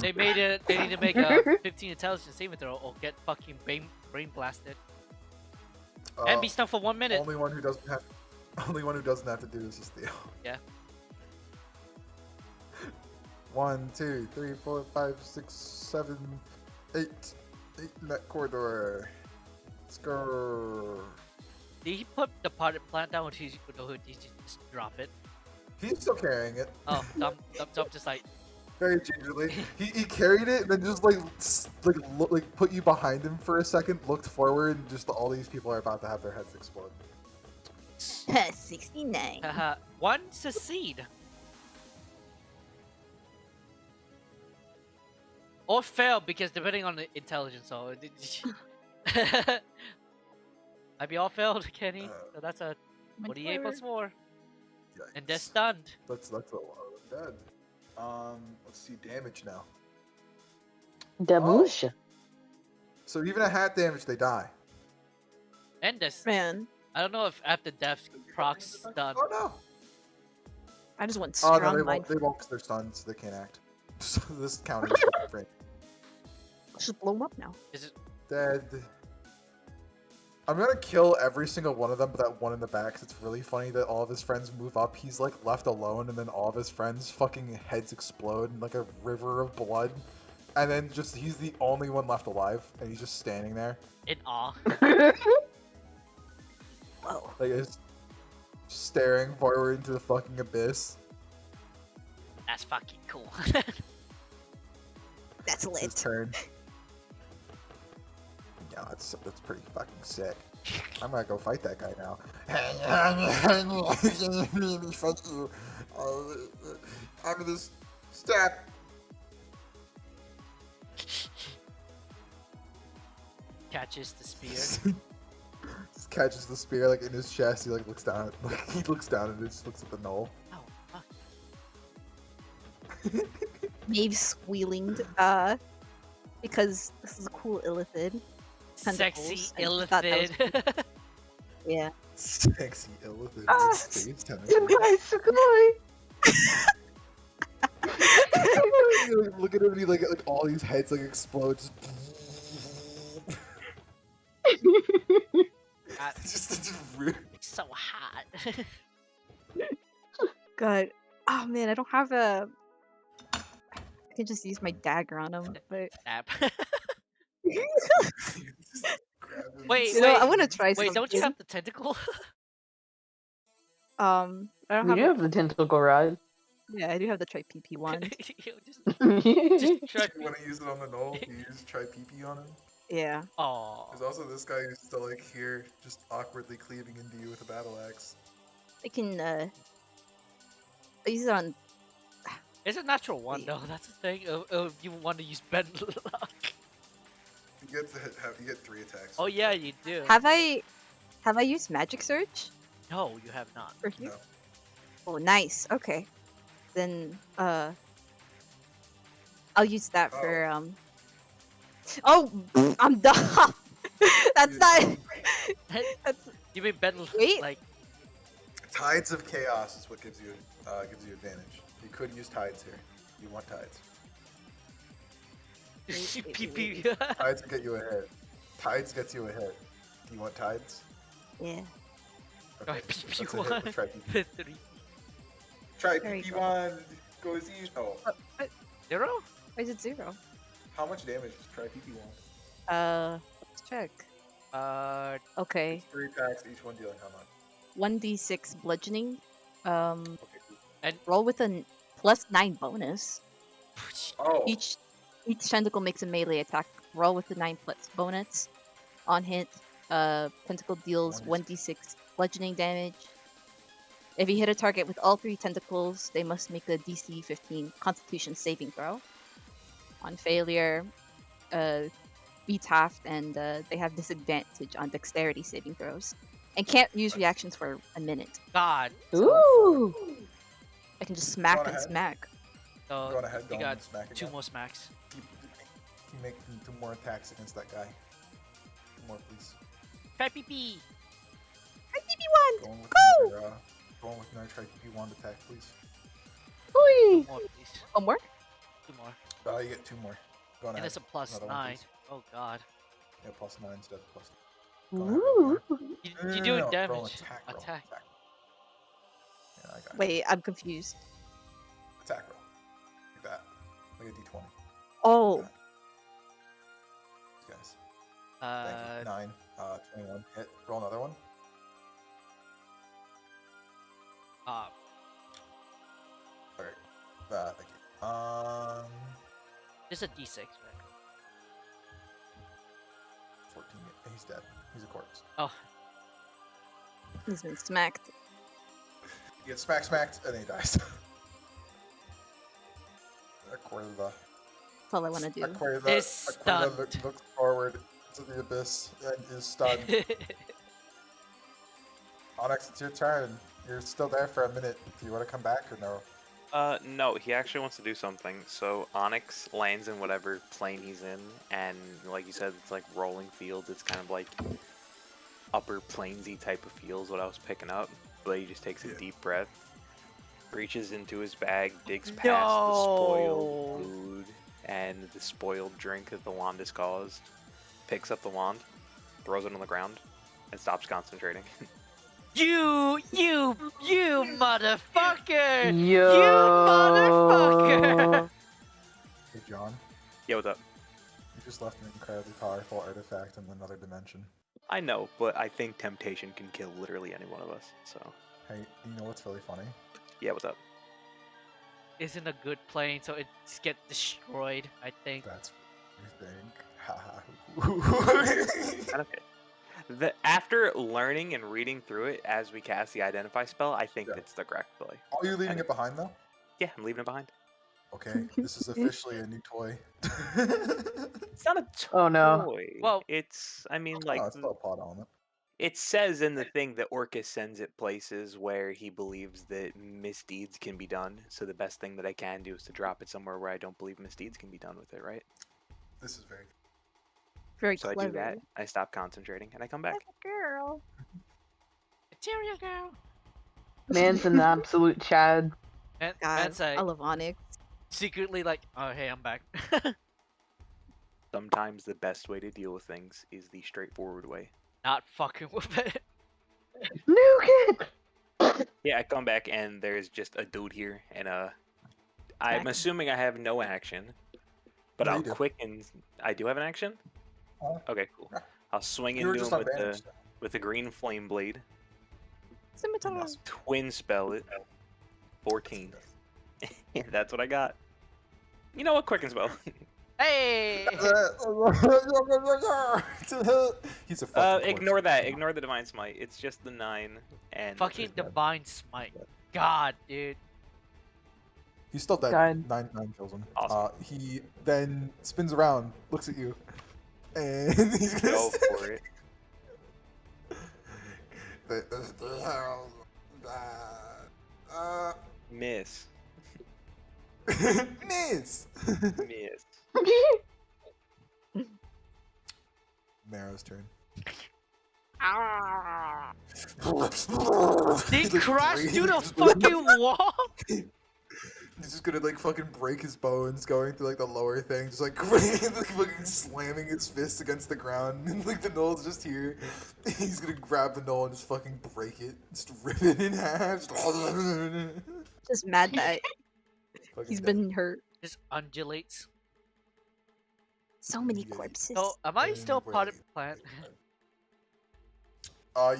S3: They made it. They need to make a 15 intelligence saving throw or get fucking brain blasted and be stunned for 1 minute.
S2: Only one who doesn't have to do this is Theo.
S3: Yeah.
S2: 1, 2, 3, 4, 5, 6, 7, 8. 8 in that corridor. Let's go.
S3: Did he put the potted plant down, or did he just drop it?
S2: He's still carrying it.
S3: Oh, dumb, just like.
S2: Very gingerly. He carried it and then just like put you behind him for a second, looked forward, and just all these people are about to have their heads explode.
S1: 69.
S3: Haha, one succeed. Or fail, because depending on the intelligence, so might be all failed, Kenny. So that's a 28 plus 4, and they're
S2: Yikes.
S3: stunned.
S2: That's a lot of dead. Let's see damage now.
S6: Damage.
S2: So even at hat damage, they die.
S3: And this,
S1: Man,
S3: I don't know if after death procs stun.
S2: Oh no!
S1: I just want
S2: Oh
S1: strong
S2: no, they
S1: mind.
S2: won't because they're stunned, so they can't act. So this counter is different.
S1: Just blow him up now.
S3: Is it?
S2: Dead. I'm gonna kill every single one of them, but that one in the back, 'cause it's really funny that all of his friends move up. He's like left alone, and then all of his friends' fucking heads explode in like a river of blood. and then just he's the only one left alive, and he's just standing there,
S3: In awe.
S1: Whoa.
S2: like just staring forward into the fucking abyss.
S3: That's fucking cool.
S1: That's
S2: It's his
S1: lit.
S2: turn. Yeah, that's pretty fucking sick. I'm gonna go fight that guy now. Fuck you. I'm gonna stab.
S3: Catches the spear.
S2: Just catches the spear like in his chest. He like looks down. Like he looks down and just looks at the knoll.
S3: Oh, fuck.
S1: Maeve squealing, because this is a cool illithid.
S3: Sexy
S1: Tentacles. I thought that was
S3: illithid.
S1: Yeah.
S2: Sexy illithid.
S6: Ah,
S2: with face tentacles.
S6: Sugoi.
S2: Look at him. And he like all these heads like explode. Just,
S3: God,
S2: just rude.
S3: it's so hot.
S1: God. Oh man, I don't have a. I can just use my dagger on him, but
S3: Snap.
S2: Just grab him.
S3: Wait,
S1: you know,
S3: wait.
S1: I want to try
S3: Wait,
S1: something.
S3: don't you have the tentacle?
S1: I don't
S6: We
S1: have.
S6: do have the tentacle rod.
S1: Yeah, I do have the try PP one.
S3: Just try.
S2: You want to use it on the knoll? You use try PP on him.
S1: Yeah.
S3: Oh,
S2: There's also this guy who's still like here, just awkwardly cleaving into you with a battle axe.
S1: I can I'll use it on.
S3: it's a natural one
S1: Wait.
S3: though. That's the thing. If you want to use bend luck.
S2: You get 3 attacks.
S3: Oh yeah, you do.
S1: Have I used magic surge
S3: No, you have not.
S1: for here?
S2: No.
S1: Oh, nice. Okay, then I'll use that for Oh, I'm done. That's not. That's
S3: You mean bend
S1: Wait.
S3: like
S2: Tides of Chaos is what gives you advantage. You could use tides here. You want tides.
S3: PP.
S2: Tides will get you a hit. Tides gets you a hit. Do you want tides?
S1: yeah.
S3: Try
S2: let's
S3: PP
S2: hit
S3: one.
S2: with Try PP.
S3: 3.
S2: Try
S1: There you
S2: PP
S1: go.
S2: one. Goes easy. Oh,
S3: 0?
S1: Why is it 0?
S2: how much damage does Try PP one?
S1: Let's check.
S3: Uh,
S1: Okay,
S2: 3 attacks, each one dealing how much?
S1: 1d6 bludgeoning.
S2: Okay, cool.
S1: Roll with a +9 bonus.
S2: Oh,
S1: Each tentacle makes a melee attack. Roll with the 9+ bonus. On hit, tentacle deals 1d6 bludgeoning damage. If you hit a target with all 3 tentacles, they must make a DC 15 Constitution saving throw. On failure, beats half, and they have disadvantage on Dexterity saving throws, and can't use reactions for a minute.
S3: God.
S6: Ooh.
S1: I can just smack
S2: on
S1: and
S2: ahead.
S1: smack.
S3: So
S2: go on ahead. Go
S3: you
S2: on
S3: got
S2: and smack
S3: 2
S2: again.
S3: more smacks.
S2: Keep making 2 more attacks against that guy. 2 more, please.
S3: Try PP.
S2: Going with another Try PP one attack, please.
S6: Oi.
S3: More, please.
S1: One more.
S3: 2 more.
S2: You get 2 more. Go on
S3: And
S2: ahead.
S3: it's a plus
S2: Another one,
S3: 9.
S2: please.
S3: Oh god.
S2: Yeah, +9 instead of +9.
S6: Ooh.
S3: You doing
S2: Roll
S3: damage.
S2: attack. Roll.
S3: Attack.
S2: Yeah, I got it.
S1: Wait, I'm confused.
S2: Attack roll. Like that. Like a d20.
S1: Oh,
S2: These guys. Thank you. 9. 21. Hit. Roll another one. Alright. Thank you.
S3: Just a d6, right?
S2: 14. He's dead. He's a corpse.
S3: Oh,
S1: he's been smacked.
S2: He gets smacked, and then he dies. Aquila.
S1: That's all I want to do.
S3: Is
S2: Aquila
S3: stunned.
S2: looks forward to the abyss and is stunned. Onyx, it's your turn. You're still there for a minute. Do you want to come back or no?
S7: No, he actually wants to do something. So Onyx lands in whatever plane he's in, and like you said, it's like rolling fields. It's kind of like upper planesy type of feels what I was picking up. But he just takes a
S2: Yeah.
S7: deep breath, reaches into his bag, digs past the spoiled
S3: No.
S7: food and the spoiled drink that the wand has caused, picks up the wand, throws it on the ground, and stops concentrating.
S3: you motherfucker!
S6: Yo.
S3: You motherfucker!
S2: Hey, John.
S7: Yeah, what's up?
S2: You just left an incredibly powerful artifact in another dimension.
S7: I know, but I think temptation can kill literally any one of us. So,
S2: Hey, you know what's really funny?
S7: yeah, what's up?
S3: Isn't a good plane, so it's get destroyed. I think.
S2: That's what you think.
S7: Okay. After learning and reading through it as we cast the Identify spell, I think
S2: Yeah.
S7: it's the correct play.
S2: Are you leaving it behind though?
S7: Yeah, I'm leaving it behind.
S2: Okay, this is officially a new toy.
S7: It's not a toy.
S6: Oh, no.
S3: Well-
S7: it's, I mean,
S2: Oh,
S7: like,
S2: it's still a plot element.
S7: it says in the thing that Orcus sends it places where he believes that misdeeds can be done. So the best thing that I can do is to drop it somewhere where I don't believe misdeeds can be done with it, right?
S2: This is very.
S1: Very
S7: So
S1: clever.
S7: I do that. I stop concentrating and I come back.
S1: Like a girl.
S3: Material girl.
S6: Man's an absolute Chad.
S3: And
S1: God,
S3: say
S1: I love Onyx.
S3: secretly like, oh hey, I'm back.
S7: Sometimes the best way to deal with things is the straightforward way.
S3: Not fucking with it.
S6: Nuke it!
S7: Yeah, I come back and there's just a dude here, and I'm
S1: Back.
S7: assuming I have no action, but
S2: No, you
S7: I'll
S2: do.
S7: quicken. I do have an action. Okay, cool.
S2: Yeah.
S7: I'll swing
S2: You were
S7: into
S2: just
S7: him
S2: on damage.
S7: with the green flame blade.
S1: Scimitar.
S2: Yes.
S7: Twin spell it. 14. That's what I got. You know what? Quicken spell.
S3: Hey.
S2: He's a fucking
S7: Ignore that. Ignore the divine smite. It's just the 9 and.
S3: Fucking divine smite. God, dude.
S2: He's still dead.
S6: God.
S2: 9 kills him.
S7: Awesome.
S2: He then spins around, looks at you, and he's gonna
S7: Go for it. Miss.
S2: Miss.
S7: Miss.
S2: Marrow's turn.
S3: He
S2: He's, like,
S3: crashed
S2: breaking
S3: through the
S2: his bones.
S3: fucking wall.
S2: He's just gonna like fucking break his bones going through like the lower thing, just like fucking slamming his fists against the ground, and like the knoll's just here. He's gonna grab the knoll and just fucking break it, just rip it in half.
S1: Just mad that
S2: Fucking
S1: he's
S2: dead.
S1: been hurt.
S3: Just undulates.
S1: So many
S2: Yeah,
S1: corpses.
S3: So, am I still part of the plant?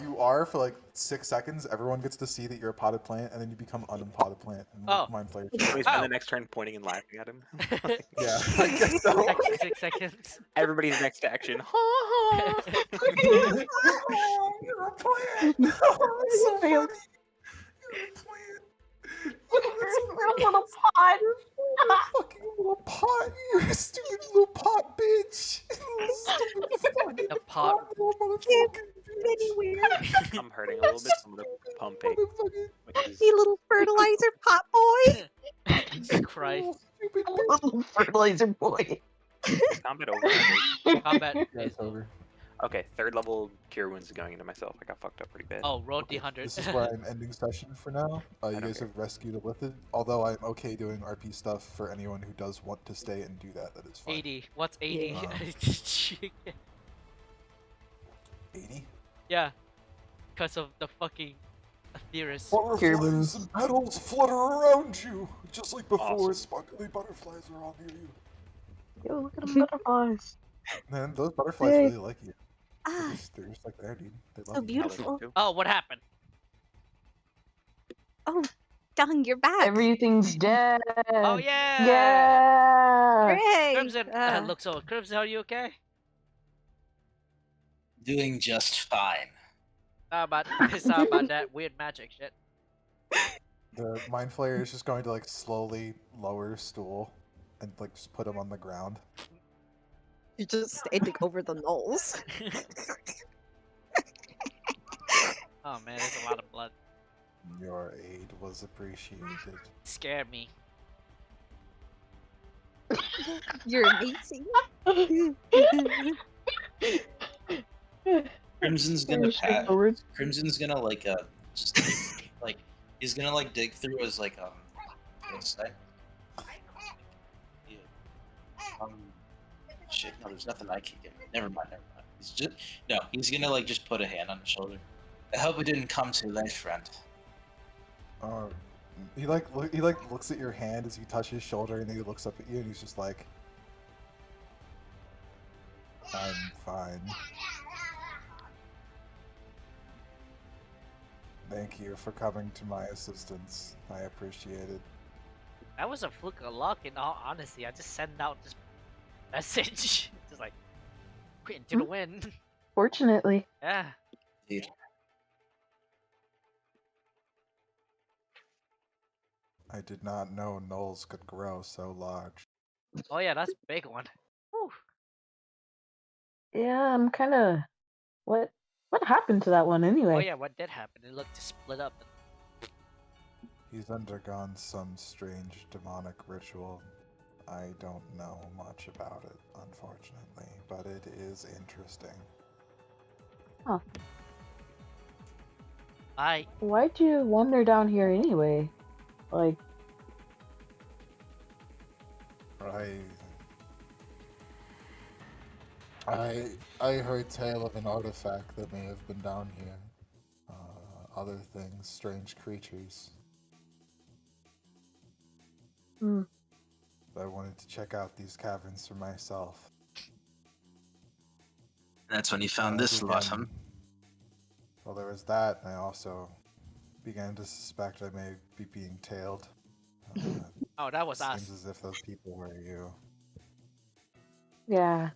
S2: You are for like 6 seconds. Everyone gets to see that you're a potted plant, and then you become unimpotted plant. And
S3: Oh.
S2: Mind Flayer.
S7: So we spend
S3: Oh.
S7: the next turn pointing and laughing at him.
S2: Yeah, I guess so.
S3: Extra 6 seconds.
S7: Everybody's next action.
S2: You're a plant. Oh, that's so funny. You're a plant.
S6: little pod.
S2: You're a fucking little pot. You're a stupid little pot bitch. Stupid fucking
S3: The pot.
S2: little motherfucking bitch.
S1: Anywhere.
S7: I'm hurting a little bit. So I'm gonna pump it.
S2: Motherfucking
S1: You little fertilizer pot boy.
S3: Jesus Christ.
S2: little stupid bitch.
S6: Little fertilizer boy.
S7: Combat over.
S3: Combat.
S2: Yeah, it's over.
S7: Okay, 3rd level cure wounds is going into myself. I got fucked up pretty bad.
S3: Oh, roll
S2: Okay,
S3: D100.
S2: This is where I'm ending session for now. You
S7: don't
S2: guys
S7: care.
S2: have rescued a lithid. Although I'm okay doing RP stuff for anyone who does want to stay and do that. That is fine.
S3: 80. What's 80?
S1: Yeah.
S2: 80?
S3: Yeah. Because of the fucking Atheris.
S6: Cure
S2: Butterflies
S6: wounds.
S2: and petals flutter around you, just like before.
S7: Awesome.
S2: Sparkly butterflies are all near you.
S6: Yo, look at them butterflies.
S2: Man, those butterflies
S6: Yay.
S2: really like you.
S1: Ah,
S2: They're just like there, dude. They love
S1: so
S2: you.
S1: beautiful.
S3: Oh, what happened?
S1: Oh, Dung, you're back.
S6: Everything's dead.
S3: Oh, yeah!
S6: Yeah.
S1: Hooray!
S3: Crimson looks over. Crimson, are you okay?
S4: Doing just fine.
S3: Sorry about that weird magic shit.
S2: The Mind Flayer is just going to like slowly lower stool and like just put him on the ground.
S1: You're just standing over the knolls.
S3: Oh man, there's a lot of blood.
S2: Your aid was appreciated.
S3: Scared me.
S1: You're amazing.
S4: Crimson's gonna
S6: Very
S4: pat.
S6: straightforward.
S4: Crimson's gonna like just like he's gonna like dig through his like what's that? Yeah. Shit. No, there's nothing I can get. Never mind. He's gonna like just put a hand on his shoulder. I hope it didn't come too late, friend.
S2: He looks at your hand as you touch his shoulder, and then he looks up at you, and he's just like, I'm fine. Thank you for coming to my assistance. I appreciate it.
S3: That was a fluke of luck, in all honesty. I just sent out this message. Just like, quit to the win.
S6: Fortunately.
S3: Yeah.
S4: Indeed.
S2: I did not know gnolls could grow so large.
S3: Oh yeah, that's a big one. Whew.
S6: Yeah, I'm kind of. What happened to that one anyway?
S3: Oh yeah, what did happen? It looked to split up.
S2: He's undergone some strange demonic ritual. I don't know much about it, unfortunately, but it is interesting.
S6: Huh.
S3: I
S6: Why'd you wander down here anyway? Like,
S2: I heard tale of an artifact that may have been down here. Other things, strange creatures.
S6: hmm.
S2: I wanted to check out these caverns for myself.
S4: That's when you found
S2: I
S4: this lot, huh?
S2: began- Well, there was that, and I also began to suspect I may be being tailed.
S3: oh, that was
S2: Seems
S3: us.
S2: as if those people were you.
S6: Yeah.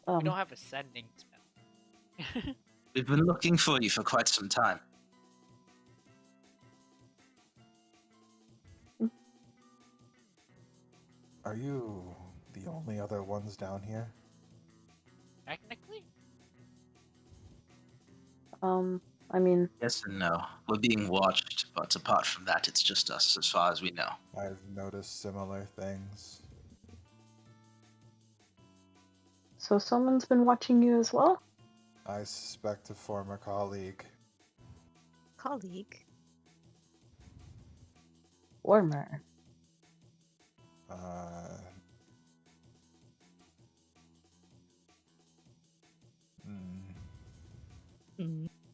S3: We don't have a sending spell.
S4: We've been looking for you for quite some time.
S2: Are you the only other ones down here?
S3: Technically,
S6: I mean,
S4: Yes and no. We're being watched, but apart from that, it's just us as far as we know.
S2: I've noticed similar things.
S6: so someone's been watching you as well?
S2: I suspect a former colleague.
S1: Colleague.
S6: Warmer.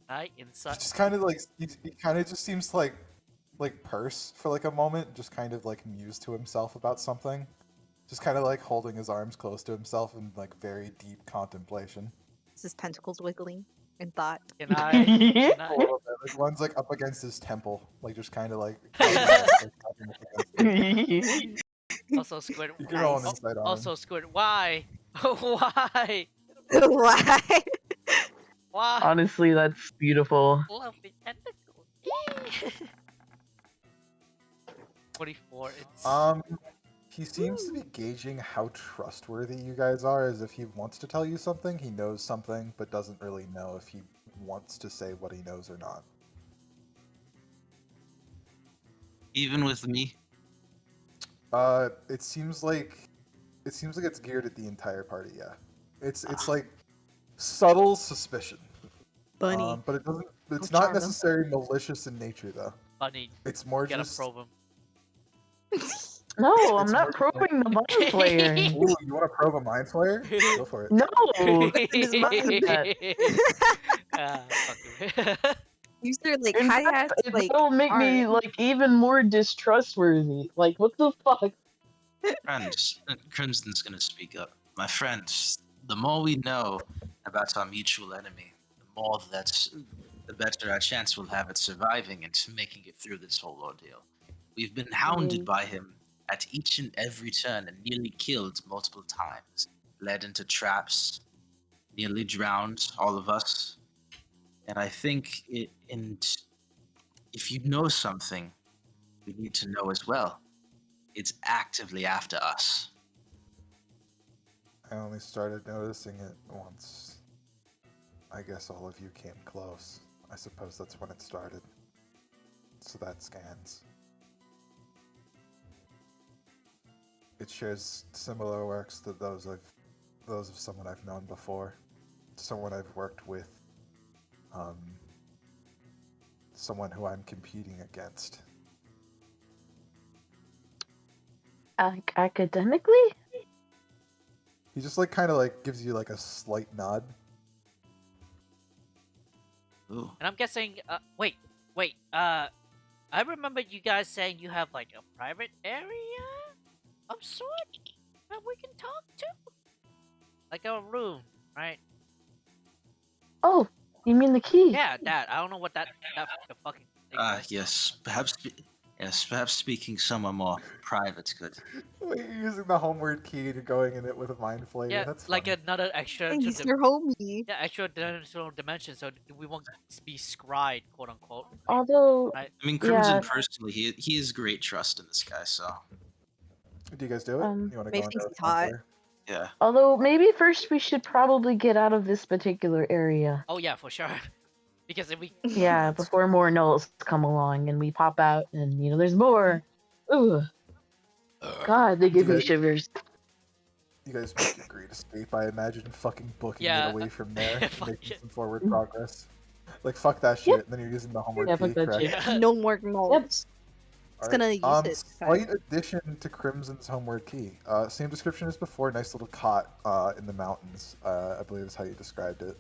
S3: I
S2: He
S3: inside.
S2: just kind of like he kind of just seems to like purse for like a moment, just kind of like muse to himself about something, just kind of like holding his arms close to himself in like very deep contemplation.
S1: Is his tentacles wiggling in thought?
S3: Can I? Can
S2: A
S3: I?
S2: little bit. Like one's like up against his temple, like just kind of like. Tapping up against it.
S3: Also, Squid.
S2: You can roll an
S1: Nice.
S2: insight on
S3: Also,
S2: him.
S3: Squid. Why? Why?
S1: Why?
S3: Why?
S6: Honestly, that's beautiful.
S3: Lovely tentacles. 24. It's.
S2: He seems to be gauging how trustworthy you guys are, as if he wants to tell you something, he knows something, but doesn't really know if he wants to say what he knows or not.
S4: Even with me,
S2: It seems like it's geared at the entire party. Yeah, it's like subtle suspicion.
S1: Bunny.
S2: But it doesn't. It's
S1: I'll
S2: not
S1: charm him.
S2: necessarily malicious in nature, though.
S3: Funny.
S2: It's more
S3: Gotta
S2: just.
S3: probe him.
S6: No, I'm
S2: It's
S6: not
S2: more
S6: probing the mind player.
S2: Ooh, you want to probe a mind flayer? Go for it.
S6: No.
S1: His mind.
S3: Fuck
S1: These are like
S6: In
S1: high
S6: fact,
S1: ass like
S6: that'll make me
S1: arm.
S6: like even more distrustworthy. Like, what the fuck?
S4: friends, Crimson's gonna speak up. My friends, the more we know about our mutual enemy, the better our chance we'll have at surviving and making it through this whole ordeal. We've been hounded by him at each and every turn and nearly killed multiple times, led into traps, nearly drowned, all of us. And I think if you know something, we need to know as well. It's actively after us.
S2: I only started noticing it once. I guess all of you came close. I suppose that's when it started. So that scans. It shares similar works to those of someone I've known before, someone I've worked with, someone who I'm competing against.
S6: Academically?
S2: He just like kind of like gives you like a slight nod.
S4: Ooh.
S3: And I'm guessing. Wait. I remember you guys saying you have like a private area of sort that we can talk to, like a room, right?
S6: Oh, you mean the key?
S3: Yeah, that. I don't know what that the fucking thing was.
S4: Yes. Perhaps speaking somewhere more private's good.
S2: Like, you're using the homeward key to going in it with a mind flayer.
S3: Yeah,
S2: That's
S3: like
S2: funny.
S3: another extra.
S1: Hey, he's your homie.
S3: Yeah, extra dimensional dimension, so we won't be scried, quote unquote.
S6: Although,
S3: Right?
S4: I mean, Crimson
S6: yeah,
S4: personally, he has great trust in this guy. So
S2: Do you guys do it?
S6: Um,
S2: You want to
S1: Ray
S2: go into
S1: thinks
S2: a
S1: he's hot.
S2: mind flayer?
S4: yeah.
S6: although maybe first we should probably get out of this particular area.
S3: Oh yeah, for sure. Because if we
S6: Yeah,
S2: That's-
S6: before more gnolls come along and we pop out and there's more. Ooh, God, they give me
S2: guys-
S6: shivers.
S2: You guys make a great escape, I imagine, fucking booking
S3: Yeah,
S2: it away from there and
S3: fuck
S2: making
S3: it.
S2: some forward progress. Like, fuck that shit, and then you're using the homeward
S6: Yeah,
S2: key,
S6: fuck that
S2: correct?
S6: shit.
S3: Yeah.
S1: No more gnolls. It's
S2: Alright,
S1: gonna use it.
S2: Slight addition to Crimson's homeward key. Same description as before, nice little cot in the mountains, I believe is how you described it.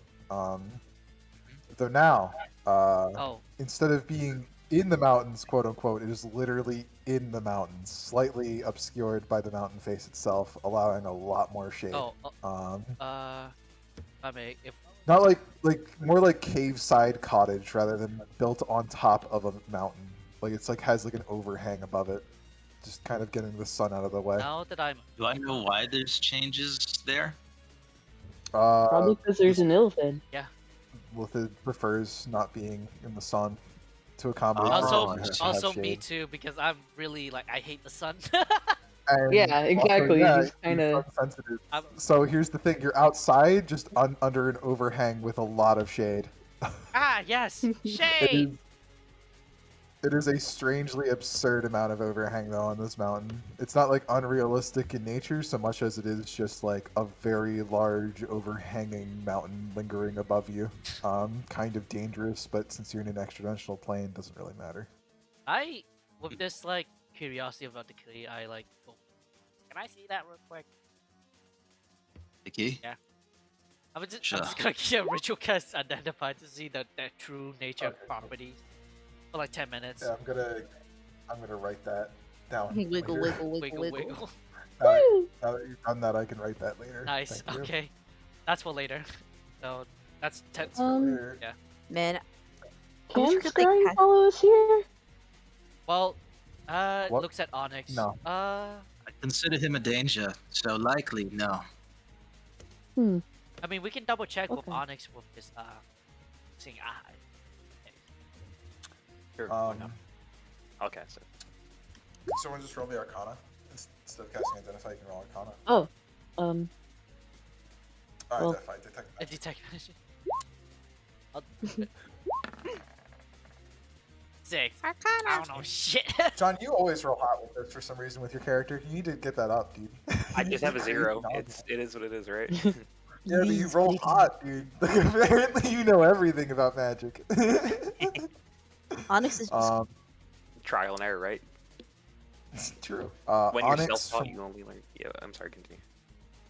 S2: Though now,
S3: Oh,
S2: instead of being in the mountains, quote unquote, it is literally in the mountains, slightly obscured by the mountain face itself, allowing a lot more shade.
S3: I mean, if
S2: Not like more like cave side cottage rather than built on top of a mountain. Like it's like has like an overhang above it, just kind of getting the sun out of the way.
S3: now that I'm
S4: Do I know why there's changes there?
S6: Probably because there's an Ilfid.
S2: Lithid prefers not being in the sun to accommodate.
S4: Oh,
S2: for
S3: also
S2: him to have
S3: also me
S2: shade.
S3: too, because I'm really like I hate the sun.
S2: And
S6: Yeah,
S2: also,
S6: exactly,
S2: yeah,
S6: just
S2: he's
S6: kinda-
S2: sun-sensitive.
S3: I'm-
S2: So here's the thing: you're outside, just under an overhang with a lot of shade.
S3: Ah, yes,
S2: It
S3: shade.
S2: is, it is a strangely absurd amount of overhang though on this mountain. It's not like unrealistic in nature so much as it is just like a very large overhanging mountain lingering above you. Kind of dangerous, but since you're in an extra-dimensional plane, it doesn't really matter.
S3: I with this like curiosity about the key, I like. Oh, can I see that real quick?
S4: The key?
S3: I'm just
S4: Sure.
S3: gonna get a ritual cast identified to see the true nature
S2: Okay.
S3: properties for like 10 minutes.
S2: Yeah, I'm gonna write that down.
S1: Wiggle,
S2: later.
S1: wiggle, wiggle,
S3: Wiggle,
S1: wiggle.
S3: wiggle.
S2: Now that you've done that, I can write that later.
S3: Nice.
S2: Thank you.
S3: Okay, that's for later. So that's 10.
S2: Later.
S3: Yeah.
S1: Man,
S6: Can
S1: wish we could, like,
S6: Scrying
S1: have-
S6: follow us here?
S3: Well,
S2: What?
S3: looks at Onyx.
S2: No.
S4: I consider him a danger, so likely no.
S3: I mean, we can double check with
S6: Okay.
S3: Onyx with his seeing eye.
S7: Sure, why not?
S2: Um,
S7: I'll cast it.
S2: someone just roll me Arcana instead of casting Identify. You can roll Arcana.
S6: Oh, um, Well-
S2: Identify, detect
S3: A
S2: magic.
S3: detect magic. I'll do it. 6. I don't know shit.
S2: John, you always roll hot with this for some reason with your character. You need to get that up, dude.
S7: I just have a
S2: Crazy
S7: 0.
S2: knowledge.
S7: It is what it is, right?
S2: Yeah, but you
S1: Yeez,
S2: roll
S1: buddy.
S2: hot, dude. Apparently, you know everything about magic.
S1: Onyx is just
S7: Trial and error, right?
S2: It's true.
S7: When you're
S2: Onyx,
S7: self-taught,
S2: from...
S7: you only learn. Yeah, I'm sorry, continue.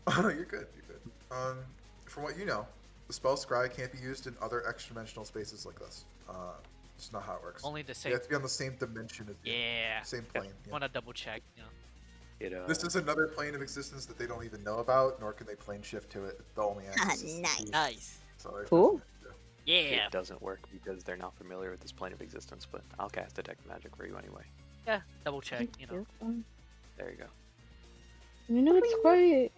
S2: Oh, no, you're good. You're good. From what you know, the spell Scry can't be used in other extra-dimensional spaces like this. It's not how it works.
S3: Only the
S2: You
S3: same.
S2: have to be on the same dimension as you.
S3: Yeah.
S2: Same plane. Yeah.
S3: Want to double check, you know.
S2: This is another plane of existence that they don't even know about, nor can they plane shift to it. It's the only access. is
S1: nice.
S2: through.
S3: Nice.
S2: So there's
S6: Cool.
S2: nothing to do.
S3: Yeah.
S7: It doesn't work because they're not familiar with this plane of existence, but I'll cast Detect Magic for you anyway.
S3: Yeah. Double check, you know.
S7: There you go.
S6: It's quite.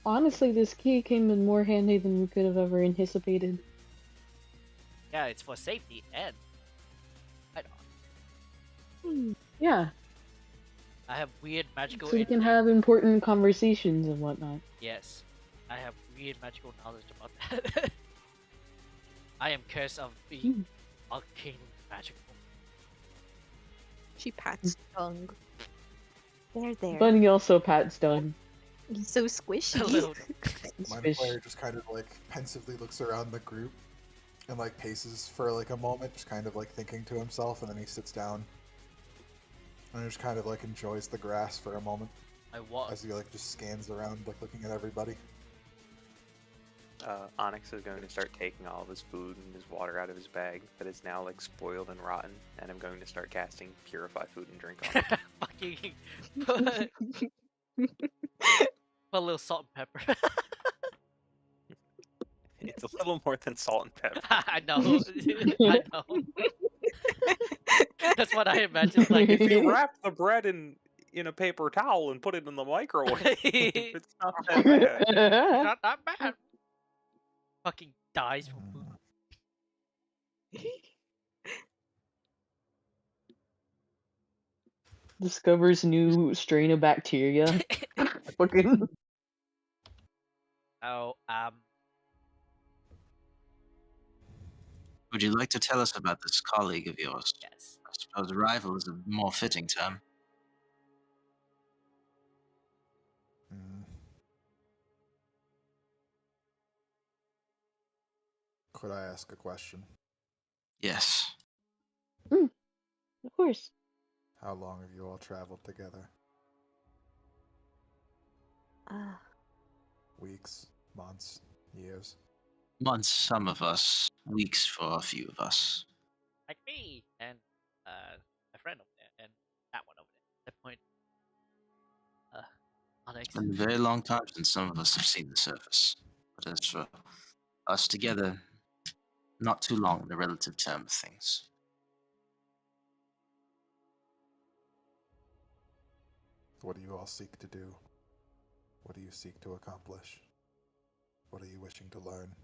S6: Honestly, this key came in more handy than we could have ever anticipated.
S3: Yeah, it's for safety and. I don't.
S6: Yeah,
S3: I have weird magical.
S6: so we can
S3: energy.
S6: have important conversations and whatnot.
S3: Yes, I have weird magical knowledge about that. I am cursed of being arcane magical.
S1: She pats tongue. There.
S6: Bunny also pats Dunn.
S1: He's so squishy.
S3: A little.
S2: My
S6: Fish.
S2: player just kind of like pensively looks around the group and like paces for like a moment, just kind of like thinking to himself, and then he sits down and just kind of like enjoys the grass for a moment
S3: I was.
S2: as he like just scans around, like looking at everybody.
S7: Onyx is going to start taking all of his food and his water out of his bag that is now like spoiled and rotten, and I'm going to start casting Purify Food and Drink on it.
S3: Fucking. Put a little salt and pepper.
S7: It's a little more than salt and pepper.
S3: I know. I know. That's what I imagine. Like,
S7: If you wrap the bread in a paper towel and put it in the microwave, it's not that bad.
S3: not that bad. Fucking dies from food.
S6: Discovers new strain of bacteria. Fucking.
S3: Oh,
S4: Would you like to tell us about this colleague of yours?
S3: yes.
S4: I suppose rival is a more fitting term.
S2: Mm. Could I ask a question?
S4: Yes.
S6: Of course.
S2: How long have you all traveled together? Weeks, months, years?
S4: Months, some of us. Weeks for a few of us.
S3: Like me and my friend over there and that one over there. That point. Onyx.
S4: It's been a very long time since some of us have seen the surface. But as for us together, not too long in the relative term of things.
S2: What do you all seek to do? What do you seek to accomplish? What are you wishing to learn?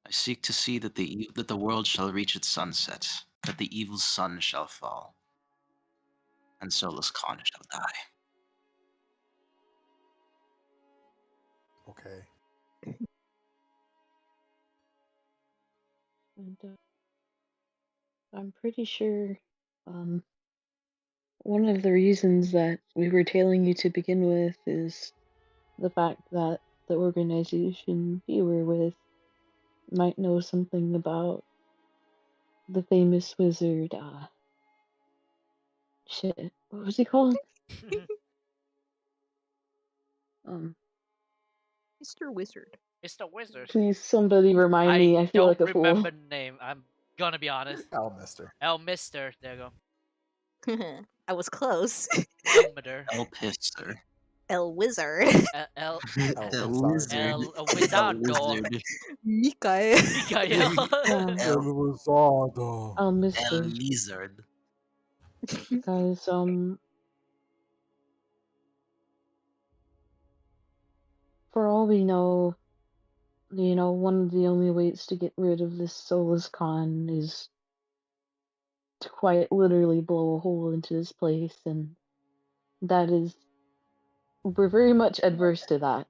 S4: I seek to see that the world shall reach its sunset, that the evil sun shall fall, and Solus Khan shall die.
S2: Okay.
S6: And I'm pretty sure one of the reasons that we were tailing you to begin with is the fact that the organization you were with might know something about the famous wizard. Shit, what was he called?
S1: Mr. Wizard.
S3: It's the wizard.
S6: Please, somebody remind me. I feel
S3: don't
S6: like a
S3: remember
S6: fool.
S3: the name. I'm gonna be honest.
S2: Mister.
S3: Mister. There you go.
S1: I was close.
S3: Mister.
S4: El Pister.
S1: El Wizard.
S3: El
S4: El Wizard.
S3: El Wizardo.
S4: Wizard.
S1: Mikael.
S3: Mikael.
S4: El
S2: Wizardo.
S6: El
S4: El
S6: Mister.
S4: Lizard.
S6: Guys, for all we know, one of the only ways to get rid of this Solus Con is to quite literally blow a hole into this place, and we're very much adverse to that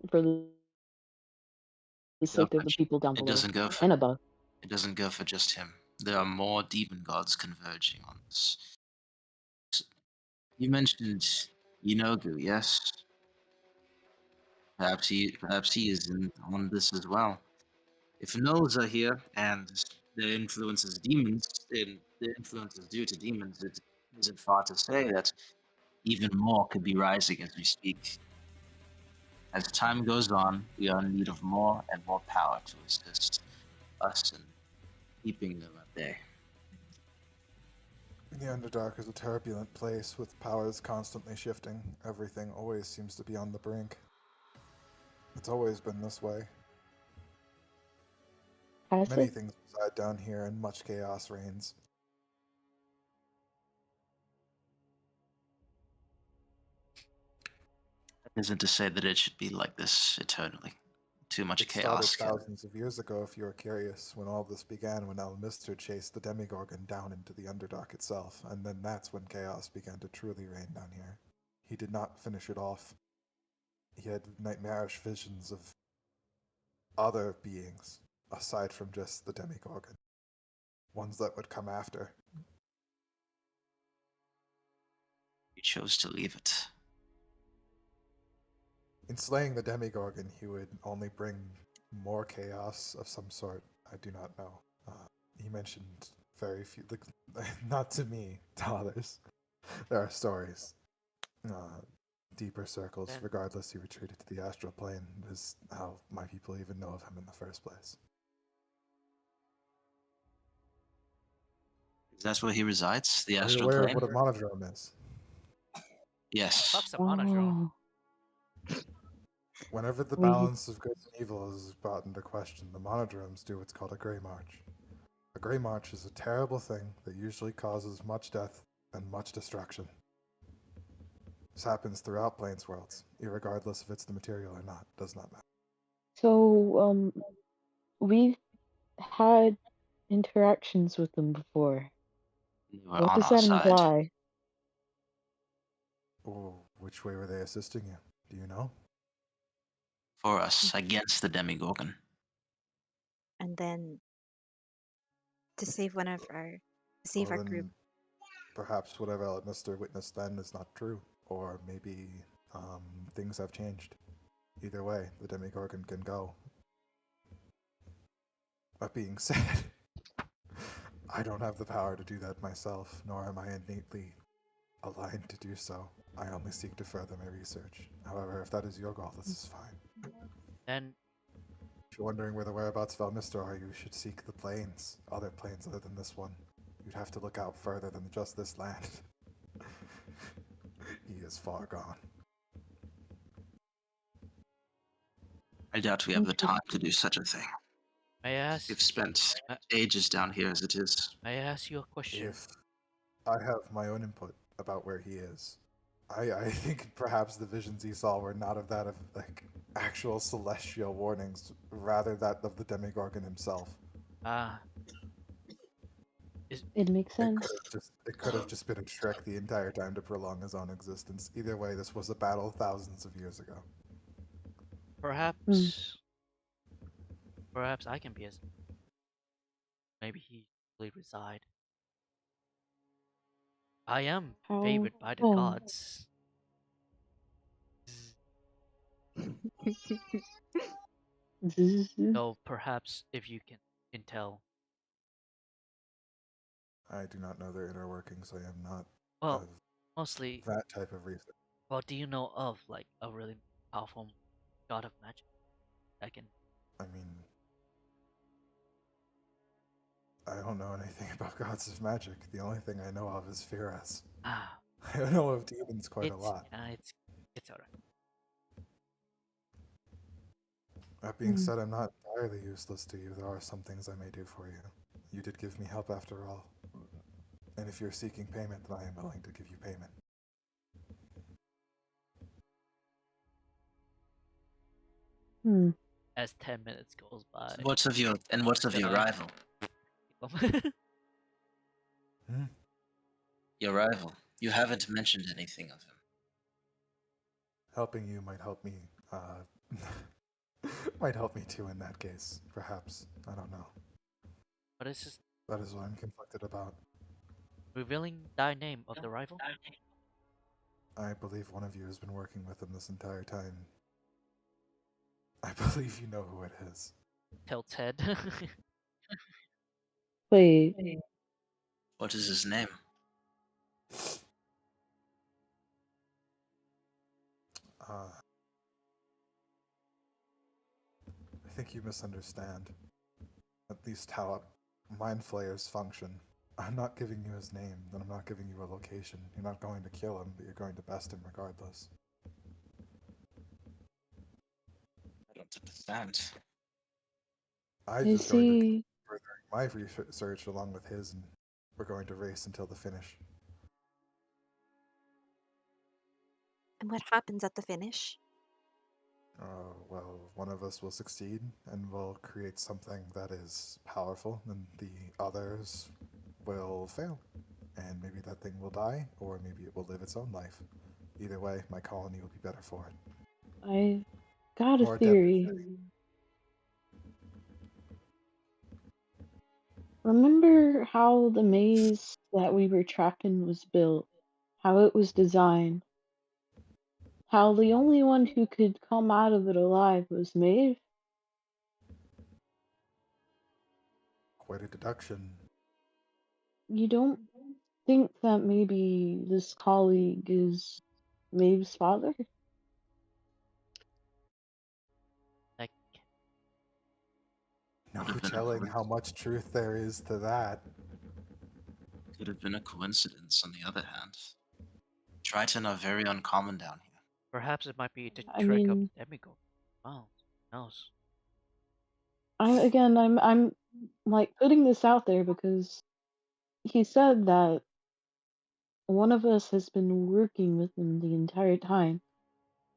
S6: for the sake of the people down
S4: It
S6: below
S4: doesn't go
S6: and above.
S4: It doesn't go for just him. There are more demon gods converging on this. You mentioned Inogu, yes? Perhaps he is in on this as well. If gnolls are here and their influence is demons, and their influence is due to demons, it isn't far to say that even more could be rising as we speak. As time goes on, we are in need of more and more power to assist us in keeping them at bay.
S2: The Underdark is a turbulent place with powers constantly shifting. Everything always seems to be on the brink. It's always been this way. Many things reside down here and much chaos reigns.
S4: That isn't to say that it should be like this eternally. Too much
S2: It
S4: chaos.
S2: started thousands of years ago, if you are curious, when all this began, when Elmister chased the Demigorgon down into the Underdark itself, and then that's when chaos began to truly reign down here. He did not finish it off. He had nightmarish visions of other beings, aside from just the Demigorgon. Ones that would come after.
S4: He chose to leave it.
S2: In slaying the Demigorgon, he would only bring more chaos of some sort. I do not know. He mentioned very few, not to me, to others. There are stories. Deeper circles,
S3: Yeah.
S2: regardless, he retreated to the astral plane, is how my people even know of him in the first place.
S4: That's where he resides, the
S2: Are you
S4: astral
S2: aware of
S4: plane?
S2: what a monodrome is?
S4: Yes.
S3: Fuck's a monodrome.
S6: Oh,
S2: Whenever the
S6: we
S2: balance of good and evil is brought into question, the monodromes do what's called a grey march. A grey march is a terrible thing that usually causes much death and much destruction. This happens throughout Plains Worlds, irregardless if it's the material or not. Does not matter.
S6: so we've had interactions with them before.
S4: They were
S6: What
S4: on
S6: does
S4: our
S6: that
S4: side.
S6: imply?
S2: Oh, which way were they assisting you? Do you know?
S4: For us, against the Demigorgon.
S1: And then to save one of our save
S2: Well,
S1: our group.
S2: then perhaps whatever Mr. witnessed then is not true, or maybe things have changed. Either way, the Demigorgon can go. That being said, I don't have the power to do that myself, nor am I innately aligned to do so. I only seek to further my research. However, if that is your goal, this is fine.
S3: Then
S2: If you're wondering where the whereabouts of Elmister are, you should seek the plains. Other plains other than this one. You'd have to look out further than just this land. He is far gone.
S4: I doubt we have the time to do such a thing.
S3: may I ask?
S4: We've spent
S3: uh,
S4: ages down here as it is.
S3: May I ask you a question?
S2: If I have my own input about where he is, I think perhaps the visions he saw were not of that of like actual celestial warnings, rather that of the Demigorgon himself.
S3: Ah,
S6: It makes sense.
S2: It could have just been a trick the entire time to prolong his own existence. Either way, this was a battle thousands of years ago.
S3: perhaps I can be his. Maybe he really reside. I am
S6: How?
S3: favored by the
S6: Oh,
S3: gods. So perhaps if you can intel.
S2: I do not know their inner workings. I am not
S3: Well,
S2: of
S3: mostly.
S2: that type of reason.
S3: Well, do you know of like a really powerful god of magic that can?
S2: I mean, I don't know anything about gods of magic. The only thing I know of is Firas.
S3: Ah,
S2: I know of demons quite a
S3: it's
S2: lot.
S3: it's alright.
S2: That being said, I'm not entirely useless to you. There are some things I may do for you. You did give me help after all. And if you're seeking payment, then I am willing to give you payment.
S3: As 10 minutes goes by.
S4: What's of your
S3: Then I-
S4: rival?
S2: Hmm?
S4: Your rival. You haven't mentioned anything of him.
S2: Helping you might help me. Might help me too in that case. Perhaps. I don't know.
S3: But it's just
S2: That is what I'm conflicted about.
S3: revealing thy name of the rival.
S2: I believe one of you has been working with him this entire time. I believe you know who it is.
S3: Tell Ted.
S6: wait.
S4: What is his name?
S2: I think you misunderstand. At least how mind flayers function. I'm not giving you his name, then I'm not giving you a location. You're not going to kill him, but you're going to best him regardless.
S4: I don't understand.
S2: I'm
S6: Is
S2: just going to
S6: he?
S2: furthering my research along with his, and we're going to race until the finish.
S1: And what happens at the finish?
S2: Well, one of us will succeed and will create something that is powerful, and the others will fail. And maybe that thing will die, or maybe it will live its own life. Either way, my colony will be better for it.
S6: I got a
S2: More
S6: theory.
S2: devastating.
S6: Remember how the maze that we were trapped in was built? How it was designed? How the only one who could come out of it alive was Maeve?
S2: Quite a deduction.
S6: You don't think that maybe this colleague is Maeve's father?
S3: Like,
S2: No
S4: Would have been a
S2: telling
S4: great-
S2: how much truth there is to that.
S4: could have been a coincidence on the other hand. Triton are very uncommon down here.
S3: Perhaps it might be the
S6: I
S3: trick of
S6: mean,
S3: Demigod. Oh, who knows?
S6: I'm like putting this out there because he said that one of us has been working with him the entire time,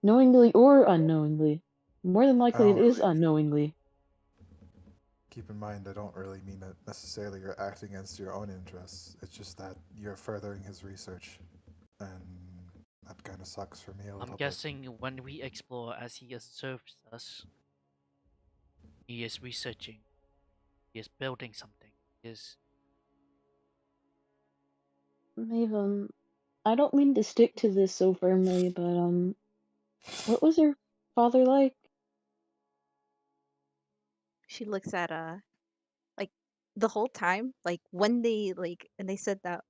S6: knowingly or unknowingly. More than
S2: I
S6: likely, it
S2: don't
S6: is
S2: really
S6: unknowingly.
S2: keep in mind. I don't really mean that necessarily you're acting against your own interests. It's just that you're furthering his research, and that kind of sucks for me a
S3: I'm
S2: little bit.
S3: guessing when we explore as he observes us, he is researching, he is building something, he is
S6: Maven, I don't mean to stick to this so firmly, but what was your father like?
S1: She looks at like the whole time, like when they and they said that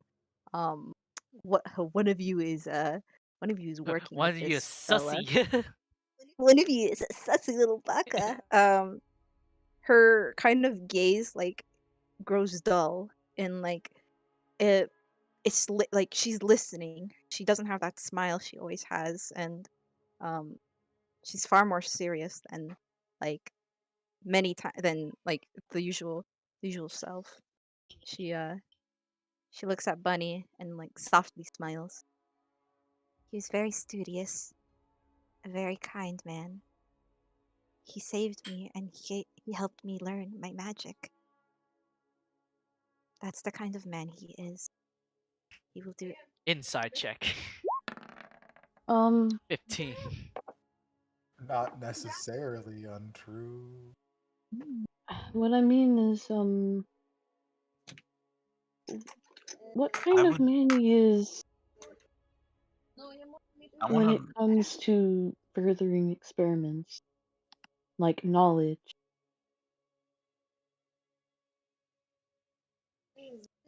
S1: what one of you is working
S3: one
S1: with
S3: of you is
S1: this fella.
S3: sussy.
S1: One of you is a sussy little baka. Her kind of gaze like grows dull and like it like she's listening. She doesn't have that smile she always has, and um she's far more serious than like many times than like the usual self. She looks at Bunny and like softly smiles. He was very studious, a very kind man. He saved me and he helped me learn my magic. That's the kind of man he is. He will do
S3: Inside check.
S6: Um,
S3: 15.
S2: Not necessarily untrue.
S6: what I mean is, what kind
S4: I
S6: of
S4: would.
S6: man he is
S4: I
S6: when
S4: want
S6: it
S4: to.
S6: comes to furthering experiments, like knowledge.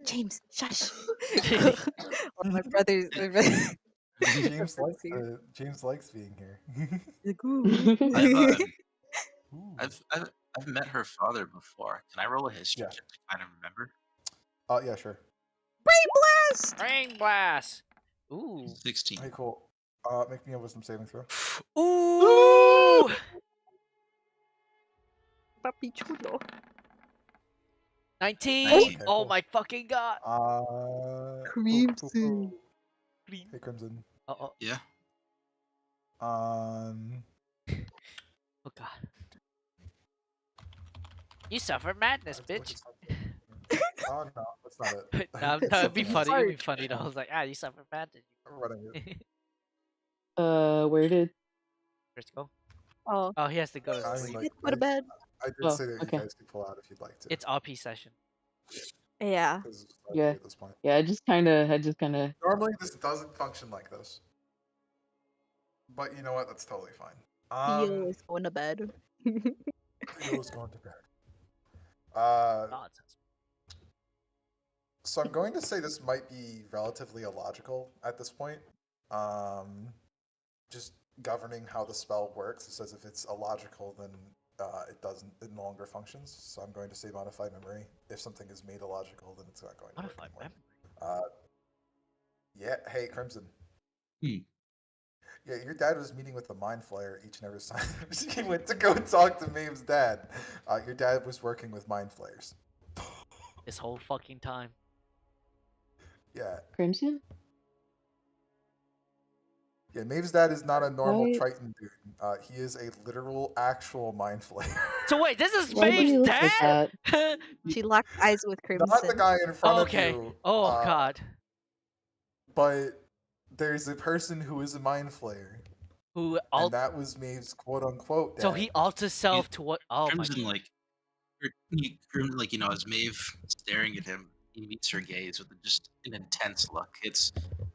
S1: James, shush. One of my brothers.
S2: James likes being here.
S1: Like, ooh.
S4: I've
S2: Ooh.
S4: I've met her father before. Can I roll a history
S2: Yeah.
S4: check to kind of remember?
S2: Yeah, sure.
S1: Brain blast!
S3: Brain blast. Ooh.
S4: 16.
S2: Hey, cool. Make me a wisdom saving throw.
S3: Ooh.
S1: Papi chulo.
S3: 19.
S4: 19.
S2: Okay,
S3: Oh
S2: cool.
S3: my fucking god.
S1: Crimson.
S2: Hey, Crimson.
S3: Oh,
S4: Yeah.
S3: oh god. You suffer madness, bitch.
S2: Oh no, that's not it.
S3: No,
S2: It's
S3: it'd be
S2: something else.
S3: funny. It'd be funny though. I was like, you suffer madness.
S2: I'm running it.
S6: Where did?
S3: Let's go.
S1: Oh,
S3: Oh, he has to go to
S2: I mean,
S3: sleep.
S2: like,
S1: go to bed.
S2: I did
S6: Oh,
S2: say that
S6: okay.
S2: you guys could pull out if you'd like to.
S3: It's RP session.
S1: Yeah.
S2: 'Cause it's
S6: Yeah.
S2: at this point.
S6: Yeah, I just kind of.
S2: Normally, this doesn't function like this. But you know what? That's totally fine.
S1: Theo is going to bed.
S2: Theo's going to bed.
S3: Nonsense.
S2: So I'm going to say this might be relatively illogical at this point. Just governing how the spell works, it says if it's illogical, then it no longer functions. So I'm going to say modify memory. If something is made illogical, then it's not going to
S3: Modify
S2: work anymore.
S3: memory.
S2: Yeah. Hey, Crimson.
S4: Hmm.
S2: Yeah, your dad was meeting with the Mind Flayer each and every time he went to go talk to Maeve's dad. Your dad was working with Mind Flayers.
S3: This whole fucking time.
S2: Yeah.
S6: Crimson?
S2: Yeah, Maeve's dad is not a normal
S6: Why-
S2: Triton dude. He is a literal, actual Mind Flayer.
S3: So wait, this is
S6: Why did he
S3: Maeve's
S6: look like
S3: dad?
S6: that?
S1: She locked eyes with Crimson.
S2: Not the guy in front
S3: Okay.
S2: of you.
S3: Oh god.
S2: But there's a person who is a Mind Flayer.
S3: Who
S2: And that was Maeve's quote-unquote dad.
S3: So he alters self to what? Oh my
S4: Crimson,
S3: god.
S4: as Maeve staring at him, he meets her gaze with just an intense look. It's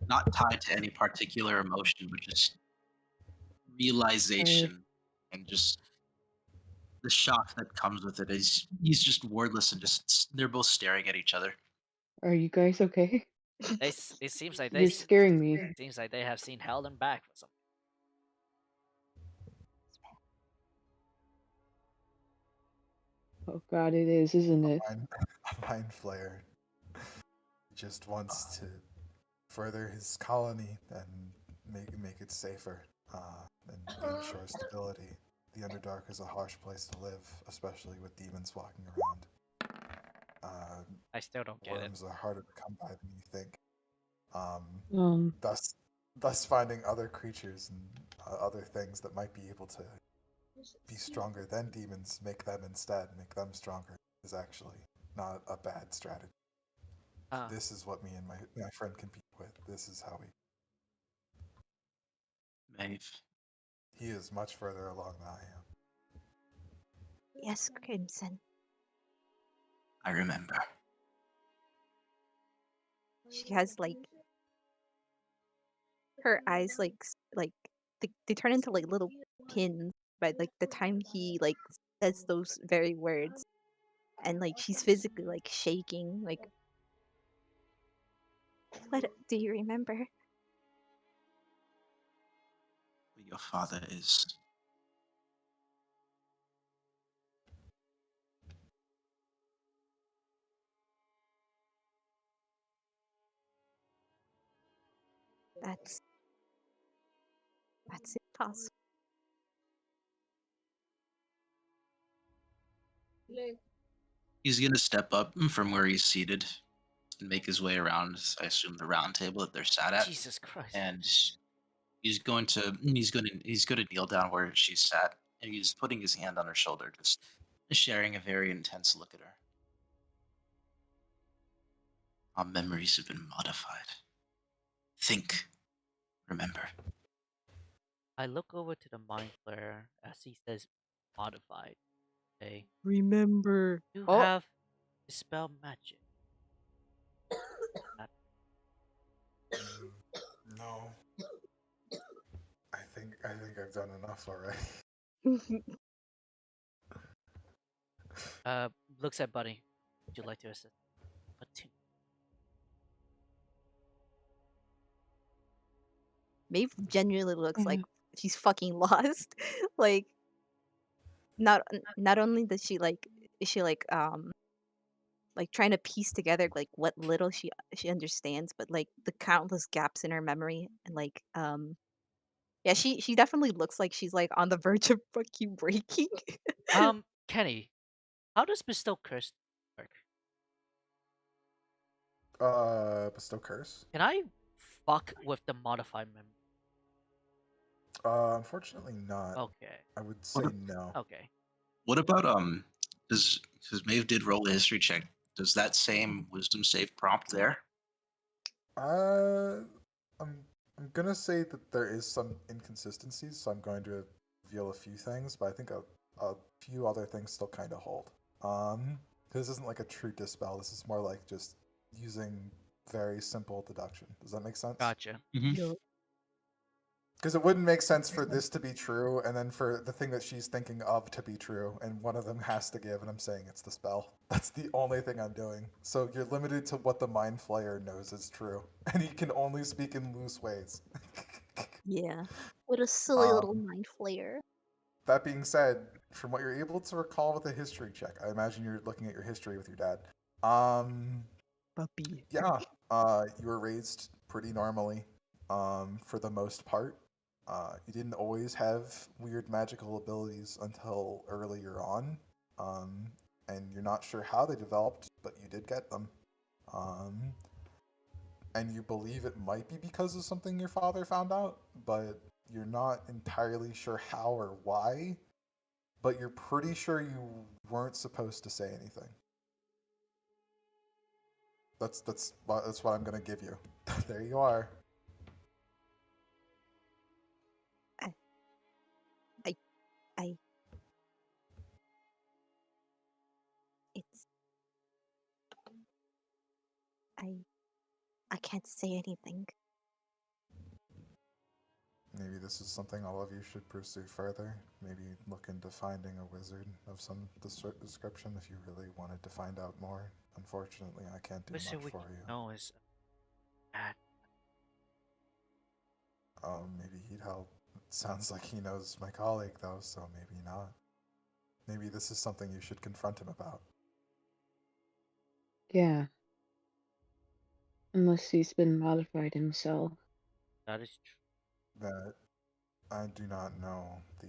S4: not tied to any particular emotion, but just realization and just the shock that comes with it. He's just wordless and they're both staring at each other.
S6: Are you guys okay?
S3: It seems like
S6: You're scaring me.
S3: Seems like they have seen hell and back for something.
S6: Oh god, it is, isn't it?
S2: A Mind Flayer. just wants to further his colony and make it safer and ensure stability. The Underdark is a harsh place to live, especially with demons walking around.
S3: I still don't get it.
S2: Worms are harder to come by than you think.
S6: Um,
S2: Thus finding other creatures and other things that might be able to be stronger than demons, make them stronger, is actually not a bad strategy.
S3: Ah,
S2: This is what me and my friend compete with. This is how we.
S4: Maeve.
S2: He is much further along than I am.
S1: Yes, Crimson.
S4: I remember.
S1: She has like her eyes like they turn into like little pins by like the time he like says those very words, and like she's physically like shaking. Like, what do you remember?
S4: Who your father is.
S1: That's impossible.
S4: He's gonna step up from where he's seated and make his way around, I assume, the round table that they're sat at.
S3: Jesus Christ.
S4: And he's going to kneel down where she's sat, and he's putting his hand on her shoulder, just sharing a very intense look at her. Our memories have been modified. Think, remember.
S3: I look over to the mind flayer as he says modified. Say,
S1: Remember.
S3: you
S1: Oh,
S3: have dispel magic.
S2: No. I think I've done enough already.
S3: Looks at Buddy. Would you like to assist? Continue.
S1: Maeve genuinely looks like
S6: Yeah.
S1: she's fucking lost. Like, not only does she like is she like trying to piece together like what little she understands, but like the countless gaps in her memory, and like yeah, she definitely looks like she's like on the verge of fucking breaking.
S3: Kenny, how does bestow curse work?
S2: Bestow curse.
S3: Can I fuck with the modified memory?
S2: Unfortunately not.
S3: Okay.
S2: I would say no.
S3: Okay.
S4: What about because Maeve did roll a history check. Does that same wisdom save prompt there?
S2: I'm gonna say that there is some inconsistencies, so I'm going to reveal a few things, but I think a few other things still kind of hold. This isn't like a true dispel. This is more like just using very simple deduction. Does that make sense?
S3: Gotcha.
S2: Because it wouldn't make sense for this to be true, and then for the thing that she's thinking of to be true, and one of them has to give, and I'm saying it's the spell. That's the only thing I'm doing. So you're limited to what the Mind Flayer knows is true, and he can only speak in loose ways.
S1: Yeah. What a silly little
S2: Um,
S1: mind flayer.
S2: That being said, from what you're able to recall with a history check, I imagine you're looking at your history with your dad.
S1: Puppy.
S2: Yeah, you were raised pretty normally, for the most part. You didn't always have weird magical abilities until earlier on, and you're not sure how they developed, but you did get them. And you believe it might be because of something your father found out, but you're not entirely sure how or why, but you're pretty sure you weren't supposed to say anything. That's what I'm gonna give you. There you are.
S1: I it's I can't say anything.
S2: Maybe this is something all of you should pursue further. Maybe look into finding a wizard of some description if you really wanted to find out more. Unfortunately, I can't do
S3: Wizard
S2: much
S3: we
S2: for
S3: can
S2: you.
S3: know is bad.
S2: Maybe he'd help. It sounds like he knows my colleague, though, so maybe not. Maybe this is something you should confront him about.
S6: Yeah. Unless he's been modified himself.
S3: That is true.
S2: That I do not know the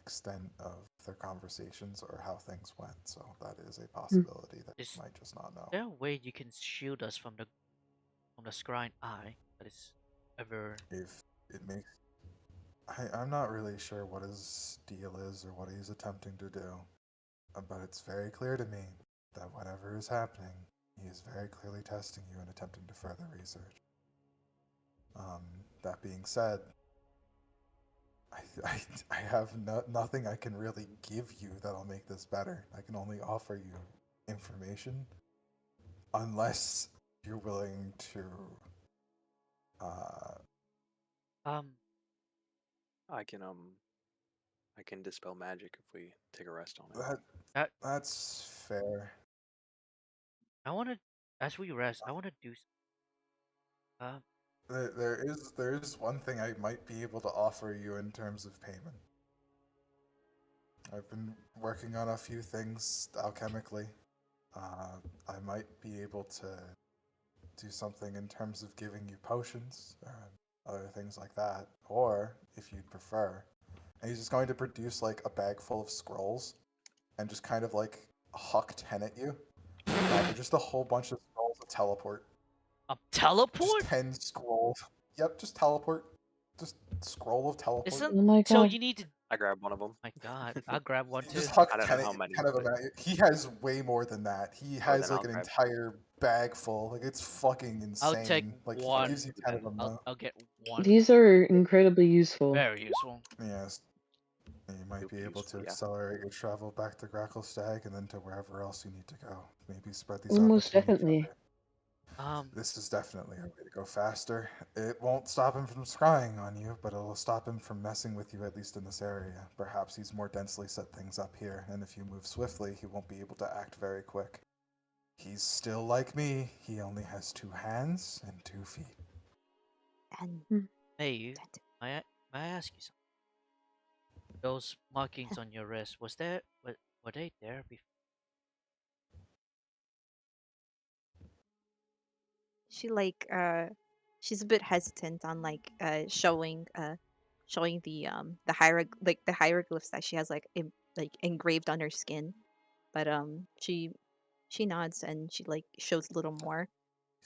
S2: extent of their conversations or how things went, so that is a possibility that
S3: Is
S2: you might just not know.
S3: there a way you can shield us from the scrying eye that is ever?
S2: If it makes, I'm not really sure what his deal is or what he's attempting to do, but it's very clear to me that whatever is happening, he is very clearly testing you and attempting to further research. That being said, I have nothing I can really give you that'll make this better. I can only offer you information, unless you're willing to.
S7: I can dispel magic if we take a rest on it.
S2: That's fair.
S3: I want to, as we rest, I want to do.
S2: There is one thing I might be able to offer you in terms of payment. I've been working on a few things alchemically. I might be able to do something in terms of giving you potions and other things like that. Or, if you'd prefer, and he's just going to produce like a bag full of scrolls and just kind of like huck 10 at you. Just a whole bunch of scrolls of teleport.
S3: A teleport?
S2: Just 10 scrolls. Yep, just teleport. Just scroll of teleport.
S3: Isn't
S6: Oh my
S3: so
S6: god.
S3: you need to.
S7: I grab one of them.
S3: My God, I'll grab one too.
S2: Just huck
S7: I don't
S2: 10
S7: know how many,
S2: kind of
S7: but-
S2: amount. He has way more than that. He has
S7: then
S2: like
S7: I'll
S2: an
S7: grab-
S2: entire bag full. Like it's fucking insane.
S3: I'll take
S2: like
S3: one.
S2: he gives you 10 of them.
S3: I'll get one.
S6: These are incredibly useful.
S3: Very useful.
S2: Yes. You might be able to
S7: Useful, yeah.
S2: accelerate your travel back to Gracklestag and then to wherever else you need to go. Maybe spread these
S6: Almost
S2: out between each
S6: definitely.
S2: other.
S3: Um,
S2: This is definitely a way to go faster. It won't stop him from scrying on you, but it'll stop him from messing with you, at least in this area. Perhaps he's more densely set things up here, and if you move swiftly, he won't be able to act very quick. He's still like me. He only has 2 hands and 2 feet.
S1: And
S3: hey, you. May I ask you something? Those markings on your wrist, were they there before?
S1: she like she's a bit hesitant on like showing the hieroglyphs that she has like engraved on her skin, but she nods and she like shows a little more.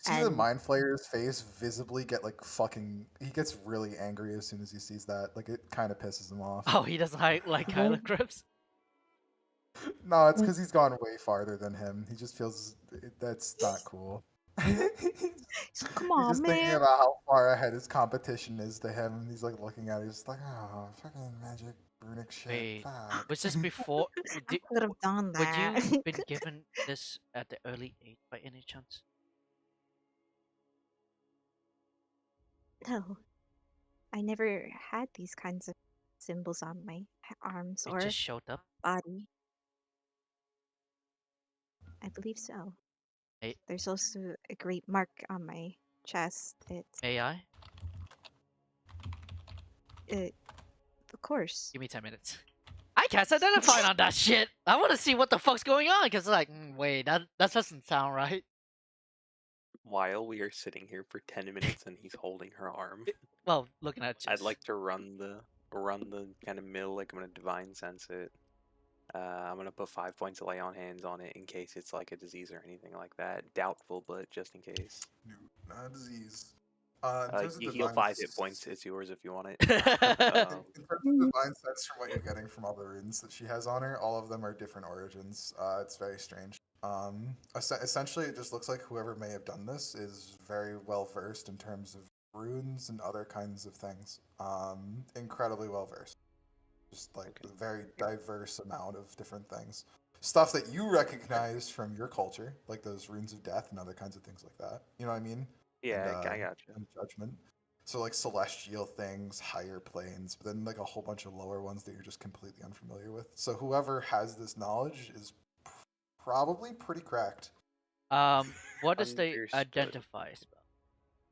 S2: See the
S1: And-
S2: Mind Flayer's face visibly get like fucking. He gets really angry as soon as he sees that. Like it kind of pisses him off.
S3: Oh, he doesn't like hieroglyphs.
S2: No, it's because he's gone way farther than him. He just feels that's not cool.
S1: Come
S2: He's
S1: on,
S2: just thinking
S1: man.
S2: about how far ahead his competition is to him. He's like looking at it, he's just like, oh, fucking magic runic shit.
S3: Wait,
S2: Fuck.
S3: was this before?
S1: I could have done
S3: Would
S1: that.
S3: you been given this at the early age by any chance?
S1: No, I never had these kinds of symbols on my arms
S3: It
S1: or
S3: just showed up.
S1: body. I believe so.
S3: Hey.
S1: There's also a great mark on my chest.
S3: AI?
S1: Of course.
S3: Give me 10 minutes. I can't identify on that shit. I want to see what the fuck's going on because like, wait, that doesn't sound right.
S7: While we are sitting here for 10 minutes and he's holding her arm,
S3: Well, looking at
S7: I'd like to run the kind of mill. Like I'm gonna divine sense it. I'm gonna put 5 points of lay on hands on it in case it's like a disease or anything like that. Doubtful, but just in case.
S2: No, not a disease. In terms of
S7: You heal
S2: divine
S7: 5 hit points. It's yours if you want it.
S2: In terms of divine sense, from what you're getting from all the runes that she has on her, all of them are different origins. It's very strange. Essentially, it just looks like whoever may have done this is very well versed in terms of runes and other kinds of things. Incredibly well versed. Just like a very diverse amount of different things. Stuff that you recognize from your culture, like those runes of death and other kinds of things like that. You know what I mean?
S7: Yeah,
S2: And,
S7: I gotcha.
S2: and judgment. So like celestial things, higher planes, but then like a whole bunch of lower ones that you're just completely unfamiliar with. So whoever has this knowledge is probably pretty cracked.
S3: What does they
S7: Understood.
S3: identify spell?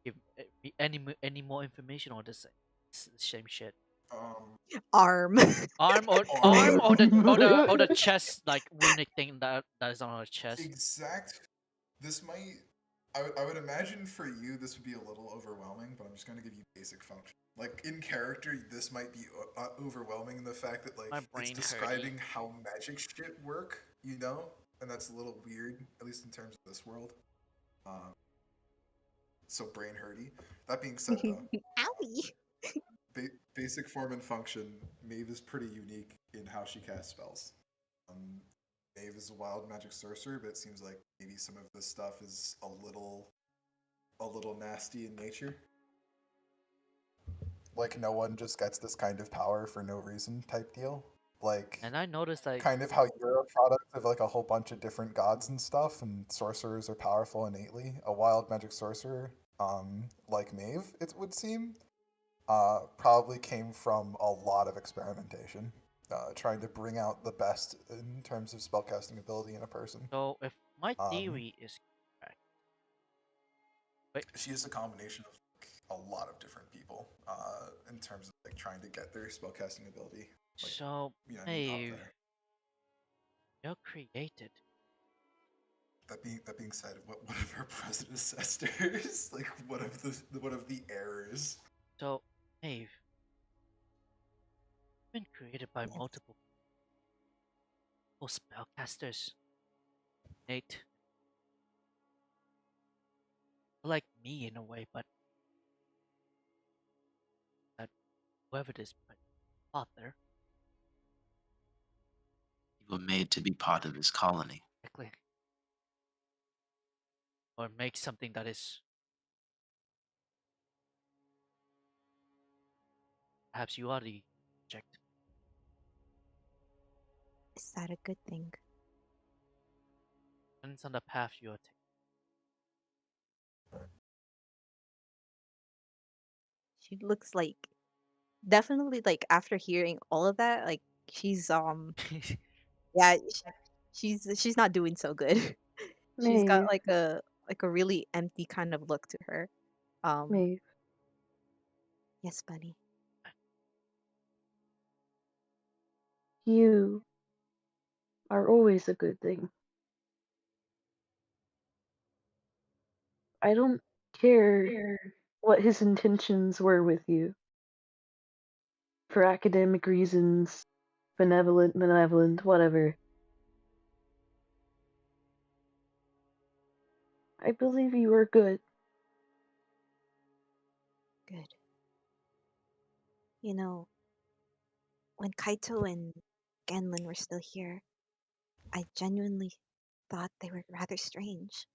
S3: Give any more information or the same shit?
S1: Arm.
S3: Arm or the chest like runic thing that is on her chest.
S2: Exact. This might. I would imagine for you this would be a little overwhelming, but I'm just going to give you basic function. Like in character, this might be overwhelming in the fact that like
S3: My
S2: it's
S3: brain
S2: describing how magic shit work, and that's a little weird, at least in terms of this world. So brain hurty. That being said, though,
S1: Owie.
S2: basic form and function, Maeve is pretty unique in how she casts spells. Maeve is a wild magic sorcerer, but it seems like maybe some of this stuff is a little nasty in nature. Like no one just gets this kind of power for no reason type deal. Like
S3: And I noticed like
S2: kind of how you're a product of like a whole bunch of different gods and stuff, and sorcerers are powerful innately. A wild magic sorcerer, like Maeve, it would seem, probably came from a lot of experimentation, trying to bring out the best in terms of spellcasting ability in a person.
S3: so if my
S2: Um,
S3: theory is correct. Wait,
S2: She is a combination of like, a lot of different people, in terms of like trying to get their spellcasting ability. Like,
S3: so
S2: up
S3: Maeve,
S2: there.
S3: you're created.
S2: That being said, what of her predecessors? Like what of the errors?
S3: So Maeve, you've been created by multiple spellcasters. Nate, like me in a way, but that whoever it is, my father,
S4: You were made to be part of this colony.
S3: exactly, or make something that is perhaps you are the object.
S1: Is that a good thing?
S3: Depends on the path you are taking.
S1: She looks like definitely like after hearing all of that, like she's yeah, she's not doing so good. She's got
S6: Maeve,
S1: like a really empty kind of look to her.
S6: Maeve,
S1: Yes, bunny.
S6: you are always a good thing. I don't care what his intentions were with you. For academic reasons, benevolent, whatever. I believe you are good.
S1: Good. You know, when Kaito and Genlin were still here, I genuinely thought they were rather strange.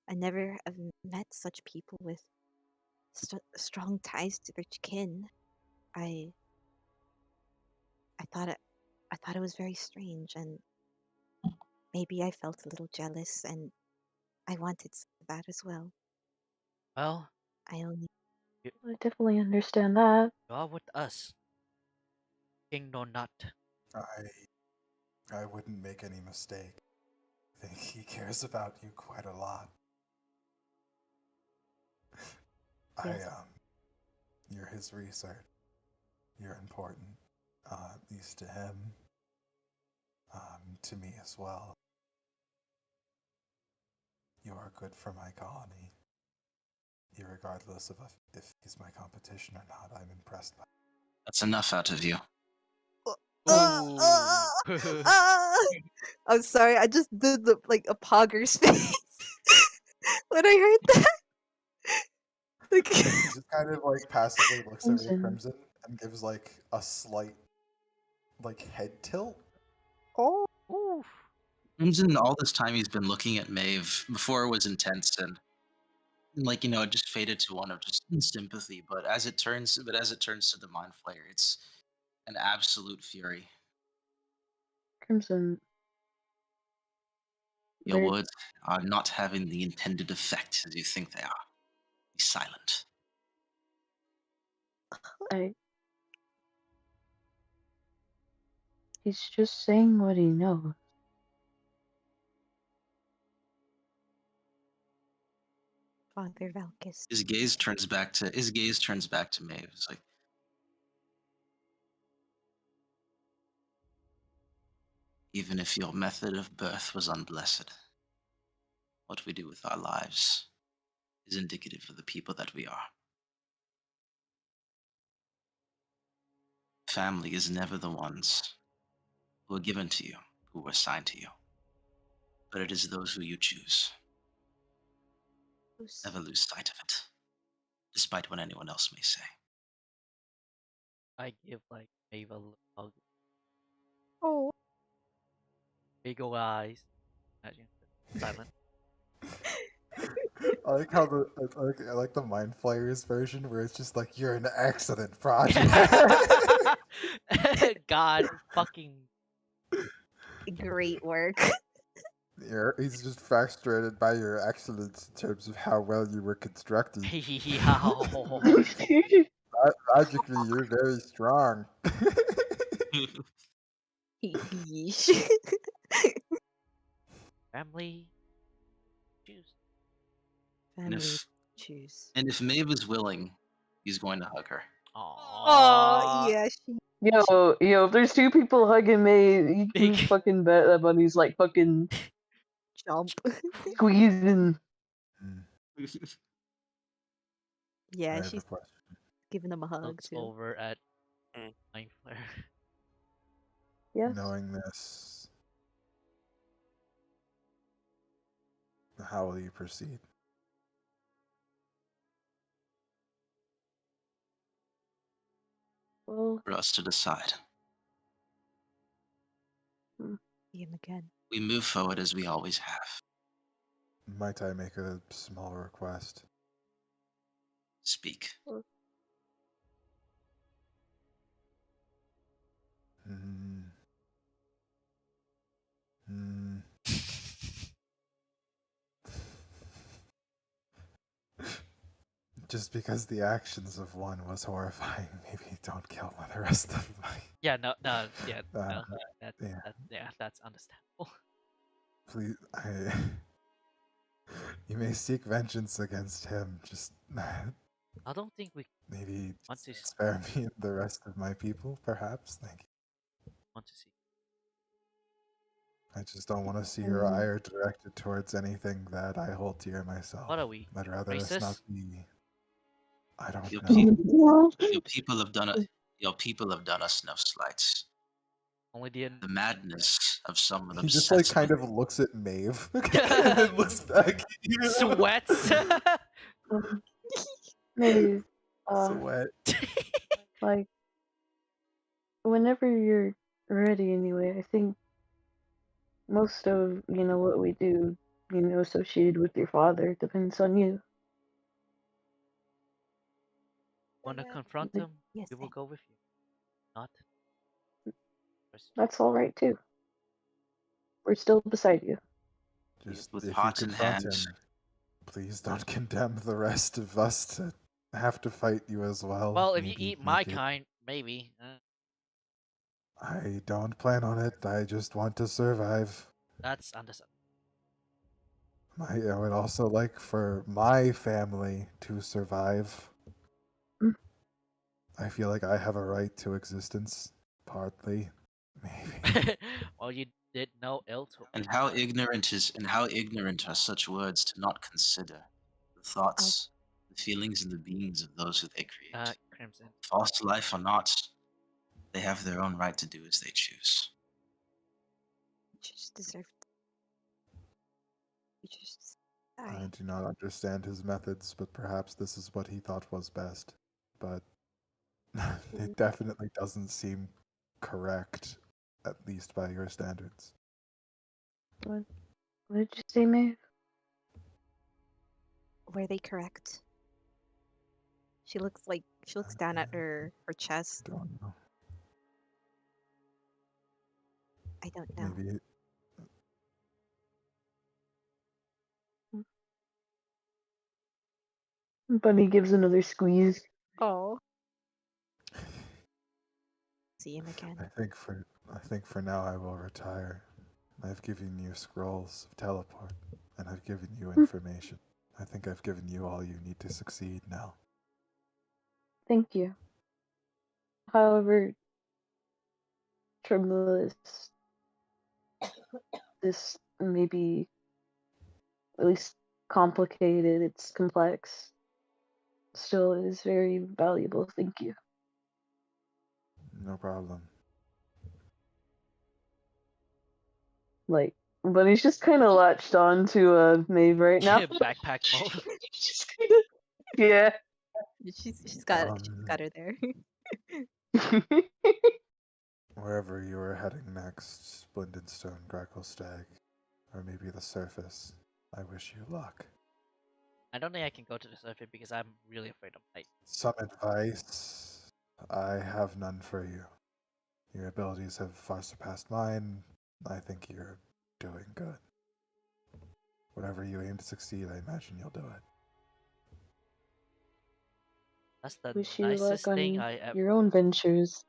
S1: I never have met such people with strong ties to their kin. I I thought it was very strange, and maybe I felt a little jealous, and I wanted some of that as well.
S3: Well,
S1: I only
S6: I definitely understand that.
S3: you are with us, king or not.
S2: I wouldn't make any mistake. I think he cares about you quite a lot.
S1: yes.
S2: You're his research. You're important, at least to him, to me as well. You are good for my colony. Irregardless of if he's my competition or not, I'm impressed by.
S4: That's enough out of you.
S3: Ooh.
S1: I'm sorry. I just did the like a pogger's face when I heard that. Like,
S2: He just kind of like passively looks over to
S6: Crimson.
S2: Crimson and gives like a slight like head tilt.
S1: oh,
S3: Oof.
S4: Crimson, all this time he's been looking at Maeve. Before it was intense and like it just faded to one of just sympathy. But as it turns to the Mind Flayer, it's an absolute fury.
S6: Crimson.
S4: Your
S6: There-
S4: words are not having the intended effect as you think they are. Be silent.
S6: He's just saying what he knows.
S1: Father Valkis.
S4: His gaze turns back to Maeve. It's like, even if your method of birth was unblessed, what we do with our lives is indicative of the people that we are. Family is never the ones who are given to you, who are assigned to you, but it is those who you choose. Never lose sight of it, despite what anyone else may say.
S3: I give like Maeve a hug.
S1: Oh.
S3: Big ol' eyes. Imagine. Silent.
S2: I like how I like the Mind Flayers version where it's just like you're an excellent project.
S3: God fucking.
S1: Great work.
S2: He's just frustrated by your excellence in terms of how well you were constructed.
S3: Yow.
S2: Logically, you're very strong.
S1: Yeesh.
S3: Family. Choose.
S4: And
S1: Family
S4: if,
S1: choose.
S4: and if Maeve is willing, he's going to hug her.
S1: Oh, yeah, she.
S6: Yo, if there's two people hugging me, you can
S3: Big.
S6: fucking bet that bunny's like fucking
S1: Jump.
S6: squeezing.
S1: Yeah,
S2: I have a
S1: she's
S2: question.
S1: giving them a hug
S3: Looks
S1: too.
S3: over at
S7: Mm.
S3: Mind Flare.
S6: Yes.
S2: Knowing this, how will you proceed?
S6: Well,
S4: For us to decide.
S1: See him again.
S4: We move forward as we always have.
S2: Might I make a small request?
S4: Speak.
S2: Hmm. Hmm. Just because the actions of one was horrifying, maybe don't kill the rest of my.
S3: Yeah, no, yeah,
S2: Uh,
S3: no,
S2: yeah.
S3: that's understandable.
S2: Please, you may seek vengeance against him. Just
S3: I don't think we
S2: maybe
S3: want to
S2: spare me and the rest of my people, perhaps. Thank you.
S3: want to see.
S2: I just don't want to see your ire directed towards anything that I hold dear myself.
S3: What are we?
S2: I'd rather us not
S3: Racist?
S2: be. I don't
S4: Your,
S2: know.
S4: your people have done it. Your people have done us no slights.
S3: Only the
S4: The madness of someone
S2: He just like
S4: obsessed
S2: kind
S4: with
S2: of looks at Maeve and then looks back.
S3: sweats.
S6: maybe,
S2: Sweat.
S6: like, whenever you're ready anyway, I think most of, what we do, associated with your father depends on you.
S3: Want to confront him?
S1: Yes,
S3: We will go with you. Not.
S6: That's alright too. We're still beside you.
S2: Just
S4: with
S2: if you
S4: heart in
S2: confront
S4: hand.
S2: him, please don't condemn the rest of us to have to fight you as well.
S3: Well, if you
S2: Maybe
S3: eat my
S2: make it-
S3: kind, maybe.
S2: I don't plan on it. I just want to survive.
S3: That's understandable.
S2: I would also like for my family to survive.
S6: Mm.
S2: I feel like I have a right to existence, partly, maybe.
S3: Well, you did no ill to.
S4: And how ignorant are such words to not consider the thoughts, the feelings, and the beings of those who they create.
S3: Crimson.
S4: False life or not, they have their own right to do as they choose.
S1: You just deserve. You just
S2: I
S1: die.
S2: do not understand his methods, but perhaps this is what he thought was best. But it definitely doesn't seem correct, at least by your standards.
S6: What did you say, Maeve?
S1: Were they correct? She looks down at her chest.
S2: Don't know.
S1: I don't know.
S2: Maybe
S6: Bunny gives another squeeze.
S1: Oh. See him again.
S2: I think for now I will retire. I've given you scrolls of teleport, and I've given you information. I think I've given you all you need to succeed now.
S6: Thank you. However, Tremulous, this maybe at least complicated, it's complex. Still, it is very valuable. Thank you.
S2: No problem.
S6: Like, but he's just kind of latched on to Maeve right now.
S3: Backpack mode.
S6: Just kinda, yeah.
S1: She's got her there.
S2: Wherever you are heading next, Splendid Stone, Grackle Stag, or maybe the surface, I wish you luck.
S3: I don't think I can go to the surface because I'm really afraid of height.
S2: Some advice, I have none for you. Your abilities have far surpassed mine. I think you're doing good. Whatever you aim to succeed, I imagine you'll do it.
S3: That's the
S6: Wish you
S3: nicest
S6: luck
S3: thing
S6: on
S3: I ever.
S6: your own ventures.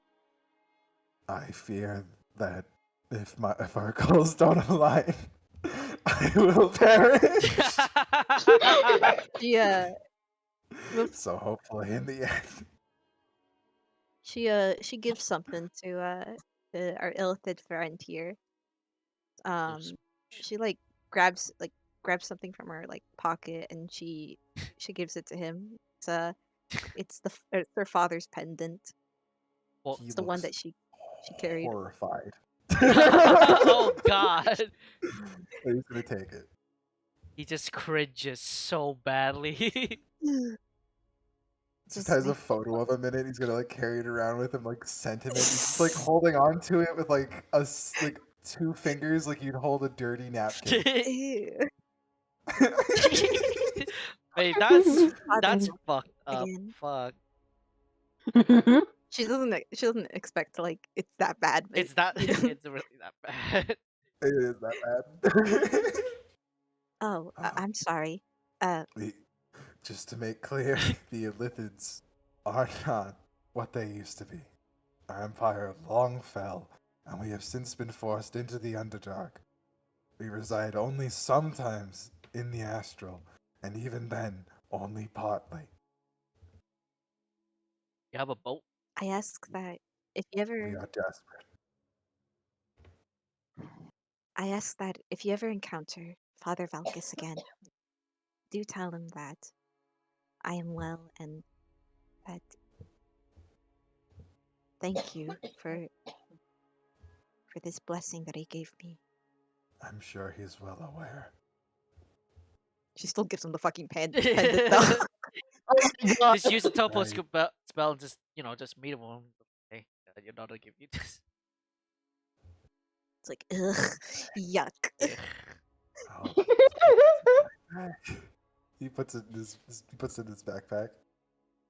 S2: I fear that if our goals don't align, I will perish. So hopefully, in the end,
S1: she gives something to our illithid friend here. She grabs something from her pocket and she gives it to him. It's her father's pendant.
S3: Well,
S1: it's the one that she carried.
S2: Horrified.
S3: Oh God.
S2: He's gonna take it.
S3: He just cringes so badly.
S2: Just has a photo of him in it. He's gonna carry it around with him, sentiment. He's just holding on to it with two fingers, like you'd hold a dirty napkin.
S3: Wait, that's fucked up. Fuck.
S1: She doesn't expect it's that bad. But
S3: It's not. It's really that bad.
S2: It is that bad.
S1: Oh, I'm sorry.
S2: Just to make clear, the Illithids are not what they used to be. Our empire long fell, and we have since been forced into the Underdark. We reside only sometimes in the astral, and even then, only partly.
S3: You have a boat?
S1: I ask that if you ever.
S2: We are desperate.
S1: I ask that if you ever encounter Father Valkus again, do tell him that I am well and that thank you for this blessing that he gave me.
S2: I'm sure he's well aware.
S1: She still gives him the fucking pendant
S3: Just use the teleport spell and just meet him. Hey, your daughter give you this.
S1: It's like, ugh, yuck.
S2: He puts it in his backpack.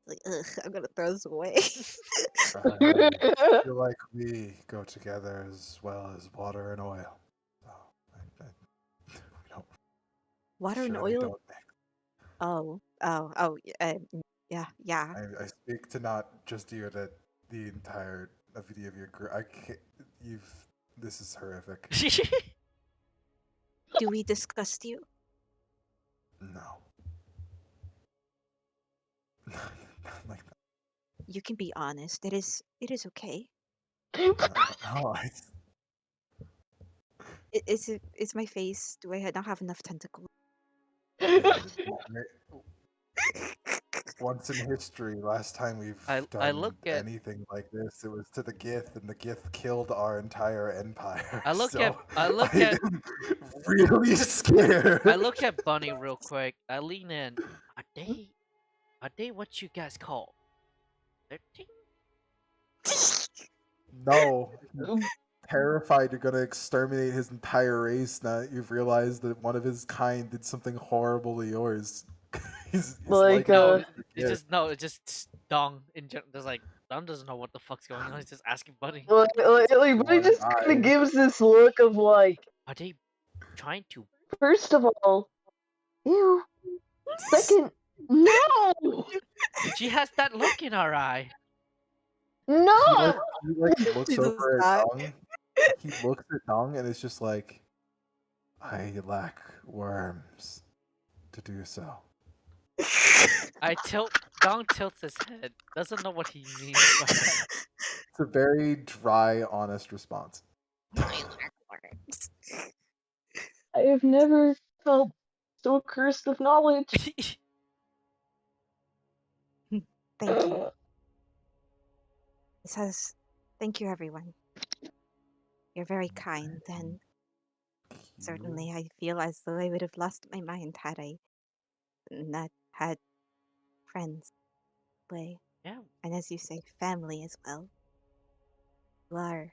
S1: Like, ugh, I'm gonna throw this away.
S2: I feel like we go together as well as water and oil. So,
S1: water and oil? Yeah.
S2: I speak to not just you, that the entirety of your group. This is horrific.
S1: Do we disgust you?
S2: No. Like that.
S1: You can be honest. It is okay.
S2: No,
S1: Is my face? Do I not have enough tentacles?
S2: Once in history, last time we've done anything like this, it was to the Gith, and the Gith killed our entire empire.
S3: I look
S2: am
S3: really
S2: scared.
S3: I look at Bunny real quick. I lean in. Are they what you guys call 13?
S2: No. Terrified you're gonna exterminate his entire race now that you've realized that one of his kind did something horrible to yours. It's
S3: just Dong in general. There's Dong doesn't know what the fuck's going on. He's just asking Bunny.
S6: Bunny just kind of gives this look of
S3: are they trying to?
S6: First of all, ew. Second, no.
S3: She has that look in her eye.
S6: No.
S2: He looks over at Dong. He looks at Dong and it's just like, I lack worms to do so.
S3: Dong tilts his head. Doesn't know what he means by that.
S2: It's a very dry, honest response.
S6: I have never felt so accursed of knowledge.
S1: Thank you. Thank you, everyone. You're very kind, and certainly I feel as though I would have lost my mind had I not had friends play.
S3: Yeah.
S1: And as you say, family as well. You are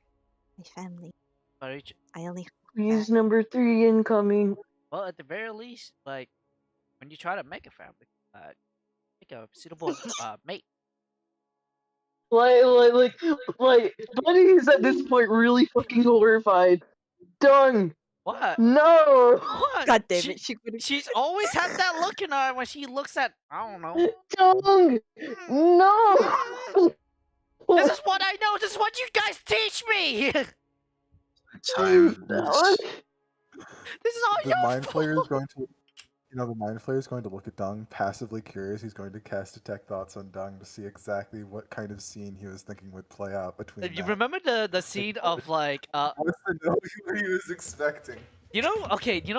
S1: my family.
S3: But each-
S1: I only hope
S6: Please,
S1: that
S6: number 3 incoming.
S3: well, at the very least, like when you try to make a family, make a suitable mate.
S6: Like, Buddy is at this point really fucking horrified. Dung!
S3: What?
S6: No!
S3: What?
S1: God damn it, she would
S3: She's always had that look in her eye when she looks at, I don't know.
S6: Dung! No!
S3: This is what I know. This is what you guys teach me.
S4: Time
S6: Dung!
S3: This is all
S2: The
S3: your
S2: mind
S3: fault.
S2: flayer is going to, the mind flayer is going to look at Dung, passively curious. He's going to cast detect thoughts on Dung to see exactly what kind of scene he was thinking would play out between.
S3: You remember the scene of like
S2: wants to know what he was expecting.
S3: you know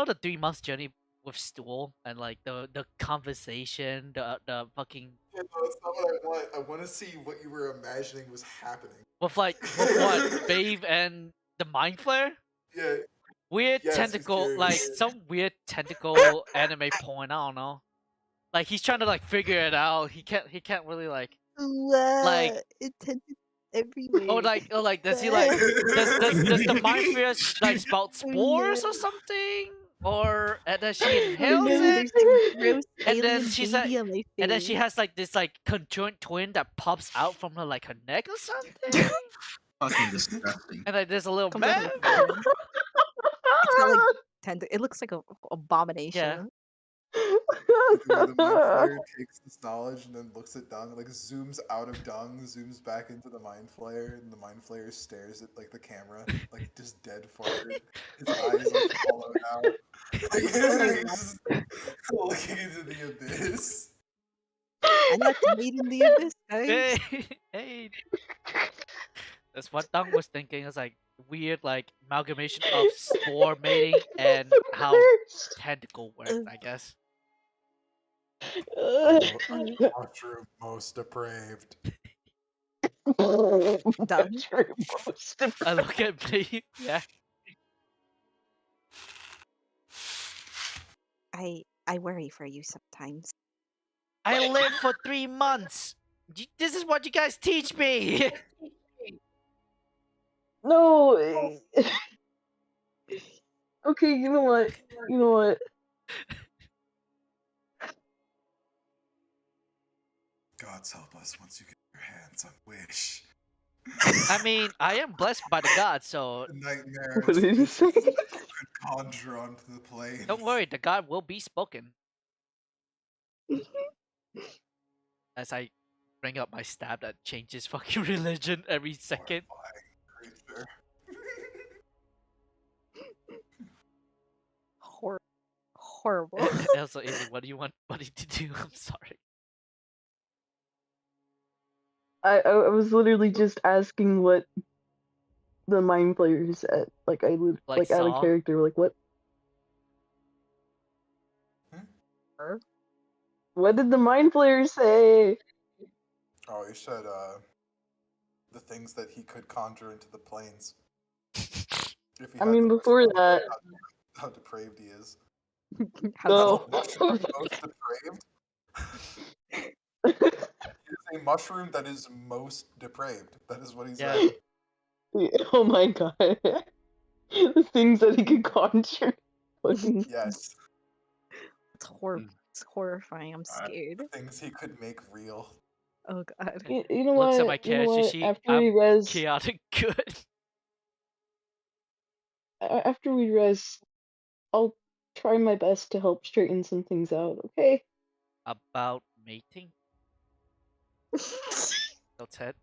S3: the 3 months journey with Stool and like the conversation, the fucking
S2: Yeah, no, that's not what I want. I want to see what you were imagining was happening.
S3: with what Babe and the mind flare.
S2: Yeah.
S3: Weird
S2: Yes, he's
S3: tentacle,
S2: curious.
S3: like some weird tentacle anime porn. I don't know. Like he's trying to like figure it out. He can't really like
S1: intended everywhere.
S3: or like does he like does the mind flare like spout spores or something? Or and then she inhales
S1: No,
S3: it,
S1: there's a gross
S3: and then
S1: alien
S3: she's
S1: baby on my
S3: and then she
S1: face.
S3: has like this like conjoined twin that pops out from her like her neck or something.
S4: fucking disgusting.
S3: And like there's a little
S1: Comes out
S3: man.
S1: of her hand. It's got like it looks like a abomination.
S2: Where the mind flayer takes this knowledge and then looks at Dung, like zooms out of Dung, zooms back into the mind flayer, and the mind flayer stares at like the camera, like just dead forward. His eyes like hollowed out. Like, he's just looking into the abyss.
S1: I'm not made in the abyss, guys.
S3: Hey. That's what Dung was thinking. It's like weird, like amalgamation of spore mating and how tentacle work, I guess.
S2: Mushroom most depraved.
S1: Dung.
S3: I look at me. Yeah.
S1: I worry for you sometimes.
S3: I lived for 3 months. This is what you guys teach me.
S6: No. Okay, you know what?
S2: Gods help us once you get your hands on Wish.
S3: I mean, I am blessed by the gods, so
S2: The nightmares
S6: What did you say?
S2: you could conjure onto the plane.
S3: don't worry. The god will be spoken. As I bring up my stab that changes fucking religion every second.
S2: Creature.
S1: Horrible.
S3: Also, Izzy, what do you want Buddy to do? I'm sorry.
S6: I was literally just asking what the mind player said. Like I would
S3: Like
S6: out of
S3: Saw?
S6: character. Like what?
S1: Her?
S6: What did the mind player say?
S2: Oh, he said the things that he could conjure into the planes. If he
S6: I
S2: had
S6: mean,
S2: the
S6: before
S2: wisdom
S6: that.
S2: of how depraved he is.
S6: No.
S2: Mushroom most depraved. He is a mushroom that is most depraved. That is what he said.
S6: Oh my god. The things that he could conjure. Fucking-
S2: Yes,
S1: It's horrifying. I'm scared.
S2: things he could make real.
S1: Oh god.
S6: You know
S3: Looks
S6: what?
S3: at my
S6: You know
S3: character
S6: what?
S3: sheet.
S6: After
S3: I'm
S6: we res,
S3: chaotic good.
S6: after we res, I'll try my best to help straighten some things out. Okay.
S3: About mating? That's it.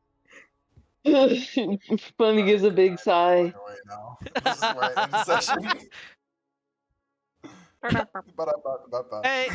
S6: Funny gives a big sigh.
S2: Away now. This is where I end the session. Ba-da-ba-ba-ba-ba.
S3: Hey!